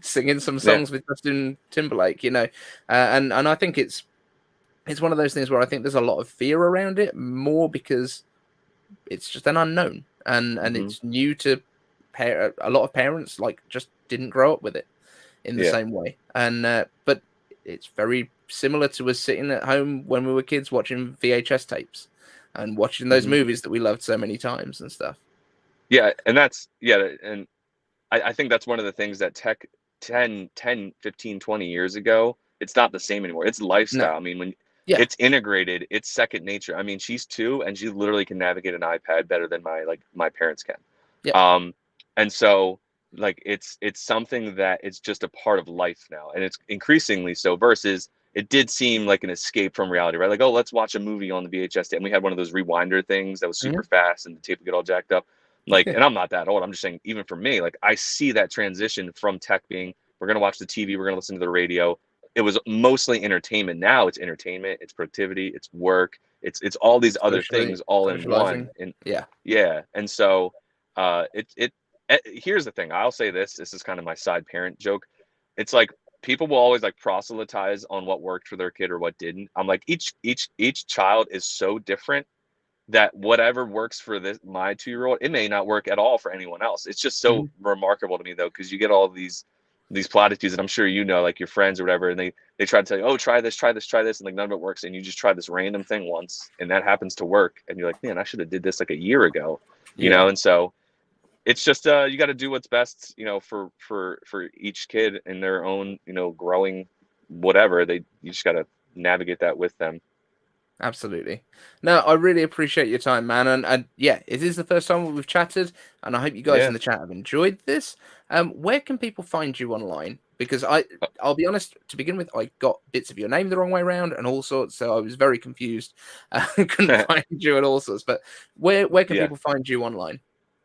singing some songs with Justin Timberlake, you know. And I think it's one of those things where I think there's a lot of fear around it, more because it's just an unknown and it's new to a lot of parents, like just didn't grow up with it in the same way. And but it's very similar to us sitting at home when we were kids watching VHS tapes and watching those movies that we loved so many times and stuff. Yeah. And that's, and I think that's one of the things that tech 10, 15, 20 years ago, it's not the same anymore. It's lifestyle. I mean, when it's integrated, it's second nature. I mean, she's 2 and she literally can navigate an iPad better than my parents can. And so like it's something that it's just a part of life now, and it's increasingly so, versus it did seem like an escape from reality, right? Like, oh, let's watch a movie on the VHS tape. And we had one of those rewinder things that was super fast and the tape would get all jacked up. Like, and I'm not that old. I'm just saying, even for me, like I see that transition from tech being, we're going to watch the TV, we're going to listen to the radio. It was mostly entertainment. Now it's entertainment, it's productivity, it's work, it's all these other things all in one. And and so here's the thing. I'll say this is kind of my side parent joke. It's like people will always like proselytize on what worked for their kid or what didn't. I'm like, each child is so different that whatever works for my 2-year-old, it may not work at all for anyone else. It's just so remarkable to me though, because you get all these platitudes, and I'm sure you know, like your friends or whatever, and they try to tell you, oh, try this, and like none of it works, and you just try this random thing once, and that happens to work, and you're like, man, I should have did this like a year ago, you know. And so it's just you got to do what's best, you know, for each kid in their own, you know, growing whatever. You just got to navigate that with them. Absolutely. No, I really appreciate your time, man. And yeah, it is the first time we've chatted, and I hope you guys in the chat have enjoyed this. Where can people find you online? Because I'll be honest, to begin with, I got bits of your name the wrong way around and all sorts, so I was very confused. I couldn't find you and all sorts. But where can people find you online?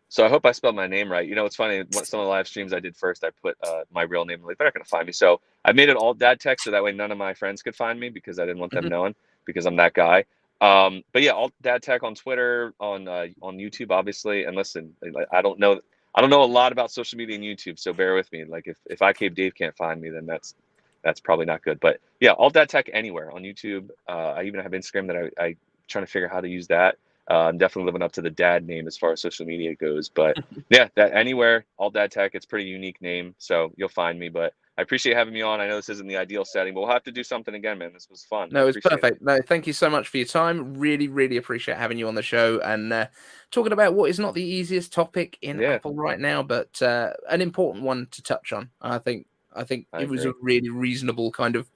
So I hope I spelled my name right. You know, it's funny. Some of the live streams I did first, I put my real name. Like, they're not going to find me. So I made it all dad tech, so that way none of my friends could find me, because I didn't want them knowing, because I'm that guy. But yeah, all dad tech on Twitter, on YouTube, obviously. And listen, I don't know a lot about social media and YouTube, so bear with me. Like if iCaveDave can't find me, then that's probably not good. But yeah, all dad tech anywhere on YouTube. I even have Instagram that I trying to figure out how to use that. I'm definitely living up to the dad name as far as social media goes, but yeah, that anywhere, all dad tech. It's a pretty unique name, so you'll find me. But I appreciate having me on. I know this isn't the ideal setting, but we'll have to do something again, man. This was fun. No, it's perfect. No, thank you so much for your time. Really, really appreciate having you on the show and talking about what is not the easiest topic in Apple right now, but an important one to touch on. I think it was a really reasonable kind of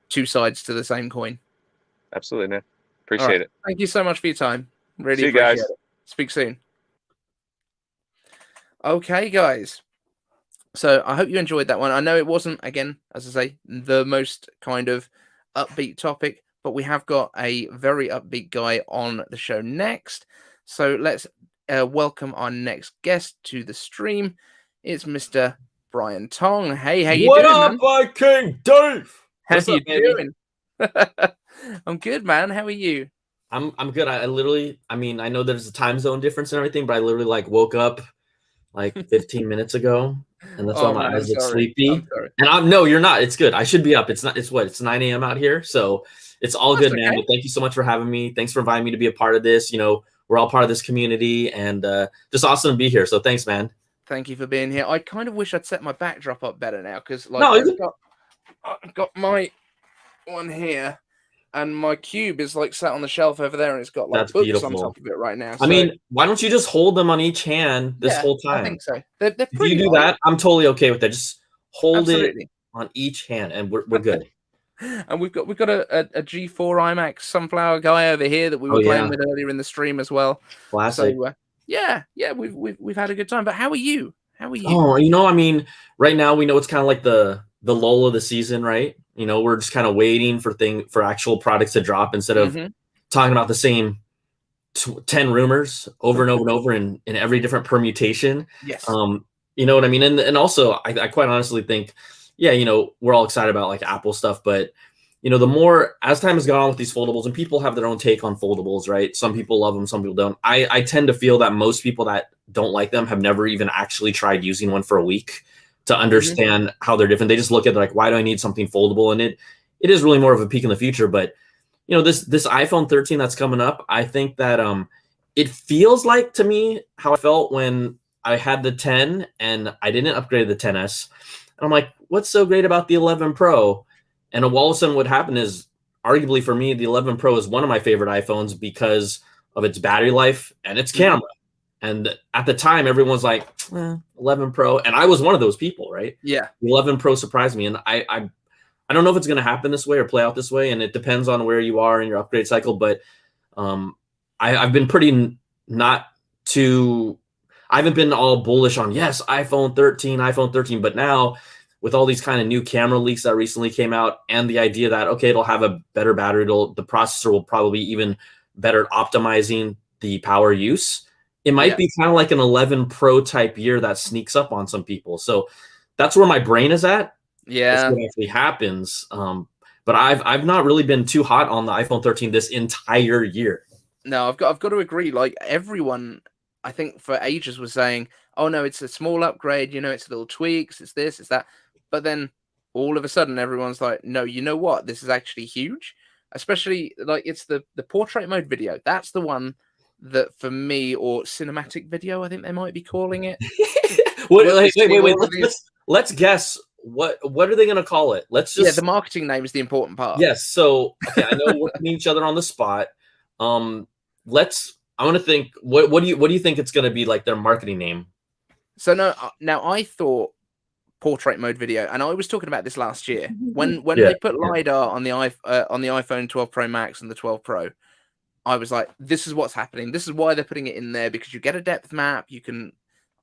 two sides to the same coin. Absolutely, man. Appreciate it. Thank you so much for your time. Really See you appreciate guys. it. Speak soon. Okay, guys. So I hope you enjoyed that one. I know it wasn't, again, as I say, the most kind of upbeat topic, but we have got a very upbeat guy on the show next. So let's welcome our next guest to the stream. It's Mr. Brian Tong. Hey, how you doing, man? What up, iCaveDave? How What's you up, baby? doing? I'm good, man. How are you? I'm good. I literally, I mean, I know there's a time zone difference and everything, but I literally like woke up like 15 minutes ago, and that's why my eyes look sleepy. And no, you're not. It's good. I should be up. It's 9 a.m. out here, so it's all good, man. But thank you so much for having me. Thanks for inviting me to be a part of this. You know, we're all part of this community, and just awesome to be here. So thanks, man. Thank you for being here. I kind of wish I'd set my backdrop up better now, because like I've got my one here. And my cube is like sat on the shelf over there, and it's got like That's books beautiful. on top of it right now. So, I mean, why don't you just hold them on each hand this whole time? I think so. They're if pretty you do light. that, I'm totally okay with that. Just hold Absolutely. it on each hand, and we're good. And we've got a G4 iMac sunflower guy over here that we were playing with earlier in the stream as well. Classic. So yeah, we've had a good time. But how are you? How are you? Oh, you know, I mean, right now we know it's kind of like the lull of the season, right? You know, we're just kind of waiting for actual products to drop instead of talking about the same 10 rumors over and over and over in every different permutation. Yes. You know what I mean? And also, I quite honestly think, yeah, you know, we're all excited about like Apple stuff, but you know, the more as time has gone on with these foldables, and people have their own take on foldables, right? Some people love them, some people don't. I tend to feel that most people that don't like them have never even actually tried using one for a week to understand how they're different. They just look at it like, why do I need something foldable? And it is really more of a peek in the future. But you know, this iPhone 13 that's coming up, I think that it feels like to me how I felt when I had the 10 and I didn't upgrade the 10s. And I'm like, what's so great about the 11 Pro? And all of a sudden what happened is, arguably for me, the 11 Pro is one of my favorite iPhones because of its battery life and its camera. And at the time, everyone's like, 11 Pro. And I was one of those people, right? Yeah. The 11 Pro surprised me. And I don't know if it's going to happen this way or play out this way. And it depends on where you are in your upgrade cycle. But I've been pretty I haven't been all bullish on, yes, iPhone 13. But now with all these kind of new camera leaks that recently came out and the idea that, okay, it'll have a better battery, the processor will probably even better optimizing the power use. It might be kind of like an 11 Pro type year that sneaks up on some people. So that's where my brain is at. Yeah. That's what actually happens. But I've not really been too hot on the iPhone 13 this entire year. No, I've got to agree. Like everyone, I think for ages was saying, oh no, it's a small upgrade, you know, it's little tweaks, it's this, it's that. But then all of a sudden everyone's like, no, you know what? This is actually huge. Especially like it's the portrait mode video. That's the one that for me, or cinematic video, I think they might be calling it. Wait. Let's guess. What are they going to call it? Let's just the marketing name is the important part. Yes. So okay, I know we're putting each other on the spot. I want to think. What do you think it's going to be like their marketing name? So now I thought portrait mode video, and I was talking about this last year when they put LiDAR on the iPhone 12 Pro Max and the 12 Pro. I was like, this is what's happening. This is why they're putting it in there, because you get a depth map. You can.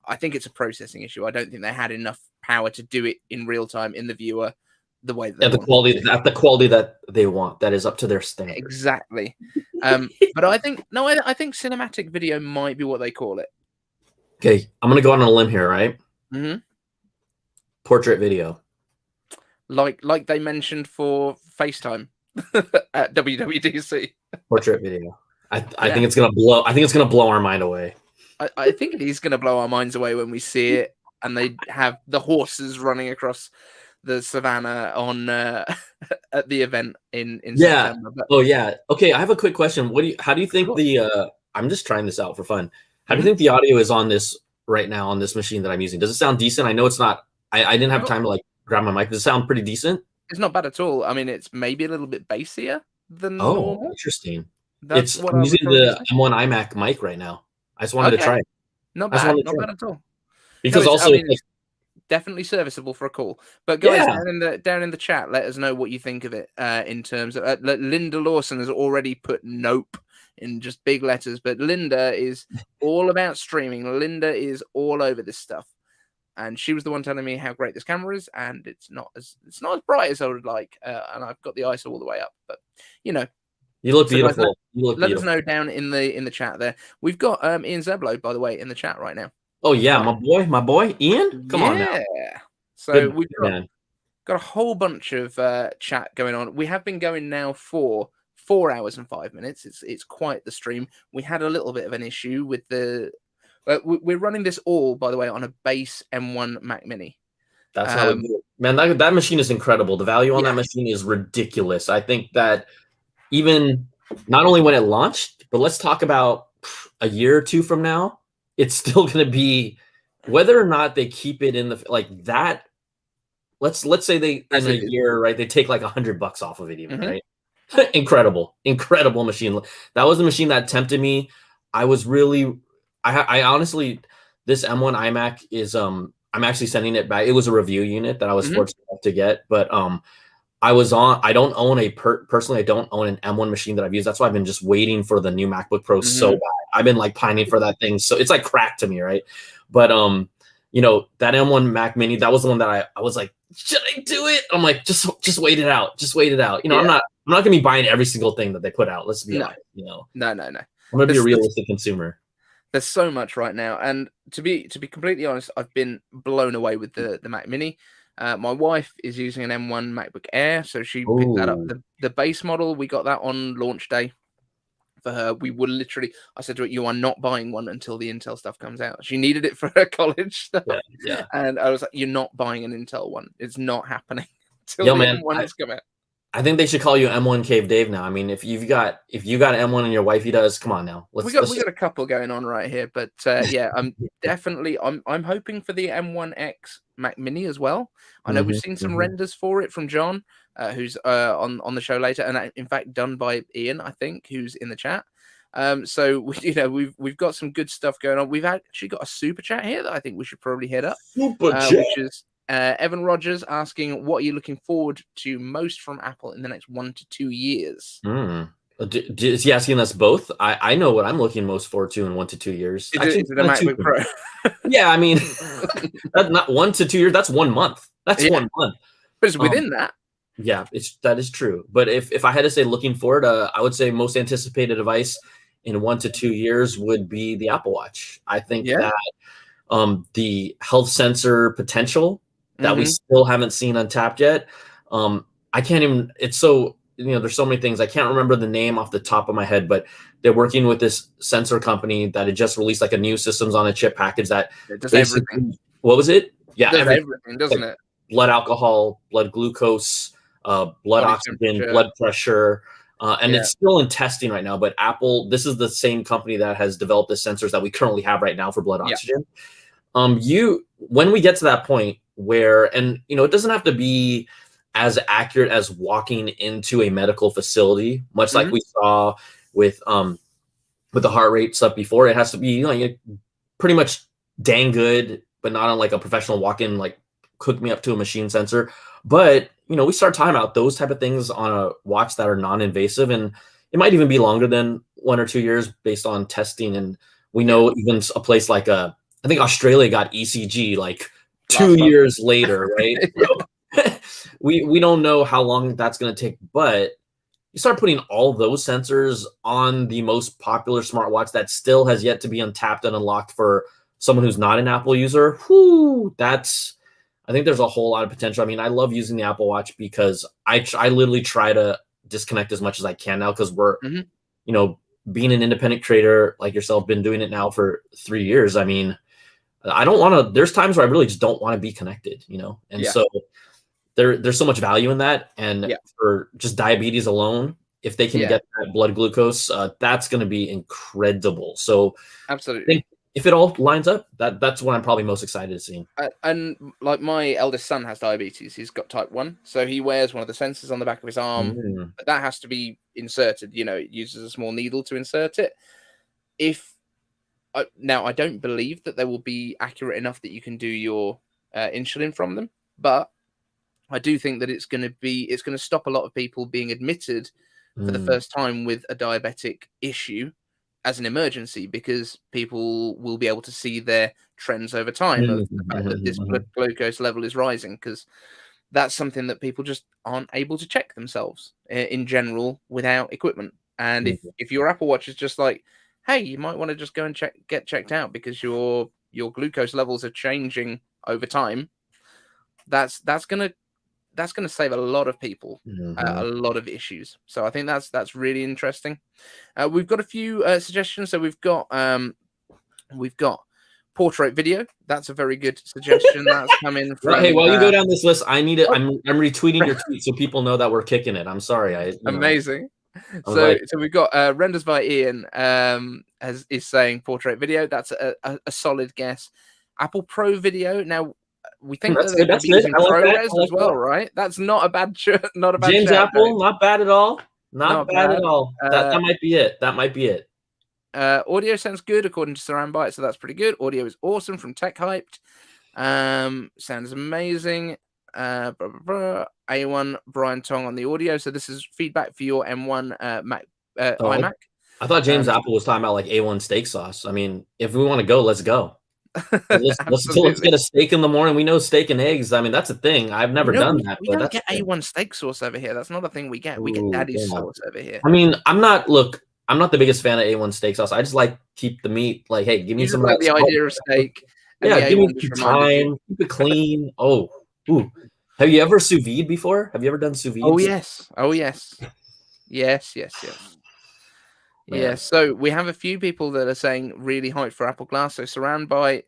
I think it's a processing issue. I don't think they had enough power to do it in real time in the viewer the way that the quality that they want. That is up to their standard. Exactly. But I think cinematic video might be what they call it. Okay, I'm gonna go on a limb here, right? Mm-hmm. Portrait video, like they mentioned for FaceTime at WWDC. Portrait video. I think it's gonna blow. I think it's gonna blow our mind away. I think it is gonna blow our minds away when we see it, and they have the horses running across the savannah on at the event in September. But... Oh yeah. Okay, I have a quick question. How do you think I'm just trying this out for fun. How do you think the audio is on this right now on this machine that I'm using? Does it sound decent? I know it's not. I didn't have time to like grab my mic. Does it sound pretty decent? It's not bad at all. I mean, it's maybe a little bit bassier than normal. Interesting. I'm I'm using the M1 iMac mic right now. I just wanted to try it. Not bad at all. Because it's definitely serviceable for a call. But guys, down in the chat, let us know what you think of it. In terms of Linda Lawson has already put nope in just big letters, but Linda is all about streaming. Linda is all over this stuff, and she was the one telling me how great this camera is, and it's not as bright as I would like, and I've got the ISO all the way up, but you look beautiful. Let us know down in the chat there. We've got Ian Zeblo, by the way, in the chat right now. Oh yeah, my boy Ian, come on now. So we've got a whole bunch of chat going on. We have been going now for 4 hours and 5 minutes. It's quite the stream. We had a little bit of an issue with the. We're running this all, by the way, on a base M1 Mac Mini. That's how we do it. Man, that machine is incredible. The value on that machine is ridiculous. I think that even not only when it launched, but let's talk about a year or two from now, it's still going to be whether or not they keep it in the like that. Let's say they in a year, right? They take like $100 off of it, even right? Incredible machine. That was the machine that tempted me. I honestly, this M1 iMac is I'm actually sending it back. It was a review unit that I was fortunate enough to get, but I don't own personally. I don't own an M1 machine that I've used. That's why I've been just waiting for the new MacBook Pro so bad. I've been like pining for that thing. So it's like crack to me, right? But that M1 Mac Mini, that was the one that I was like, should I do it? I'm like, just wait it out. Just wait it out. I'm not gonna be buying every single thing that they put out. Let's be honest. No. I'm gonna be a realistic consumer. There's so much right now, and to be completely honest, I've been blown away with the Mac Mini. My wife is using an M1 MacBook Air, so she picked that up. The base model, we got that on launch day for her. We were literally, I said to her, you are not buying one until the Intel stuff comes out. She needed it for her college stuff. Yeah. And I was like, you're not buying an Intel one. It's not happening until the M1 has come out. I think they should call you M1 Cave Dave now. I mean, if you got M1 and your wifey does, come on now. We got a couple going on right here, but I'm definitely I'm hoping for the M1X Mac Mini as well. I know we've seen some renders for it from Jon, who's on the show later, and in fact done by Ian, I think, who's in the chat. So we've got some good stuff going on. We've actually got a super chat here that I think we should probably hit up, which is Evan Rogers asking, what are you looking forward to most from Apple in the next 1 to 2 years? Is he asking us both? I know what I'm looking most forward to in 1 to 2 years. Is it a MacBook Pro? Yeah, I mean, that's not 1 to 2 years. That's 1 month. That's 1 month. But it's within that. Yeah, that is true. But if I had to say looking forward, I would say most anticipated device in 1 to 2 years would be the Apple Watch. I think that the health sensor potential that we still haven't seen untapped yet. I can't even, it's so, there's so many things. I can't remember the name off the top of my head, but they're working with this sensor company that had just released like a new systems on a chip package that does everything. What was it? Yeah. It does everything, doesn't it? Blood alcohol, blood glucose, blood oxygen, blood pressure. And it's still in testing right now. But Apple, this is the same company that has developed the sensors that we currently have right now for blood oxygen. When we get to that point where, and it doesn't have to be as accurate as walking into a medical facility, much like we saw with the heart rate stuff before. It has to be pretty much dang good, but not on like a professional walk-in, like hook me up to a machine sensor. But we start talking about those type of things on a watch that are non-invasive, and it might even be longer than 1 or 2 years based on testing. And we know even a place like I think Australia got ECG like 2 years later, right? We don't know how long that's going to take, but you start putting all those sensors on the most popular smartwatch that still has yet to be untapped and unlocked for someone who's not an Apple user. I think there's a whole lot of potential. I mean, I love using the Apple Watch because I literally try to disconnect as much as I can now, because we're, being an independent creator like yourself, been doing it now for 3 years. I mean, I don't want to, there's times where I really just don't want to be connected, And so there's so much value in that. And for just diabetes alone, if they can get that blood glucose, that's going to be incredible. So absolutely. I think if it all lines up, that's what I'm probably most excited to see. And like my eldest son has diabetes. He's got type 1. So he wears one of the sensors on the back of his arm. But that has to be inserted. It uses a small needle to insert it. Now, I don't believe that they will be accurate enough that you can do your insulin from them. But I do think that it's going to stop a lot of people being admitted for the first time with a diabetic issue as an emergency, because people will be able to see their trends over time of the fact that this blood glucose level is rising, because that's something that people just aren't able to check themselves in general without equipment. And if your Apple Watch is just like, hey, you might want to just go and get checked out because your glucose levels are changing over time, that's going to save a lot of people a lot of issues. So I think that's really interesting. We've got a few suggestions. So we've got portrait video. That's a very good suggestion. That's coming from. Hey, while you go down this list, I need it. I'm retweeting your tweet so people know that we're kicking it. I'm sorry. Amazing. So we've got Renders by Ian is saying portrait video. That's a solid guess. Apple Pro video. Now, we think that's good. using ProRes as well, right? That's not a bad James Apple, not bad at all. Not bad at all. That might be it. That might be it. Audio sounds good according to Saran Bytes, so that's pretty good. Audio is awesome from Tech Hyped. Sounds amazing. A1 Brian Tong on the audio. So this is feedback for your M1 Mac iMac. I thought James Apple was talking about like A1 steak sauce. I mean, if we want to go, let's go. Let's get a steak in the morning. We know steak and eggs. I mean, that's a thing. I've never done that. We don't get A1 steak sauce over here. That's not a thing we get. We get Daddy's sauce over here. I mean, I'm not the biggest fan of A1 steak sauce. I just like keep the meat. Like, hey, give me some. Like the idea of steak. Yeah, give me time. Keep it clean. Have you ever sous vide before? Have you ever done sous vide? Oh yes. Yeah, so we have a few people that are saying really hyped for Apple Glass. So Saran Byte,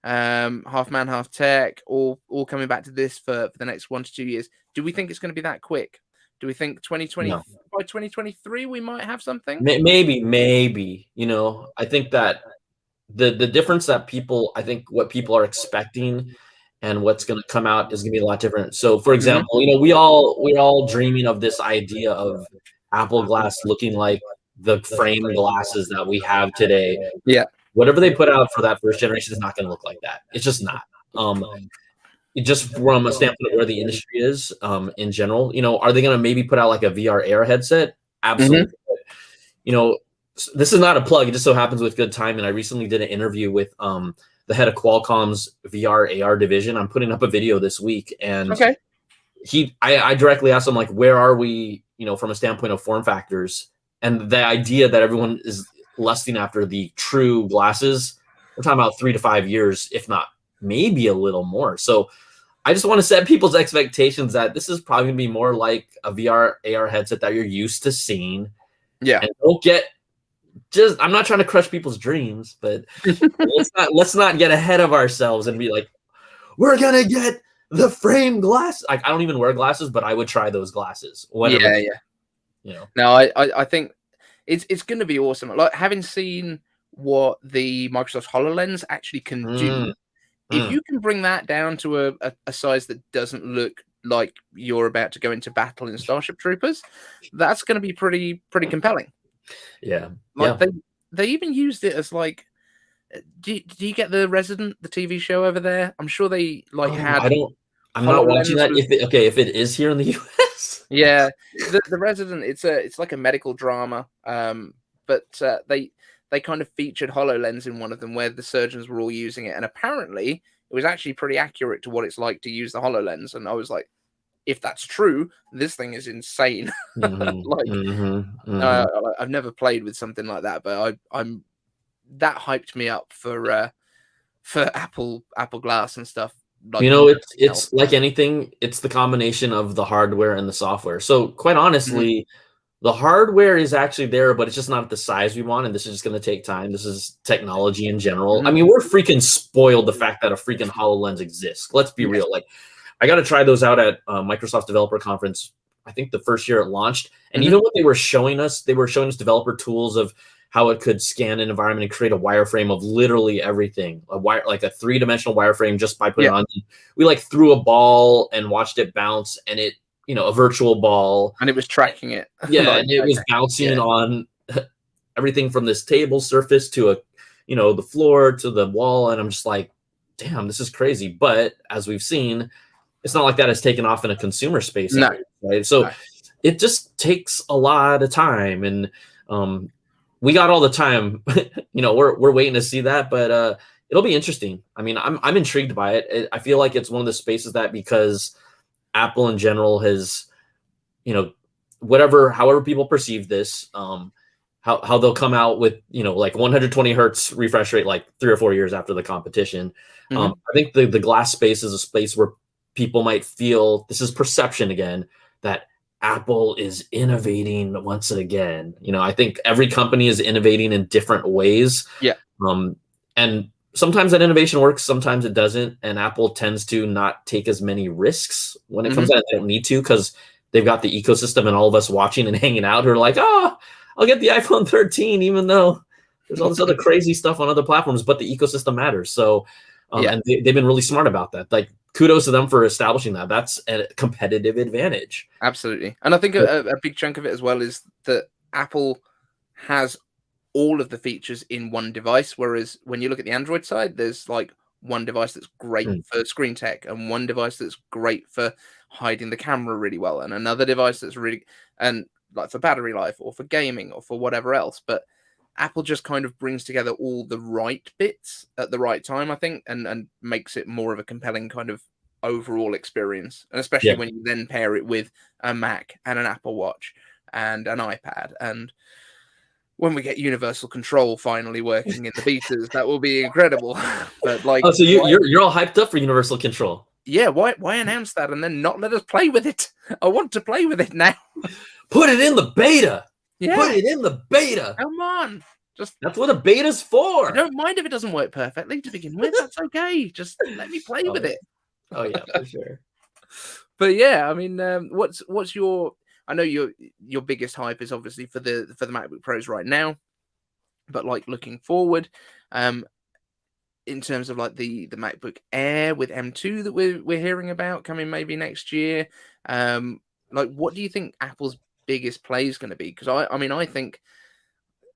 Half Man, Half Tech, all coming back to this for the next 1 to 2 years. Do we think it's going to be that quick? Do we think 2020 by 2023 we might have something? Maybe. I think that the difference that I think what people are expecting and what's going to come out is going to be a lot different. So, for example, we're all dreaming of this idea of Apple Glass looking like the frame glasses that we have today. Yeah. Whatever they put out for that first generation is not going to look like that. It's just not. Just from a standpoint of where the industry is in general, are they going to maybe put out like a VR Air headset? Absolutely. This is not a plug. It just so happens with good time. And I recently did an interview with the head of Qualcomm's VR AR division. I'm putting up a video this week, and I directly asked him, like, where are we, from a standpoint of form factors, and the idea that everyone is lusting after the true glasses. We're talking about 3 to 5 years, if not maybe a little more. So I just want to set people's expectations that this is probably going to be more like a VR AR headset that you're used to seeing. Yeah. And I'm not trying to crush people's dreams, but let's not get ahead of ourselves and be like, we're going to get the frame glass. I don't even wear glasses, but I would try those glasses. You know. No, I think it's going to be awesome. Like having seen what the Microsoft HoloLens actually can do. If you can bring that down to a size that doesn't look like you're about to go into battle in Starship Troopers, that's going to be pretty compelling. Yeah. Like they even used it as like, do you get The Resident, the TV show over there? I'm sure they like had. I'm not watching that. If it is here in the US. Yeah, the Resident. It's like a medical drama. But they kind of featured HoloLens in one of them where the surgeons were all using it. And apparently it was actually pretty accurate to what it's like to use the HoloLens. And I was like, if that's true, this thing is insane. I've never played with something like that, but I'm that hyped me up for Apple Glass and stuff. Like, it's like anything. It's the combination of the hardware and the software. So quite honestly, the hardware is actually there, but it's just not at the size we want, and this is just going to take time. This is technology in general. I mean, we're freaking spoiled the fact that a freaking HoloLens exists. Let's be real. Like, I got to try those out at Microsoft Developer Conference. I think the first year it launched, and even what they were showing us developer tools of how it could scan an environment and create a wireframe of literally everything. Like a 3-dimensional wireframe just by putting it on. We like threw a ball and watched it bounce, and it. A virtual ball. And it was tracking it. Yeah, and it was bouncing on everything from this table surface to the floor to the wall. And I'm just like, damn, this is crazy. But as we've seen, it's not like that has taken off in a consumer space. No. Right? So it just takes a lot of time. And we got all the time. We're waiting to see that, but it'll be interesting. I mean, I'm intrigued by it. I feel like it's one of the spaces that because Apple in general has, however people perceive this, how they'll come out with, like 120 hertz refresh rate, like 3 or 4 years after the competition. I think the glass space is a space where people might feel, this is perception again, that Apple is innovating once again. I think every company is innovating in different ways. Yeah. And sometimes that innovation works, sometimes it doesn't, and Apple tends to not take as many risks when it comes out. They don't need to because they've got the ecosystem and all of us watching and hanging out who are like, I'll get the iPhone 13, even though there's all this other crazy stuff on other platforms, but the ecosystem matters. So, and they've been really smart about that. Like, kudos to them for establishing that. That's a competitive advantage. Absolutely. And I think a big chunk of it as well is that Apple has all of the features in one device, whereas when you look at the Android side, there's like one device that's great for screen tech and one device that's great for hiding the camera really well and another device that's really and like for battery life or for gaming or for whatever else. But Apple just kind of brings together all the right bits at the right time, I think, and makes it more of a compelling kind of overall experience. And especially when you then pair it with a Mac and an Apple Watch and an iPad, and when we get universal control finally working in the betas, that will be incredible. But like, so you're all hyped up for universal control. Yeah, why announce that and then not let us play with it? I want to play with it now. Put it in the beta. Yeah. Put it in the beta. Come on. That's what a beta's for. I don't mind if it doesn't work perfectly to begin with. That's okay. Just let me play with it. Oh yeah, for sure. But yeah, I mean, what's your? I know your biggest hype is obviously for the MacBook Pros right now, but like looking forward, in terms of like the MacBook Air with M2 that we're hearing about coming maybe next year, like what do you think Apple's biggest play is going to be? Because I think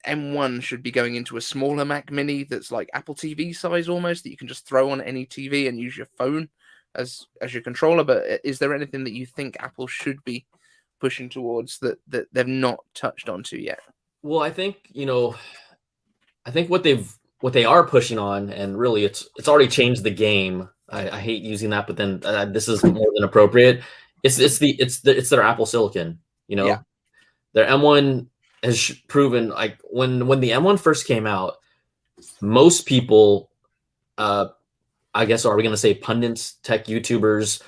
M1 should be going into a smaller Mac Mini that's like Apple TV size almost, that you can just throw on any TV and use your phone as your controller. But is there anything that you think Apple should be pushing towards that they've not touched onto yet? Well, I think what they are pushing on, and really it's already changed the game. I hate using that, but then this is more than appropriate. It's their Apple Silicon. Their M1 has proven, like when the M1 first came out, most people, I guess, are we going to say pundits, tech YouTubers,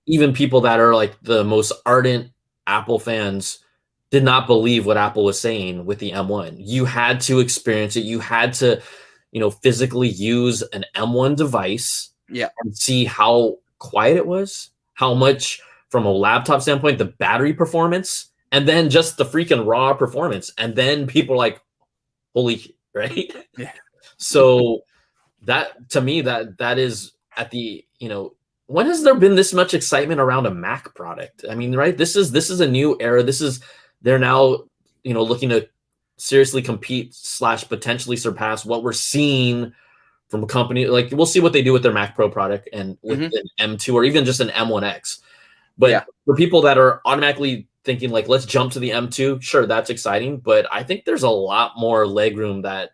even people that are like the most ardent Apple fans, did not believe what Apple was saying with the M1. You had to experience it. You had to, physically use an M1 device and see how quiet it was, how much from a laptop standpoint, the battery performance and then just the freaking raw performance, and then people are like, holy, right? Yeah. So that, to me, that is at the, when has there been this much excitement around a Mac product? I mean, right? This is a new era. They're now, looking to seriously compete / potentially surpass what we're seeing from a company. Like, we'll see what they do with their Mac Pro product and with an M2 or even just an M1X. But for people that are automatically thinking like, let's jump to the M2, sure, that's exciting. But I think there's a lot more legroom that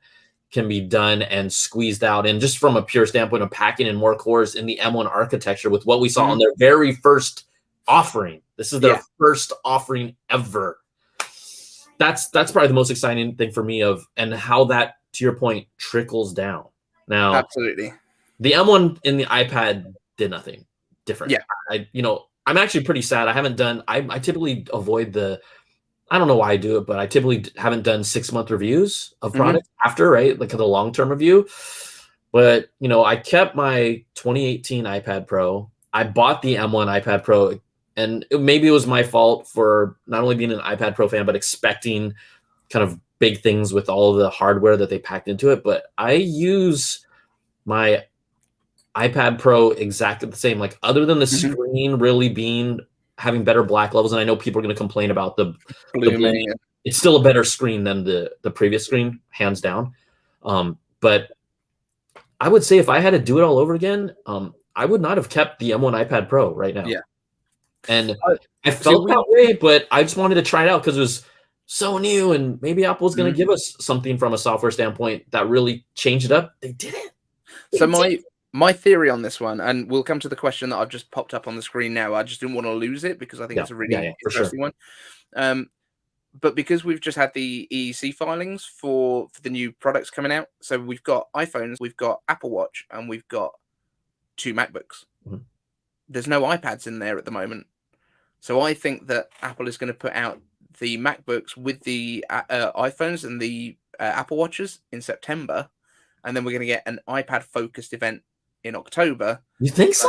can be done and squeezed out. And just from a pure standpoint of packing in more cores in the M1 architecture with what we saw on their very first offering. This is their first offering ever. That's probably the most exciting thing for me and how that, to your point, trickles down. Now, absolutely, the M1 in the iPad did nothing different. Yeah, I'm actually pretty sad. I typically avoid I don't know why I do it, but I typically haven't done 6-month reviews of products after, right? Like the long-term review. But, I kept my 2018 iPad Pro. I bought the M1 iPad Pro, and maybe it was my fault for not only being an iPad Pro fan, but expecting kind of big things with all of the hardware that they packed into it. But I use my iPad Pro exactly the same, like other than the screen really having better black levels. And I know people are going to complain about the blooming. It's still a better screen than the previous screen, hands down. But I would say if I had to do it all over again, I would not have kept the M1 iPad Pro right now. Yeah. And I felt that way, but I just wanted to try it out because it was so new, and maybe Apple's going to give us something from a software standpoint that really changed it up. They didn't. So my theory on this one, and we'll come to the question that I've just popped up on the screen now. I just didn't want to lose it because I think it's a really interesting one. But because we've just had the EEC filings for the new products coming out, so we've got iPhones, we've got Apple Watch, and we've got 2 MacBooks. There's no iPads in there at the moment. So I think that Apple is going to put out the MacBooks with the iPhones and the Apple Watches in September, and then we're going to get an iPad focused event in October. You think so?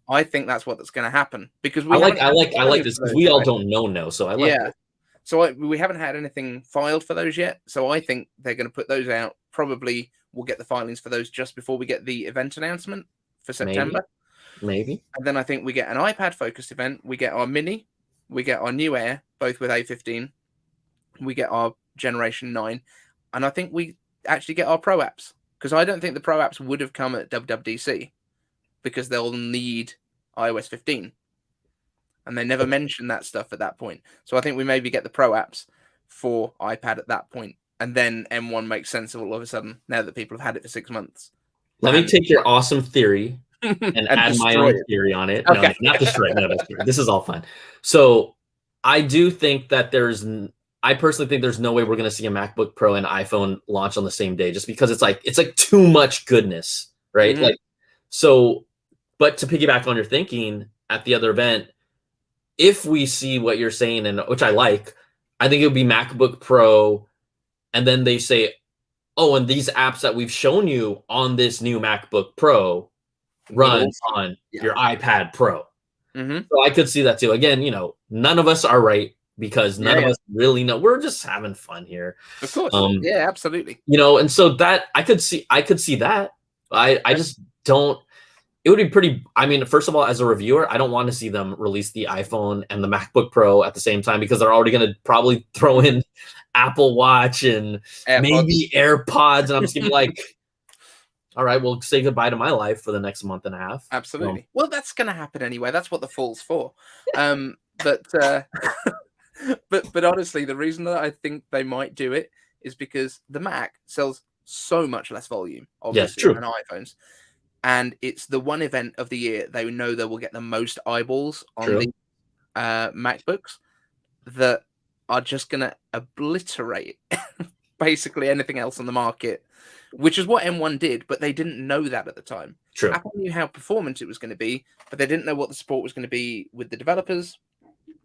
I think that's what's going to happen because I like this because we all don't know. So I like it. So we haven't had anything filed for those yet. So I think they're going to put those out. Probably we'll get the filings for those just before we get the event announcement for September. Maybe. And then I think we get an iPad focused event. We get our Mini. We get our new Air, both with A15. We get our Generation 9. And I think we actually get our Pro apps. Because I don't think the Pro apps would have come at WWDC. Because they'll need iOS 15. And they never mentioned that stuff at that point. So I think we maybe get the Pro apps for iPad at that point. And then M1 makes sense all of a sudden, now that people have had it for 6 months. Let me take your awesome theory and add my own theory on it. Okay. No, not destroy. No, this is all fun. So I do think that I personally think there's no way we're going to see a MacBook Pro and iPhone launch on the same day, just because it's like too much goodness, right? But to piggyback on your thinking at the other event, if we see what you're saying, and which I like, I think it would be MacBook Pro, and then they say, oh, and these apps that we've shown you on this new MacBook Pro runs on your iPad Pro. So I could see that too. Again, none of us are right because none of us really know. We're just having fun here. Of course. Yeah, absolutely. And so that I could see that. I just don't. It would be pretty. I mean, first of all, as a reviewer, I don't want to see them release the iPhone and the MacBook Pro at the same time because they're already going to probably throw in Apple Watch and maybe AirPods, and I'm just gonna be like, all right, well, say goodbye to my life for the next month and a half. Absolutely. Well, that's going to happen anyway. That's what the fall's for. But honestly, the reason that I think they might do it is because the Mac sells so much less volume, obviously, than iPhones. And it's the one event of the year they know they will get the most eyeballs on the MacBooks that are just going to obliterate basically anything else on the market, which is what M1 did, but they didn't know that at the time. Apple knew how performant it was going to be, but they didn't know what the support was going to be with the developers.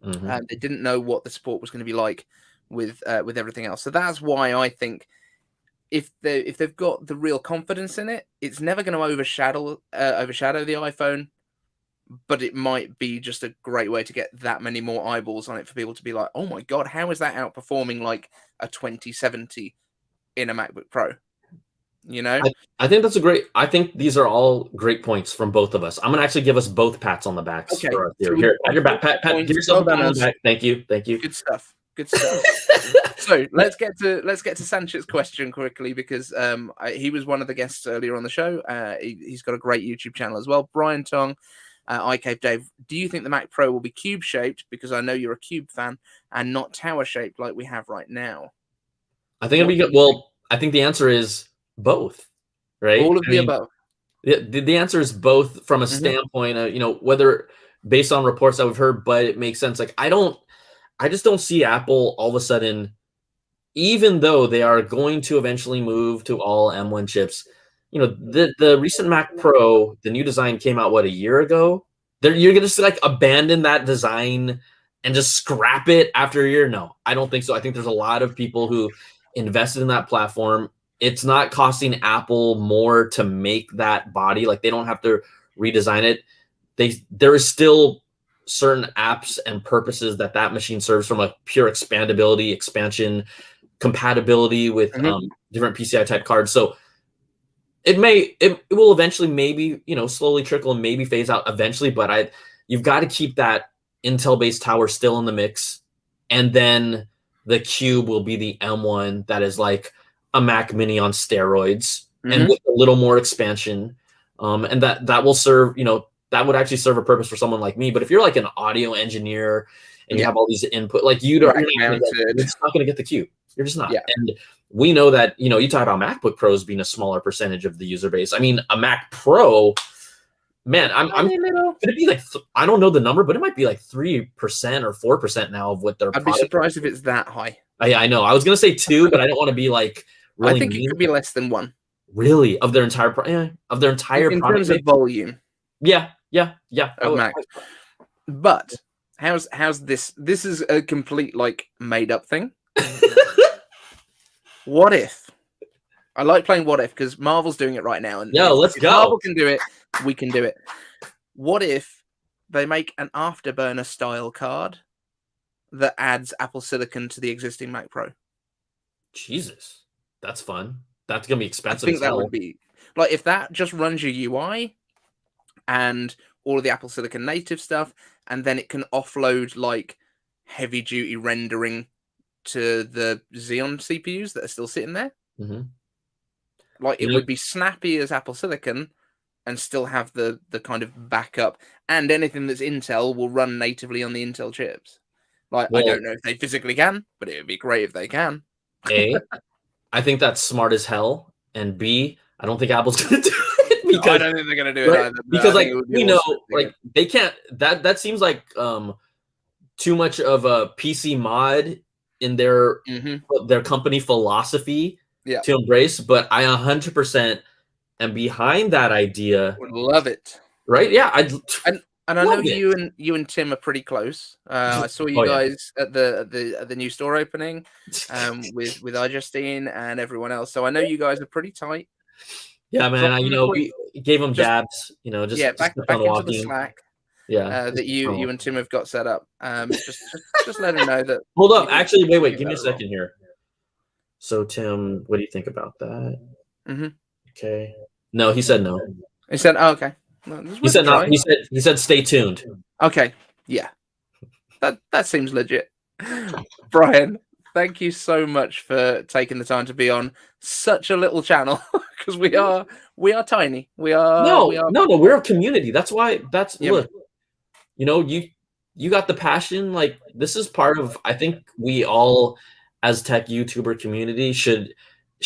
They didn't know what the support was going to be like with everything else. So that's why I think if they've got the real confidence in it, it's never going to overshadow the iPhone. but it might be just a great way to get that many more eyeballs on it for people to be like, oh my God, how is that outperforming like a 2070 in a MacBook Pro? You know, I think that's I think these are all great points from both of us. I'm gonna actually give us both pats on the backs. Okay. For our theory. Here, pat your back, pat, give yourself a pat on the back. Thank you. Good stuff. Good stuff. So let's get to Sanchez's question quickly, because he was one of the guests earlier on the show. He's got a great YouTube channel as well. Brian Tong, iCaveDave, do you think the Mac Pro will be cube shaped? Because I know you're a cube fan, and not tower shaped like we have right now. I think it'll be good. Well, I think the answer is both, right? All of the above. The answer is both from a standpoint of, you know, whether based on reports that we've heard, but it makes sense. Like I just don't see Apple all of a sudden, even though they are going to eventually move to all M1 chips. You know, the recent Mac Pro, the new design came out, what, a year ago? You're gonna just like abandon that design and just scrap it after a year? No, I don't think so. I think there's a lot of people who invested in that platform. It's not costing Apple more to make that body. Like they don't have to redesign it. There is still certain apps and purposes that machine serves from a pure expandability, expansion, compatibility with different PCI type cards. So it will eventually maybe, you know, slowly trickle and maybe phase out eventually, but you've got to keep that Intel based tower still in the mix. And then the Cube will be the M1 that is like a Mac Mini on steroids and with a little more expansion. And that will serve, you know, that would actually serve a purpose for someone like me. But if you're like an audio engineer and you have all these input, like you're not going to get the Cube. You're just not. And we know that, you know, you talk about MacBook Pros being a smaller percentage of the user base. I mean, a Mac Pro, man, could it be like, I don't know the number, but it might be like 3% or 4% now of what their I'd be surprised if it's that high. I know. I was going to say 2, but I don't want to be like really I think it could be less than 1. Really? Of their entire in terms of volume. Yeah. Of Mac. But how's this? This is a complete like made up thing. What if? I like playing what if because Marvel's doing it right now, and let's go. Marvel can do it. We can do it. What if they make an Afterburner style card that adds Apple Silicon to the existing Mac Pro? Jesus, that's fun. That's gonna be expensive. I think that would be like if that just runs your UI and all of the Apple Silicon native stuff, and then it can offload like heavy duty rendering to the Xeon CPUs that are still sitting there. Like it would be snappy as Apple Silicon and still have the kind of backup, and anything that's Intel will run natively on the Intel chips. Like I don't know if they physically can, but it would be great if they can. A, I think that's smart as hell, and B, I don't think Apple's gonna do it because I don't think they're gonna do it either. Because like we know, like they can't. That seems like too much of a PC mod in their company philosophy to embrace. But I 100% am behind that idea. Would love it, right? Yeah, and I know you and Tim are pretty close. I saw you guys at the new store opening with iJustine and everyone else. So I know you guys are pretty tight. Yeah, man. You know, we gave them dabs. You know, back into the Slack. That you and Tim have got set up. Just let him know that. Hold up, actually, wait. Give me a second here. So, Tim, what do you think about that? Okay. No, he said no. He said, "Oh, okay." No, he said no. He said, "Stay tuned." Okay. Yeah. That seems legit. Brian, thank you so much for taking the time to be on such a little channel because we are tiny. We're a community. That's why. Look. You know, you got the passion. Like this is part of. I think we all, as tech YouTuber community, should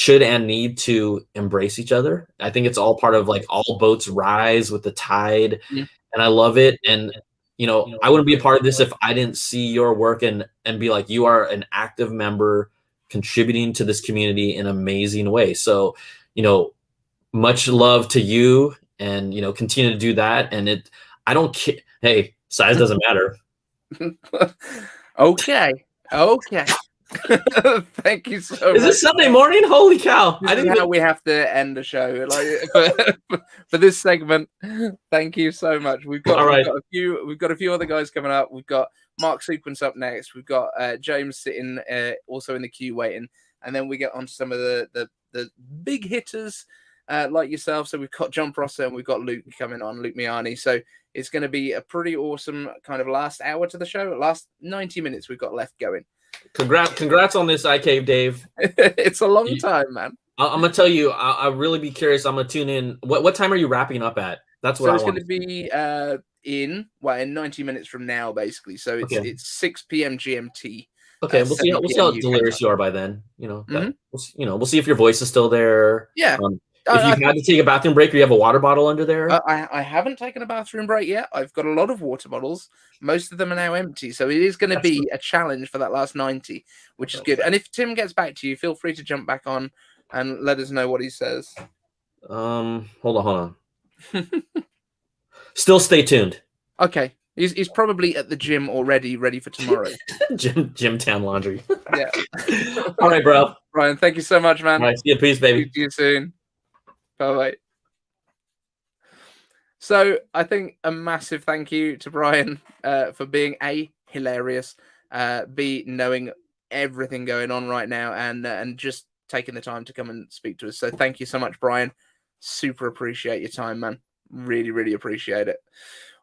and need to embrace each other. I think it's all part of like all boats rise with the tide, and I love it. And you know, I wouldn't be a part of this if I didn't see your work and be like, you are an active member contributing to this community in an amazing way. So, you know, much love to you, and you know, continue to do that. And I don't care. Hey. Size doesn't matter. Okay. Thank you so much. Is it Sunday morning? Holy cow! I didn't know we have to end the show for this segment. Thank you so much. We've got a few other guys coming up. We've got Mark Sequence up next. We've got James sitting also in the queue waiting, and then we get on to some of the big hitters like yourself. So we've got Jon Prosser and we've got Luke coming on, Luke Miani. So it's going to be a pretty awesome kind of last hour to the show. Last 90 minutes we've got left going. Congrats on this iCaveDave. It's a long time, man. I'm gonna tell you, I'll really be curious. I'm gonna tune in. What time are you wrapping up at? That's what it's going to be in 90 minutes from now, basically. So it's 6 p.m. GMT. Okay, we'll see how delirious you are by then. We'll see if your voice is still there. Yeah. If you had to take a bathroom break, or you have a water bottle under there. I haven't taken a bathroom break yet. I've got a lot of water bottles. Most of them are now empty, so it is going to be a challenge for that last 90, which is good. And if Tim gets back to you, feel free to jump back on and let us know what he says. Hold on. Still stay tuned. Okay. He's probably at the gym already, ready for tomorrow. Gym town laundry. Yeah. All right, bro. Brian, thank you so much, man. All right, see you. Peace, baby. See you soon. Bye-bye. So I think a massive thank you to Brian for being A, hilarious, B, knowing everything going on right now, and just taking the time to come and speak to us. So thank you so much, Brian. Super appreciate your time, man. Really, really appreciate it.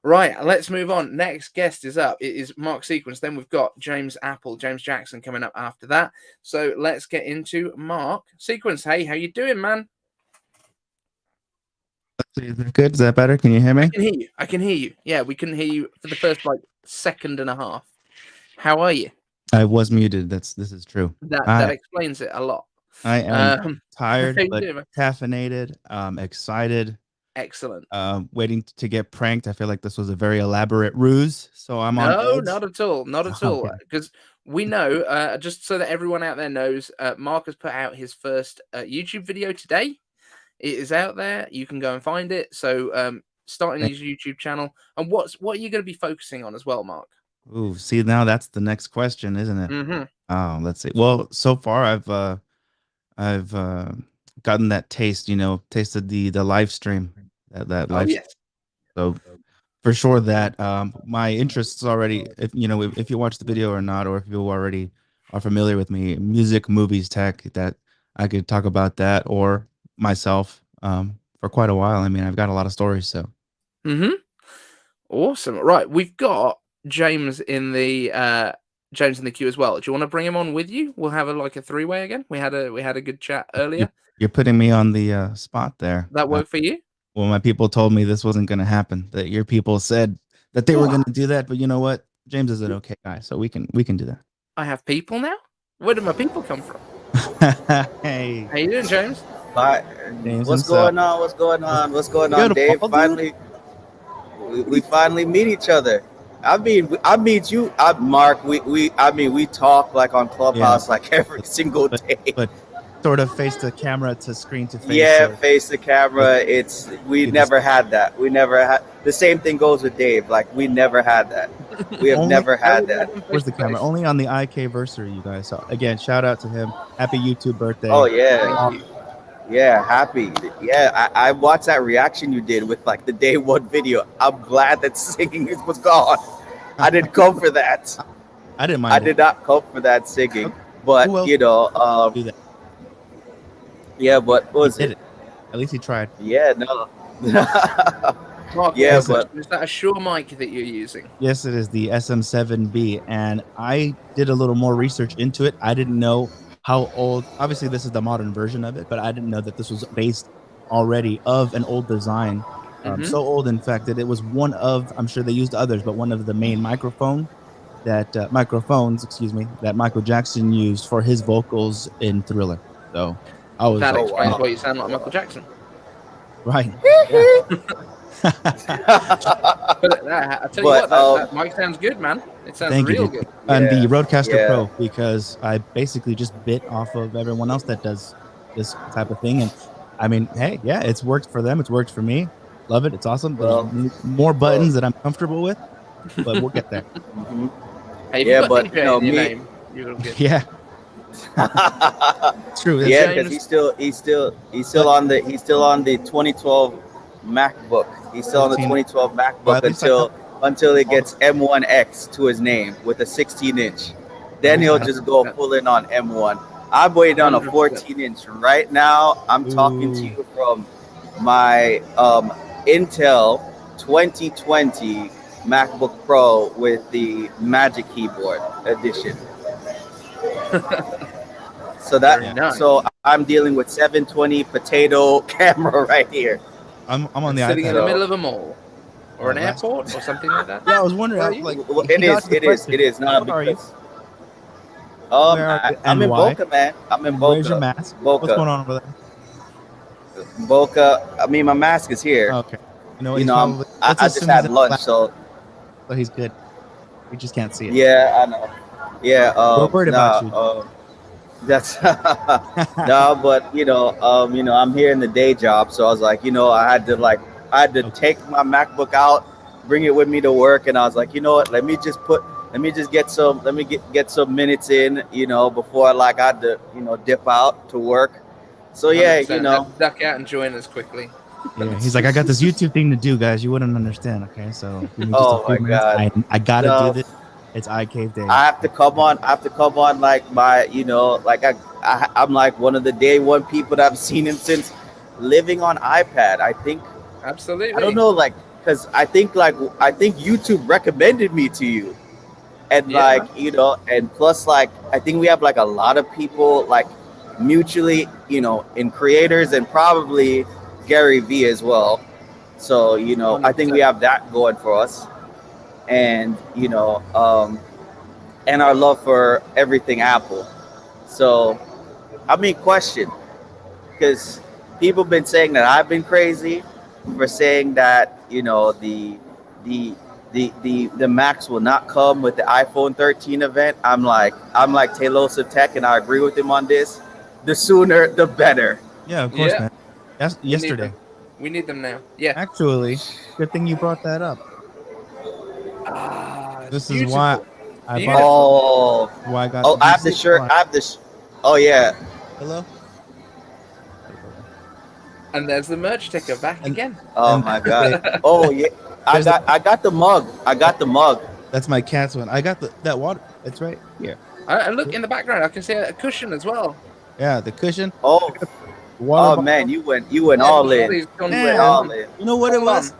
Right, let's move on. Next guest is up. It is Mark Sequence. Then we've got James Jackson coming up after that. So let's get into Mark Sequence. Hey, how you doing, man? Is that good? Is that better? Can you hear me? I can hear you. Yeah, we couldn't hear you for the first second and a half. How are you? I was muted. This is true. That explains it a lot. I am tired, but caffeinated. Excited. Excellent. Waiting to get pranked. I feel like this was a very elaborate ruse. So I'm on. No, not at all. Not at all. Because we know, just so that everyone out there knows, Mark has put out his first YouTube video today. It is out there. You can go and find it. So starting his YouTube channel. And what are you going to be focusing on as well, Mark? Ooh, see, now that's the next question, isn't it? Mm-hmm. Oh, let's see. Well, so far I've gotten that taste, tasted the live stream. That live. Yes. So for sure that my interests already, if you watch the video or not, or if you already are familiar with me, music, movies, tech, that I could talk about that or myself for quite a while. I mean, I've got a lot of stories. So. Awesome. Right, we've got James in the queue as well. Do you want to bring him on with you? We'll have a three-way again. We had a good chat earlier. You're putting me on the spot there. That work for you? Well, my people told me this wasn't going to happen. That your people said that they were going to do that, but you know what? James is an okay guy, so we can do that. I have people now. Where did my people come from? Hey, how you doing, James? Hi. James, what's going on? What's going on, Dave? Finally, we finally meet each other. I meet you, Mark. We talk on Clubhouse every single day. But sort of face to camera to screen to face. Yeah, face to camera. We never had that. We never had the same thing goes with Dave. We never had that. We have never had that. Where's the camera? Only on the iCaveversary, you guys. So again, shout out to him. Happy YouTube birthday. Oh yeah. Yeah, happy. Yeah, I watched that reaction you did with the day one video. I'm glad that singing was gone. I didn't come for that. I didn't mind. I did not come for that singing. But do that. Yeah, but what was it? At least he tried. Yeah, no. Mark, yeah, is that a Shure mic that you're using? Yes, it is the SM7B, and I did a little more research into it. I didn't know how old. Obviously, this is the modern version of it, but I didn't know that this was based already of an old design. So old, in fact, that it was one of. I'm sure they used others, but one of the main microphones that Michael Jackson used for his vocals in Thriller. So I was. That explains why you sound like Michael Jackson. Right. But I tell you what, that mic sounds good, man. It sounds real good. And the Rodecaster Pro, because I basically just bit off of everyone else that does this type of thing. And I mean, hey, yeah, it's worked for them. It's worked for me. Love it. It's awesome. There's more buttons that I'm comfortable with, but we'll get there. Hey, yeah, but me, yeah. True. Yeah, because he's still on the 2012 MacBook. He's still on the 2012 MacBook until it gets M1X to his name with a 16-inch. Then he'll just go full in on M1. I'm waiting on a 14-inch right now. I'm talking to you from my Intel 2020 MacBook Pro with the Magic Keyboard edition. So I'm dealing with 720 potato camera right here. I'm on the sitting iPad. in the middle of a mall or an airport or something like that. Yeah, I was wondering. It is not because. I'm in Boca, man. I'm in Boca. Where's your mask? Boca. What's going on over there? Boca. I mean, my mask is here. Okay. I just had lunch, so he's good. We just can't see it. Yeah, I know. Yeah. We're worried about you. That's no, but I'm here in the day job, so I was like, I had to take my MacBook out, bring it with me to work, and I was like, you know what? Let me just get some minutes in, before I had to, dip out to work. So yeah, duck out and join us quickly. Yeah, he's like, I got this YouTube thing to do, guys. You wouldn't understand, okay? So give me just Oh a few my minutes. God. I gotta do this. It's iCaveDave. I have to come on like my, I'm like one of the day one people that I've seen him since living on iPad. I think. Absolutely. I don't know, because I think YouTube recommended me to you, and and plus I think we have a lot of people mutually, in creators and probably Gary V as well. So I think we have that going for us. And and our love for everything Apple. So question, because people have been saying that I've been crazy for saying that the Macs will not come with the iPhone 13 event. I'm like Talos of Tech, and I agree with him on this. The sooner the better. Yeah, of course, man. That's yesterday. We need them now. Yeah. Actually, good thing you brought that up. This is why I bought. Why I got. Oh, I have the shirt. I have this. Oh yeah. Hello. And there's the merch ticker back again. Oh my god. Oh yeah. I got the mug. I got the mug. That's my cat's one. I got that water. It's right here. And look in the background. I can see a cushion as well. Yeah, the cushion. Oh. Oh man, you went all in. You went all in. You know what it was?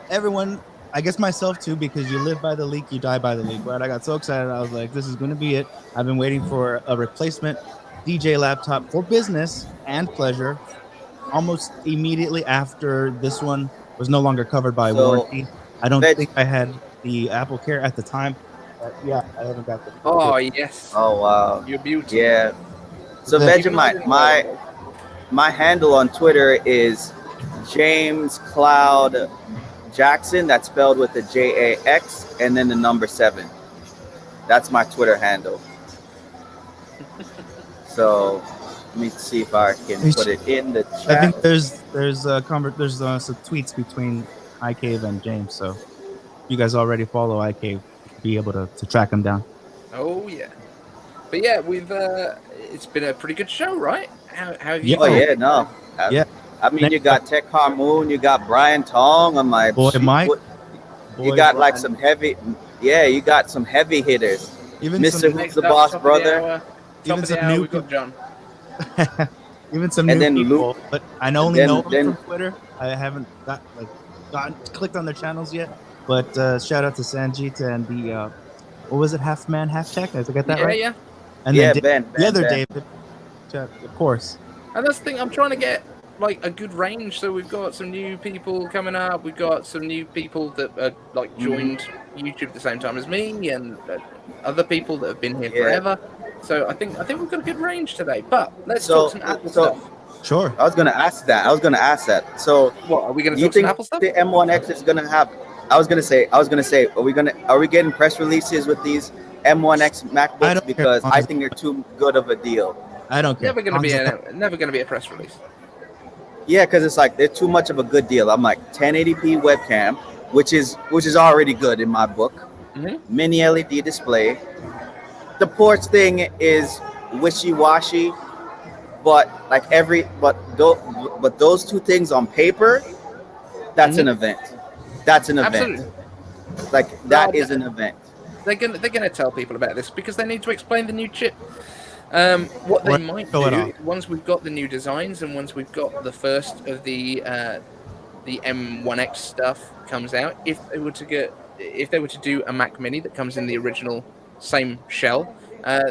Everyone. I guess myself too, because you live by the leak, you die by the leak, right? I got so excited. I was like, this is going to be it. I've been waiting for a replacement DJ laptop for business and pleasure almost immediately after this one was no longer covered by warranty. I don't think I had the Apple Care at the time. Yeah, I haven't got the. Oh, yes. Oh, wow. You're beautiful. Yeah. So, Vegemite, my handle on Twitter is James Cloud Jackson. That's spelled with a Jax and then the number 7. That's my Twitter handle. So let me see if I can put it in the chat. I think there's some tweets between iCave and James. So you guys already follow iCave, be able to track them down. Oh yeah, but yeah, we've it's been a pretty good show, right? How have you? Oh yeah, no. Yeah. I mean, you got Tech Harmoon, you got Brian Tong. I'm like, boy, Mike. You got Brian. Some heavy, you got some heavy hitters. Even Mr. Who's the Boss Brother. Even some new people. John. Even some new people, but I only know them from Twitter. I haven't clicked on their channels yet. But shout out to Sanjit and the what was it, Half Man, Half Tech? Did I get that right? Yeah. And then the other David, of course. And that's the thing. I'm trying to get a good range. So we've got some new people coming up. We've got some new people that are joined YouTube at the same time as me, and other people that have been here forever. So I think we've got a good range today. But let's talk some Apple stuff. Sure. I was gonna ask that. So what are we gonna talk some Apple stuff? The M1X is gonna have. I was gonna say. Are we getting press releases with these M1X MacBooks? Because I think they're too good of a deal. I don't care. Never gonna be a press release. Yeah, because it's they're too much of a good deal. I'm like 1080p webcam, which is already good in my book. Mini LED display. The ports thing is wishy-washy, but but those two things on paper, that's an event. That's an event. Absolutely. Like that is an event. They're gonna tell people about this because they need to explain the new chip. What they might do is once we've got the new designs and once we've got the first of the M1X stuff comes out, if they were to do a Mac Mini that comes in the original same shell,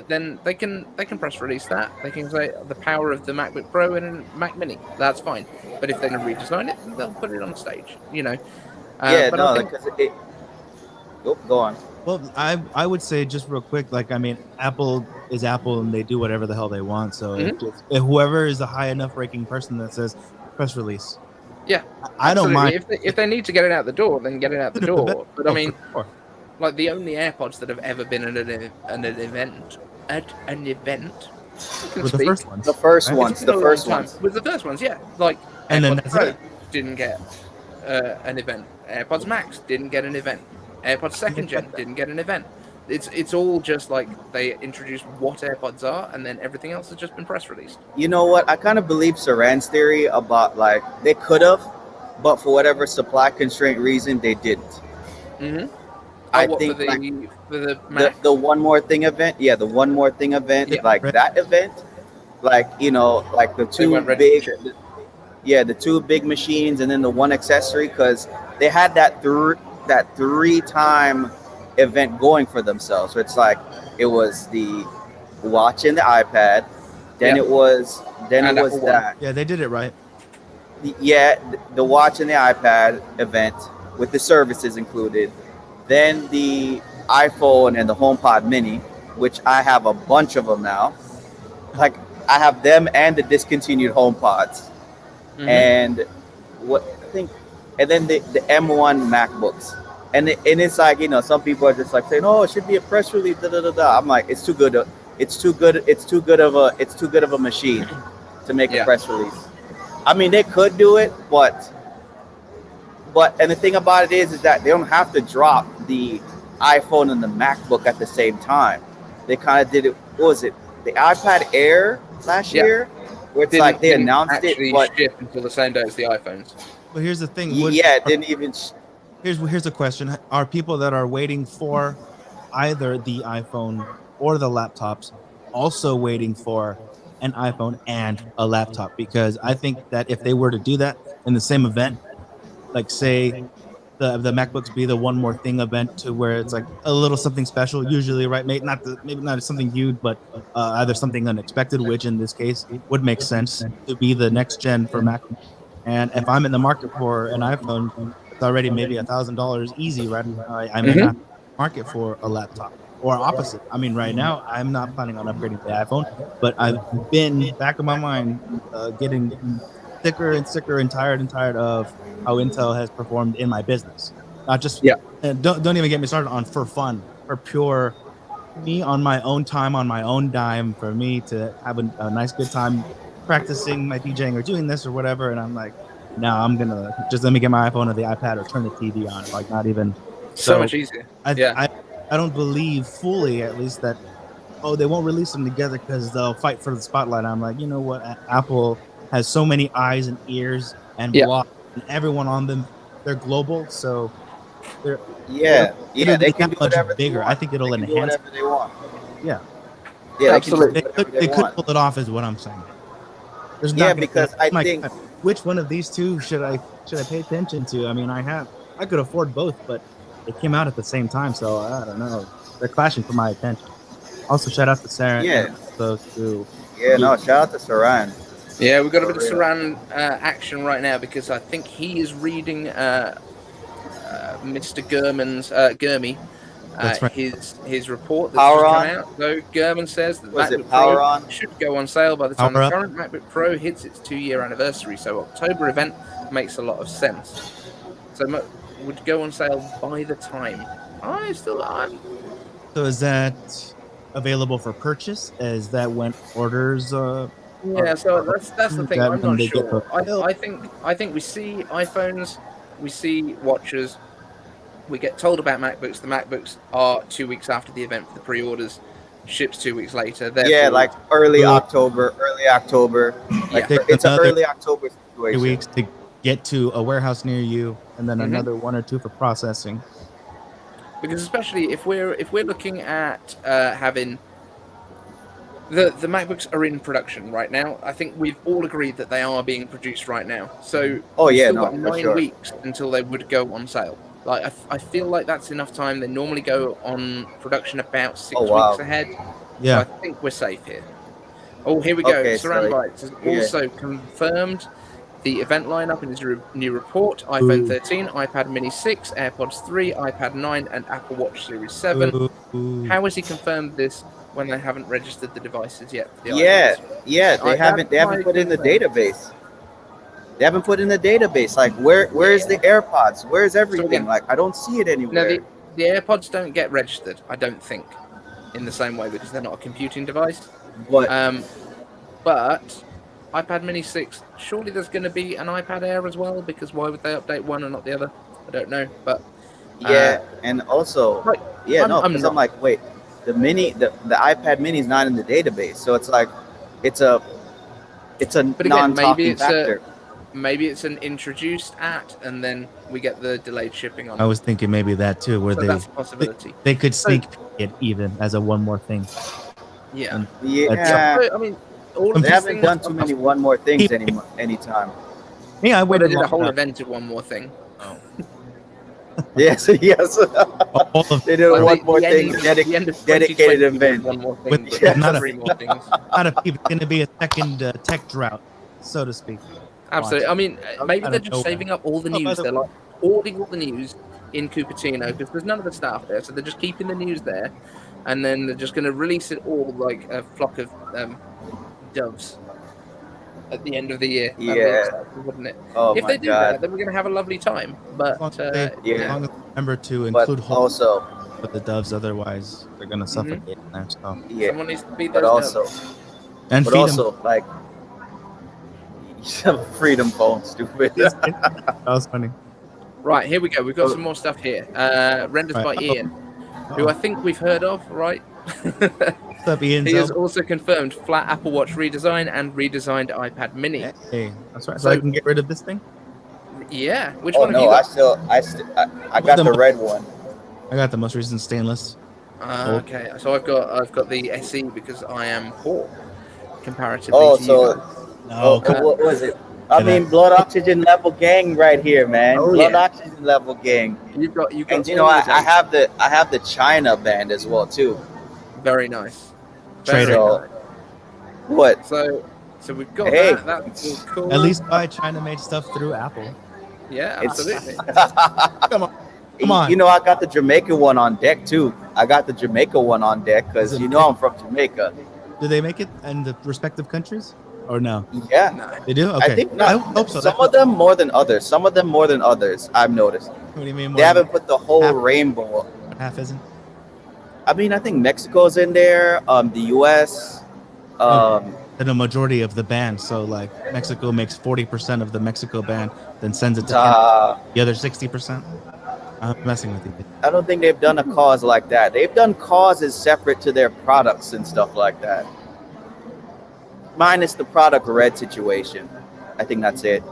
then they can press release that. They can say the power of the MacBook Pro and a Mac Mini. That's fine. But if they're going to redesign it, they'll put it on stage. You know. Go on. Well, I would say just real quick, like, I mean, Apple is Apple and they do whatever the hell they want. So if whoever is a high enough ranking person that says press release. Yeah, I don't mind. If they need to get it out the door, then get it out the door. But I mean, like the only AirPods that have ever been at an event. With the first ones. The first ones. With the first ones, yeah. Like and AirPods then that's Pro it. didn't get an event. AirPods Max didn't get an event. AirPods second gen didn't get an event. It's all just like they introduced what AirPods are, and then everything else has just been press released. You know what? I kind of believe Saran's theory about like they could have, but for whatever supply constraint reason, they didn't. I think the one more thing event, the one more thing event, that event, like you know, like the two big, the two big machines, and then the one accessory, because they had that three-time event going for themselves. So it's like it was the watch and the iPad, then it was that. Yeah, they did it right. The watch and the iPad event with the services included. Then the iPhone and the HomePod Mini, which I have a bunch of them now. Like I have them and the discontinued HomePods, and and then the M1 MacBooks. And it's like, you know, some people are just like saying, "Oh, it should be a press release." I'm like, it's too good of a machine to make a press release. I mean, they could do it, but and the thing about it is that they don't have to drop the iPhone and the MacBook at the same time. They kind of did it. What was it? The iPad Air last year, where it's like they announced it, but ship until the same day as the iPhones. Well, here's the thing. It didn't even. Here's a question: are people that are waiting for either the iPhone or the laptops also waiting for an iPhone and a laptop? Because I think that if they were to do that in the same event, like say the MacBooks be the one more thing event to where it's like a little something special, usually, right? Maybe not something huge, but either something unexpected, which in this case would make sense to be the next gen for Mac. And if I'm in the market for an iPhone, it's already maybe $1,000 easy, right? I'm in the market for a laptop. Or opposite. I mean, right now, I'm not planning on upgrading the iPhone, but I've been, back of my mind, getting sicker and tired of how Intel has performed in my business. Not just, don't even get me started on for fun, for pure me on my own time, on my own dime, for me to have a nice, good time practicing my DJing or doing this or whatever. And I'm like, no, I'm going to just let me get my iPhone or the iPad or turn the TV on. Like, not even. So much easier. I don't believe fully, at least, that, they won't release them together because they'll fight for the spotlight. I'm like, you know what? Apple has so many eyes and ears and blogs and everyone on them. They're global, so they're they can do much whatever bigger. I think it'll enhance. Whatever they want. Yeah, absolutely. They could pull it off, is what I'm saying. There's because I think which one of these two should I pay attention to? I mean, I could afford both, but they came out at the same time, so I don't know. They're clashing for my attention. Also, shout out to Saran. Shout out to Saran. Yeah, we've got a bit of Saran action right now because I think he is reading Mr. Gurmy, his report that's just come out. So Gurman says that MacBook Pro should go on sale by the time the current MacBook Pro hits its 2-year anniversary. So October event makes a lot of sense. So would go on sale by the time. So is that available for purchase? Is that when orders? So that's the thing. I'm not sure. I think we see iPhones, we see watches, we get told about MacBooks. The MacBooks are 2 weeks after the event for the pre-orders. ships 2 weeks later. Yeah, Therefore, like early October. Like Takes it's an another early October 3 situation. weeks to get to a warehouse near you, and then another 1 or 2 for processing. because especially if we're looking at having the MacBooks are in production right now. I think we've all agreed that they are being produced right now. So we've still got 9 weeks until they would go on sale. Like I feel like that's enough time. They normally go on production about 6 weeks ahead. Yeah. So I think we're safe here. Oh, here we go. Okay, Saran so, Bytes has also confirmed the event lineup in his new report: iPhone 13, iPad Mini 6, AirPods 3, iPad 9, and Apple Watch Series 7. How has he confirmed this when they haven't registered the devices yet? For the iPads? They haven't put in the database. They haven't put in the database. Like where's the AirPods? Where's everything? Like I don't see it anywhere. No, the AirPods don't get registered, I don't think, in the same way because they're not a computing device. But iPad Mini 6, surely there's going to be an iPad Air as well, because why would they update one and not the other? I don't know, but and also I'm like, wait, the iPad Mini is not in the database, so it's like it's a but again, non-talking factor. Maybe it's an introduced at, and then we get the delayed shipping on. I was thinking maybe that too, where that's a possibility. They could sneak it even as a one more thing. Yeah. I mean, they haven't done too many one more things anytime. Yeah, I waited. They did a whole event of one more thing. Oh. yes. They did one more thing, dedicated event. One more thing. Not even going to be a second tech drought, so to speak. Absolutely. I mean, maybe they're just saving up all the news. They're like hoarding all the news in Cupertino because there's none of the staff there, so they're just keeping the news there, and then they're just going to release it all like a flock of doves at the end of the year. That'd be exciting, wouldn't it? Oh, if my they do God. that, then we're going to have a lovely time. But as long as remember to include also with the doves, otherwise they're going to suffocate in there. So someone needs to be but those also doves. and but feed also them. like freedom phone, stupid. That was funny. Right, here we go. We've got some more stuff here. Renders by Ian, who I think we've heard of, right? What's up, Ian? He has also confirmed flat Apple Watch redesign and redesigned iPad Mini. Hey, that's right. So I can get rid of this thing? Yeah. Which Oh one have no, you got? I got the red one. I got the most recent stainless. Okay, so I've got the SE because I am poor comparatively. Oh, to so you guys. No, what was it? I mean, blood oxygen level gang right here, man. Blood oxygen level gang. You've got. And you know, I have the China band as well too. Very nice. Trader. What? So we've got that. That's all cool. At least buy China-made stuff through Apple. Yeah, absolutely. Come on. You know, I got the Jamaica one on deck too. I got the Jamaica one on deck because you know I'm from Jamaica. Do they make it in the respective countries or no? Yeah, they do. Okay, I think I hope so. Some of them more than others. Some of them more than others. I've noticed. What do you mean? They haven't put the whole rainbow. Half isn't. I mean, I think Mexico's in there. The U.S. And a majority of the band. So like Mexico makes 40% of the Mexico band, then sends it to Canada. The other 60%. I'm messing with you. I don't think they've done a cause like that. They've done causes separate to their products and stuff like that. Minus the product red situation. I think that's it.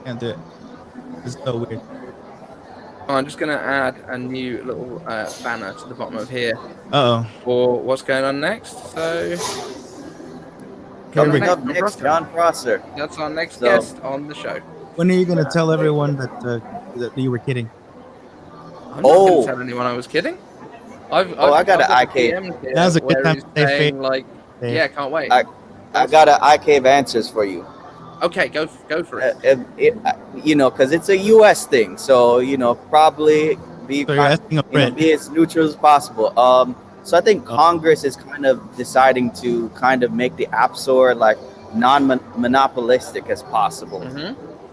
Can't do it. It's so weird. I'm just going to add a new little banner to the bottom of here. For what's going on next. So, coming up next, Jon Prosser. That's our next guest on the show. When are you going to tell everyone that you were kidding? I'm not going to tell anyone I was kidding. I got an iCave. That was a good time to say like, yeah, can't wait. I got an iCave answers for you. Okay, go for it. You know, because it's a U.S. thing, so you know, probably be as neutral as possible. So I think Congress is kind of deciding to kind of make the App Store like non-monopolistic as possible.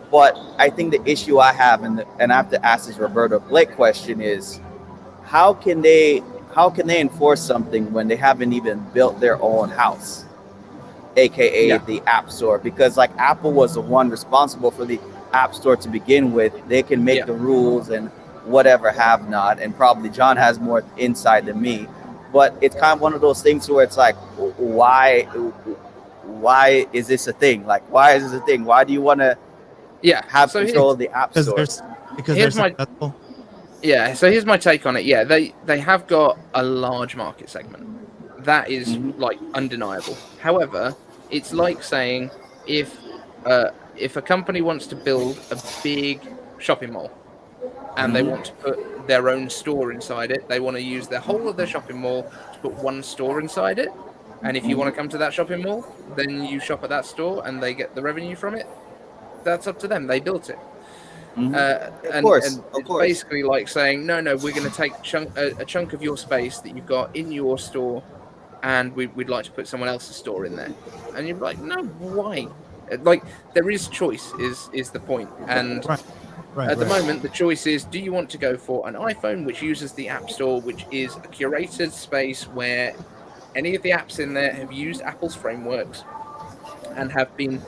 But I think the issue I have, and I have to ask this Roberto Blake question, is how can they enforce something when they haven't even built their own house? AKA the App Store, because like Apple was the one responsible for the App Store to begin with. They can make the rules and whatever have not, and probably John has more insight than me. but it's kind of one of those things where it's like, why is this a thing? Like, why is this a thing? Why do you want to have control of the app store? Yeah, so here's my take on it. Yeah, they have got a large market segment. That is like undeniable. However, it's like saying if a company wants to build a big shopping mall and they want to put their own store inside it, they want to use the whole of their shopping mall to put one store inside it. And if you want to come to that shopping mall, then you shop at that store and they get the revenue from it. That's up to them. They built it. Of course. It's basically like saying, no, we're going to take a chunk of your space that you've got in your store, and we'd like to put someone else's store in there. And you're like, no, why? Like, there is choice is the point. And at the moment, the choice is, do you want to go for an iPhone, which uses the App Store, which is a curated space where any of the apps in there have used Apple's frameworks and have been,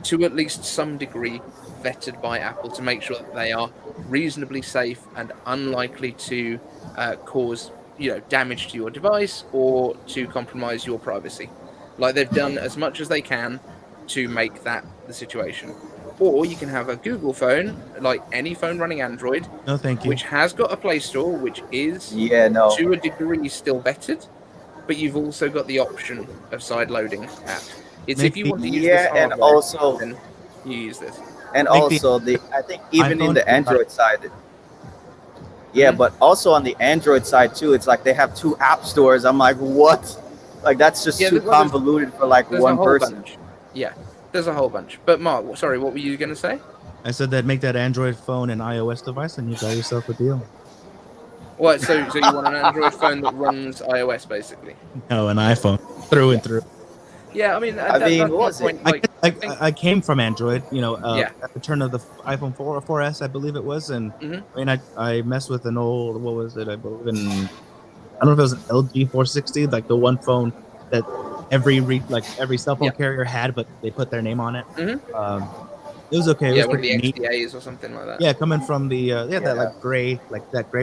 to at least some degree, vetted by Apple to make sure that they are reasonably safe and unlikely to cause damage to your device or to compromise your privacy. Like, they've done as much as they can to make that the situation. Or you can have a Google phone, like any phone running Android, no, thank you, which has got a Play Store, which is to a degree still vetted, but you've also got the option of side loading app. It's if you want to use this hardware, and also then you use this. And also I think even in the Android side, but also on the Android side too, it's like they have 2 app stores. I'm like, what? Like, that's just too convoluted for like one person. Bunch. Yeah, there's a whole bunch. But Mark, sorry, what were you going to say? I said that make that Android phone an iOS device, and you got yourself a deal. What? So you want an Android phone that runs iOS, basically? No, an iPhone through and through. Yeah, I mean, what was it? I came from Android, at the turn of the iPhone 4S, I believe it was, and I mean, I messed with an old, what was it? I believe I don't know if it was an LG 460, like the one phone that every cell phone carrier had, but they put their name on it. It was okay. It was one of the pretty neat. XDAs or something like that. Yeah, coming from the that gray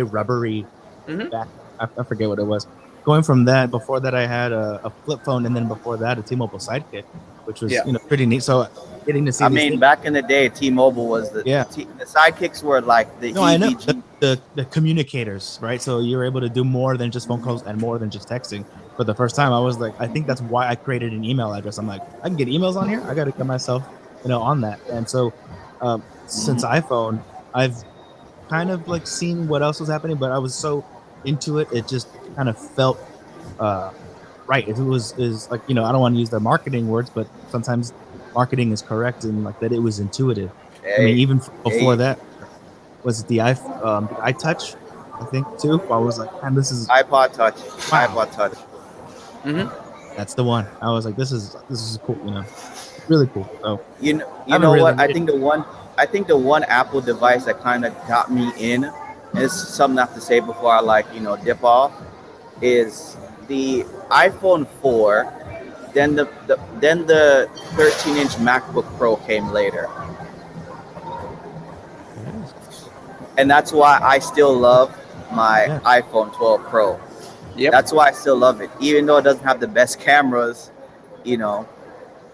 rubbery back. I forget what it was. Going from that, before that I had a flip phone, and then before that a T-Mobile Sidekick, which was pretty neat. So getting to see. I mean, back in the day, T-Mobile was the Sidekicks were like the I know the communicators, right? So you're able to do more than just phone calls and more than just texting. For the first time, I was like, I think that's why I created an email address. I'm like, I can get emails on here. I got to get myself, on that. And so since iPhone, I've kind of like seen what else was happening, but I was so into it, it just kind of felt right. It is like, I don't want to use the marketing words, but sometimes marketing is correct in like that it was intuitive. I mean, even before that, was it the iTouch, I think too. I was like, man, this is iPod Touch. Wow. iPod Touch. That's the one. I was like, this is cool, really cool. So you know what? I think the one Apple device that kind of got me in, and it's something I have to say before I dip off, is the iPhone 4. Then the 13-inch MacBook Pro came later, and that's why I still love my iPhone 12 Pro. Yep. That's why I still love it, even though it doesn't have the best cameras.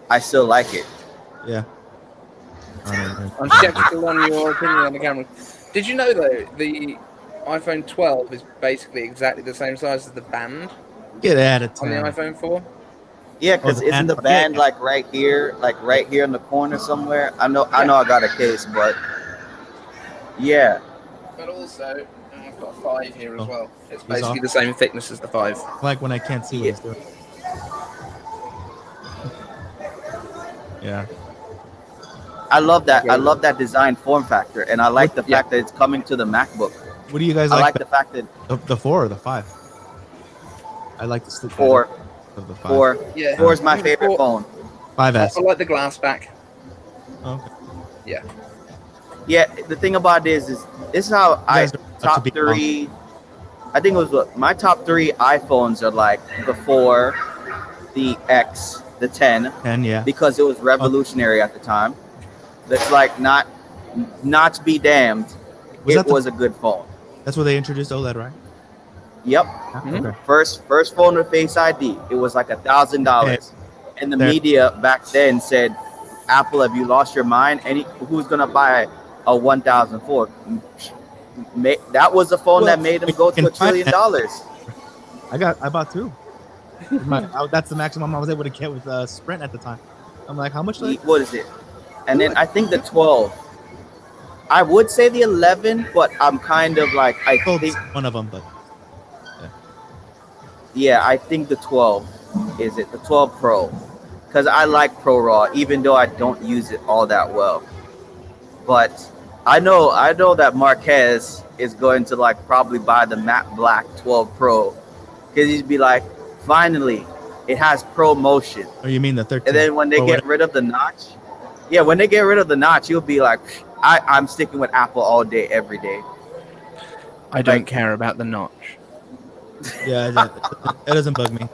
I still like it. Yeah. I'm skeptical on your opinion on the camera. Did you know though the iPhone 12 is basically exactly the same size as the band? Get out of town. On the iPhone 4. Yeah, because isn't the band like right here in the corner somewhere? I know I got a case, but yeah. But also, I've got a 5 here as well. It's basically the same thickness as the 5. I like when I can't see what he's doing. Yeah. I love that. I love that design form factor, and I like the fact that it's coming to the MacBook. What do you guys like? I like the fact that the 4 or the 5. I like the 4. Of the 5. 4. Yeah. 4 is my favorite phone. 5S. I like the glass back. Okay. Yeah. Yeah. The thing about it is this is how top 3. I think it was my top 3 iPhones are like the 4, the X, the 10. 10, yeah. Because it was revolutionary at the time. That's like not to be damned. It was a good phone. That's where they introduced OLED, right? Yep. Okay. First phone with Face ID. It was like $1,000. And the media back then said, Apple, have you lost your mind? Who's gonna buy a 1,004? That was the phone that made them go to $1 trillion. I bought two. That's the maximum I was able to get with Sprint at the time. I'm like, how much? What is it? And then I think the 12. I would say the 11, but I'm kind of like, I think one of them, but yeah, I think the 12 is it, the 12 Pro, because I like Pro Raw, even though I don't use it all that well. But I know that Marquez is going to like probably buy the matte black 12 Pro, because he'd be like, finally, it has Pro Motion. Oh, you mean the 13? And then when they get rid of the notch, yeah, when they get rid of the notch, you'll be like, I'm sticking with Apple all day, every day. I don't care about the notch. Yeah, that doesn't bug me.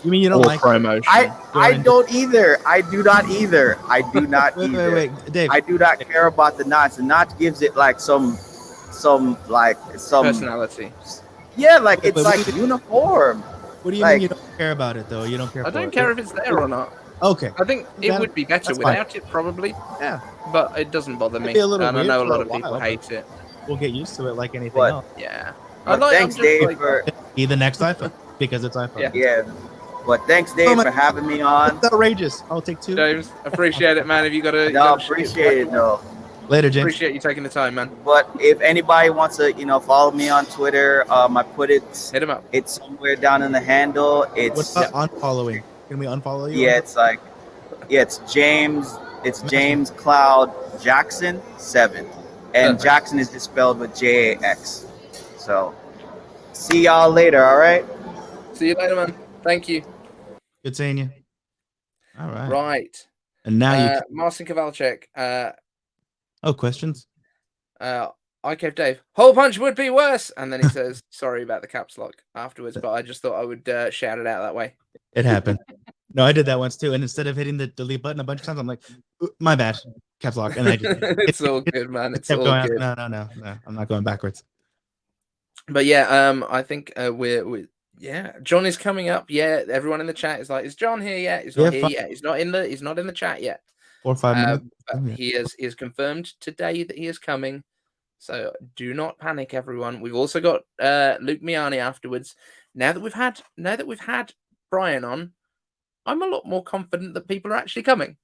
You mean you don't like promotion? I don't either. I do not either. I do not either. Wait, Dave. I do not care about the notch. The notch gives it like some personality. Yeah, like it's like uniform. What do you mean you don't care about it though? You don't care. I don't care if it's there or not. Okay. I think it would be better without it, probably. Yeah. But it doesn't bother me. It'd be a little and I weird know a for lot a of people while, hate it. We'll get used to it like anything else. Yeah. Thanks, Dave, for the next iPhone because it's iPhone. Yeah. But thanks, Dave, for having me on. That's outrageous. I'll take two. James, appreciate it, man. If you got to, no, appreciate it, no. Later, James. Appreciate you taking the time, man. But if anybody wants to, follow me on Twitter, I put it. Hit him up. It's somewhere down in the handle. It's what about unfollowing? Can we unfollow you? Yeah, it's like, it's James. It's James Cloud Jackson 7, and Jackson is just spelled with JAX. So, see y'all later. All right. See you later, man. Thank you. Good seeing you. All right. Right. And now you. Marcin Kowalczyk. Questions. iCaveDave. Hole punch would be worse. And then he says, sorry about the caps lock afterwards, but I just thought I would shout it out that way. It happened. No, I did that once too. And instead of hitting the delete button a bunch of times, I'm like, my bad, caps lock. And I just, it's all good, man. It's all good. No. I'm not going backwards. But yeah, I think we're John is coming up. Yeah, everyone in the chat is like, is John here yet? He's not here yet. He's not in the chat yet. 4 or 5 minutes. But he is confirmed today that he is coming. So do not panic, everyone. We've also got Luke Miani afterwards. Now that we've had Brian on, I'm a lot more confident that people are actually coming.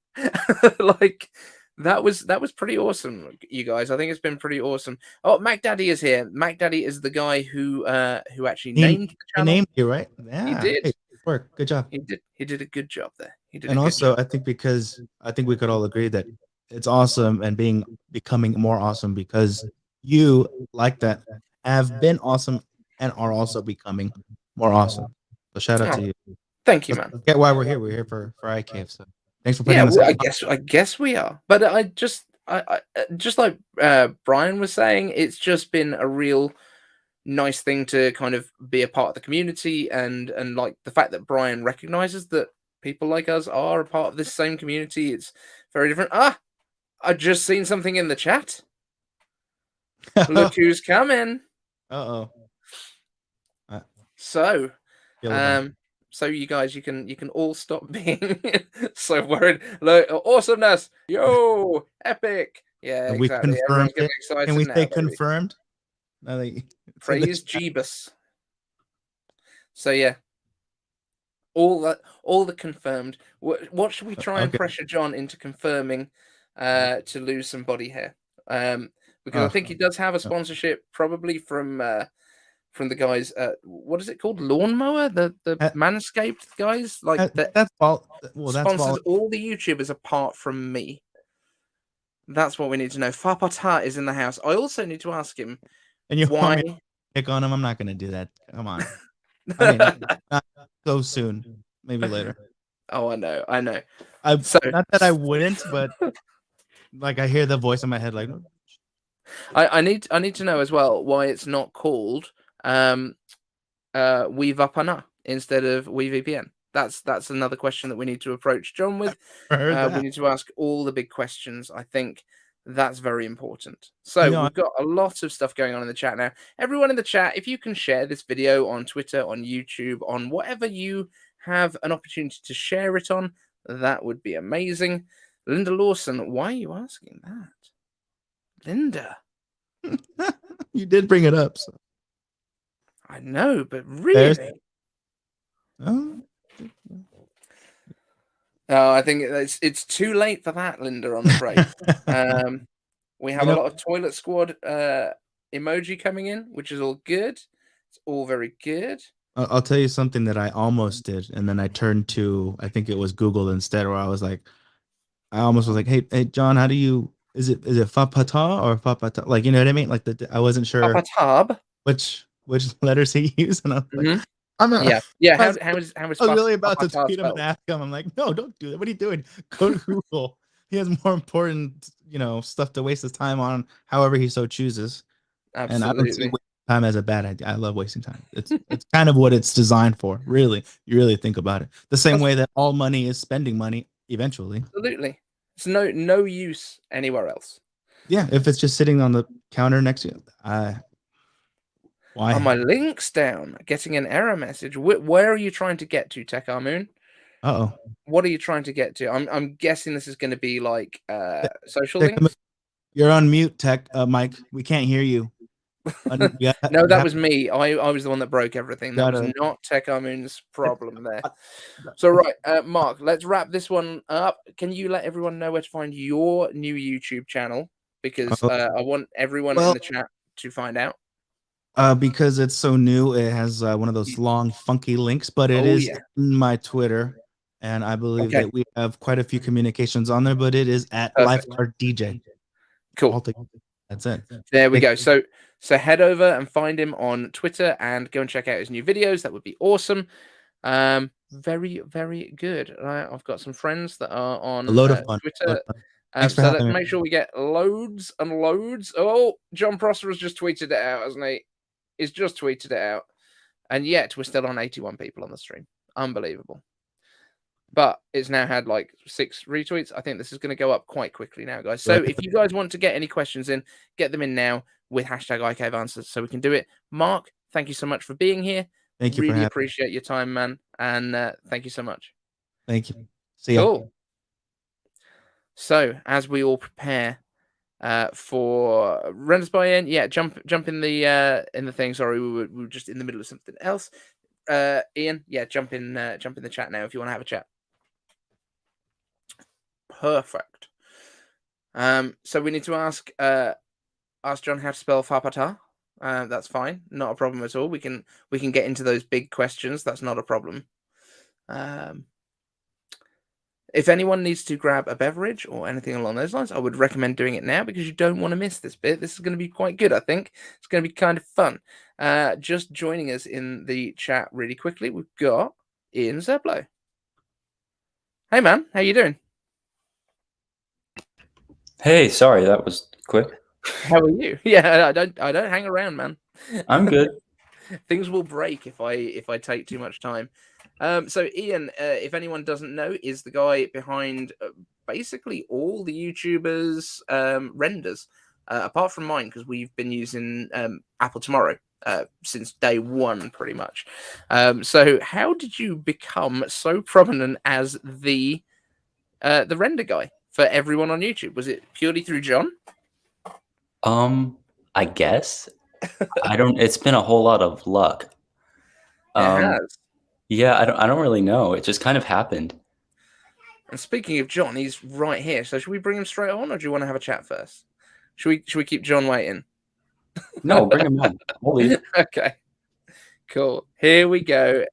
Like that was pretty awesome, you guys. I think it's been pretty awesome. Oh, Mac Daddy is here. Mac Daddy is the guy who actually named the channel. He named you, right? Yeah, he did. Hey, work. Good job. He did a good job there. He did. And also, I think because I think we could all agree that it's awesome and becoming more awesome because you like that have been awesome and are also becoming more awesome. So shout out to you. Thank you, man. Get why we're here. We're here for iCave. So thanks for putting us on. I guess we are. But I just like Brian was saying, it's just been a real nice thing to kind of be a part of the community and like the fact that Brian recognizes that people like us are a part of this same community. It's very different. I just seen something in the chat. Look who's coming. Uh-oh. So you guys, you can all stop being so worried. Look, awesomeness. Yo, epic. Yeah, we exactly. confirmed it. Can we say now, confirmed? Praise Jeebus. So yeah. All the confirmed. What should we try and pressure John into confirming to lose some body hair? Because I think he does have a sponsorship, probably from the guys. What is it called? Lawnmower? The Manscaped guys? Like that's all. Well, sponsors all the YouTubers apart from me. That's what we need to know. Fapata is in the house. I also need to ask him. And you why want me to pick on him? I'm not going to do that. Come on. I mean, not so soon. Maybe later. Oh, I know. Not that I wouldn't, but like I hear the voice in my head, like. I need to know as well why it's not called WeVapana instead of WeVPN. That's another question that we need to approach John with. We need to ask all the big questions. I think That's very important. So we've got a lot of stuff going on in the chat now. Everyone in the chat, if you can share this video on Twitter, on YouTube, on whatever you have an opportunity to share it on, that would be amazing. Linda Lawson, why are you asking that? Linda. You did bring it up. So. I know, but really? Oh, I think it's too late for that, Linda, I'm afraid. We have a lot of Toilet Squad emoji coming in, which is all good. It's all very good. I'll tell you something that I almost did, and then I turned to, I think it was Google instead, where I almost was like, hey, John, how do you, is it Fapata or Fapata? Like, you know what I mean? Like I wasn't sure Fapatab. which letters he used, and I was like, How is I was really about to tweet him and ask him. I'm like, no, don't do that. What are you doing? Go to Google. He has more important, stuff to waste his time on. However he so chooses. Absolutely. And I don't see wasting time as a bad idea. I love wasting time. It's kind of what it's designed for. Really, you really think about it. The same way that all money is spending money eventually. Absolutely. It's no use anywhere else. Yeah, if it's just sitting on the counter next to you, why? Are my links down? Getting an error message. Where are you trying to get to, Tech Moon? Uh-oh. What are you trying to get to? I'm guessing this is going to be like social links. You're on mute, Tech Mike. We can't hear you. No, that was me. I was the one that broke everything. That was not Tech Moon's problem there. So right, Mark, let's wrap this one up. Can you let everyone know where to find your new YouTube channel? Because I want everyone in the chat to find out. Because it's so new, it has one of those long, funky links, but it is in my Twitter, and I believe that we have quite a few communications on there, but it is at LifeCardDJ. Cool. That's it. There we go. So head over and find him on Twitter and go and check out his new videos. That would be awesome. Very, very good. I've got some friends that are on a load of fun. Twitter. So let's make sure we get loads and loads. Oh, Jon Prosser has just tweeted it out, hasn't he? He's just tweeted it out. And yet we're still on 81 people on the stream. Unbelievable. But it's now had like 6 retweets. I think this is going to go up quite quickly now, guys. So if you guys want to get any questions in, get them in now with hashtag iCaveAnswers so we can do it. Mark, thank you so much for being here. Thank you. Really appreciate your time, man. And thank you so much. Thank you. See you. Cool. So as we all prepare for Renders by Ian, jump in the thing. Sorry, we were just in the middle of something else. Ian, jump in the chat now if you want to have a chat. Perfect. So we need to ask John how to spell Fapata. That's fine, not a problem at all. We can get into those big questions. That's not a problem. If anyone needs to grab a beverage or anything along those lines, I would recommend doing it now because you don't want to miss this bit. This is going to be quite good, I think. It's going to be kind of fun. Just joining us in the chat really quickly, we've got Ian Zeblo. Hey, man. How you doing? Hey, sorry, that was quick. How are you? Yeah, I don't hang around, man. I'm good. Things will break if I take too much time. So Ian, if anyone doesn't know, is the guy behind basically all the YouTubers' renders, apart from mine, because we've been using Apple Tomorrow since day one, pretty much. So how did you become so prominent as the render guy for everyone on YouTube? Was it purely through John? I guess. It's been a whole lot of luck. It has. Yeah, I don't really know. It just kind of happened. And speaking of John, he's right here. So should we bring him straight on, or do you want to have a chat first? Should we keep John waiting? No, bring him on. I'll leave. Okay. Cool. Here we go.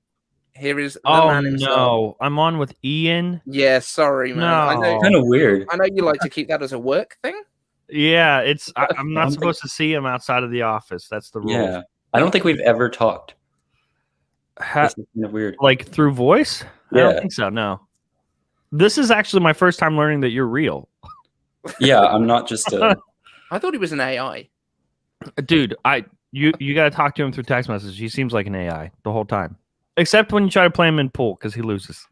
Here is the man himself. No, I'm on with Ian. Yeah, sorry, man. No. I know, kind of weird. I know you like to keep that as a work thing. Yeah, I'm not supposed to see him outside of the office. That's the rule. Yeah, I don't think we've ever talked. This is kind of weird. Like through voice? Yeah. I don't think so. No. This is actually my first time learning that you're real. Yeah, I'm not just a... I thought he was an AI. Dude, you got to talk to him through text message. He seems like an AI the whole time. Except when you try to play him in pool because he loses.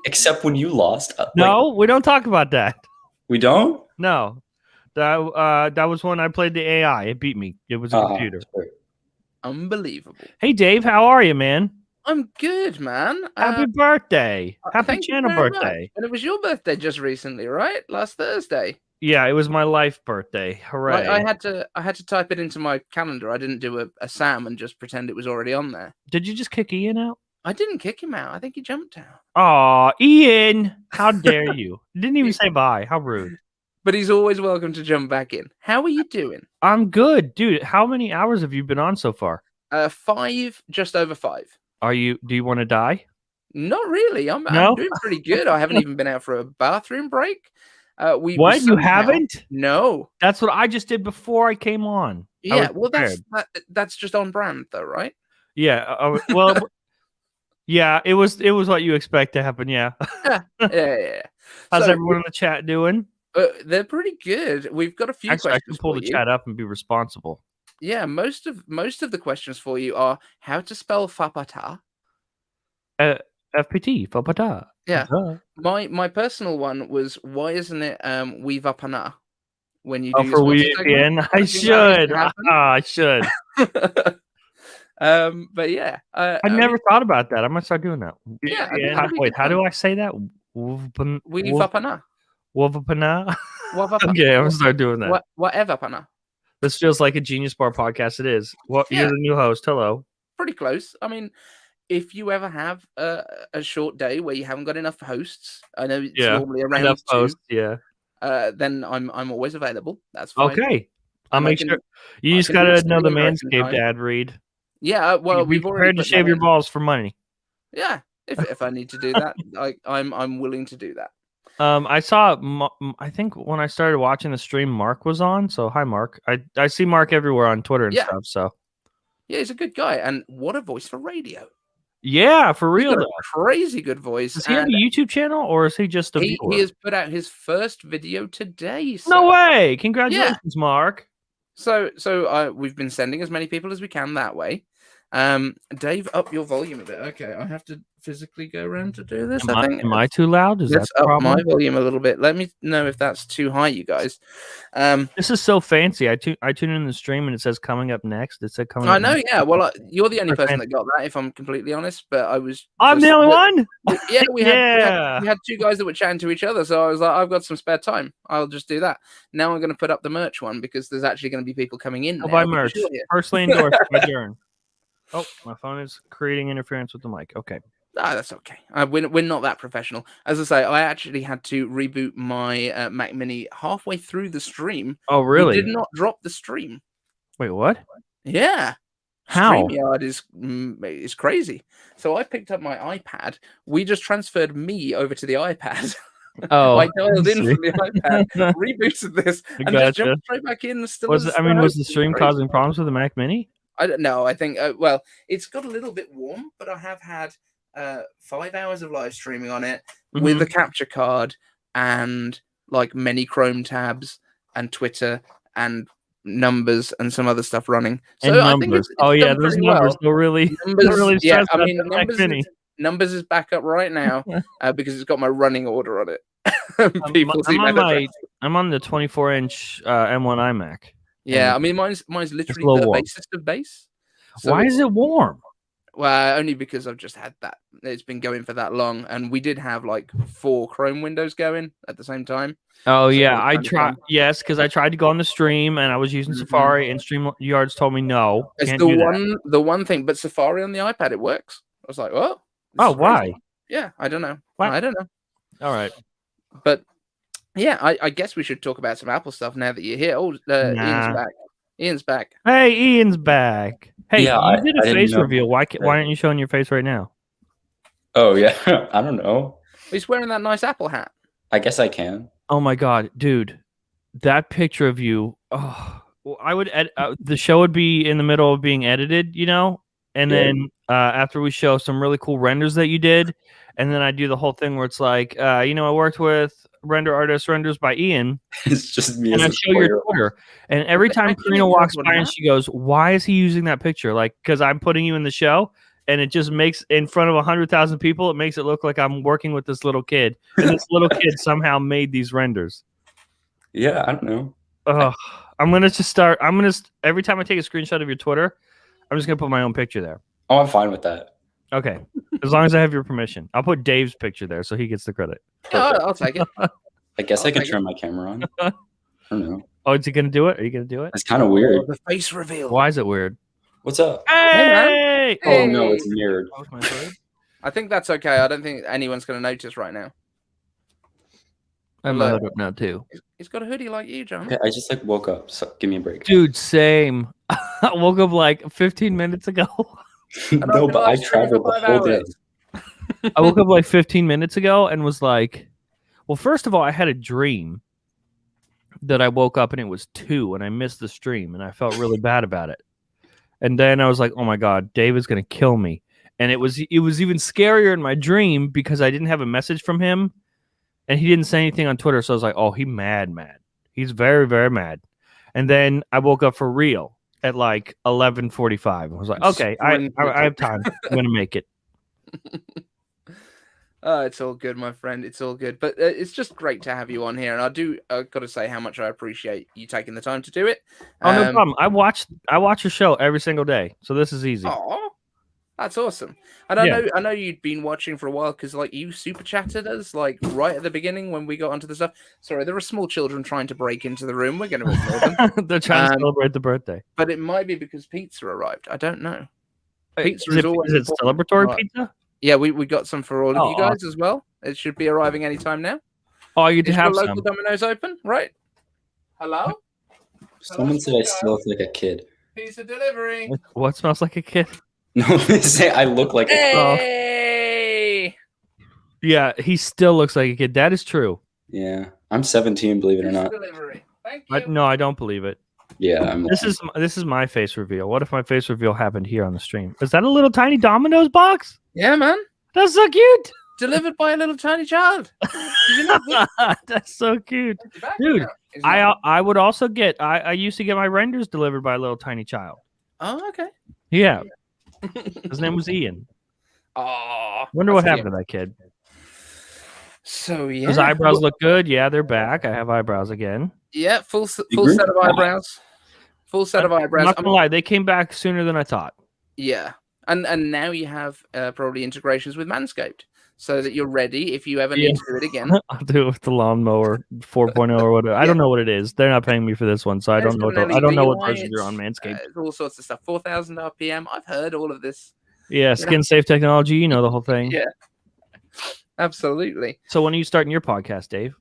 Except when you lost? No, we don't talk about that. We don't? No. That was when I played the AI. It beat me. It was a computer. Unbelievable. Hey, Dave, how are you, man? I'm good, man. Happy birthday. Happy thank you channel very birthday. much. And it was your birthday just recently, right? Last Thursday. Yeah, it was my life birthday. Hooray. I had to type it into my calendar. I didn't do a Sam and just pretend it was already on there. Did you just kick Ian out? I didn't kick him out. I think he jumped out. Aw, Ian, how dare you? Didn't even say bye. How rude. But he's always welcome to jump back in. How are you doing? I'm good. Dude, how many hours have you been on so far? 5, just over 5. Do you want to die? Not really. I'm doing pretty good. I haven't even been out for a bathroom break. What? You haven't? No. That's what I just did before I came on. Yeah, well, that's just on brand, though, right? Yeah. Well, yeah. It was what you expect to happen. Yeah. yeah. How's everyone in the chat doing? They're pretty good. We've got a few Actually, questions. I can pull the chat up and be responsible. Yeah, most of the questions for you are how to spell fapata. FPT fapata. Yeah. My personal one was why isn't it weavapana when you do for VPN? I should. I should. But yeah, I never thought about that. I might start doing that. Yeah. Wait, how do I say that? Weavapana. Wavapana. Okay, I'm gonna start doing that. Whatever pana. This feels like a Genius Bar podcast. It is. You're the new host. Hello. Pretty close. I mean, if you ever have a short day where you haven't got enough hosts, I know it's normally around enough 2. hosts. Yeah. Then I'm always available. That's fine. Okay. I'll make sure. You just gotta know the Manscaped ad read. Yeah. Well, we've prepared to shave your balls for money. Yeah. If I need to do that, I'm willing to do that. I saw. I think when I started watching the stream, Mark was on. So hi, Mark. I see Mark everywhere on Twitter and stuff. So yeah, he's a good guy, and what a voice for radio. Yeah, for real. He's got a crazy good voice. Does he have a YouTube channel, or is he just a viewer? He has put out his first video today. So. No way! Congratulations, Mark. So we've been sending as many people as we can that way. Dave, up your volume a bit. Okay, I have to physically go around to do this. Am I too loud? Let's up my volume a little bit. Let me know if that's too high, you guys. This is so fancy. I tune in the stream and it says coming up next. It said coming. I know. Yeah. Well, you're the only person that got that, if I'm completely honest. But I'm the only one. Yeah, we had 2 guys that were chatting to each other. So I was like, I've got some spare time. I'll just do that. Now I'm going to put up the merch one because there's actually going to be people coming in. I'll buy merch. Personally endorsed by Jern. Oh, my phone is creating interference with the mic. Okay. That's okay. We're not that professional. As I say, I actually had to reboot my Mac Mini halfway through the stream. Oh, really? We did not drop the stream. Wait, what? Yeah. How? StreamYard is crazy. So I picked up my iPad. We just transferred me over to the iPad. Oh, I dialed in from the iPad, rebooted this, and just jumped straight back in. Was the stream causing problems with the Mac Mini? I don't know. I think it's got a little bit warm, but I have had 5 hours of live streaming on it with a capture card and like many Chrome tabs and Twitter and numbers and some other stuff running. So and I think it's those numbers will really yeah. I mean, numbers is back up right now because it's got my running order on it. I'm on the 24-inch M1 iMac. Yeah, I mean mine's literally the basest of base. So why is it warm? Well, only because I've just had that. It's been going for that long, and we did have like 4 Chrome windows going at the same time. Oh yeah, I tried. Yes, because I tried to go on the stream, and I was using Safari, and StreamYards told me no. It's the one thing, but Safari on the iPad it works. I was like, oh, why? Yeah, I don't know. What? I don't know. All right, but yeah, I guess we should talk about some Apple stuff now that you're here. Oh, Ian's back. Ian's back. Hey, Ian's back. Hey, yeah, you did a face reveal. Why aren't you showing your face right now? Oh, yeah. I don't know. He's wearing that nice Apple hat. I guess I can. Oh, my God. Dude, that picture of you. Oh, well, I would the show would be in the middle of being edited, and then after we show some really cool renders that you did, and then I do the whole thing where it's like, I worked with render artist renders by Ian. It's just me. And I show your Twitter. And every time Karina walks by and she goes, why is he using that picture? Like, because I'm putting you in the show, and it just makes, in front of 100,000 people, it makes it look like I'm working with this little kid. And this little kid somehow made these renders. Yeah, I don't know. I'm gonna just start. Every time I take a screenshot of your Twitter, I'm just gonna put my own picture there. Oh, I'm fine with that. Okay, as long as I have your permission, I'll put Dave's picture there so he gets the credit. Yeah, I'll take it. I guess I can take turn my camera on. I don't know. Oh, is he gonna do it? Are you gonna do it? It's kind of weird. The face reveal. Why is it weird? What's up? Hey! Oh no, it's mirrored. I think that's okay. I don't think anyone's going to notice right now. I'm a hood up now too. He's got a hoodie like you, John. Okay, I just like woke up, so give me a break. Dude, same. I woke up like 15 minutes ago. No, but I traveled the whole day. I woke up like 15 minutes ago and was like, well, first of all, I had a dream that I woke up and it was 2 and I missed the stream and I felt really bad about it. And then I was like, oh my God, Dave is going to kill me. And it was even scarier in my dream because I didn't have a message from him and he didn't say anything on Twitter. So I was like, oh, he's mad. He's very, very mad. And then I woke up for real at like 11:45. I was like, okay, I have time. I'm going to make it. It's all good, my friend. It's all good. But it's just great to have you on here. And I've got to say how much I appreciate you taking the time to do it. Oh, no problem. I watch your show every single day. So this is easy. Oh, that's awesome. And I know you'd been watching for a while because like you super chatted us like right at the beginning when we got onto the stuff. Sorry, there are small children trying to break into the room. We're going to ignore them. They're trying to celebrate the birthday. But it might be because pizza arrived. I don't know. Pizza Is it celebratory pizza? Yeah, we got some for all of you guys awesome. as well. It should be arriving anytime now. Oh, you do Is have your local some. Domino's open, right? Hello? Someone said I still look like a kid. Pizza delivery. What smells like a kid? No, they say I look like a kid. Hey! Yeah, he still looks like a kid. That is true. Yeah, I'm 17, believe it or not. Delivery. Thank you. No, I don't believe it. Yeah, This is my face reveal. What if my face reveal happened here on the stream? Is that a little tiny Domino's box? Yeah, man. That's so cute. Delivered by a little tiny child. Did you know that? That's so cute, dude. I would also get. I used to get my renders delivered by a little tiny child. Oh, okay. Yeah, his name was Ian. Oh, Wonder what happened to that kid. So yeah, His eyebrows look good. Yeah, they're back. I have eyebrows again. Yeah, full set of eyebrows. Full set of eyebrows. I'm not gonna lie, they came back sooner than I thought. Yeah, and now you have probably integrations with Manscaped, so that you're ready if you ever need to do it again. I'll do it with the lawnmower 4.0 or whatever. I don't know what it is. They're not paying me for this one, so I don't know. I don't know what version you're on Manscaped. All sorts of stuff. 4,000 RPM. I've heard all of this. Yeah, skin safe technology. You know the whole thing. Yeah, absolutely. So when are you starting your podcast, Dave?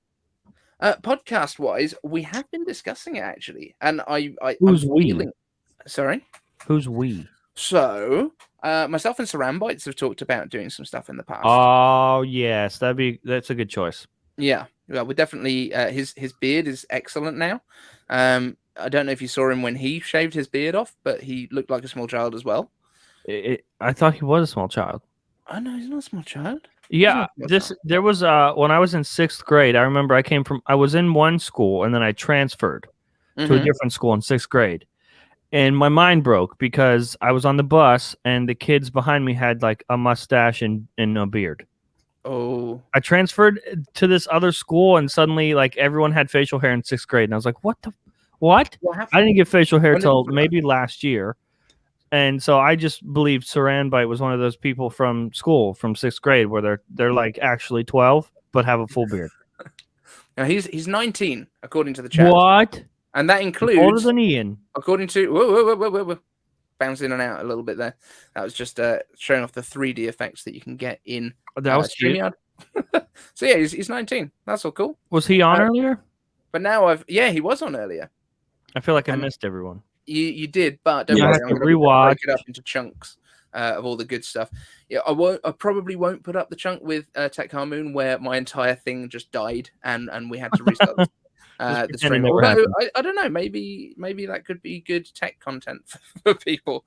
Podcast wise, we have been discussing it actually, and Who's we? Sorry, who's we? So myself and Saran Bytes have talked about doing some stuff in the past. Oh yes, that's a good choice. Yeah, we're definitely his beard is excellent now. I don't know if you saw him when he shaved his beard off, but he looked like a small child as well. I thought he was a small child. Oh no, he's not a small child. Yeah, there was when I was in 6th grade. I remember I was in one school and then I transferred to a different school in 6th grade, and my mind broke because I was on the bus and the kids behind me had like a mustache and a beard. Oh, I transferred to this other school and suddenly like everyone had facial hair in 6th grade, and I was like, what? I didn't get facial hair till maybe last year. And so I just believed Saran Byte was one of those people from school from 6th grade where they're like actually 12 but have a full beard. Now he's 19 according to the chat. What? And that includes older than Ian. According to whoa. Bouncing in and out a little bit there. That was just showing off the 3D effects that you can get in StreamYard. So yeah, he's 19. That's all cool. Was he on earlier? But now he was on earlier. I feel like I missed everyone. You did, but don't worry, I'm going to break it up into chunks of all the good stuff. Yeah, I probably won't put up the chunk with Tech Car Moon where my entire thing just died and we had to restart the stream. Although, I don't know, maybe that could be good tech content for people.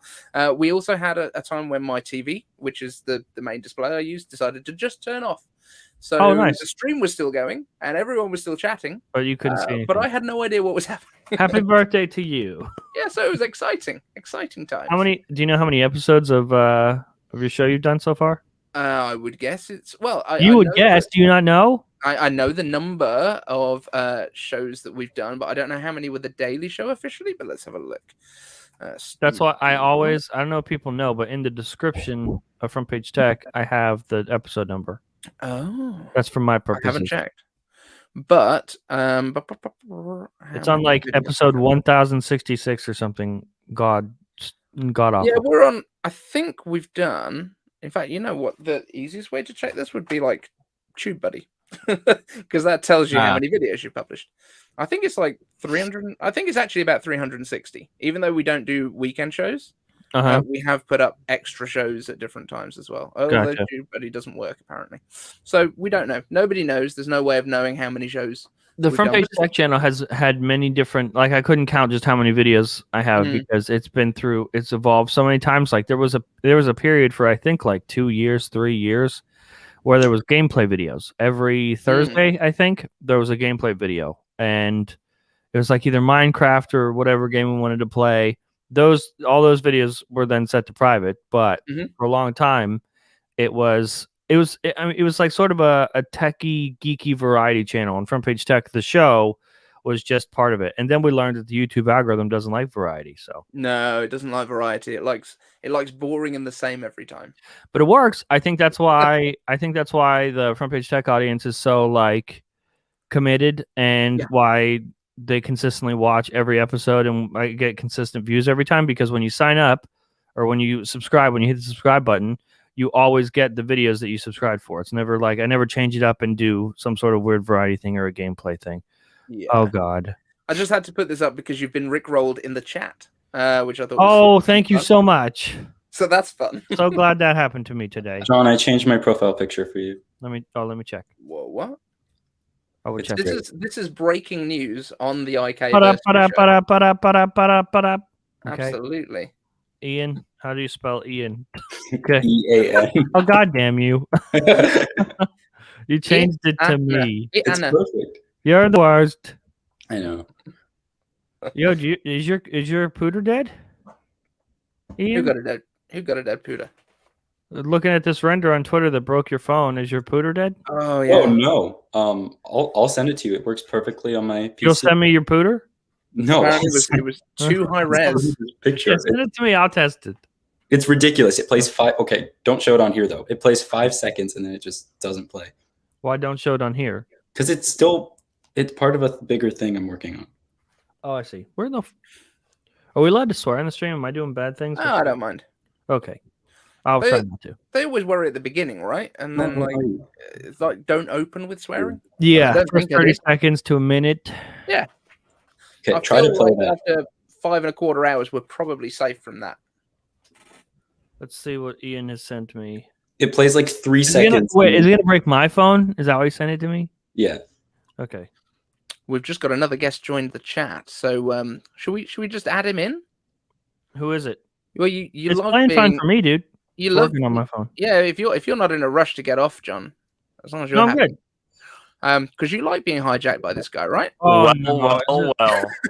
We also had a time when my TV, which is the main display I use, decided to just turn off. So nice. The stream was still going and everyone was still chatting. But you couldn't see anything. But I had no idea what was happening. Happy birthday to you. Yeah, so it was exciting times. Do you know how many episodes of your show you've done so far? I would guess it's You would guess? Do you not know? I know the number of shows that we've done, but I don't know how many were the Daily Show officially. But let's have a look. That's why I don't know if people know, but in the description of Front Page Tech, I have the episode number. Oh, that's for my I purposes. haven't checked, but it's on like episode 1066 or something. God awful. Yeah, we're on. I think we've done. In fact, you know what? The easiest way to check this would be like TubeBuddy, because that tells you how many videos you've published. I think it's like 300. I think it's actually about 360. Even though we don't do weekend shows, we have put up extra shows at different times as well. Although TubeBuddy doesn't work apparently, so we don't know. Nobody knows. There's no way of knowing how many shows. The Front Page Tech channel has had many different. Like I couldn't count just how many videos I have because it's evolved so many times. Like there was a period for I think like 2 years, 3 years, where there was gameplay videos every Thursday. I think there was a gameplay video, and it was like either Minecraft or whatever game we wanted to play. All those videos were then set to private, but for a long time, it was like sort of a techie, geeky variety channel. And Front Page Tech, the show, was just part of it. And then we learned that the YouTube algorithm doesn't like variety. So no, it doesn't like variety. It likes boring and the same every time. But it works. I think that's why the Front Page Tech audience is so like committed, and why they consistently watch every episode and I get consistent views every time, because when you sign up or when you subscribe, when you hit the subscribe button, you always get the videos that you subscribed for. It's never like I never change it up and do some sort of weird variety thing or a gameplay thing. Yeah. Oh God. I just had to put this up because you've been rickrolled in the chat, which I thought. Oh, thank you so much. So that's fun. So glad that happened to me today. John, I changed my profile picture for you. Let me check. Whoa, what? I would check. This is breaking news on the iCaveDave show. Absolutely. Ian, how do you spell Ian? Okay. E-A-N. Oh, God damn you. You changed it to me. It's perfect. You're the worst. I know. Yo, is your pooter dead? Ian? Who got a dead pooter? Looking at this render on Twitter that broke your phone, is your pooter dead? Oh yeah. Oh no. I'll send it to you. It works perfectly on my PC. You'll send me your pooter? No. It was too high res. Picture. Yeah, send it to me. I'll test it. It's ridiculous. It plays 5. Okay, don't show it on here though. It plays 5 seconds and then it just doesn't play. Why don't show it on here? Because it's part of a bigger thing I'm working on. Oh, I see. Are we allowed to swear on the stream? Am I doing bad things? Oh, I don't mind. Okay. I'll try not to. They always worry at the beginning, right? And then it's like don't open with swearing. Yeah, first 30 seconds to a minute. Yeah. Okay, try to play that. After 5.25 hours, we're probably safe from that. Let's see what Ian has sent me. It plays like 3 seconds. Is he gonna break my phone? Is that why he sent it to me? Yeah. Okay. We've just got another guest joined the chat, so should we just add him in? Who is it? Well, you it's love playing being fine for me, dude. You love working on my phone. Yeah, if you're not in a rush to get off, John, as long as you're happy. Good. Because you like being hijacked by this guy, right? Oh, well.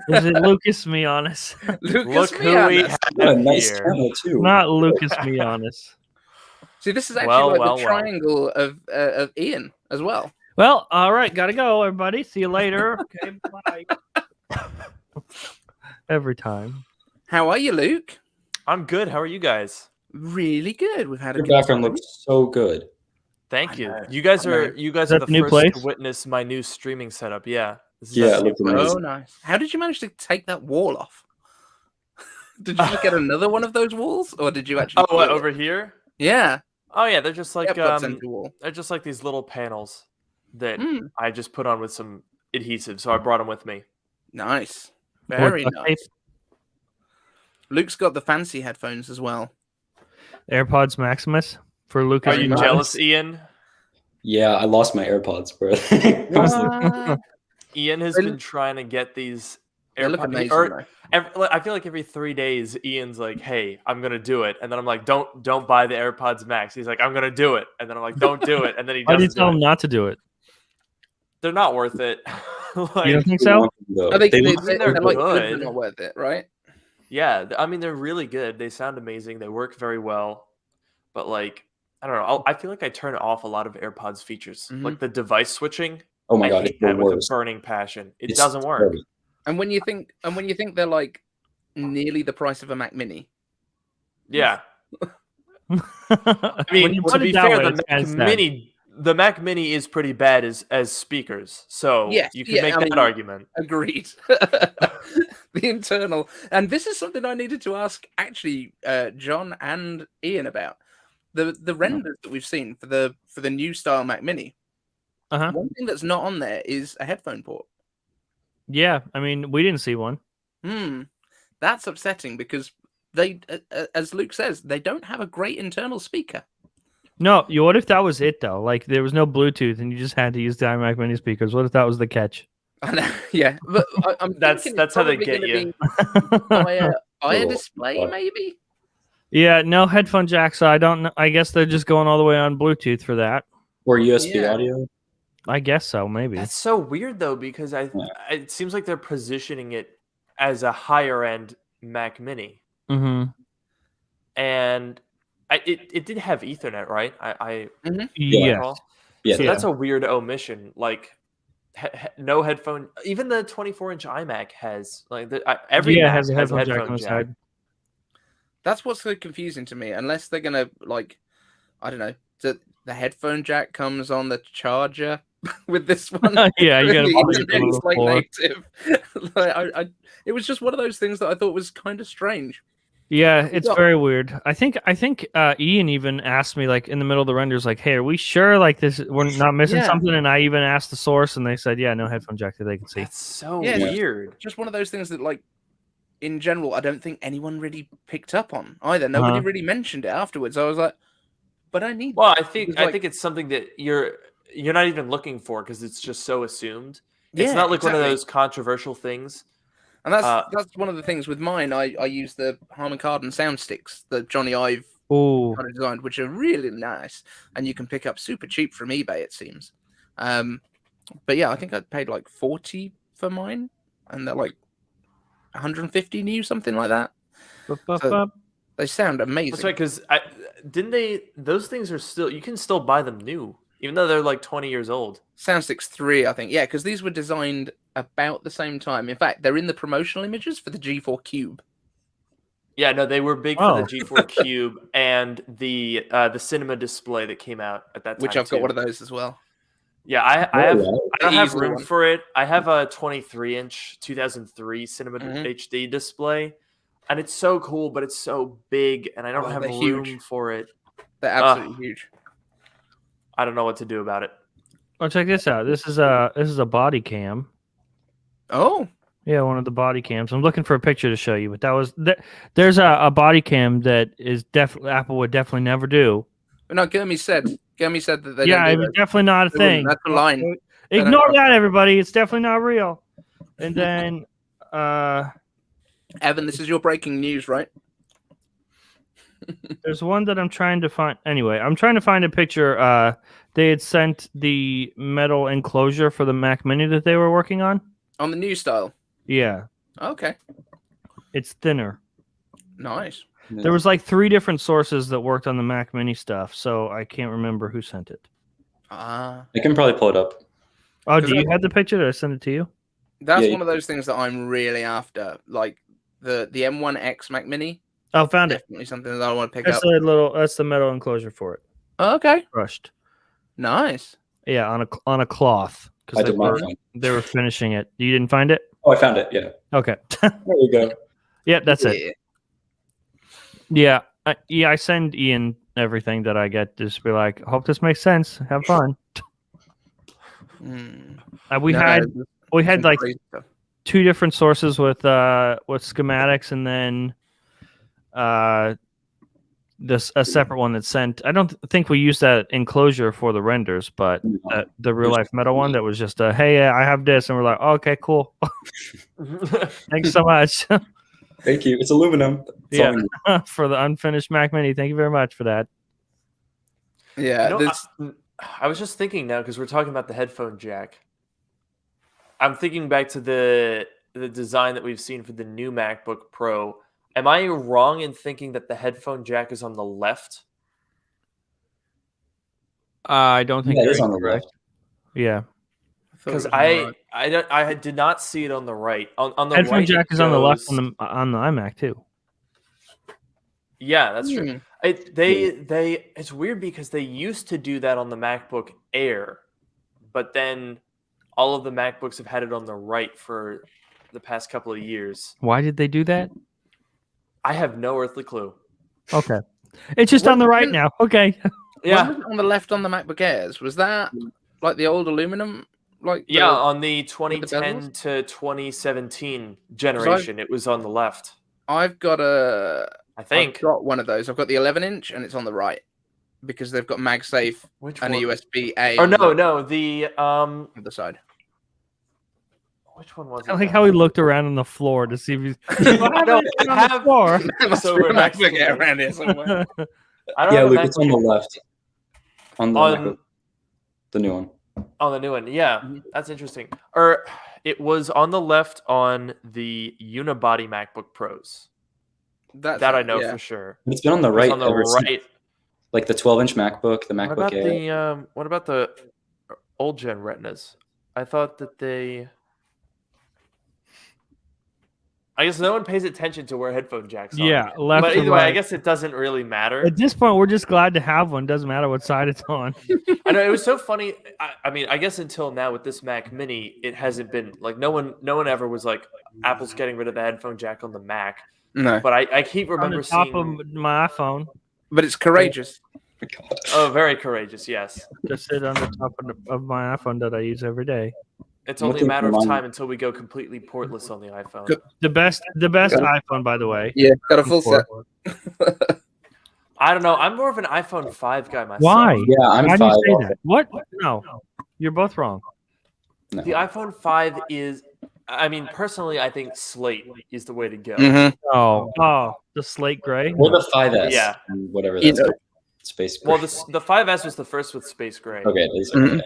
Is it Lucas Mianis? Look who we have nice here. channel too. Not Lucas Mianis. See, this is actually the triangle of Ian as well. Well, all right, gotta go, everybody. See you later. Okay, bye. Every time. How are you, Luke? I'm good. How are you guys? Really good. We've had Your background looks so good. Thank you. You guys are the new first place? to witness my new streaming setup. Yeah. Yeah, it looks amazing. Oh, nice. How did you manage to take that wall off? Did you just get another one of those walls, or did you actually? Oh, what, over here? Yeah. Oh yeah, they're just like wall. they're just like these little panels that I just put on with some adhesive. So I brought them with me. Nice. Very nice. Luke's got the fancy headphones as well. AirPods Maximus for Lucas. Are you jealous, Ian? Yeah, I lost my AirPods, bro. Ian has been trying to get these They look amazing. I feel like every 3 days, Ian's like, "Hey, I'm gonna do it," and then I'm like, "Don't buy the AirPods Max." He's like, "I'm gonna do it," and then I'm like, "Don't do it," and then he doesn't. Why did you tell him not to do it? They're not worth it. Like, you don't think so? I think they're good. like good, but not worth it, right? Yeah, I mean they're really good. They sound amazing. They work very well, but like I don't know. I feel like I turn off a lot of AirPods features, like the device switching. Oh my I God, hate it's the that with a worst. burning passion. It It's doesn't work. terrible. And when you think they're like nearly the price of a Mac Mini. Yeah. I mean, to be fair, the Mac Mini is pretty bad as speakers, so Yes, you can make I that mean, argument. Agreed. The internal, and this is something I needed to ask actually John and Ian about the renders that we've seen for the new style Mac Mini. One thing that's not on there is a headphone port. Yeah, I mean, we didn't see one. That's upsetting because they, as Luke says, they don't have a great internal speaker. No, what if that was it though? Like there was no Bluetooth and you just had to use the iMac Mini speakers. What if that was the catch? Yeah, but I'm that's how they get you. Via display, maybe. Yeah, no headphone jack, so I don't know. I guess they're just going all the way on Bluetooth for that. Or USB audio. I guess so, maybe. That's so weird though, because it seems like they're positioning it as a higher end Mac Mini. And it did have Ethernet, right? Yes. Yeah. So that's a weird omission. Like no headphone. Even the 24-inch iMac has every Mac has a headphone jack on the side. That's what's so confusing to me. Unless they're gonna I don't know. The headphone jack comes on the charger with this one. Yeah, you gotta it's like native. It was just one of those things that I thought was kind of strange. Yeah, it's very weird. I think Ian even asked me like in the middle of the renders, like, "Hey, are we sure like this? We're not missing something?" And I even asked the source, and they said, "Yeah, no headphone jack that they can see." That's so weird. Just one of those things that, like, in general, I don't think anyone really picked up on either. Nobody really mentioned it afterwards. I was like, "But I need." Well, I think it's something that you're not even looking for because it's just so assumed. It's not like one of those controversial things. And that's one of the things with mine. I use the Harman Kardon sound sticks that Johnny Ive kind of designed, which are really nice, and you can pick up super cheap from eBay, it seems. But yeah, I think I paid like $40 for mine, and they're like 150 new, something like that. So they sound amazing. That's right, because didn't they? Those things are still, you can still buy them new, even though they're like 20 years old. Soundsticks 3, I think. Yeah, because these were designed about the same time. In fact, they're in the promotional images for the G4 Cube. Yeah, no, they were big for the G4 Cube and the cinema display that came out at that time. Which I've got one of those as well. Yeah, I don't have room for it. I have a 23-inch 2003 cinema HD display, and it's so cool, but it's so big, and I don't have room for it. They're absolutely huge. I don't know what to do about it. Oh, check this out. This is a body cam. Oh. Yeah, one of the body cams. I'm looking for a picture to show you, but there's a body cam that is definitely Apple would definitely never do. But no, Gurmy said that they yeah, don't do it's definitely not a thing. That's a line. Ignore that, everybody. It's definitely not real. And then, Evan, this is your breaking news, right? There's one that I'm trying to find. Anyway, I'm trying to find a picture. They had sent the metal enclosure for the Mac Mini that they were working on. On the new style? Yeah. Okay. It's thinner. Nice. There was like 3 different sources that worked on the Mac Mini stuff, so I can't remember who sent it. I can probably pull it up. Oh, do you have the picture? Did I send it to you? That's one of those things that I'm really after. Like the M1X Mac Mini. Oh, found it. Definitely something that I want to pick up. That's the metal enclosure for it. Oh, okay. Crushed. Nice. Yeah, on a cloth. Because they were finishing it. You didn't find it? Oh, I found it. Yeah. Okay. There you go. Yeah, that's it. Yeah, I send Ian everything that I get. Just be like, hope this makes sense. Have fun. We had like 2 different sources with schematics, and then a separate one that sent. I don't think we used that enclosure for the renders, but the real life metal one that was just hey, I have this, and we're like, oh, okay, cool. Thanks so much. Thank you. It's aluminum. For the unfinished Mac Mini. Thank you very much for that. Yeah, I was just thinking now because we're talking about the headphone jack. I'm thinking back to the design that we've seen for the new MacBook Pro. Am I wrong in thinking that the headphone jack is on the left? I don't think Yeah, it you're is on the incorrect. left. Yeah. Because I did not see it on the right. On the Headphone right, jack it is on the left goes- on the iMac too. Yeah, that's true. It's weird because they used to do that on the MacBook Air, but then all of the MacBooks have had it on the right for the past couple of years. Why did they do that? I have no earthly clue. Okay. It's just on the right now. Okay. Yeah. Was it on the left on the MacBook Airs? Was that like the old aluminum? Like Yeah, on the 2010 to 2017 generation, it was on the left. I've got I think. I've got one of those. I've got the 11-inch, and it's on the right because they've got MagSafe and a USB-A. Or no, the other side. Which one was it? I like how he looked around on the floor to see if he's. No, I have floor. MacBook Air around here somewhere. I don't Yeah, have a Luke, it's on the MacBook left. On the MacBook, the new one. On the new one, yeah, that's interesting. Or it was on the left on the unibody MacBook Pros. That I know for sure. But it's been on the right On the ever right. since. Like the 12-inch MacBook, the MacBook Air. What about the old gen Retinas? I thought that they. I guess no one pays attention to where headphone jacks are. Yeah, left But or either way, I right. guess it doesn't really matter. At this point, we're just glad to have one. Doesn't matter what side it's on. I know it was so funny. I mean, I guess until now with this Mac Mini, it hasn't been like no one ever was like Apple's getting rid of the headphone jack on the Mac. No, but I keep On remember the top seeing. of my iPhone. But it's courageous. Oh, very courageous. Yes, Just sit on the top of my iPhone that I use every day. it's only a matter of time until we go completely portless on the iPhone. The best iPhone, by the way. Yeah, got a full set. I don't know. I'm more of an iPhone 5 guy myself. Why? Yeah, I'm Why do you 5 say also. that? What? No, you're both wrong. The iPhone 5 is. I mean, personally, I think slate is the way to go. Oh, the slate gray. Or the 5S. Yeah. And whatever that's called. Space gray. Well, the 5S was the first with space gray. Okay, at least. The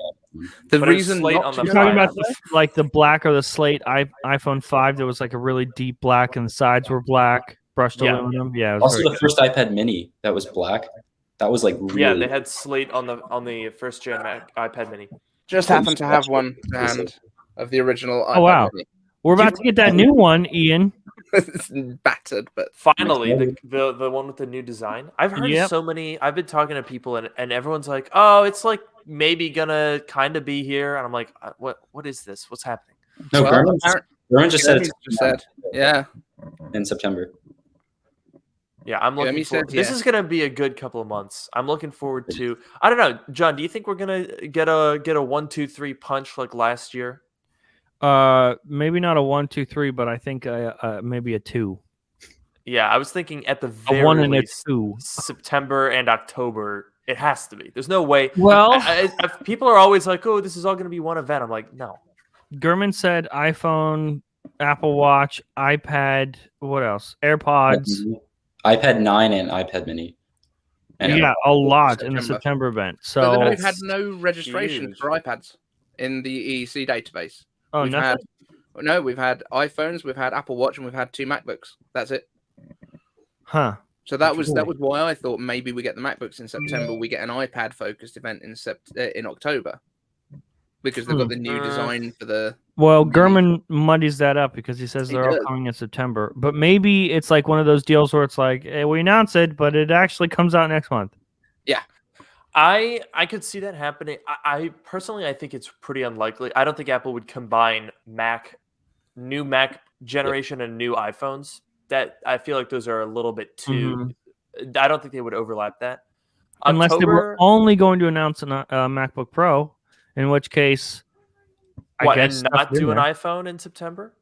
But it's reason slate not on to the You're talking 5. about like the black or the slate iPhone 5 that was like a really deep black and the sides were black, brushed aluminum. Yeah. It was Also, very the first iPad Mini that was black. That was like really. Yeah, they had slate on the first gen iPad Mini. Just happened to have one to hand of the original iPad Oh wow, Mini. we're about to get that new one, Ian. It's battered, but Finally, the one with the new design. I've heard Yep. so many. I've been talking to people, and everyone's like, "Oh, it's like maybe gonna kind of be here," and I'm like, "What is this? What's happening?" No, Well, Gurman just said Jeremy it's just said, yeah. in September. Yeah, I'm looking Jeremy forward. said, This yeah. is gonna be a good couple of months. I'm looking forward to. I don't know, John. Do you think we're gonna get a 1, 2, 3 punch like last year? Maybe not a 1, 2, 3, but I think maybe a 2. Yeah, I was thinking at the A very 1 and a least 2. September and October. It has to be. There's no way. Well- people are always like, "Oh, this is all going to be one event." I'm like, no. Gurman said iPhone, Apple Watch, iPad. What else? AirPods. iPad 9 and iPad Mini. And Yeah, a lot in the September event. But then So we've had no registration huge. for iPads in the EEC database. Oh, we've nothing? we've had iPhones, we've had Apple Watch, and we've had 2 MacBooks. That's it. Huh. So that was why I thought maybe we get the MacBooks in September. We get an iPad focused event in October because they've got the new design for the. Well, Gurman muddies that up because he says He they're all does. coming in September. But maybe it's like one of those deals where it's like, hey, we announce it, but it actually comes out next month. Yeah. I could see that happening. I personally, I think it's pretty unlikely. I don't think Apple would combine new Mac generation and new iPhones. That I feel like those are a little bit too. I don't think they would overlap that. Unless they were October- only going to announce a MacBook Pro, in which case, What, I and guess not stuff's in do an there. iPhone in September?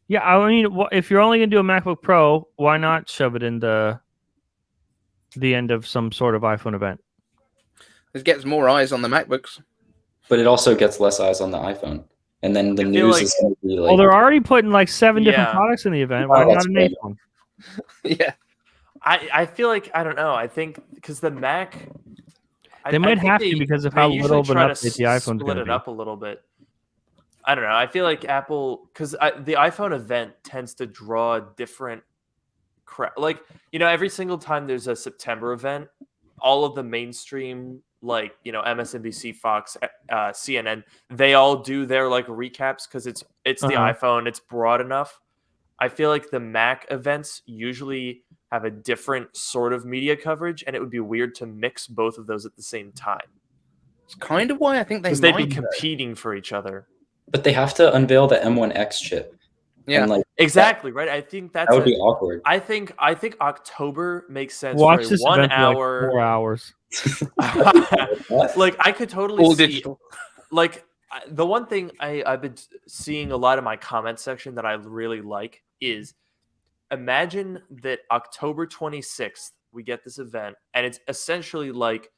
Yeah, I mean, if you're only going to do a MacBook Pro, why not shove it in the end of some sort of iPhone event? It gets more eyes on the MacBooks. But it also gets less eyes on the iPhone. And then the news is going to be like. Well, they're already putting like 7 different Yeah. products in the event. Oh, Why not that's an good. 8th one? Yeah. I feel like I don't know. I think because the Mac, They might have to because of how they little usually of an try to update the iPhone's split going to it be. up a little bit. I don't know. I feel like Apple because the iPhone event tends to draw different crowd. Like every single time there's a September event, all of the mainstream like, you know, MSNBC, Fox, CNN, they all do their like recaps because it's the iPhone, it's broad enough. I feel like the Mac events usually have a different sort of media coverage, and it would be weird to mix both of those at the same time. It's kind of why I think because they'd be competing for each other. But they have to unveil the M1X chip. Yeah, and, like, exactly, right? I think that would be awkward. I think October makes sense. Watch for this 1 event for like hour. 4 hours. Like I could totally all see, digital. like the one thing I've been seeing a lot in my comment section that I really like is imagine that October 26th we get this event and it's essentially like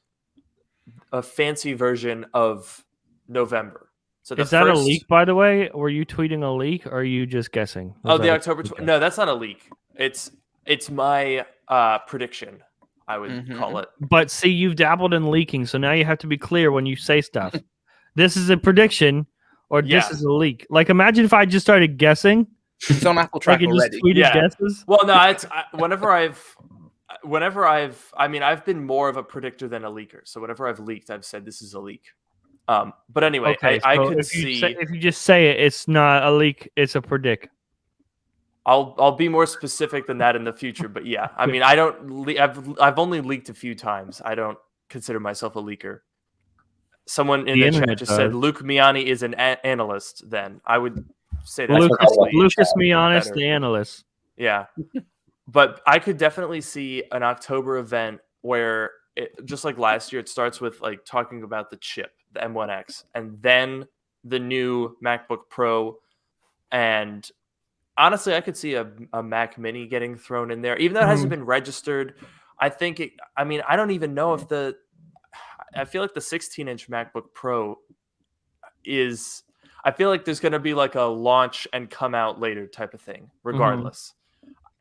a fancy version of November. So Is that a leak, by the way? Were you tweeting a leak, or are you just guessing? Oh, the October. No, that's not a leak. It's my prediction. I would call it. But see, you've dabbled in leaking, so now you have to be clear when you say stuff. This is a prediction, or this is a leak. Like, imagine if I just started guessing. It's on Apple Track already. Guesses. Well, no, it's whenever I've been more of a predictor than a leaker. So whenever I've leaked, I've said this is a leak. But anyway, okay, I so could if see if you just say it, it's not a leak, it's a predict. I'll be more specific than that in the future. But yeah, I mean, I don't. I've only leaked a few times. I don't consider myself a leaker. Someone in the chat just said Luke Miani is an analyst. Then I would say that Lucas Miani, the analyst. Yeah, but I could definitely see an October event where, just like last year, it starts with like talking about the chip, the M1X, and then the new MacBook Pro. And honestly, I could see a Mac Mini getting thrown in there, even though it hasn't been registered. I think it. I mean, I don't even know if I feel like the 16-inch MacBook Pro is. I feel like there's going to be like a launch and come out later type of thing, regardless.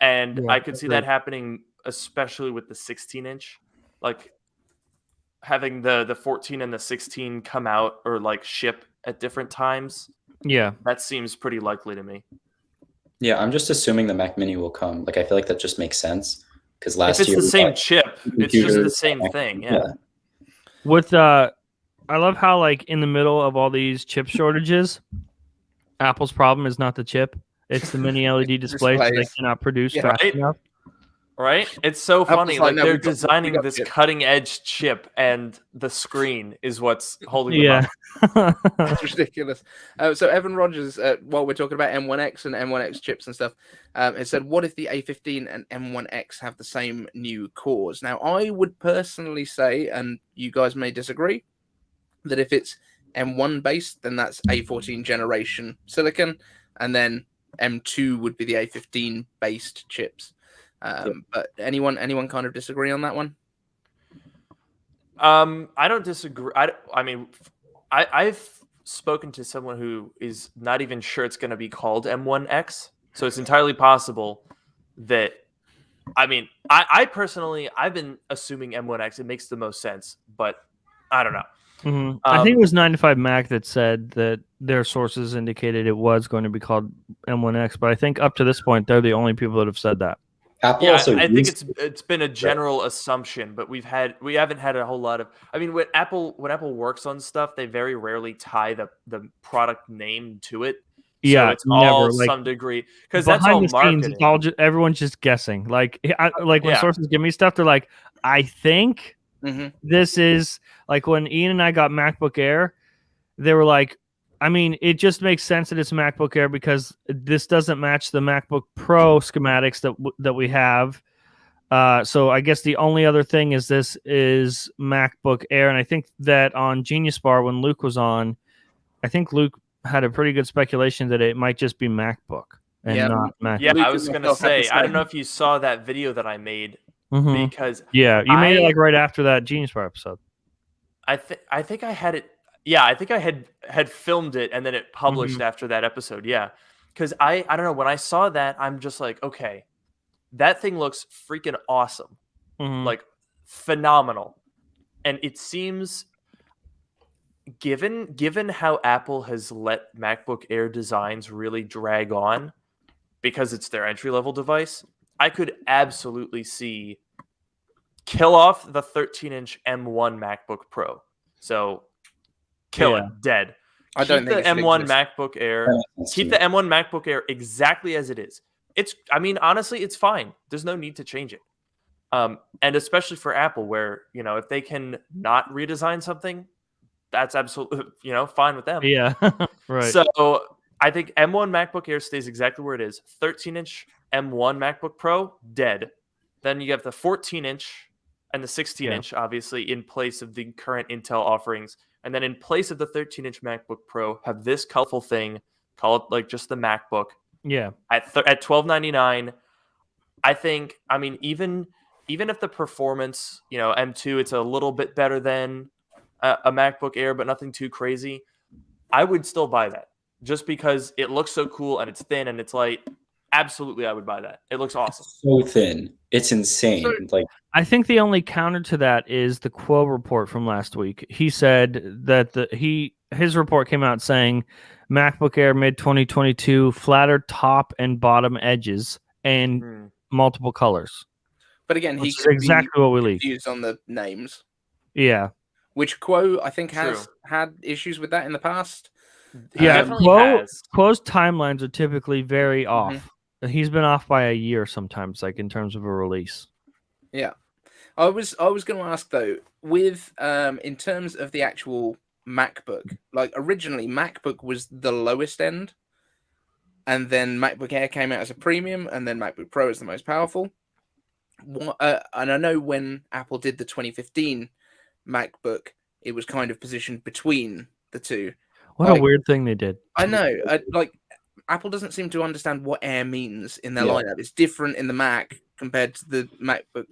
And I could see that happening, especially with the 16-inch, like having the 14 and the 16 come out or like ship at different times. Yeah, that seems pretty likely to me. Yeah, I'm just assuming the Mac Mini will come. Like, I feel like that just makes sense because last year, if it's year the same chip, it's just the same thing. Yeah. With I love how like in the middle of all these chip shortages, Apple's problem is not the chip; it's the mini LED displays that they cannot produce fast enough. Right? It's so funny. Like no, they're designing this cutting edge chip, and the screen is what's holding them up. It's ridiculous. So Evan Rogers, while we're talking about M1X and M1X chips and stuff, it said, "What if the A15 and M1X have the same new cores?" Now, I would personally say, and you guys may disagree, that if it's M1 based, then that's A14 generation silicon, and then M2 would be the A15 based chips. But anyone kind of disagree on that one? I don't disagree. I mean, I've spoken to someone who is not even sure it's going to be called M1X, so it's entirely possible that. I mean, I personally, I've been assuming M1X. It makes the most sense, but I don't know. I think it was 95 Mac that said that their sources indicated it was going to be called M1X, but I think up to this point, they're the only people that have said that. Apple I think it's been a general assumption, but we haven't had a whole lot of. I mean, when Apple works on stuff, they very rarely tie the product name to it. So it's all some degree because that's all marketing. Scenes, it's all everyone's just guessing. Like when sources give me stuff, they're like, I think this is like when Ian and I got MacBook Air, they were like, I mean, it just makes sense that it's MacBook Air because this doesn't match the MacBook Pro schematics that we have. So I guess the only other thing is this is MacBook Air. And I think that on Genius Bar, when Luke was on, I think Luke had a pretty good speculation that it might just be MacBook and not MacBook. Yeah, I was going to say, I don't know if you saw that video that I made because... Yeah, you made it like right after that Genius Bar episode. I think I had it... Yeah, I think I had filmed it and then it published after that episode. Yeah, because I don't know, when I saw that, I'm just like, okay, that thing looks freaking awesome, like phenomenal, and it seems given how Apple has let MacBook Air designs really drag on because it's their entry level device, I could absolutely see kill off the 13-inch M1 MacBook Pro. So kill it, dead. I don't think the it should M1 exist. MacBook Air. Keep the M1 MacBook Air exactly as it is. I mean, honestly, it's fine. There's no need to change it. And especially for Apple, where, you know, if they can not redesign something, that's absolutely, you know, fine with them. Yeah, right. So I think M1 MacBook Air stays exactly where it is. 13-inch M1 MacBook Pro, dead. Then you have the 14-inch and the 16-inch, obviously, in place of the current Intel offerings. And then in place of the 13-inch MacBook Pro, have this colorful thing, call it like just the MacBook. Yeah. At $12.99, I think, I mean, even if the performance, you know, M2, it's a little bit better than a MacBook Air, but nothing too crazy, I would still buy that just because it looks so cool and it's thin and it's light. Absolutely, I would buy that. It looks awesome. So thin. It's insane. Like, I think the only counter to that is the Quo report from last week. He said that his report came out saying MacBook Air mid 2022, flatter top and bottom edges and multiple colors. But again, he Which is exactly what we leaked. Used on the names. Yeah. Which Quo, I think, has had issues with that in the past. Yeah, Quo's timelines are typically very off. He's been off by a year sometimes, like in terms of a release. Yeah. I was going to ask though, with in terms of the actual MacBook, like originally MacBook was the lowest end, and then MacBook Air came out as a premium, and then MacBook Pro is the most powerful. And I know when Apple did the 2015 MacBook, it was kind of positioned between the two. What a weird thing they did. I know. Like, Apple doesn't seem to understand what Air means in their lineup. It's different in the Mac compared to the MacBook,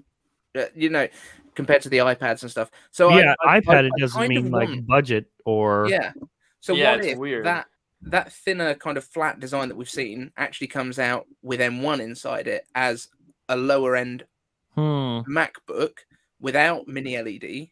you know, compared to the iPads and stuff. So iPad, it doesn't mean like budget or... Yeah. So what if weird. that thinner kind of flat design that we've seen actually comes out with M1 inside it as a lower end MacBook without mini LED?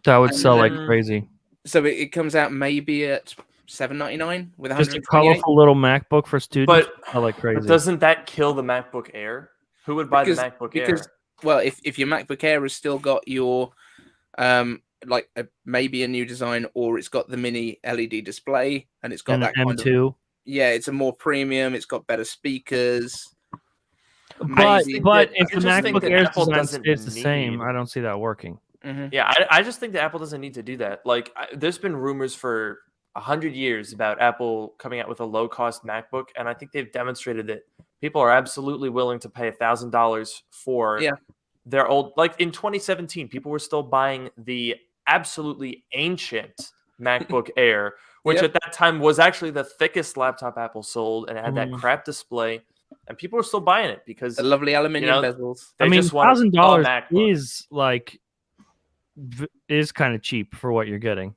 That would sell like crazy. So it comes out maybe at $799 with just a colorful little MacBook for students. But like crazy. But doesn't that kill the MacBook Air? Who would buy the MacBook Air? Well, if your MacBook Air has still got your like maybe a new design, or it's got the mini LED display and it's got that kind M2. of, it's a more premium. It's got better speakers. But if the MacBook Air's design stays the same, I don't see that working. Yeah, I just think that Apple doesn't need to do that. Like, there's been rumors for 100 years about Apple coming out with a low-cost MacBook, and I think they've demonstrated that people are absolutely willing to pay $1,000 for their old. Like in 2017, people were still buying the absolutely ancient MacBook Air, which at that time was actually the thickest laptop Apple sold, and it had that crap display. And people were still buying it because the lovely aluminum bezels. I mean, $1,000 is like is kind of cheap for what you're getting.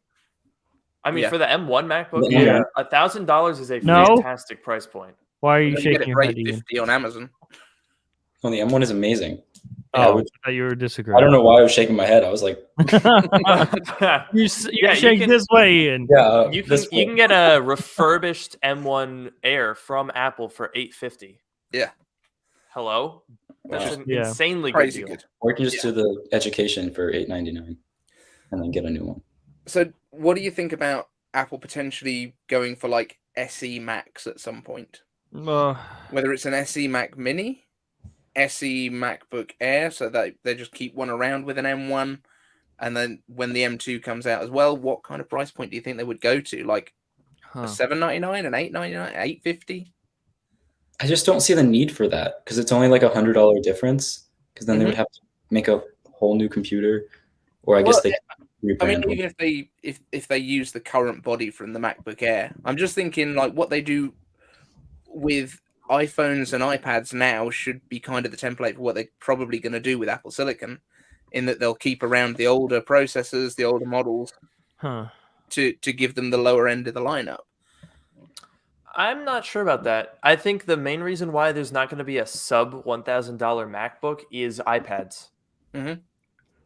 I mean, for the M1 MacBook, $1,000 is a fantastic price point. Why are you shaking your head? $50 on Amazon. Well, the M1 is amazing. Oh, I thought you were disagreeing. I don't know why I was shaking my head. I was like, you shake this way, Ian. Yeah, you can get a refurbished M1 Air from Apple for $850. Yeah. Hello. That's an insanely good deal. Or you can just do the education for $899 and then get a new one. So, what do you think about Apple potentially going for like SE Macs at some point? Whether it's an SE Mac Mini, SE MacBook Air, so that they just keep one around with an M1, and then when the M2 comes out as well, what kind of price point do you think they would go to? Like a $799, an $899, $850? I just don't see the need for that because it's only like $100 difference. Because then they would have to make a whole new computer, or I guess they. I mean, even if they use the current body from the MacBook Air, I'm just thinking like what they do with iPhones and iPads now should be kind of the template for what they're probably going to do with Apple Silicon, in that they'll keep around the older processors, the older models, to give them the lower end of the lineup. I'm not sure about that. I think the main reason why there's not going to be a sub $1,000 MacBook is iPads.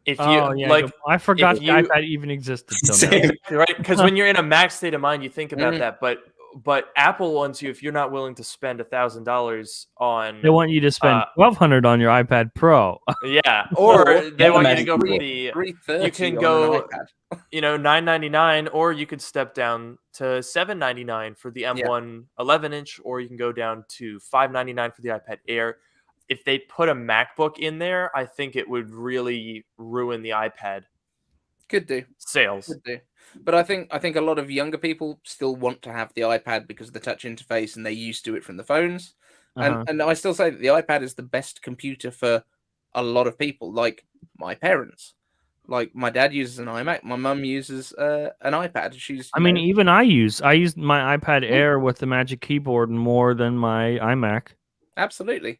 If you I forgot the iPad even existed. Right? Because when you're in a Mac state of mind, you think about that. But but Apple wants you, if you're not willing to spend $1,000 on, They want you to spend $1,200 on your iPad Pro. yeah, or they want you to go for $330 the. You can on go, an iPad. $999, or you could step down to $799 for the M1 11-inch, or you can go down to $599 for the iPad Air. If they put a MacBook in there, I think it would really ruin the iPad. Could do sales. Could do. But I think a lot of younger people still want to have the iPad because of the touch interface, and they're used to it from the phones. And I still say that the iPad is the best computer for a lot of people, like my parents. Like my dad uses an iMac, my mum uses an iPad. Even I use my iPad Air with the Magic Keyboard more than my iMac. Absolutely.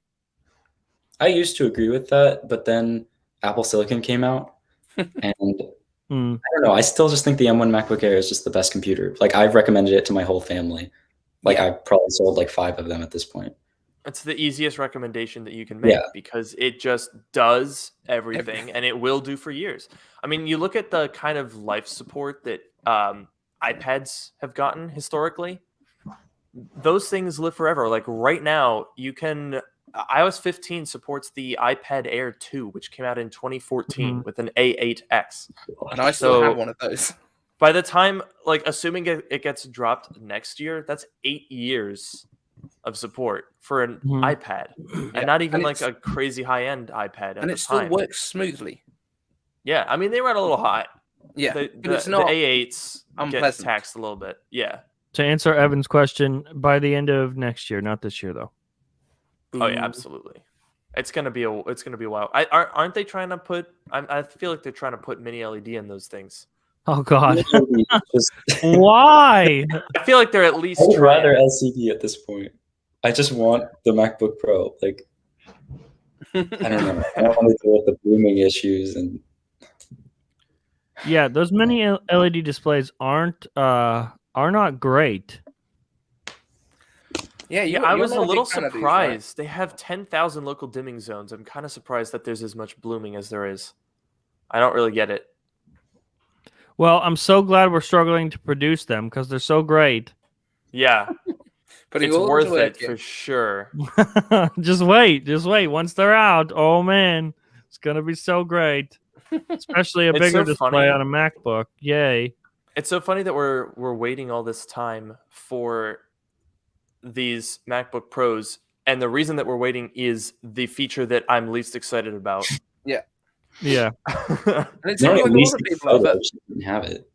I used to agree with that, but then Apple Silicon came out, and I don't know. I still just think the M1 MacBook Air is just the best computer. Like, I've recommended it to my whole family. Like, I've probably sold like 5 of them at this point. It's the easiest recommendation that you can make because it just does everything, and it will do for years. I mean, you look at the kind of life support that iPads have gotten historically. Those things live forever. Like right now, you can iOS 15 supports the iPad Air 2, which came out in 2014 with an A8X. And I still have one of those. By the time, like, assuming it gets dropped next year, that's 8 years of support for an iPad, and not even like a crazy high-end iPad. And it still works smoothly. Yeah, I mean, they run a little hot. Yeah, but it's not the A8s get taxed a little bit. Yeah. To answer Evan's question, by the end of next year, not this year though. Oh yeah, absolutely. It's gonna be a while. Aren't they trying to put? I feel like they're trying to put mini LED in those things. Oh God. Why? I feel like they're at least. I would rather LCD at this point. I just want the MacBook Pro. Like, I don't know. I don't want to deal with the blooming issues and. Yeah, those mini LED displays are not great. Yeah, I was a little surprised. They have 10,000 local dimming zones. I'm kind of surprised that there's as much blooming as there is. I don't really get it. Well, I'm so glad we're struggling to produce them because they're so great. Yeah. It's worth it for sure. Just wait. Once they're out, oh man, it's going to be so great. Especially a bigger display on a MacBook. Yay. It's so funny that we're waiting all this time for these MacBook Pros, and the reason that we're waiting is the feature that I'm least excited about. Yeah. Yeah. And it's like a lot of people didn't have it.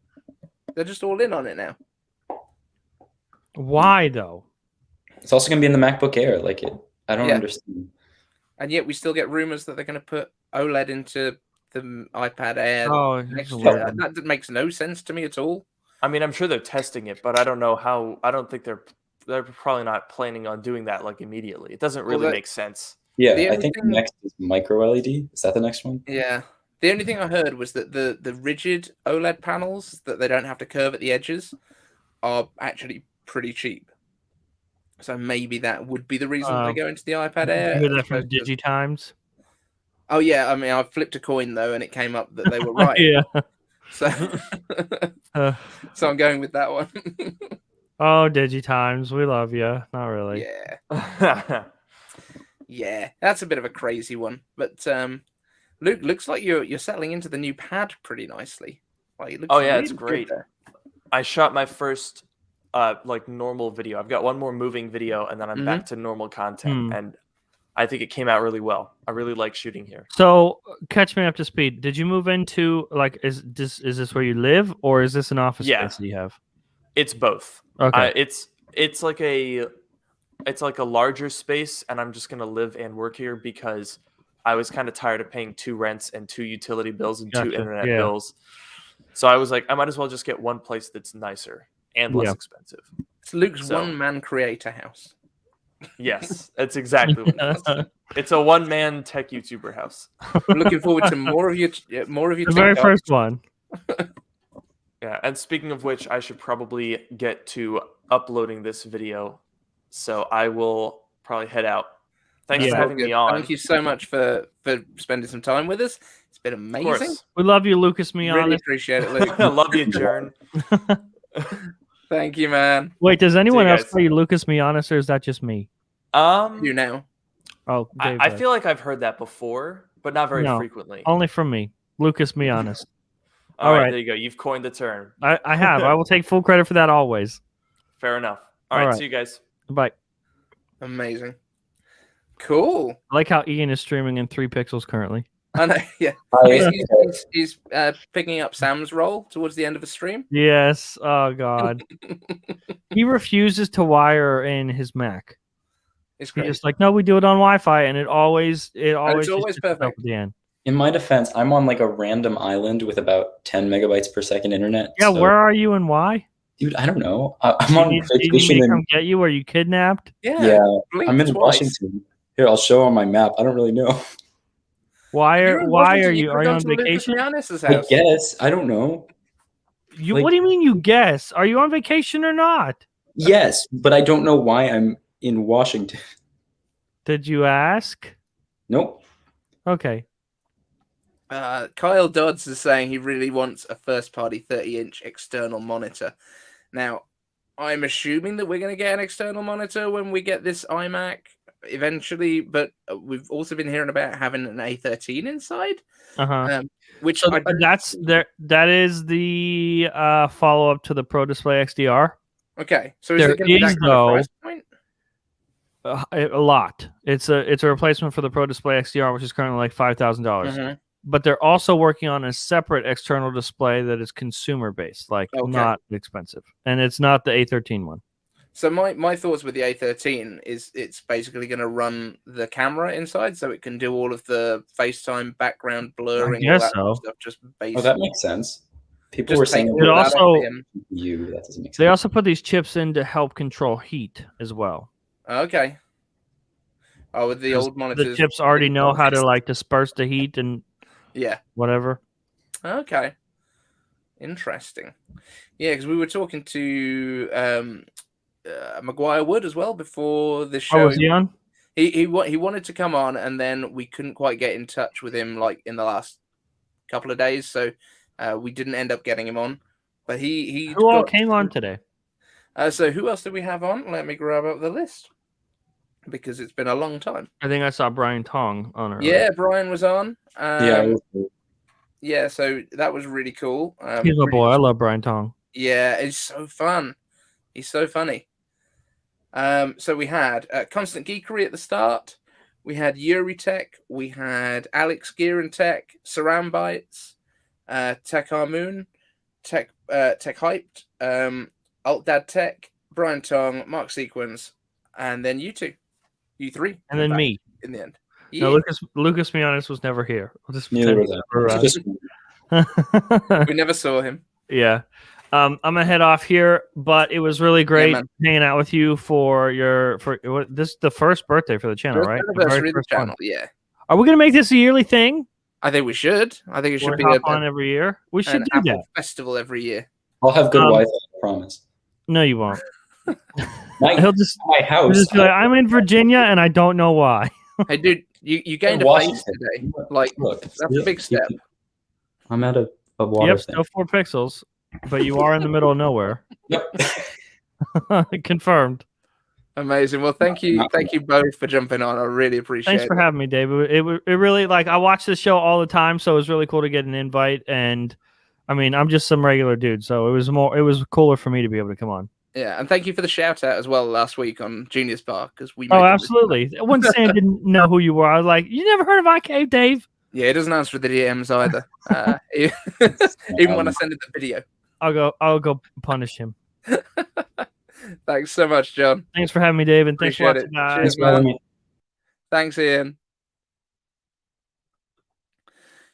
They're just all in on it now. Why though? It's also going to be in the MacBook Air. Like, I don't understand. And yet we still get rumors that they're going to put OLED into the iPad Air next year. That makes no sense to me at all. I mean, I'm sure they're testing it, but I don't know how. I don't think they're probably not planning on doing that like immediately. It doesn't really make sense. Yeah, I think the next is micro LED. Is that the next one? Yeah. The only thing I heard was that the rigid OLED panels that they don't have to curve at the edges are actually pretty cheap. So maybe that would be the reason they go into the iPad Air. You heard that from DigiTimes? Oh yeah, I mean, I flipped a coin though, and it came up that they were right. Yeah. So, so I'm going with that one. Oh, DigiTimes, we love you. Not really. Yeah. Yeah, that's a bit of a crazy one, but Luke, looks like you're settling into the new pad pretty nicely. Like, it looks it's great. I shot my first like normal video. I've got one more moving video, and then I'm back to normal content, and I think it came out really well. I really like shooting here. So, catch me up to speed. Did you move into like is this where you live, or is this an office space that you have? It's both. Okay. It's like a larger space, and I'm just gonna live and work here because I was kind of tired of paying 2 rents and 2 utility bills and 2 internet bills. So I was like, I might as well just get one place that's nicer and less expensive. It's Luke's one-man creator house. Yes, that's exactly what it is. It's a one-man tech YouTuber house. I'm looking forward to more of your the very first one. Yeah, and speaking of which, I should probably get to uploading this video, so I will probably head out. Thanks for having me on. Thank you so much for spending some time with us. It's been amazing. We love you, Lucas Miani. Really appreciate it, Luke. I love you, Jern. Thank you, man. Wait, does anyone else guys. call you Lucas Mianis, or is that just me? You now. Oh, Dave I does. feel like I've heard that before, but not very No, frequently. only from me, Lucas Mianis. All right, there you go. You've coined the term. I have. I will take full credit for that always. Fair enough. All right, see you guys. Bye. Amazing. Cool. I like how Ian is streaming in 3 pixels currently. I know, yeah. He's picking up Sam's role towards the end of the stream. Yes. Oh God. He refuses to wire in his Mac. It's He's great. just like, no, we do it on Wi-Fi, and it always it's always just gets up perfect. at the end. In my defense, I'm on like a random island with about 10 megabytes per second internet. Yeah, so- where are you and why? Dude, I don't know. I'm Do on you need vacation me to in. come get you? Are you kidnapped? Yeah, blink I'm in twice. Washington. Here, I'll show on my map. I don't really know. Why You're are in why Washington, are you you could've are you gone on to Lucas vacation? Mianis' I house. guess. I don't know. You Like- what do you mean you guess? Are you on vacation or not? Yes, but I don't know why I'm in Washington. Did you ask? Nope. Okay. Kyle Dodds is saying he really wants a first-party 30-inch external monitor. Now, I'm assuming that we're going to get an external monitor when we get this iMac eventually, but we've also been hearing about having an A13 inside. Which So that is the follow-up to the Pro Display XDR. Okay, so is it going to be that kind of price point? A lot. It's a replacement for the Pro Display XDR, which is currently like $5,000. But they're also working on a separate external display that is consumer based, like not expensive, and it's not the A13 one. So my thoughts with the A13 is it's basically going to run the camera inside, so it can do all of the FaceTime background blurring, all guess that sort of so. stuff. Just Oh, basic. that makes sense. People Just were take saying all It that off also you. That doesn't make sense. they also put these chips in to help control heat as well. Okay. Oh, with the old monitors, The chips already know how to like disperse the heat and whatever. Okay. Interesting. Yeah, because we were talking to Maguire Wood as well before the show. Oh, was he on? He wanted to come on, and then we couldn't quite get in touch with him like in the last couple of days, so we didn't end up getting him on. But he Who all came on today? So who else did we have on? Let me grab up the list because it's been a long time. I think I saw Brian Tong on earlier. Yeah, Brian was on. Yeah. Yeah, so that was really cool. He's my boy. I love Brian Tong. Yeah, it's so fun. He's so funny. So we had Constant Geekery at the start. We had Yuri Tech. We had Alex Gear and Tech, Saran Bytes, Tech Moon, Tech Hyped, Alt Dad Tech, Brian Tong, Mark Sequence, and then you three, And then me in the end. No, Lucas Mianis was never here. We'll just Neither pretend was never, we never saw him. Yeah. I'm gonna head off here, but it was really great man. hanging out with you for this is the first birthday for the channel, First right? anniversary of the first one. channel, yeah. Are we gonna make this a yearly thing? I think we should. I think it should be hop on every year. We should an do Apple that. festival every year. I'll have good Wi-Fi, I promise. No, you won't. He'll just my he'll house. just be like, I'm in Virginia and I don't know why. Hey, dude, you gained a Washington. face today. Like, that's a big step. I'm at a water Yep, thing. still 4 pixels, but you are in the middle of nowhere. Confirmed. Amazing. Well, thank you both for jumping on. I really appreciate Thanks it. for having me, Dave. It really like I watch the show all the time, so it was really cool to get an invite. And I mean, I'm just some regular dude, so it was cooler for me to be able to come on. Yeah, and thank you for the shout out as well last week on Genius Bar because we. Oh, absolutely. When Sam didn't know who you were, I was like, "You never heard of iCaveDave?" Yeah, he doesn't answer the DMs either. Even when I send him the video. I'll go punish him. Thanks so much, John. Thanks for having me, Dave, and thanks for Appreciate watching, it. guys. Cheers, man. Thanks, Ian.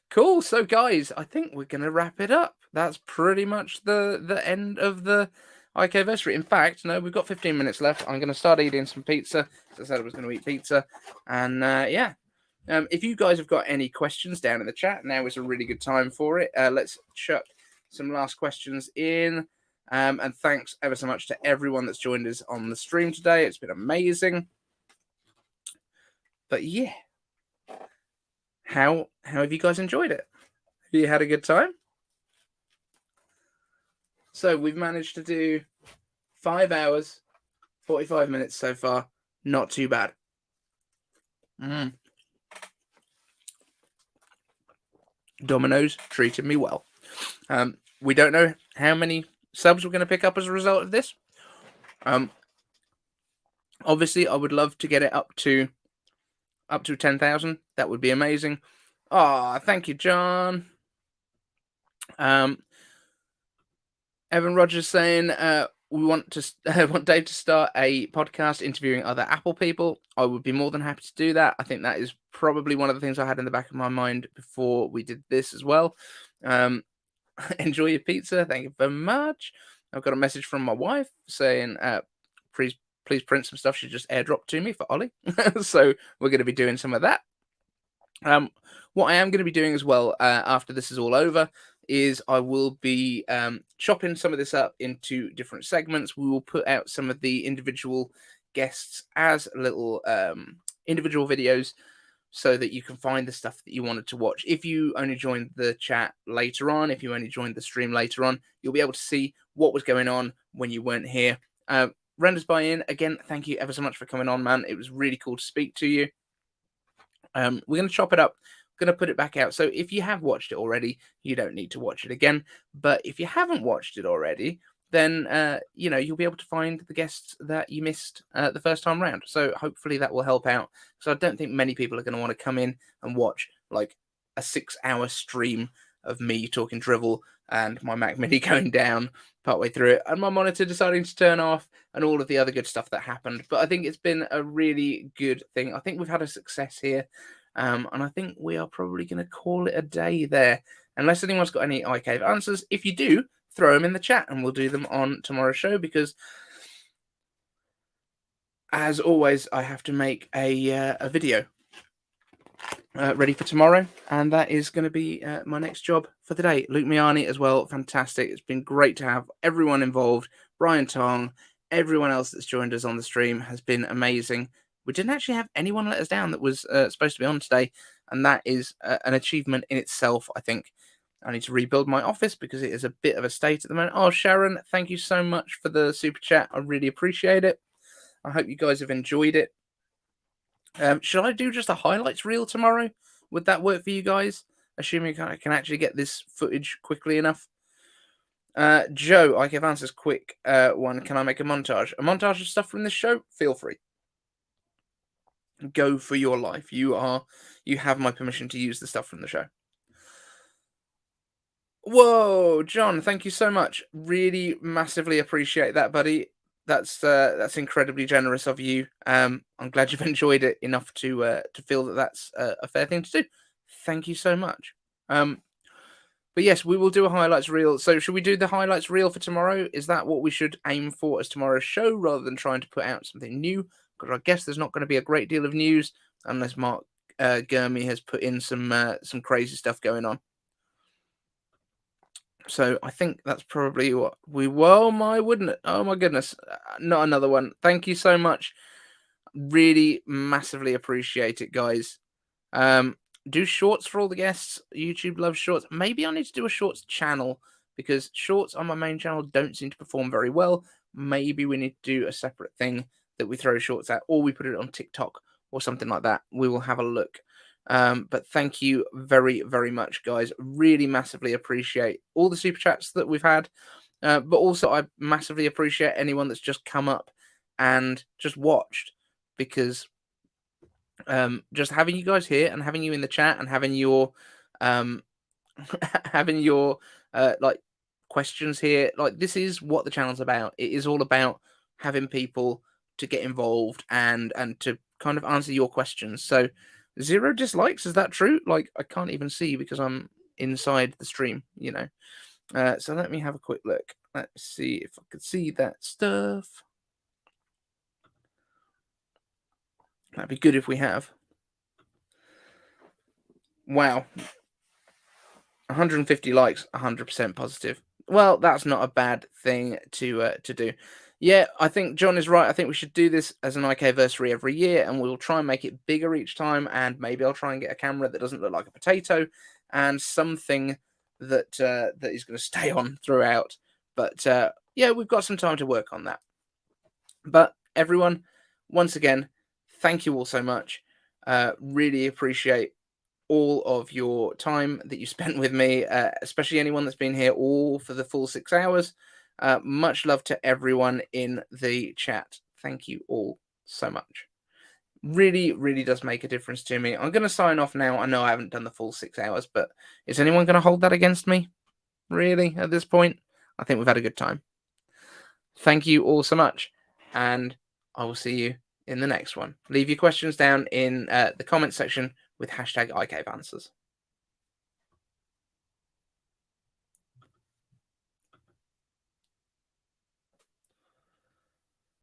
Cool. So, guys, I think we're going to wrap it up. That's pretty much the end of the iCaveDave. In fact, no, we've got 15 minutes left. I'm going to start eating some pizza. As I said, I was going to eat pizza. And, yeah. If you guys have got any questions down in the chat, now is a really good time for it. Let's chuck some last questions in. And thanks ever so much to everyone that's joined us on the stream today. It's been amazing. But yeah, how have you guys enjoyed it? Have you had a good time? So we've managed to do 5 hours, 45 minutes so far. Not too bad. Domino's treated me well. We don't know how many subs we're going to pick up as a result of this. Obviously, I would love to get it up to 10,000. That would be amazing. Oh, thank you, John. Evan Rogers saying we want Dave to start a podcast interviewing other Apple people. I would be more than happy to do that. I think that is probably one of the things I had in the back of my mind before we did this as well. Enjoy your pizza. Thank you very much. I've got a message from my wife saying, please print some stuff she just airdropped to me for Ollie. So we're going to be doing some of that. What I am going to be doing as well after this is all over is I will be chopping some of this up into different segments. We will put out some of the individual guests as little individual videos so that you can find the stuff that you wanted to watch. If you only joined the chat later on, if you only joined the stream later on, you'll be able to see what was going on when you weren't here. Renders by in, again, thank you ever so much for coming on, man. It was really cool to speak to you. We're going to chop it up. We're going to put it back out. So if you have watched it already, you don't need to watch it again. But if you haven't watched it already, then you'll be able to find the guests that you missed the first time round. So hopefully that will help out. So I don't think many people are going to want to come in and watch like a 6-hour stream of me talking drivel and my Mac Mini going down partway through it and my monitor deciding to turn off and all of the other good stuff that happened. But I think it's been a really good thing. I think we've had a success here. And I think we are probably going to call it a day there. Unless anyone's got any iCave answers. If you do, throw them in the chat and we'll do them on tomorrow's show because, as always, I have to make a video ready for tomorrow. And that is going to be my next job for the day. Luke Miani as well. Fantastic. It's been great to have everyone involved. Brian Tong, everyone else that's joined us on the stream has been amazing. We didn't actually have anyone let us down that was supposed to be on today. And that is an achievement in itself, I think. I need to rebuild my office because it is a bit of a state at the moment. Oh, Sharon, thank you so much for the super chat. I really appreciate it. I hope you guys have enjoyed it. Should I do just a highlights reel tomorrow? Would that work for you guys? Assuming I can actually get this footage quickly enough. Joe, I give answers quick. One, can I make a montage? A montage of stuff from this show? Feel free. Go for your life. You have my permission to use the stuff from the show. Whoa, John, thank you so much. Really massively appreciate that, buddy. That's incredibly generous of you. I'm glad you've enjoyed it enough to feel that that's a fair thing to do. Thank you so much. But yes, we will do a highlights reel. So should we do the highlights reel for tomorrow? Is that what we should aim for as tomorrow's show rather than trying to put out something new? Because I guess there's not going to be a great deal of news unless Mark Gurmy has put in some crazy stuff going on. So I think that's probably what we will. Oh my goodness. Not another one. Thank you so much. Really massively appreciate it, guys. Do shorts for all the guests. YouTube loves shorts. Maybe I need to do a shorts channel because shorts on my main channel don't seem to perform very well. Maybe we need to do a separate thing that we throw shorts at, or we put it on TikTok or something like that. We will have a look. But thank you very, very much, guys. Really massively appreciate all the super chats that we've had. But also I massively appreciate anyone that's just come up and just watched, because just having you guys here and having you in the chat and having your like questions here, like this is what the channel's about. It is all about having people to get involved and to kind of answer your questions. So 0 dislikes, is that true? Like I can't even see because I'm inside the stream, you know. So let me have a quick look. Let's see if I could see that stuff. That'd be good if we have. Wow. 150 likes, 100% positive. Well, that's not a bad thing to do. Yeah, I think John is right. I think we should do this as an iCaveversary every year, and we'll try and make it bigger each time. And maybe I'll try and get a camera that doesn't look like a potato and something that is going to stay on throughout. But yeah, we've got some time to work on that. But everyone, once again, thank you all so much. Really appreciate all of your time that you spent with me, especially anyone that's been here all for the full 6 hours. Much love to everyone in the chat. Thank you all so much. Really, really does make a difference to me. I'm going to sign off now. I know I haven't done the full 6 hours, but is anyone going to hold that against me? Really, at this point? I think we've had a good time. Thank you all so much, and I will see you in the next one. Leave your questions down in the comment section with hashtag iCaveAnswers.